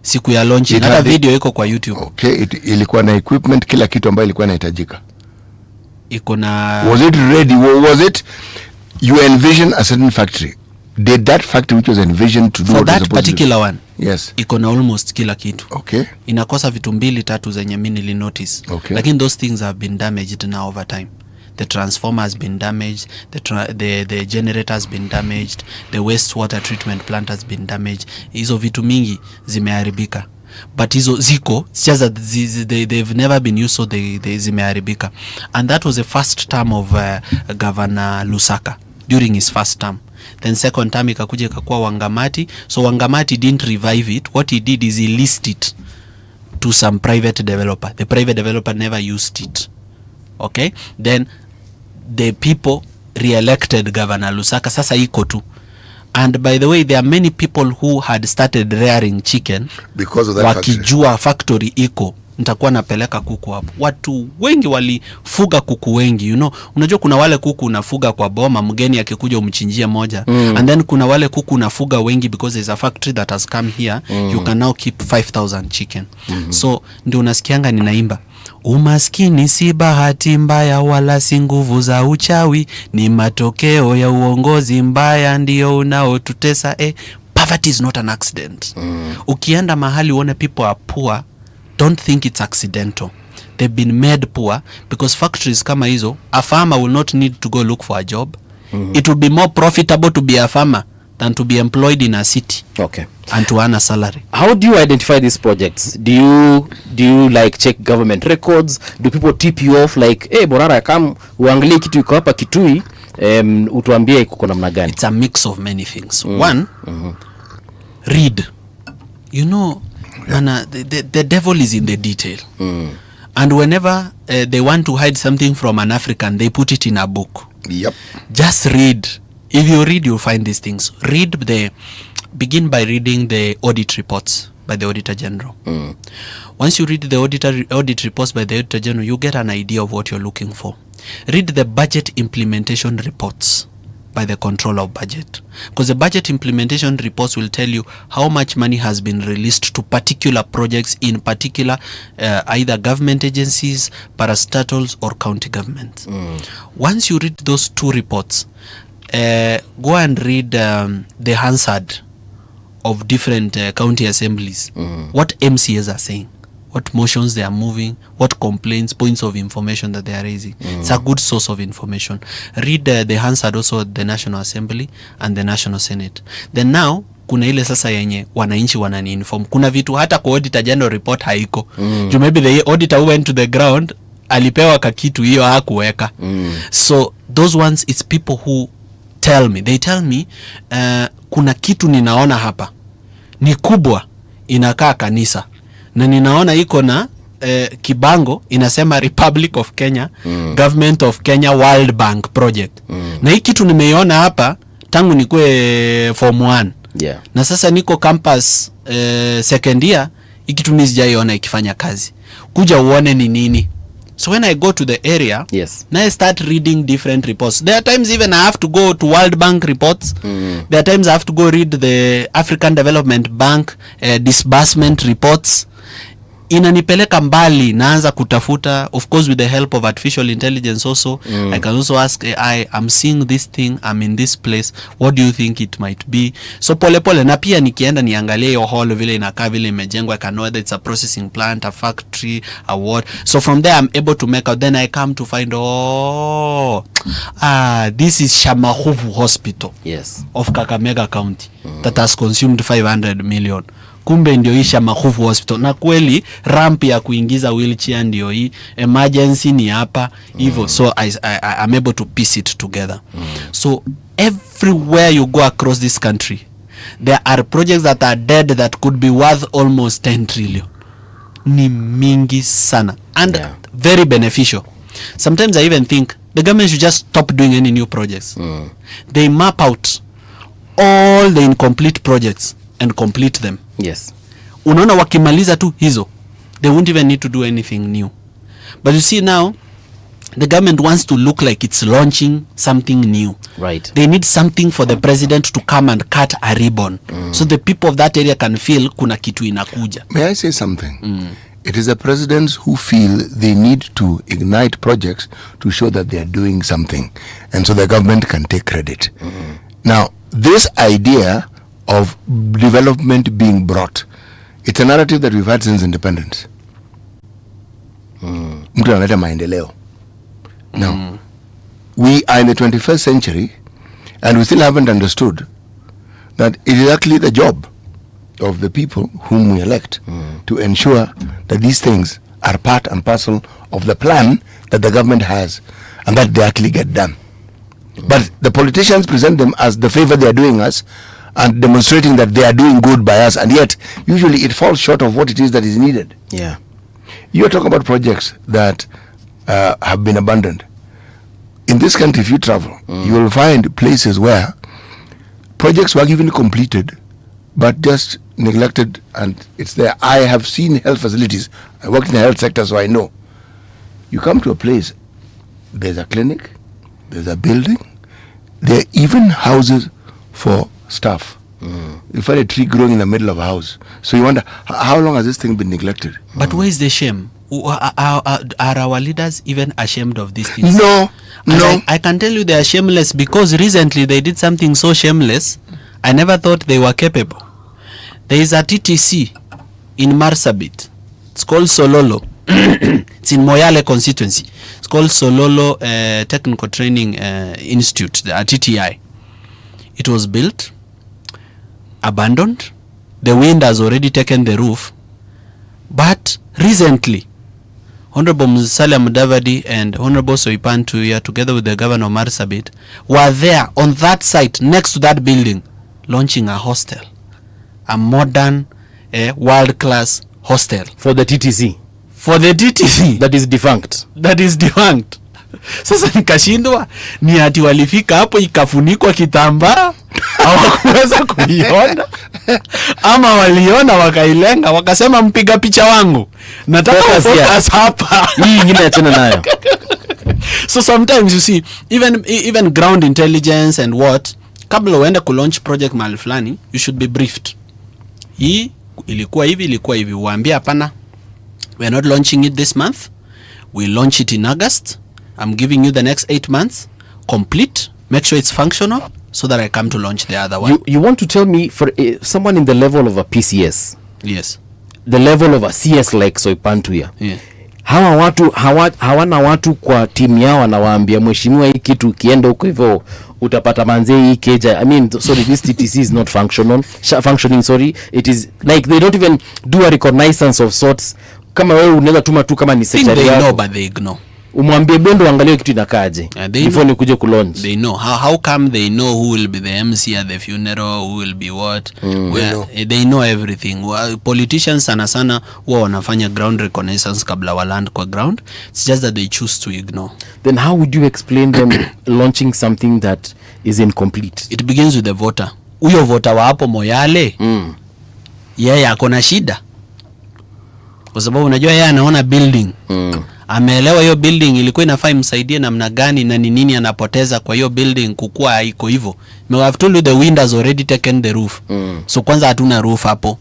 [SPEAKER 14] siku ya launching. Hata video iko kwa YouTube.
[SPEAKER 8] Okay, ilikuwa na equipment, kila kitu ambayo ilikuwa inahitajika.
[SPEAKER 14] Iko na
[SPEAKER 8] Was it ready? Was it you envision a certain factory? Did that factory which was envisioned to do
[SPEAKER 14] for that particular one?
[SPEAKER 8] Yes.
[SPEAKER 14] Iko na almost kila kitu.
[SPEAKER 8] Okay.
[SPEAKER 14] Inakosa vitu 2-3 zenye mimi nili notice.
[SPEAKER 8] Okay.
[SPEAKER 14] Lakini those things have been damaged now over time. The transformer has been damaged, the generator has been damaged, the wastewater treatment plant has been damaged. Hizo vitu mingi zimeharibika. But hizo ziko, it's just that they've never been used, so they zimeharibika. And that was the first term of Governor Lusaka during his first term. Then second term ikakuja ikakuwa Wangamati. So Wangamati didn't revive it. What he did is he leased it to some private developer. The private developer never used it. Okay? Then the people re-elected Governor Lusaka. Sasa iko tu. And by the way, there are many people who had started rearing chicken
[SPEAKER 8] because of that
[SPEAKER 14] wakijua factory iko, nitakuwa napeleka kuku hapo. Watu wengi walifuga kuku wengi, you know. Unajua kuna wale kuku unafuga kwa boma, mgeni akikuja umchinjie moja. And then kuna wale kuku unafuga wengi because there's a factory that has come here. You can now keep 5,000 chicken. So ndio unasikianga ninaimba, umaskini si bahati mbaya wala si nguvu za uchawi, ni matokeo ya uongozi mbaya ndio unaotutesa. Poverty is not an accident. Ukienda mahali uone people are poor, don't think it's accidental. They've been made poor because factories kama hizo, a farmer will not need to go look for a job. It will be more profitable to be a farmer than to be employed in a city.
[SPEAKER 7] Okay.
[SPEAKER 14] And to earn a salary.
[SPEAKER 7] How do you identify these projects? Do you like check government records? Do people tip you off like, hey Morara, come uangalie kitu iko hapa Kitui, utuambie iko namna gani?
[SPEAKER 14] It's a mix of many things. One, read. You know, the devil is in the detail. And whenever they want to hide something from an African, they put it in a book.
[SPEAKER 8] Yep.
[SPEAKER 14] Just read. If you read, you'll find these things. Begin by reading the audit reports by the Auditor General. Once you read the audit reports by the Auditor General, you get an idea of what you're looking for. Read the budget implementation reports by the Controller of Budget, because the budget implementation reports will tell you how much money has been released to particular projects in particular either government agencies, parastatals or county governments. Once you read those two reports, go and read the Hansard of different county assemblies, what MCAs are saying, what motions they are moving, what complaints, points of information that they are raising. It's a good source of information. Read the Hansard also at the National Assembly and the National Senate. Then now kuna ile sasa yenye wananchi wanani inform. Kuna vitu hata kwa Auditor General report haiko. Maybe the auditor who went to the ground alipewa kakitu hiyo hakuweka. So those ones, it's people who they tell me kuna kitu ninaona hapa ni kubwa, inakaa kanisa, na ninaona iko na kibango inasema Republic of Kenya, Government of Kenya, World Bank project. Na hii kitu nimeiona hapa tangu nikue form 1. Na sasa niko campus second year, hii kitu mimi sijaiona ikifanya kazi. Kuja uone ni nini. So when I go to the area, now I start reading different reports. There are times even I have to go to World Bank reports. There are times I have to go read the African Development Bank disbursement reports. Inanipeleka mbali, naanza kutafuta, of course with the help of artificial intelligence also. I can also ask AI, I'm seeing this thing, I'm in this place, what do you think it might be? So pole pole, na pia nikienda niangalie hiyo hall vile inakaa, vile imejengwa, I can know whether it's a processing plant, a factory, a what. So from there I'm able to make out, then I come to find, this is Shamahuvu Hospital of Kakamega County that has consumed 500 million. Kumbe ndio hii Shamahuvu Hospital. Na kweli ramp ya kuingiza wheelchair ndio hii, emergency ni hapa hivyo. So I'm able to piece it together. So everywhere you go across this country, there are projects that are dead that could be worth almost 10 trillion. Ni mingi sana and very beneficial. Sometimes I even think the government should just stop doing any new projects. They map out all the incomplete projects and complete them. Unaona wakimaliza tu hizo, they won't even need to do anything new. But you see now, the government wants to look like it's launching something new.
[SPEAKER 7] Right.
[SPEAKER 14] They need something for the president to come and cut a ribbon so the people of that area can feel kuna kitu inakuja.
[SPEAKER 8] May I say something? It is the presidents who feel they need to ignite projects to show that they are doing something, and so the government can take credit. Now, this idea of development being brought, it's a narrative that we've had since independence. Mtu analeta maendeleo. Now, we are in the 21st century, and we still haven't understood that it is actually the job of the people whom we elect to ensure that these things are part and parcel of the plan that the government has, and that they actually get done. But the politicians present them as the favor they are doing us and demonstrating that they are doing good by us, and yet usually it falls short of what it is that is needed.
[SPEAKER 7] Yeah.
[SPEAKER 8] You are talking about projects that have been abandoned. In this country, if you travel, you will find places where projects were even completed but just neglected, and it's there. I have seen health facilities. I worked in the health sector, so I know. You come to a place, there's a clinic, there's a building, there are even houses for staff. You find a tree growing in the middle of a house. So you wonder, how long has this thing been neglected?
[SPEAKER 14] But where is the shame? Are our leaders even ashamed of these things?
[SPEAKER 8] No.
[SPEAKER 14] I can tell you they are shameless because recently they did something so shameless, I never thought they were capable. There is a TTC in Marsabit. It's called Sololo. It's in Moyale constituency. It's called Sololo Technical Training Institute, the TTI. It was built, abandoned. The wind has already taken the roof. But recently, Honorable Musalia Mudavadi and Honorable Soipan Tuya, together with the governor of Marsabit, were there on that site next to that building, launching a hostel, a modern, world-class hostel
[SPEAKER 7] for the TTC.
[SPEAKER 14] For the TTC
[SPEAKER 7] that is defunct.
[SPEAKER 14] That is defunct. Sasa nikashindwa ni ati walifika hapo ikafunikwa kitambaa hawakuweza kuiona ama waliona wakailenga wakasema mpiga picha wangu nataka focus hapa
[SPEAKER 7] hii nyingine achana nayo.
[SPEAKER 14] So sometimes you see even ground intelligence and what, kabla uende ku launch project mahali fulani you should be briefed. Hii ilikuwa hivi uambie hapana, we are not launching it this month, we launch it in August. I'm giving you the next 8 months complete, make sure it's functional so that I come to launch the other one.
[SPEAKER 7] You want to tell me for someone in the level of a PCS,
[SPEAKER 14] yes,
[SPEAKER 7] the level of a CS like Soipantuya,
[SPEAKER 14] yeah,
[SPEAKER 7] hawa watu hawana watu kwa timu yao wanawaambia mheshimiwa hii kitu kienda huko hivyo utapata manzee hii keja. I mean, sorry, this TTC is not functioning, sorry. It is like they don't even do a reconnaissance of sorts. Kama wewe unaweza tuma tu kama ni secretary yako.
[SPEAKER 14] They know but they ignore.
[SPEAKER 7] Umwambie Bondo angalie kitu inakaje before ni kuje kulaunch.
[SPEAKER 14] They know how come they know who will be the MC at the funeral, who will be what, they know everything. Politicians sana huwa wanafanya ground reconnaissance kabla wa land kwa ground. It's just that they choose to ignore.
[SPEAKER 7] Then how would you explain them launching something that is incomplete?
[SPEAKER 14] It begins with the voter. Huyo voter wa hapo Moyale yeye akona shida kwa sababu unajua yeye anaona building ameelewa hiyo building ilikuwa inafaa imsaidie namna gani na ni nini anapoteza kwa hiyo building kukua haiko hivyo. We have told you the wind has already taken the roof. So kwanza hatuna roof hapo.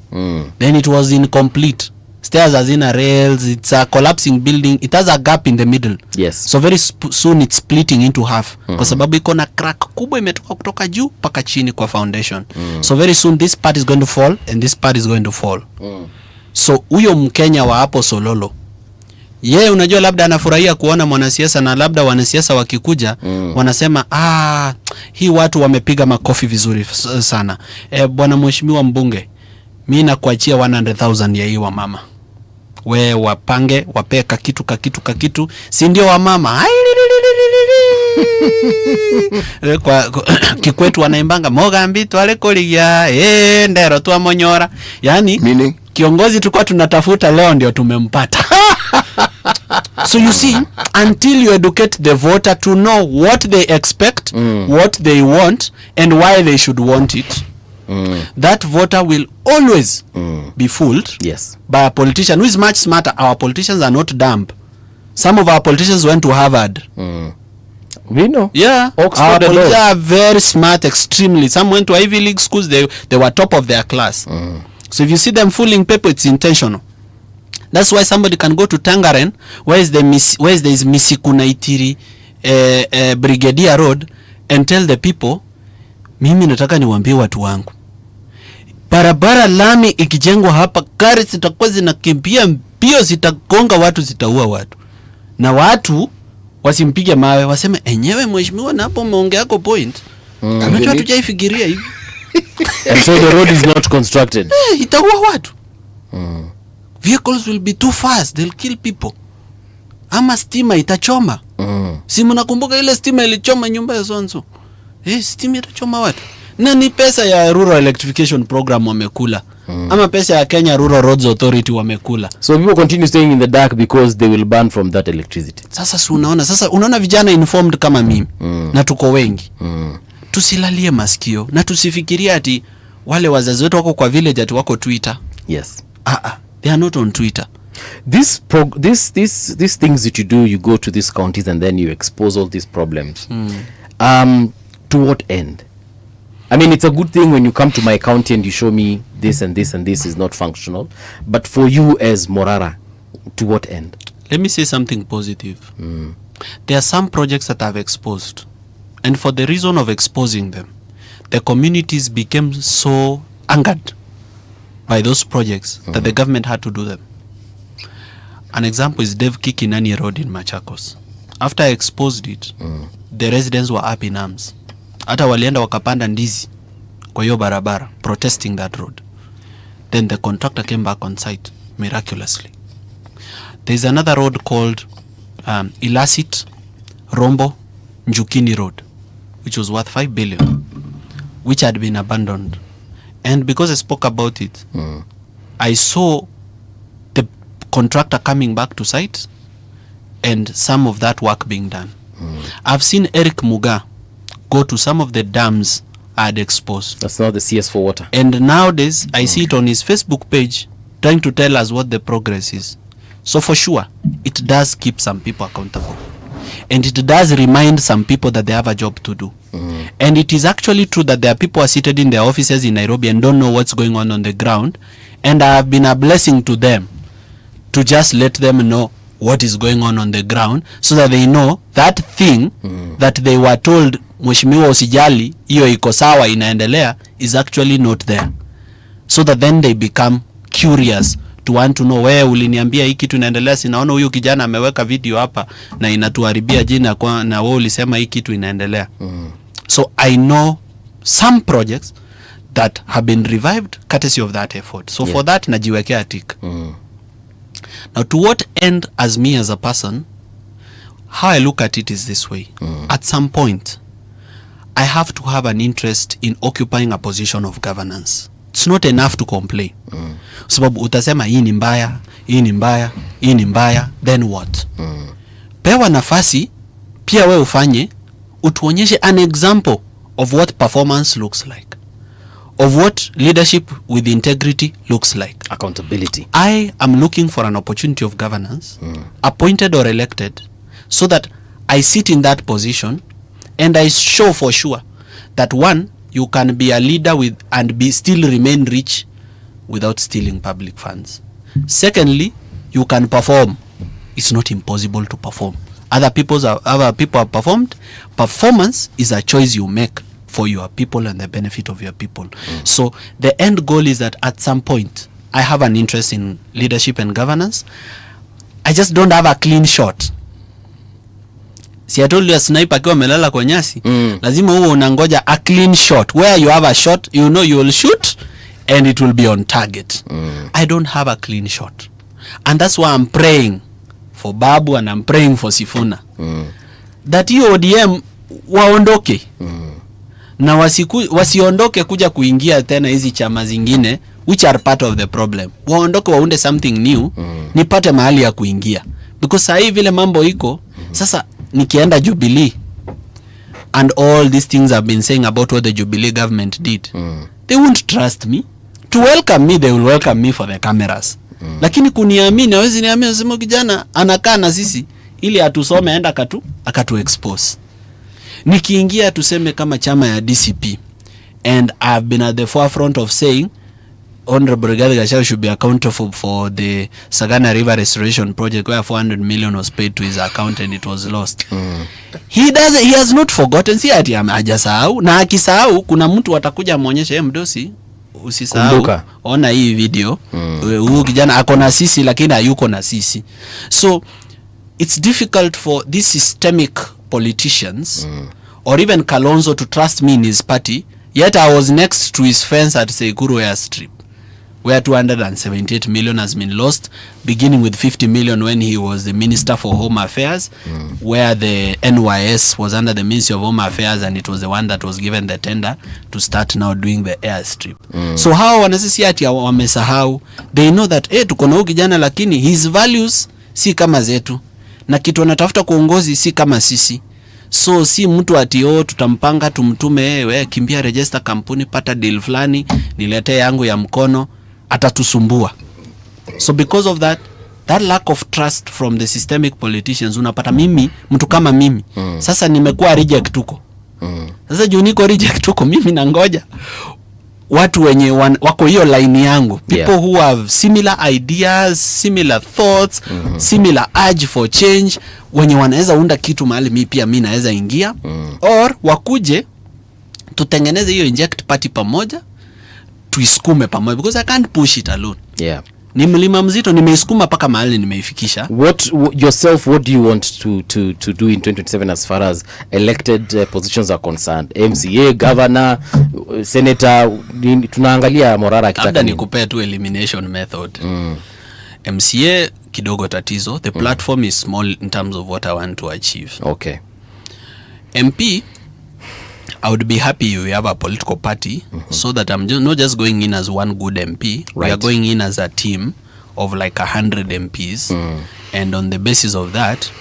[SPEAKER 14] Then it was incomplete. Stairs hazina rails, it's a collapsing building, it has a gap in the middle.
[SPEAKER 7] Yes.
[SPEAKER 14] So very soon it's splitting into half kwa sababu iko na crack kubwa imetoka kutoka juu mpaka chini kwa foundation. So very soon this part is going to fall and this part is going to fall. So huyo Mkenya wa hapo Sololo, yeye unajua labda anafurahia kuona mwanasiasa na labda wanasiasa wakikuja wanasema hii watu wamepiga makofi vizuri sana. Bwana mheshimiwa mbunge, mimi nakuachia 100,000 ya hii wa mama. We wapange wape kakitu si ndio wa mama. Kwa Kikwetu wanaimbanga Mogambi twale koligia ndero twa monyora. Yani
[SPEAKER 8] meaning
[SPEAKER 14] kiongozi tulikuwa tunatafuta leo ndio tumempata. So you see, until you educate the voter to know what they expect, what they want, and why they should want it, that voter will always be fooled
[SPEAKER 7] yes.
[SPEAKER 14] by a politician who is much smarter. Our politicians are not dumb. Some of our politicians went to Harvard.
[SPEAKER 7] We know.
[SPEAKER 14] Yeah.
[SPEAKER 7] Oxford
[SPEAKER 14] our
[SPEAKER 7] and
[SPEAKER 14] politicians
[SPEAKER 7] all.
[SPEAKER 14] are very smart, extremely. Some went to Ivy League schools. They were top of their class. So if you see them fooling people, it's intentional. That's why somebody can go to Tangaren, where is Misikuna Itiri Brigadier Road, and tell the people, mimi nataka niwaambie watu wangu, barabara lami ikijengwa hapa, gari zitakuwa zinakimbia mbio, zitagonga watu, zitaua watu. Na watu wasimpige mawe, waseme enyewe mheshimiwa, na hapo umeongea yako point. Unajua tujaifikiria hivi.
[SPEAKER 7] And so the road is not constructed.
[SPEAKER 14] Itaua watu. Vehicles will be too fast, they'll kill people. Ama stima itachoma. Si mnakumbuka ile stima ilichoma nyumba ya Sonso? Stima itachoma watu. Na ni pesa ya Rural Electrification Program wamekula. Ama pesa ya Kenya Rural Roads Authority wamekula.
[SPEAKER 7] So people continue staying in the dark because they will burn from that electricity.
[SPEAKER 14] Sasa unaona vijana informed kama mimi. Na tuko wengi. Tusilalie masikio na tusifikiria ati wale wazazi wetu wako kwa village ati wako Twitter.
[SPEAKER 7] Yes.
[SPEAKER 14] They are not on Twitter.
[SPEAKER 7] These things that you do, you go to these counties and then you expose all these problems. To what end? I mean, it's a good thing when you come to my county and you show me this and this and this is not functional. But for you as Morara, to what end?
[SPEAKER 14] Let me say something positive. There are some projects that I've exposed. And for the reason of exposing them, the communities became so angered by those projects that the government had to do them. An example is Dev Kikinani Road in Machakos. After I exposed it, the residents were up in arms. Hata walienda wakapanda ndizi kwa hiyo barabara, protesting that road. Then the contractor came back on site, miraculously. There's another road called Ilasit, Rombo, Njukini Road, which was worth 5 billion, which had been abandoned. And because I spoke about it, I saw the contractor coming back to site and some of that work being done. I've seen Eric Muga go to some of the dams I had exposed.
[SPEAKER 7] That's not the CS4 water.
[SPEAKER 14] And nowadays, I see it on his Facebook page trying to tell us what the progress is. So for sure, it does keep some people accountable. And it does remind some people that they have a job to do. And it is actually true that there are people who are seated in their offices in Nairobi and don't know what's going on the ground. And I have been a blessing to them to just let them know what is going on the ground so that they know that thing that they were told, mheshimiwa usijali, hiyo iko sawa inaendelea, is actually not there. So that then they become curious to want to know, wewe uliniambia hii kitu inaendelea, sinaona huyu kijana ameweka video hapa na inatuharibia jina kwa, na wewe ulisema hii kitu inaendelea. So I know some projects that have been revived courtesy of that effort. So for that najiwekea tick. Now to what end, as me as a person, how I look at it is this way. At some point, I have to have an interest in occupying a position of governance. It's not enough to complain. Sababu utasema hii ni mbaya, hii ni mbaya, hii ni mbaya, then what? Pewa nafasi, pia we ufanye, utuonyeshe an example of what performance looks like. Of what leadership with integrity looks like.
[SPEAKER 7] Accountability.
[SPEAKER 14] I am looking for an opportunity of governance, appointed or elected, so that I sit in that position and I show for sure that one, you can be a leader with and be still remain rich without stealing public funds. Secondly, you can perform. It's not impossible to perform. Other people have performed. Performance is a choice you make for your people and the benefit of your people. So the end goal is that at some point, I have an interest in leadership and governance. I just don't have a clean shot. Si I told you a sniper akiwa melala kwa nyasi, lazima uwe unangoja a clean shot. Where you have a shot, you know you will shoot and it will be on target. I don't have a clean shot. And that's why I'm praying for Babu and I'm praying for Sifuna. That hiyo ODM waondoke. Na wasiondoke kuja kuingia tena hizi chama zingine which are part of the problem. Waondoke waunde something new, nipate mahali ya kuingia. Because saa hii vile mambo iko, sasa nikienda Jubilee and all these things I've been saying about what the Jubilee government did, they won't trust me. To welcome me, they will welcome me for the cameras. Lakini kuniamini, hawezi niamini, sema kijana anakaa na sisi, ili atusome enda akatu expose. Nikiingia tuseme kama chama ya DCP, and I've been at the forefront of saying Honorable Rigathi Gachagua should be accountable for the Sagana River Restoration Project where 400 million was paid to his account and it was lost. He has not forgotten. Si ati hajasahau, na akisahau kuna mtu atakuja muonyeshe mdosi usisahau. Ona hii video. Huyu kijana ako na sisi lakini hayuko na sisi. So it's difficult for these systemic politicians or even Kalonzo to trust me in his party. Yet I was next to his fence at Sekuru Airstrip, where 278 million has been lost, beginning with 50 million when he was the Minister for Home Affairs, where the NYS was under the Ministry of Home Affairs, and it was the one that was given the tender to start now doing the airstrip. So how wanasisi ati wamesahau? They know that tuko na huyu kijana lakini his values si kama zetu, na kitu anatafuta kuongozi si kama sisi. So si mtu ati tutampanga tumtume wewe kimbia register kampuni pata deal fulani niletee yangu ya mkono atatusumbua. So because of that lack of trust from the systemic politicians, unapata mimi mtu kama mimi sasa nimekuwa reject huko. Sasa juu niko reject huko, mimi nangoja watu wenye wako hiyo line yangu, people who have similar ideas, similar thoughts, similar urge for change, wenye wanaweza unda kitu mahali mimi pia mimi naweza ingia, or wakuje tutengeneze hiyo inject party pamoja, tuisukume pamoja, because I can't push it alone. Ni mlima mzito, nimeisukuma paka mahali nimeifikisha.
[SPEAKER 7] What do you want to do in 2027 as far as elected positions are concerned? MCA, governor, senator, tunaangalia Morara akitaka.
[SPEAKER 14] Labda nikupea tu elimination method. MCA kidogo tatizo, the platform is small in terms of what I want to achieve.
[SPEAKER 7] Okay.
[SPEAKER 14] MP, I would be happy we have a political party, so that I'm not just going in as one good MP. Right. We are going in as a team of like 100 MPs. And on the basis of that,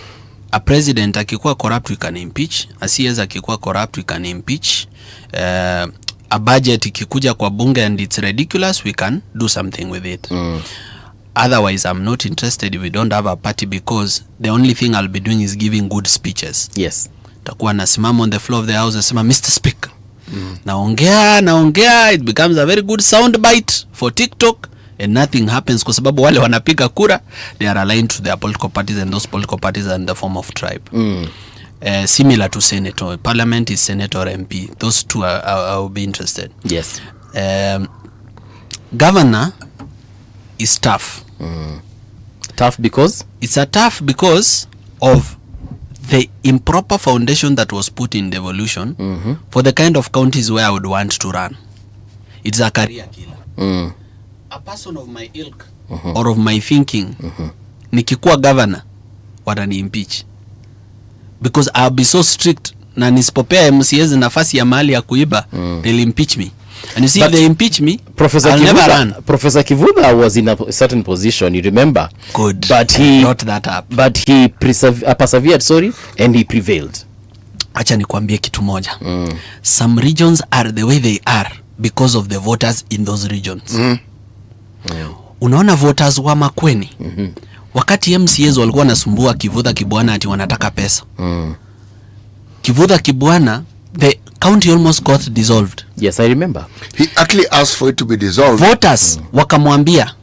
[SPEAKER 14] a president akikuwa corrupt we can impeach. A CS akikuwa corrupt we can impeach. A budget ikikuja kwa bunge and it's ridiculous, we can do something with it. Otherwise, I'm not interested if we don't have a party, because the only thing I'll be doing is giving good speeches.
[SPEAKER 7] Yes.
[SPEAKER 14] Takuwa nasimama on the floor of the house nasema Mr. Speaker, naongea, it becomes a very good sound bite for TikTok and nothing happens, kwa sababu wale wanapiga kura they are aligned to their political parties, and those political parties are in the form of tribe. Similar to senator, parliament is senator or MP. Those two I will be interested.
[SPEAKER 7] Yes.
[SPEAKER 14] Governor is tough.
[SPEAKER 7] Tough because?
[SPEAKER 14] It's a tough because of the improper foundation that was put in devolution for the kind of counties where I would want to run. It's a career killer. A person of my ilk or of my thinking, nikikuwa governor, watani impeach. Because I'll be so strict, na nisipopea MCAs nafasi ya mahali ya kuiba, they'll impeach me. And you see, if they impeach me, I'll never run.
[SPEAKER 7] Professor Kivuda was in a certain position, you remember?
[SPEAKER 14] Good.
[SPEAKER 7] But he
[SPEAKER 14] brought that up.
[SPEAKER 7] But he persevered, and he prevailed.
[SPEAKER 14] Acha nikwambie kitu moja. Some regions are the way they are because of the voters in those regions. Unaona voters wa Makueni, wakati MCAs walikuwa nasumbua Kivutha Kibwana ati wanataka pesa. Kivutha Kibwana, the county almost got dissolved.
[SPEAKER 7] Yes, I remember.
[SPEAKER 8] He actually asked for it to be dissolved.
[SPEAKER 14] Voters wakamwambia,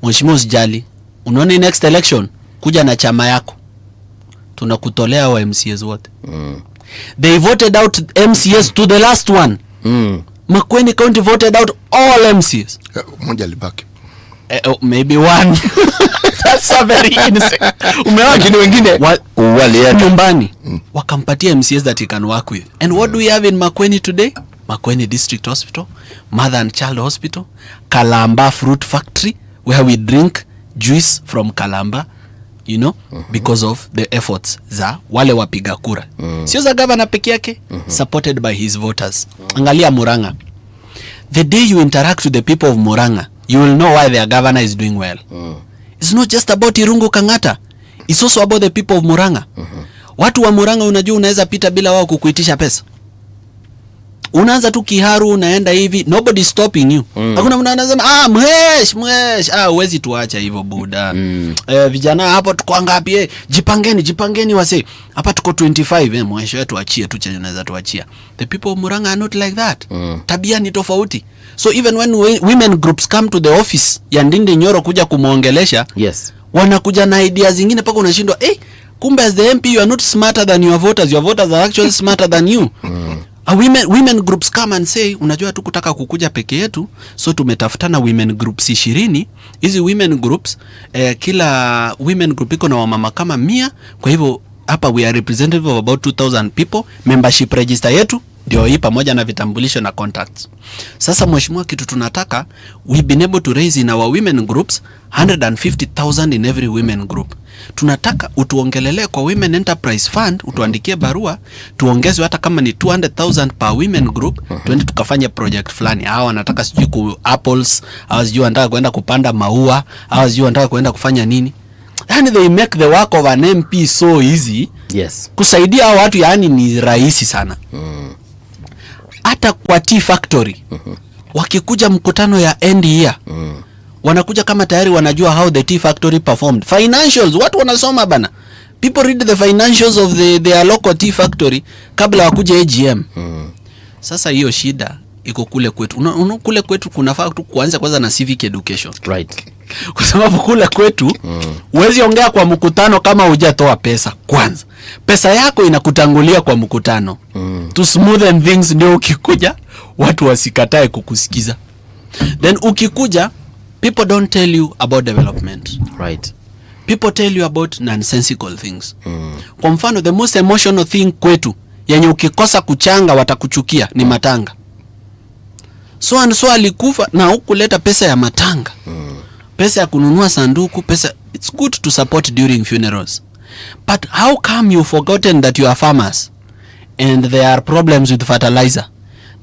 [SPEAKER 14] Mheshimiwa usijali, unaona next election kuja na chama yako, tunakutolea wa MCAs wote. They voted out MCAs to the last one. Makueni County voted out all MCAs.
[SPEAKER 8] Moja libaki.
[SPEAKER 14] Maybe one. That's a very innocent.
[SPEAKER 8] Lakini wengine walienda
[SPEAKER 14] nyumbani wakampatia MCAs that he can work with. And what do we have in Makueni today? Makueni District Hospital, Mother and Child Hospital, Kalamba Fruit Factory, where we drink juice from Kalamba, you know, because of the efforts za wale wapiga kura. Sio za governor peke yake, supported by his voters. Angalia Muranga. The day you interact with the people of Muranga, you will know why their governor is doing well. It's not just about Irungu Kangata. It's also about the people of Muranga. Watu wa Muranga unajua unaweza pita bila wao kukuitisha pesa. Unaanza tu kiharu, unaenda hivi, nobody stopping you. Hakuna mtu anasema mhesh, huwezi tuacha hivyo buda. Vijana hapo tuko ngapi? Jipangeni wase. Hapa tuko 25, mhesh wetu tuachie tu chenye naweza tuachia. The people of Murang'a are not like that. Tabia ni tofauti. So even when women groups come to the office ya Ndindi Nyoro kuja kumuongelesha,
[SPEAKER 7] yes,
[SPEAKER 14] wanakuja na ideas zingine paka unashindwa, kumbe as the MP you are not smarter than your voters are actually smarter than you. Women groups come and say, unajua tu kutaka kukuja peke yetu, so tumetafutana women groups 20. Hizi women groups kila women group iko na wamama kama 100. Kwa hivyo hapa we are representative of about 2000 people. Membership register yetu ndio hii pamoja na vitambulisho na contacts. Sasa mheshimiwa, kitu tunataka, we've been able to raise in our women groups 150,000 in every women group. Tunataka utuongelelee kwa Women Enterprise Fund, utuandikie barua, tuongezwe hata kama ni 200,000 per women group, tuende tukafanye project fulani. Hao wanataka sijui ku apples, hao sijui wanataka kwenda kupanda maua, hao sijui wanataka kwenda kufanya nini. Yani they make the work of an MP so easy.
[SPEAKER 7] Yes.
[SPEAKER 14] Kusaidia hao watu yani ni rahisi sana. Hata kwa tea factory. Wakikuja mkutano ya end year. Wanakuja kama tayari wanajua how the tea factory performed. Financials, watu wanasoma bana. People read the financials of their local tea factory kabla wakuje AGM. Sasa hiyo shida iko kule kwetu. Kule kwetu kunafaa tu kuanza kwanza na civic education.
[SPEAKER 7] Right.
[SPEAKER 14] Kwa sababu kule kwetu huwezi ongea kwa mkutano kama hujatoa pesa kwanza. Pesa yako inakutangulia kwa mkutano. To smoothen things ndio ukikuja watu wasikatae kukusikiza. Then ukikuja, people don't tell you about development.
[SPEAKER 7] Right.
[SPEAKER 14] People tell you about nonsensical things. Kwa mfano, the most emotional thing kwetu yenye ukikosa kuchanga watakuchukia ni matanga. So and so alikufa na hukuleta pesa ya matanga. Pesa ya kununua sanduku, pesa. It's good to support during funerals. But how come you forgotten that you are farmers and there are problems with fertilizer,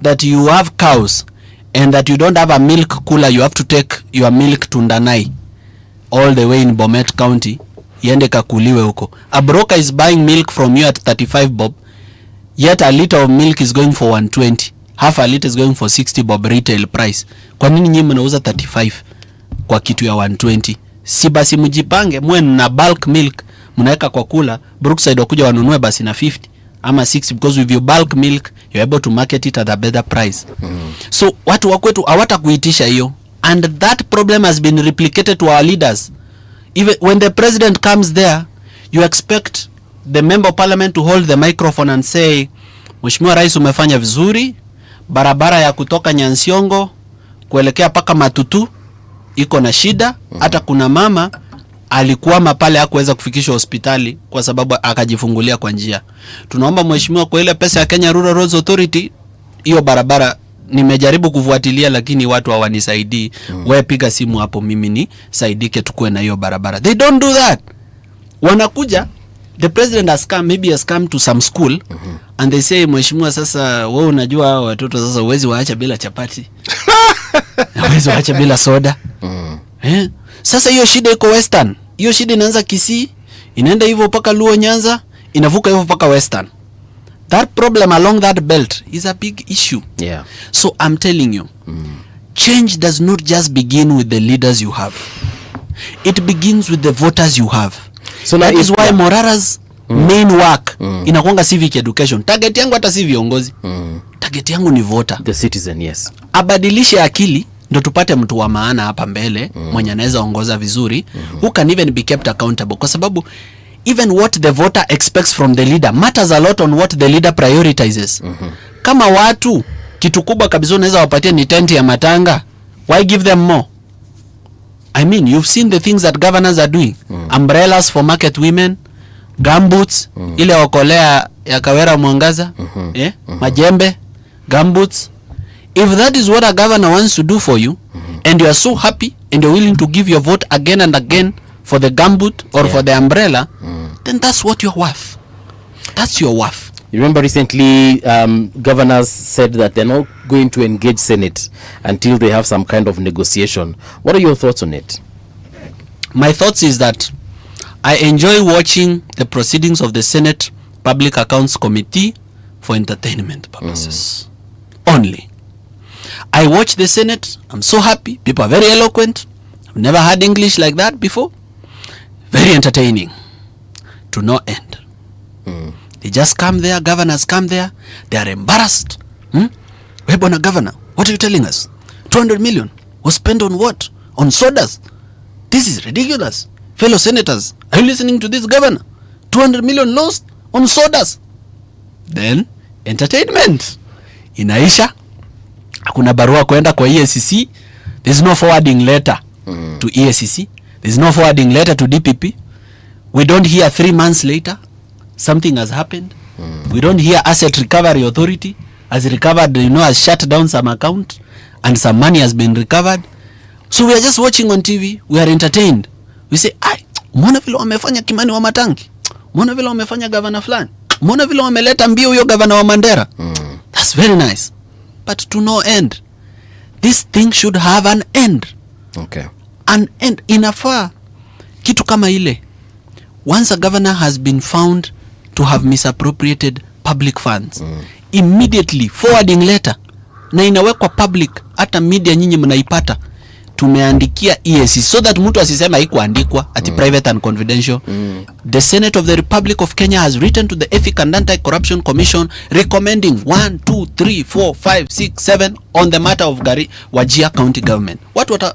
[SPEAKER 14] that you have cows and that you don't have a milk cooler, you have to take your milk to Ndanai all the way in Bomet County, iende kakuliwe huko. A broker is buying milk from you at 35 bob, yet a liter of milk is going for 120. Half a liter is going for 60 bob retail price. Kwa nini nyinyi mnauza 35 kwa kitu ya 120? Si basi mjipange, mwe na bulk milk mnaweka kwa kula, Brookside wakuja wanunue basi na 50 ama 60, because with your bulk milk you're able to market it at a better price. So watu wa kwetu hawata kuitisha hiyo, and that problem has been replicated to our leaders. Even when the president comes there, you expect the member of parliament to hold the microphone and say, Mheshimiwa Rais, umefanya vizuri, barabara ya kutoka Nyansiongo kuelekea paka Matutu iko na shida, hata kuna mama alikuwa pale hakuweza kufikishwa hospitali kwa sababu akajifungulia kwa njia. Tunaomba mheshimiwa, kwa ile pesa ya Kenya Rural Roads Authority, hiyo barabara nimejaribu kufuatilia lakini watu hawanisaidii. Wewe piga simu hapo mimi ni saidike tukue na hiyo barabara. They don't do that. Wanakuja, the president has come to some school and they say, mheshimiwa, sasa wewe unajua watoto sasa uwezi waacha bila chapati. Uwezi waacha bila soda. Sasa hiyo shida iko Western. Hiyo shida inaanza Kisii, inaenda hivyo mpaka Luo Nyanza, inavuka hivyo mpaka Western. That problem along that belt is a big issue.
[SPEAKER 7] Yeah.
[SPEAKER 14] So I'm telling you, change does not just begin with the leaders you have. It begins with the voters you have. So that is why Morara's main work inakuanga civic education. Target yangu hata si viongozi. Target yangu ni voter.
[SPEAKER 7] The citizen, yes.
[SPEAKER 14] Abadilishe akili ndo tupate mtu wa maana hapa mbele, mwenye anaweza ongoza vizuri, who can even be kept accountable, kwa sababu even what the voter expects from the leader matters a lot on what the leader prioritizes. Kama watu kitu kubwa kabisa unaweza wapatia ni tent ya matanga, why give them more? I mean, you've seen the things that governors are doing. Umbrellas for market women, gumboots, ile okolea ya Kawera Mwangaza, majembe, gumboots. If that is what a governor wants to do for you, and you are so happy and you're willing to give your vote again and again for the gumboot or for the umbrella, then that's what you're worth. That's your worth.
[SPEAKER 7] You remember recently governors said that they're not going to engage Senate until they have some kind of negotiation. What are your thoughts on it?
[SPEAKER 14] My thoughts is that I enjoy watching the proceedings of the Senate Public Accounts Committee for entertainment purposes. only. I watch the Senate. I'm so happy. People are very eloquent. I've never had English like that before. Very entertaining to no end. They just come there, governors come there, they are embarrassed. Webona governor, what are you telling us? 200 million was spent on what? On sodas. This is ridiculous. Fellow senators, are you listening to this governor? 200 million lost on sodas. Then, entertainment. Inaisha. Hakuna barua kwenda kwa EACC. There's no forwarding letter to EACC. There's no forwarding letter to DPP. We don't hear 3 months later something has happened. We don't hear Asset Recovery Authority has recovered, has shut down some account and some money has been recovered. So we are just watching on TV. We are entertained. We say, mbona vile wamefanya Kimani wa Matangi? Mbona vile wamefanya governor fulani? Mbona vile wameleta mbio huyo governor wa Mandera? That's very nice. But to no end. This thing should have an end.
[SPEAKER 7] Okay.
[SPEAKER 14] An end. Inafaa kitu kama ile. Once a governor has been found to have misappropriated public funds, immediately forwarding letter na inawekwa public, hata media nyinyi mnaipata, tumeandikia EACC, so that mtu asisema haikuandikwa ati private and confidential. The Senate of the Republic of Kenya has written to the Ethics and Anti-Corruption Commission recommending 1, 2, 3, 4, 5, 6, 7 on the matter of Wajir County Government.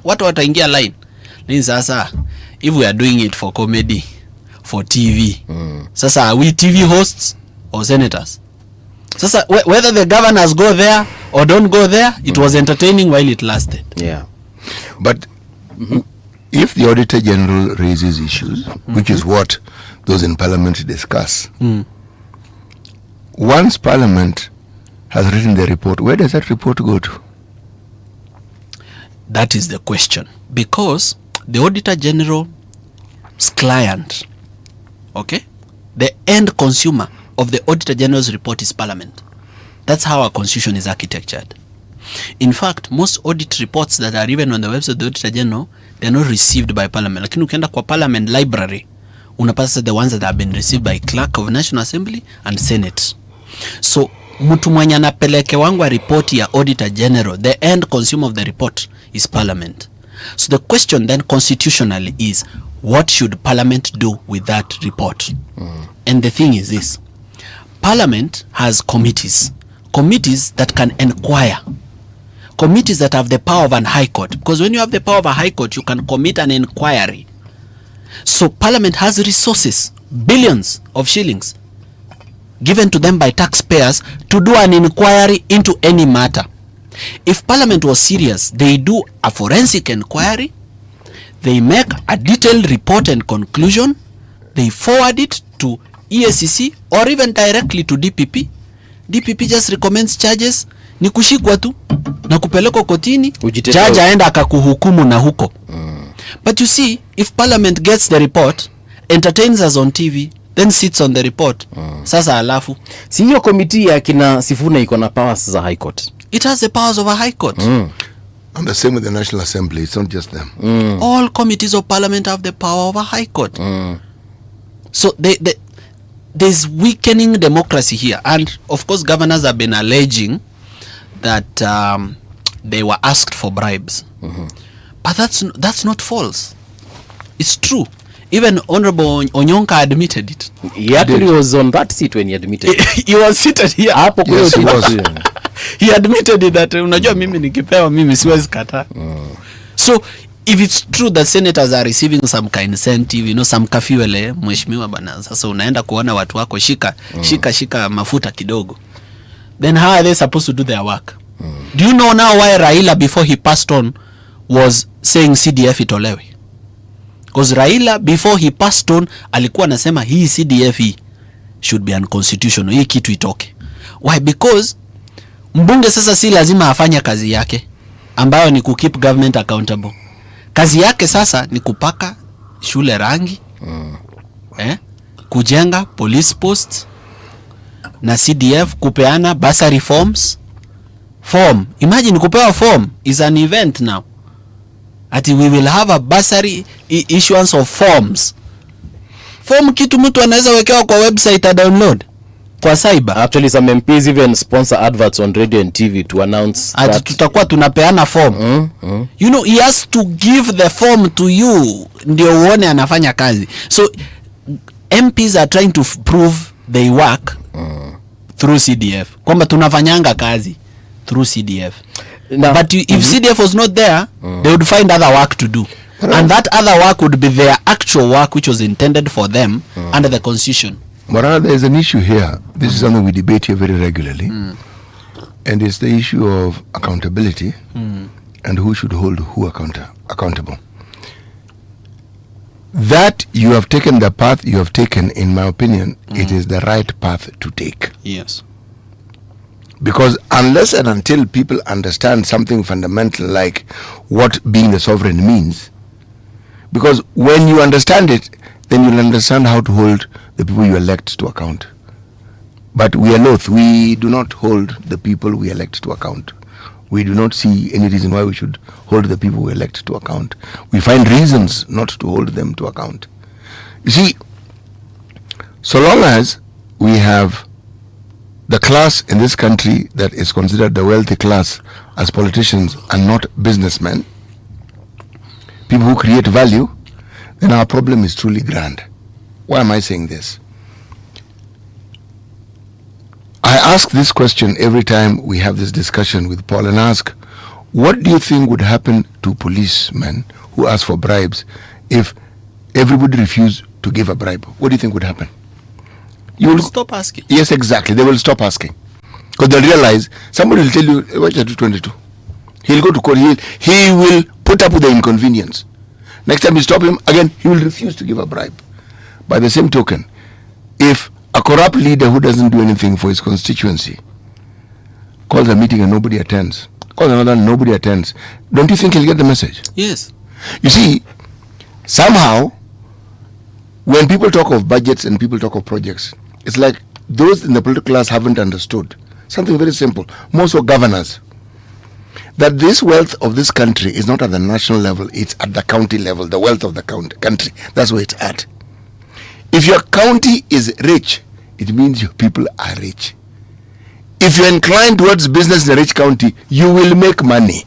[SPEAKER 14] Watu wataingia line. Ni sasa, if we are doing it for comedy, for TV, sasa are we TV hosts or senators? Sasa whether the governors go there or don't go there, it was entertaining while it lasted.
[SPEAKER 7] Yeah.
[SPEAKER 8] But if the Auditor General raises issues, which is what those in Parliament discuss, once Parliament has written the report, where does that report go to?
[SPEAKER 14] That is the question. Because the Auditor General's client, okay, the end consumer of the Auditor General's report is Parliament. That's how our constitution is architectured. In fact, most audit reports that are even on the website of the Auditor General, they are not received by Parliament. Lakini ukienda kwa Parliament library, unapata the ones that have been received by Clerk of National Assembly and Senate. So, mtu mwenye anapeleke wangu report ya Auditor General, the end consumer of the report is Parliament. So the question then constitutionally is, what should Parliament do with that report? And the thing is this, Parliament has committees that can inquire, committees that have the power of an high court, because when you have the power of a high court, you can commit an inquiry. So Parliament has resources, billions of shillings given to them by taxpayers to do an inquiry into any matter. If Parliament was serious, they do a forensic inquiry, they make a detailed report and conclusion, they forward it to EACC or even directly to DPP. DPP just recommends charges, ni kushikwa tu na kupelekwa kotini, judge aenda akakuhukumu na huko. But you see, if Parliament gets the report, entertains us on TV, then sits on the report, sasa alafu
[SPEAKER 7] si hiyo committee ya kina Sifuna iko na powers za high court.
[SPEAKER 14] It has the powers of a high court.
[SPEAKER 8] And the same with the National Assembly. It's not just them.
[SPEAKER 14] All committees of Parliament have the power of a high court. So there's weakening democracy here. And of course, governors have been alleging that they were asked for bribes. But that's not false. It's true. Even Honorable Onyonka admitted it.
[SPEAKER 7] He actually was on that seat when he admitted it.
[SPEAKER 14] He was seated here.
[SPEAKER 8] Yes, he was.
[SPEAKER 14] He admitted it that unajua mimi nikipewa mimi siwezi kata. So if it's true that senators are receiving some kind of incentive, some kafiwele, mheshimiwa bana, sasa unaenda kuona watu wako shika mafuta kidogo, then how are they supposed to do their work? Do you know now why Raila, before he passed on, was saying CDF itolewe? Because Raila, before he passed on, alikuwa anasema hii CDF should be unconstitutional, hii kitu itoke. Why? Because mbunge sasa si lazima afanye kazi yake ambayo ni keep government accountable. Kazi yake sasa ni kupaka shule rangi, kujenga police posts na CDF, kupeana bursary forms. Imagine kupewa form is an event now. Ati we will have a bursary issuance of forms. Form kitu mtu anaweza wekewa kwa website a download.
[SPEAKER 20] kwa cyber.
[SPEAKER 7] Actually some MPs even sponsor adverts on radio and TV to announce that
[SPEAKER 20] tutakuwa tunapeana form. You know, he has to give the form to you ndio uone anafanya kazi. So MPs are trying to prove they work through CDF. Kwamba tunafanyanga kazi through CDF. Now, but if CDF was not there, they would find other work to do. And that other work would be their actual work, which was intended for them under the Constitution.
[SPEAKER 8] Morara, there is an issue here. This is something we debate here very regularly. And it's the issue of accountability and who should hold who accountable. That you have taken the path you have taken, in my opinion, it is the right path to take.
[SPEAKER 20] Yes.
[SPEAKER 8] Because unless and until people understand something fundamental like what being the sovereign means, because when you understand it, then you'll understand how to hold the people you elect to account. But we are loath. We do not hold the people we elect to account. We do not see any reason why we should hold the people we elect to account. We find reasons not to hold them to account. You see, so long as we have the class in this country that is considered the wealthy class as politicians and not businessmen, people who create value, then our problem is truly grand. Why am I saying this? I ask this question every time we have this discussion with Paul and ask, what do you think would happen to policemen who ask for bribes if everybody refused to give a bribe? What do you think would happen?
[SPEAKER 20] You will stop asking.
[SPEAKER 8] Yes, exactly. They will stop asking. Because they'll realize, somebody will tell you, watch at 22. He'll go to court, he will put up with the inconvenience. Next time you stop him, again, he will refuse to give a bribe. By the same token, if a corrupt leader who doesn't do anything for his constituency calls a meeting and nobody attends, calls another and nobody attends, don't you think he'll get the message?
[SPEAKER 20] Yes.
[SPEAKER 8] You see, somehow, when people talk of budgets and people talk of projects, it's like those in the political class haven't understood something very simple. Most of governors, that this wealth of this country is not at the national level, it's at the county level, the wealth of the country. That's where it's at. If your county is rich, it means your people are rich. If you're inclined towards business in a rich county, you will make money.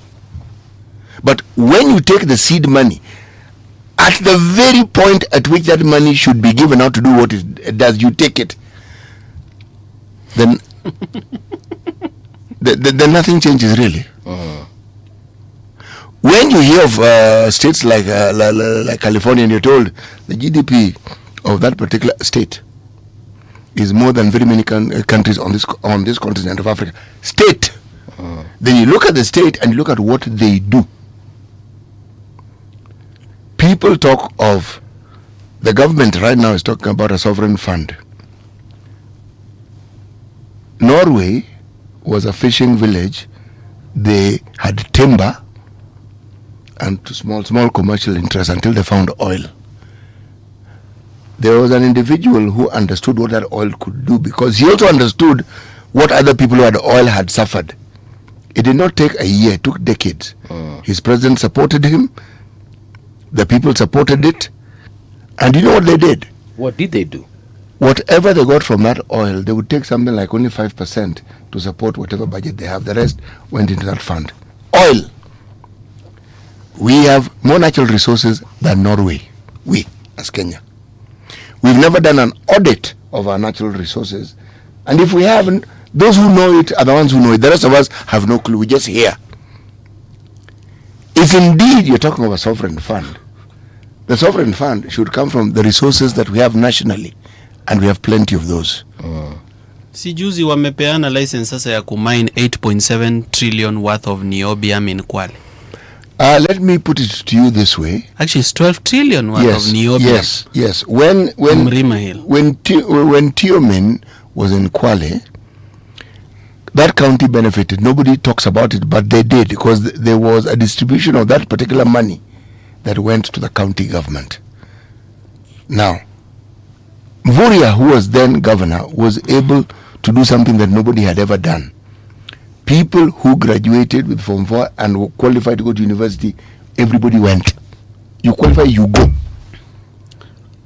[SPEAKER 8] But when you take the seed money, at the very point at which that money should be given out to do what it does, you take it, then then nothing changes really. When you hear of states like California, and you're told the GDP of that particular state is more than very many countries on this continent of Africa. State. Then you look at the state and you look at what they do. People talk of, the government right now is talking about a sovereign fund. Norway was a fishing village. They had timber and small commercial interests until they found oil. There was an individual who understood what that oil could do, because he also understood what other people who had oil had suffered. It did not take a year, it took decades. His president supported him, the people supported it, and you know what they did?
[SPEAKER 7] What did they do?
[SPEAKER 8] Whatever they got from that oil, they would take something like only 5% to support whatever budget they have. The rest went into that fund. Oil. We have more natural resources than Norway. We, as Kenya. We've never done an audit of our natural resources. And if we haven't, those who know it are the ones who know it. The rest of us have no clue. We just hear. If indeed you're talking of a sovereign fund, the sovereign fund should come from the resources that we have nationally. And we have plenty of those.
[SPEAKER 20] Si juzi wamepeana license sasa ya kumine 8.7 trillion worth of niobium in Kwale.
[SPEAKER 8] Let me put it to you this way.
[SPEAKER 20] Actually, it's 12 trillion worth of niobium.
[SPEAKER 8] Yes. When Tiomin was in Kwale, that county benefited. Nobody talks about it, but they did, because there was a distribution of that particular money that went to the county government. Now, Mvurya, who was then governor, was able to do something that nobody had ever done. People who graduated with Form 4 and were qualified to go to university, everybody went. You qualify, you go.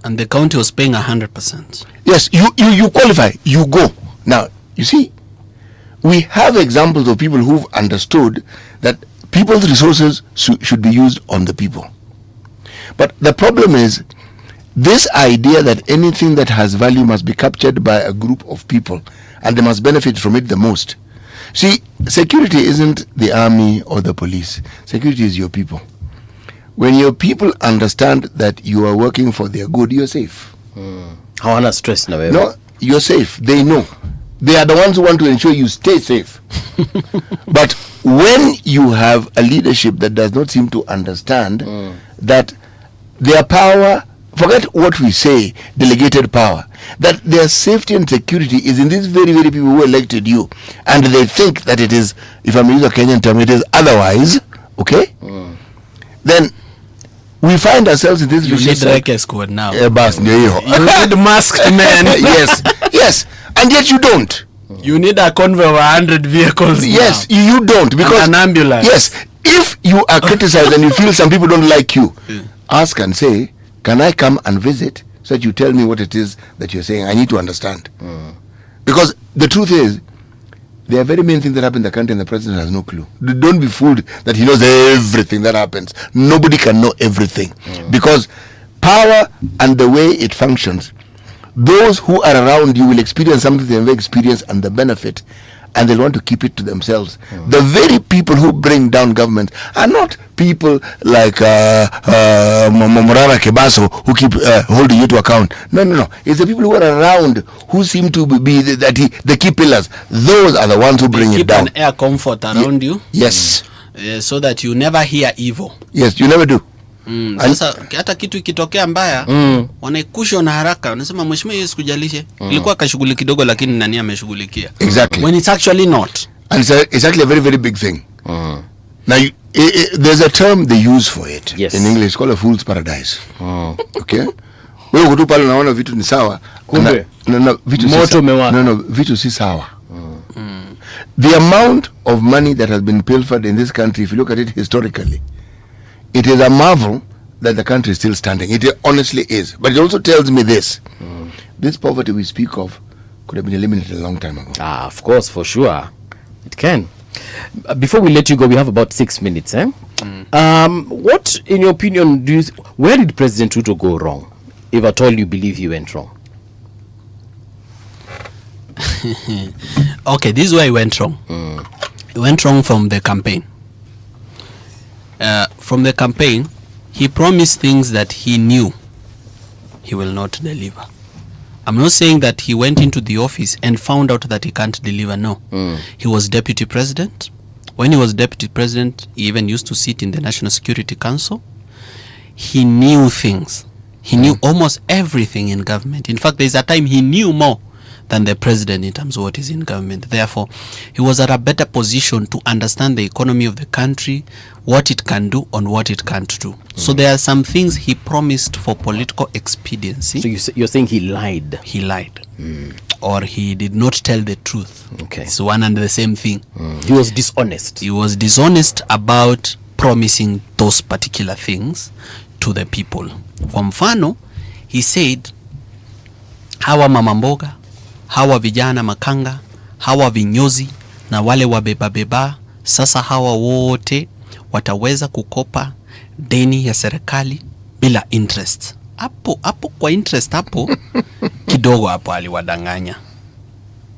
[SPEAKER 20] And the county was paying 100%.
[SPEAKER 8] Yes, you qualify, you go. Now, you see, we have examples of people who've understood that people's resources should be used on the people. But the problem is, this idea that anything that has value must be captured by a group of people and they must benefit from it the most. See, security isn't the army or the police. Security is your people. When your people understand that you are working for their good, you're safe.
[SPEAKER 7] Hawana stress na wewe.
[SPEAKER 8] No, you're safe. They know. They are the ones who want to ensure you stay safe. But when you have a leadership that does not seem to understand that their power, forget what we say, delegated power, that their safety and security is in these very, very people who elected you, and they think that it is, if I'm using a Kenyan term, it is otherwise, okay? Then we find ourselves in this
[SPEAKER 20] You need Reke squad now.
[SPEAKER 8] You
[SPEAKER 20] need masked men.
[SPEAKER 8] Yes, yes, and yet you don't.
[SPEAKER 20] You need a convoy of 100 vehicles.
[SPEAKER 8] Yes,
[SPEAKER 20] now.
[SPEAKER 8] You don't, because
[SPEAKER 20] and an ambulance.
[SPEAKER 8] Yes, if you are criticized and you feel some people don't like you, ask and say, can I come and visit so that you tell me what it is that you're saying? I need to understand. Because the truth is, there are very many things that happen in the country and the president has no clue. Don't be fooled that he knows everything that happens. Nobody can know everything. Because power and the way it functions, those who are around you will experience something they never experienced and the benefit, and they'll want to keep it to themselves. The very people who bring down government are not people like Morara, Kebaso, who keep holding you to account. No. It's the people who are around who seem to be the key pillars. Those are the ones who bring it down.
[SPEAKER 20] Keep an air comfort around you.
[SPEAKER 8] Yes.
[SPEAKER 20] So that you never hear evil.
[SPEAKER 8] Yes, you never do.
[SPEAKER 20] Sasa hata kitu ikitokea mbaya wanaikusha na haraka, wanasema mheshimiwa Yesu kujalishe ilikuwa kashughuli kidogo lakini nani ameshughulikia.
[SPEAKER 8] Exactly.
[SPEAKER 20] When it's actually not.
[SPEAKER 8] And it's actually a very, very big thing. Now there's a term they use for it.
[SPEAKER 7] Yes.
[SPEAKER 8] In English, it's called a fool's paradise. Okay? Wewe kutu pale unaona vitu ni sawa.
[SPEAKER 7] Kumbe
[SPEAKER 8] vitu
[SPEAKER 7] moto umewaka.
[SPEAKER 8] No, vitu si sawa. The amount of money that has been pilfered in this country, if you look at it historically, it is a marvel that the country is still standing. It honestly is. But it also tells me this. This poverty we speak of could have been eliminated a long time ago.
[SPEAKER 7] Of course, for sure. It can. Before we let you go, we have about 6 minutes. What, in your opinion, where did President Ruto go wrong? If at all you believe he went wrong.
[SPEAKER 20] Okay, this is where he went wrong. He went wrong from the campaign. From the campaign, he promised things that he knew he will not deliver. I'm not saying that he went into the office and found out that he can't deliver. No. He was deputy president. When he was deputy president, he even used to sit in the National Security Council. He knew things. He knew almost everything in government. In fact, there's a time he knew more than the president in terms of what is in government. Therefore, he was at a better position to understand the economy of the country, what it can do and what it can't do. So there are some things he promised for political expediency.
[SPEAKER 7] So you're saying he lied?
[SPEAKER 20] He lied. Or he did not tell the truth.
[SPEAKER 7] Okay.
[SPEAKER 20] It's one and the same thing.
[SPEAKER 7] He was dishonest.
[SPEAKER 20] He was dishonest about promising those particular things to the people. Kwa mfano, he said, hawa mama mboga, hawa vijana makanga, hawa vinyozi na wale wabeba, sasa hawa wote wataweza kukopa deni ya serikali bila interest. Hapo kwa interest hapo kidogo hapo aliwadanganya.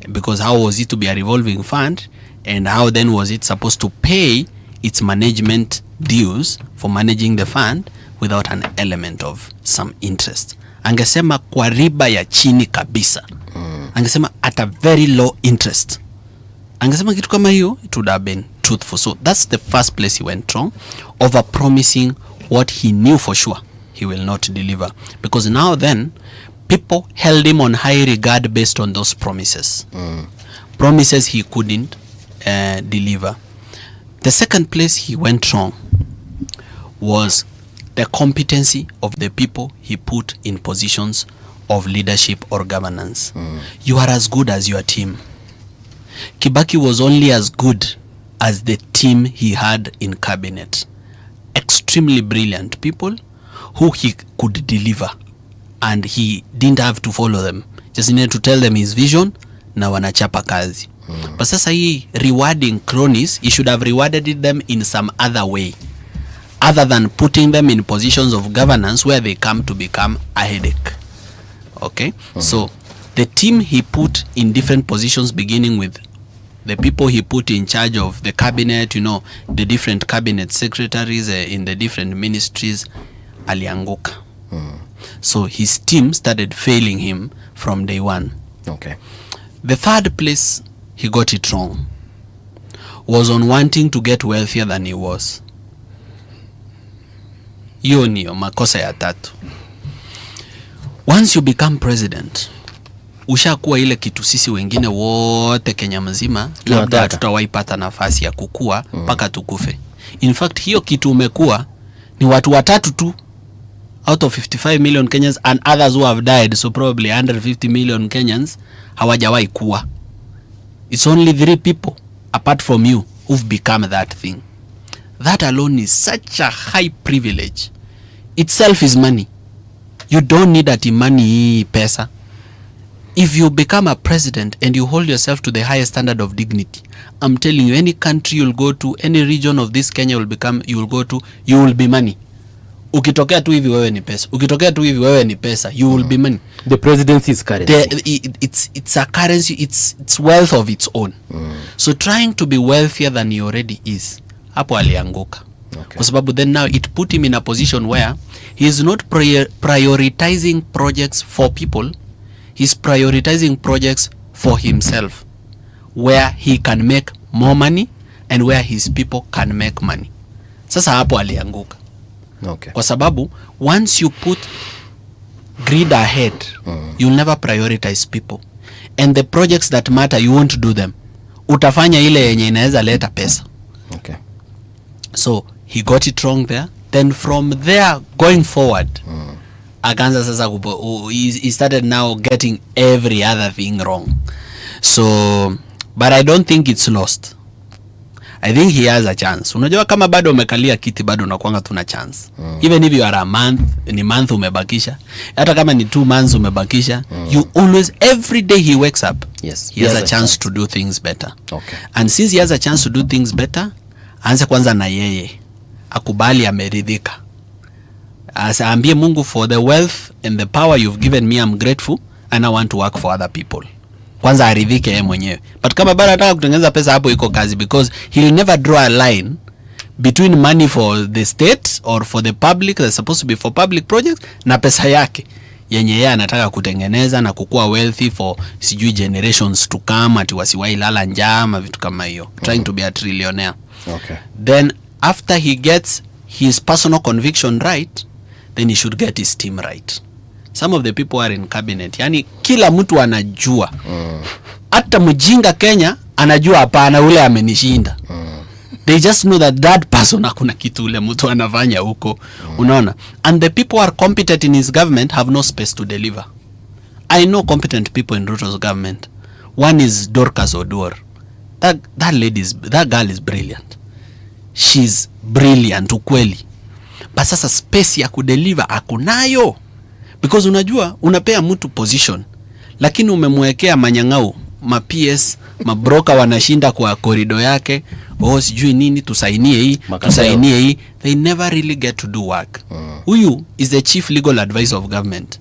[SPEAKER 20] Because how was it to be a revolving fund, and how then was it supposed to pay its management dues for managing the fund without an element of some interest? Angesema kwa riba ya chini kabisa. Angesema at a very low interest. Angesema kitu kama hiyo, it would have been truthful. So that's the first place he went wrong, over promising what he knew for sure he will not deliver. Because now then, people held him on high regard based on those promises. Promises he couldn't deliver. The second place he went wrong was the competency of the people he put in positions of leadership or governance. You are as good as your team. Kibaki was only as good as the team he had in cabinet. Extremely brilliant people who he could deliver, and he didn't have to follow them. Just needed to tell them his vision,
[SPEAKER 14] na wanachapa kazi. But sasa hii rewarding cronies, you should have rewarded them in some other way other than putting them in positions of governance where they come to become a headache. Okay? So the team he put in different positions, beginning with the people he put in charge of the cabinet, you know, the different cabinet secretaries in the different ministries, alianguka. So his team started failing him from day one.
[SPEAKER 7] Okay.
[SPEAKER 14] The third place he got it wrong was on wanting to get wealthier than he was. Hiyo niyo makosa ya tatu. Once you become president, ushakuwa ile kitu sisi wengine wote Kenya mzima labda tutawaipata nafasi ya kukua mpaka tukufe. In fact, hiyo kitu umekuwa ni watu watatu tu out of 55 million Kenyans and others who have died, so probably 150 million Kenyans hawajawahi kuwa. It's only 3 people apart from you who've become that thing. That alone is such a high privilege. Itself is money. You don't need that money, pesa. If you become a president and you hold yourself to the highest standard of dignity, I'm telling you, any country you'll go to, any region of this Kenya you will go to, you will be money. Ukitokea tu hivi wewe ni pesa. Ukitokea tu hivi wewe ni pesa, you will be money.
[SPEAKER 7] The presidency is currency.
[SPEAKER 14] It's a currency, it's wealth of its own. So trying to be wealthier than he already is, hapo alianguka. Kwa sababu then now it put him in a position where he is not prioritizing projects for people, he's prioritizing projects for himself, where he can make more money and where his people can make money. Sasa hapo alianguka.
[SPEAKER 7] Okay.
[SPEAKER 14] Kwa sababu once you put greed ahead, you'll never prioritize people, and the projects that matter you won't do them. Utafanya ile yenye inaweza leta pesa.
[SPEAKER 7] Okay.
[SPEAKER 14] So he got it wrong there. Then from there going forward, akaanza sasa he started now getting every other thing wrong. So but I don't think it's lost. I think he has a chance. Unajua kama bado umekalia kiti bado unakuanga tuna chance. Even if you are a month, ni month umebakisha. Hata kama ni 2 months umebakisha, you always, every day he wakes up,
[SPEAKER 7] yes,
[SPEAKER 14] he has a chance to do things better.
[SPEAKER 7] Okay.
[SPEAKER 14] And since he has a chance to do things better, aanze kwanza na yeye. Akubali ameridhika. Aambie Mungu, for the wealth and the power you've given me, I'm grateful and I want to work for other people. Kwanza aridhike yeye mwenyewe. But kama bado anataka kutengeneza pesa, hapo iko kazi, because he'll never draw a line between money for the state or for the public that's supposed to be for public projects na pesa yake yenye yeye anataka kutengeneza na kukua wealthy for sijui generations to come, ati wasiwahi lala njama, vitu kama hiyo. Trying to be a trillionaire.
[SPEAKER 7] Okay.
[SPEAKER 14] Then after he gets his personal conviction right, then he should get his team right. Some of the people are in cabinet, yani kila mtu anajua. Hata mjinga Kenya anajua hapana ule amenishinda. They just know that person hakuna kitu ule mtu anafanya huko. Unaona? And the people who are competent in his government have no space to deliver. I know competent people in Ruto's government. One is Dorcas Oduor. That girl is brilliant. She's brilliant ukweli. But sasa space ya kudeliver akunayo. Because unajua unapea mtu position, lakini umemwekea manyang'au, PS, mabroka wanashinda kwa korido yake, sijui nini, tusainie hii. They never really get to do work. Huyu is the chief legal advisor of government.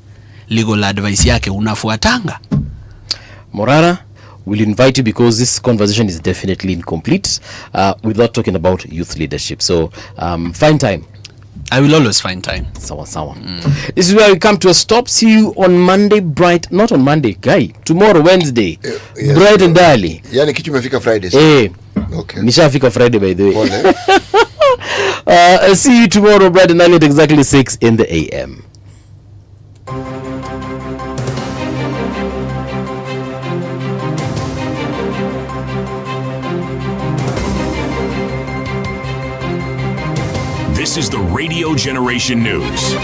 [SPEAKER 14] Legal advice yake unafuatanga.
[SPEAKER 7] Morara, we'll invite you because this conversation is definitely incomplete without talking about youth leadership. So find time.
[SPEAKER 14] I will always find time.
[SPEAKER 7] Sawa. This is where we come to a stop. See you on Monday not on Monday, guy. Tomorrow, Wednesday. Yes, bright and early.
[SPEAKER 8] Yani kitu imefika Friday. Okay.
[SPEAKER 7] Nishafika Friday, by the way. See you tomorrow, bright and early at exactly 6 in the AM.
[SPEAKER 2] This is the Radio Generation News.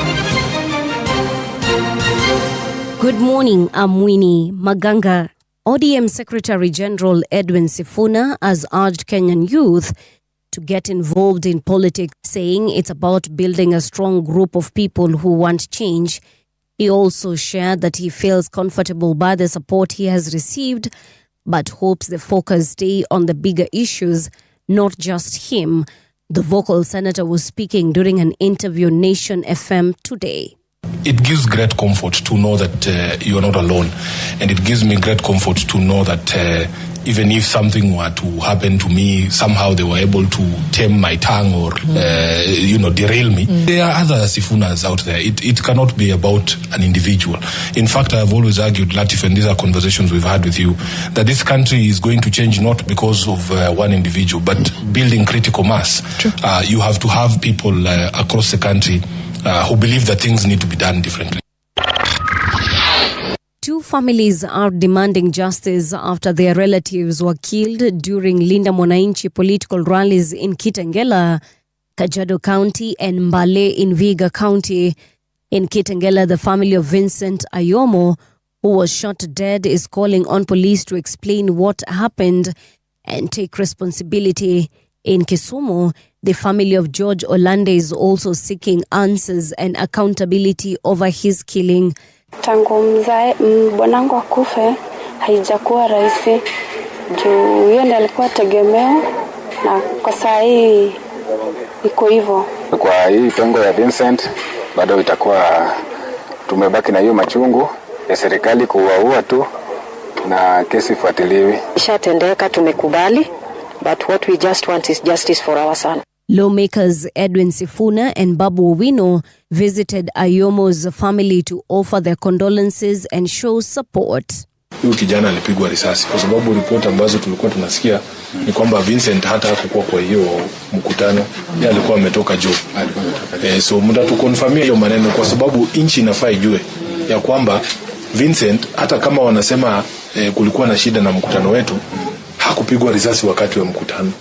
[SPEAKER 3] Good morning, I'm Winnie Maganga. ODM Secretary General Edwin Sifuna has urged Kenyan youth to get involved in politics, saying it's about building a strong group of people who want change. He also shared that he feels comfortable by the support he has received but hopes the focus stay on the bigger issues, not just him. The vocal senator was speaking during an interview on Nation FM today.
[SPEAKER 12] It gives great comfort to know that you are not alone, and it gives me great comfort to know that even if something were to happen to me, somehow they were able to tame my tongue or derail me. There are other Sifunas out there. It cannot be about an individual. In fact, I have always argued, Latif, and these are conversations we've had with you, that this country is going to change not because of one individual, but building critical mass. You have to have people across the country who believe that things need to be done differently.
[SPEAKER 3] Two families are demanding justice after their relatives were killed during Linda Mwananchi political rallies in Kitengela, Kajiado County and Mbale in Vihiga County. In Kitengela, the family of Vincent Ayomo, who was shot dead, is calling on police to explain what happened and take responsibility. In Kisumu, the family of George Olande is also seeking answers and accountability over his killing.
[SPEAKER 9] Tangu bwanangu akufe haijakuwa rahisi juu yeye ndiye alikuwa tegemeo na kwa saa hii iko hivyo.
[SPEAKER 10] Kwa hii pengo ya Vincent bado itakuwa tumebaki na hiyo machungu ya serikali kuwaua tu na kesi ifuatiliwi.
[SPEAKER 11] Ishatendeka, tumekubali, but what we just want is justice for our son.
[SPEAKER 3] Lawmakers Edwin Sifuna and Babu Owino visited Ayomo's family to offer their condolences and show support.
[SPEAKER 12] Huyu kijana alipigwa risasi kwa sababu ripoti ambazo tulikuwa tunasikia ni kwamba Vincent hata hakuwa kwa hiyo mkutano, yeye alikuwa ametoka job. So muda tukonfirmia hiyo maneno kwa sababu inchi inafaa ijue ya kwamba Vincent hata kama wanasema kulikuwa na shida na mkutano wetu, hakupigwa risasi wakati wa mkutano.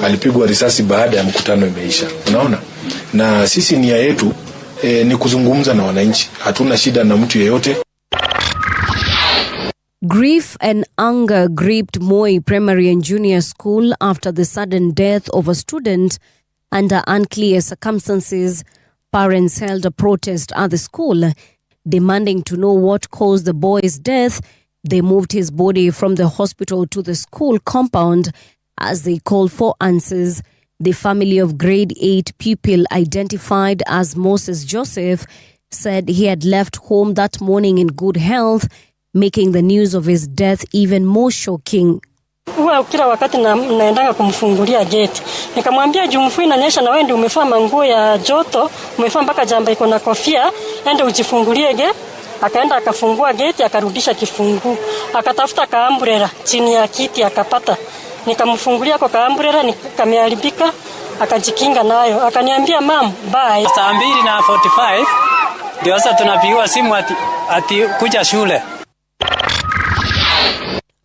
[SPEAKER 12] Alipigwa risasi baada ya mkutano imeisha. Unaona? Na sisi nia yetu ni kuzungumza na wananchi. Hatuna shida na mtu yeyote.
[SPEAKER 3] Grief and anger gripped Moi Primary and Junior School after the sudden death of a student under unclear circumstances. Parents held a protest at the school, demanding to know what caused the boy's death. They moved his body from the hospital to the school compound as they called for answers. The family of grade 8 pupil identified as Moses Joseph said he had left home that morning in good health, making the news of his death even more shocking.
[SPEAKER 13] Kila wakati naendanga kumfungulia gate. Nikamwambia mvua inanyesha na wewe ndio umevaa manguo ya joto, umevaa mpaka jamba iko na kofia, ende ujifungulie gate. Akaenda akafungua gate, akarudisha kifungu. Akatafuta kaambrela chini ya kiti akapata. Nikamfungulia kwa kaambrela, nikameharibika, akajikinga nayo. Akaniambia mam, bye.
[SPEAKER 21] Saa 2:45 ndio sasa tunapigiwa simu ati kuja shule.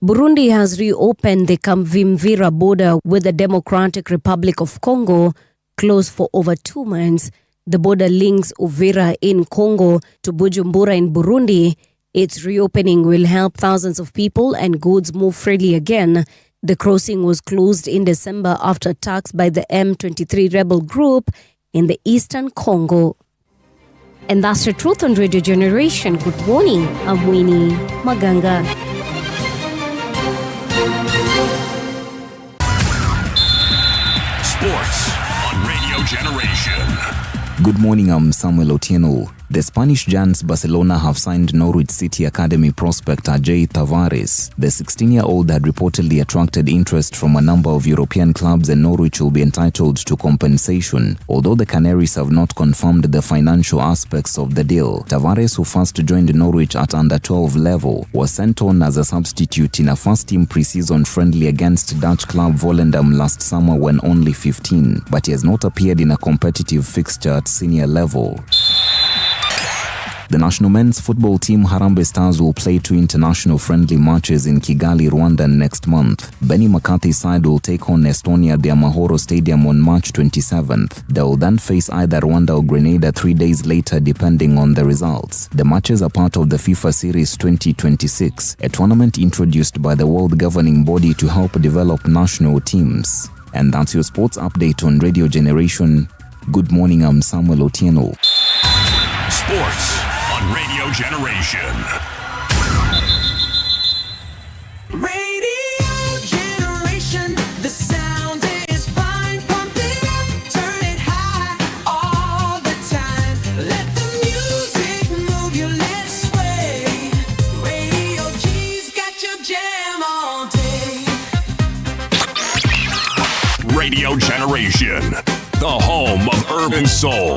[SPEAKER 3] Burundi has reopened the Kamvimvira border with the Democratic Republic of Congo, closed for over 2 months. The border links Uvira in Congo to Bujumbura in Burundi. Its reopening will help thousands of people and goods move freely again. The crossing was closed in December after attacks by the M23 rebel group in the eastern Congo. And that's the truth on Radio Generation. Good morning. I'm Winnie Maganga.
[SPEAKER 2] Sports on Radio Generation.
[SPEAKER 18] Good morning, I'm Samuel Otieno. The Spanish giants Barcelona have signed Norwich City Academy prospect Ajay Tavares. The 16-year-old had reportedly attracted interest from a number of European clubs, and Norwich will be entitled to compensation. Although the Canaries have not confirmed the financial aspects of the deal, Tavares, who first joined Norwich at under-12 level, was sent on as a substitute in a first-team pre-season friendly against Dutch club Volendam last summer when only 15, but he has not appeared in a competitive fixture at senior level. The national men's football team Harambee Stars will play 2 international friendly matches in Kigali, Rwanda next month. Benny McCarthy's side will take on Estonia at the Amahoro Stadium on March 27th. They will then face either Rwanda or Grenada 3 days later depending on the results. The matches are part of the FIFA Series 2026, a tournament introduced by the world governing body to help develop national teams. And that's your sports update on Radio Generation. Good morning, I'm Samuel Otieno.
[SPEAKER 2] Sports on Radio Generation.
[SPEAKER 19] Radio
[SPEAKER 2] Radio Generation, the home of urban soul.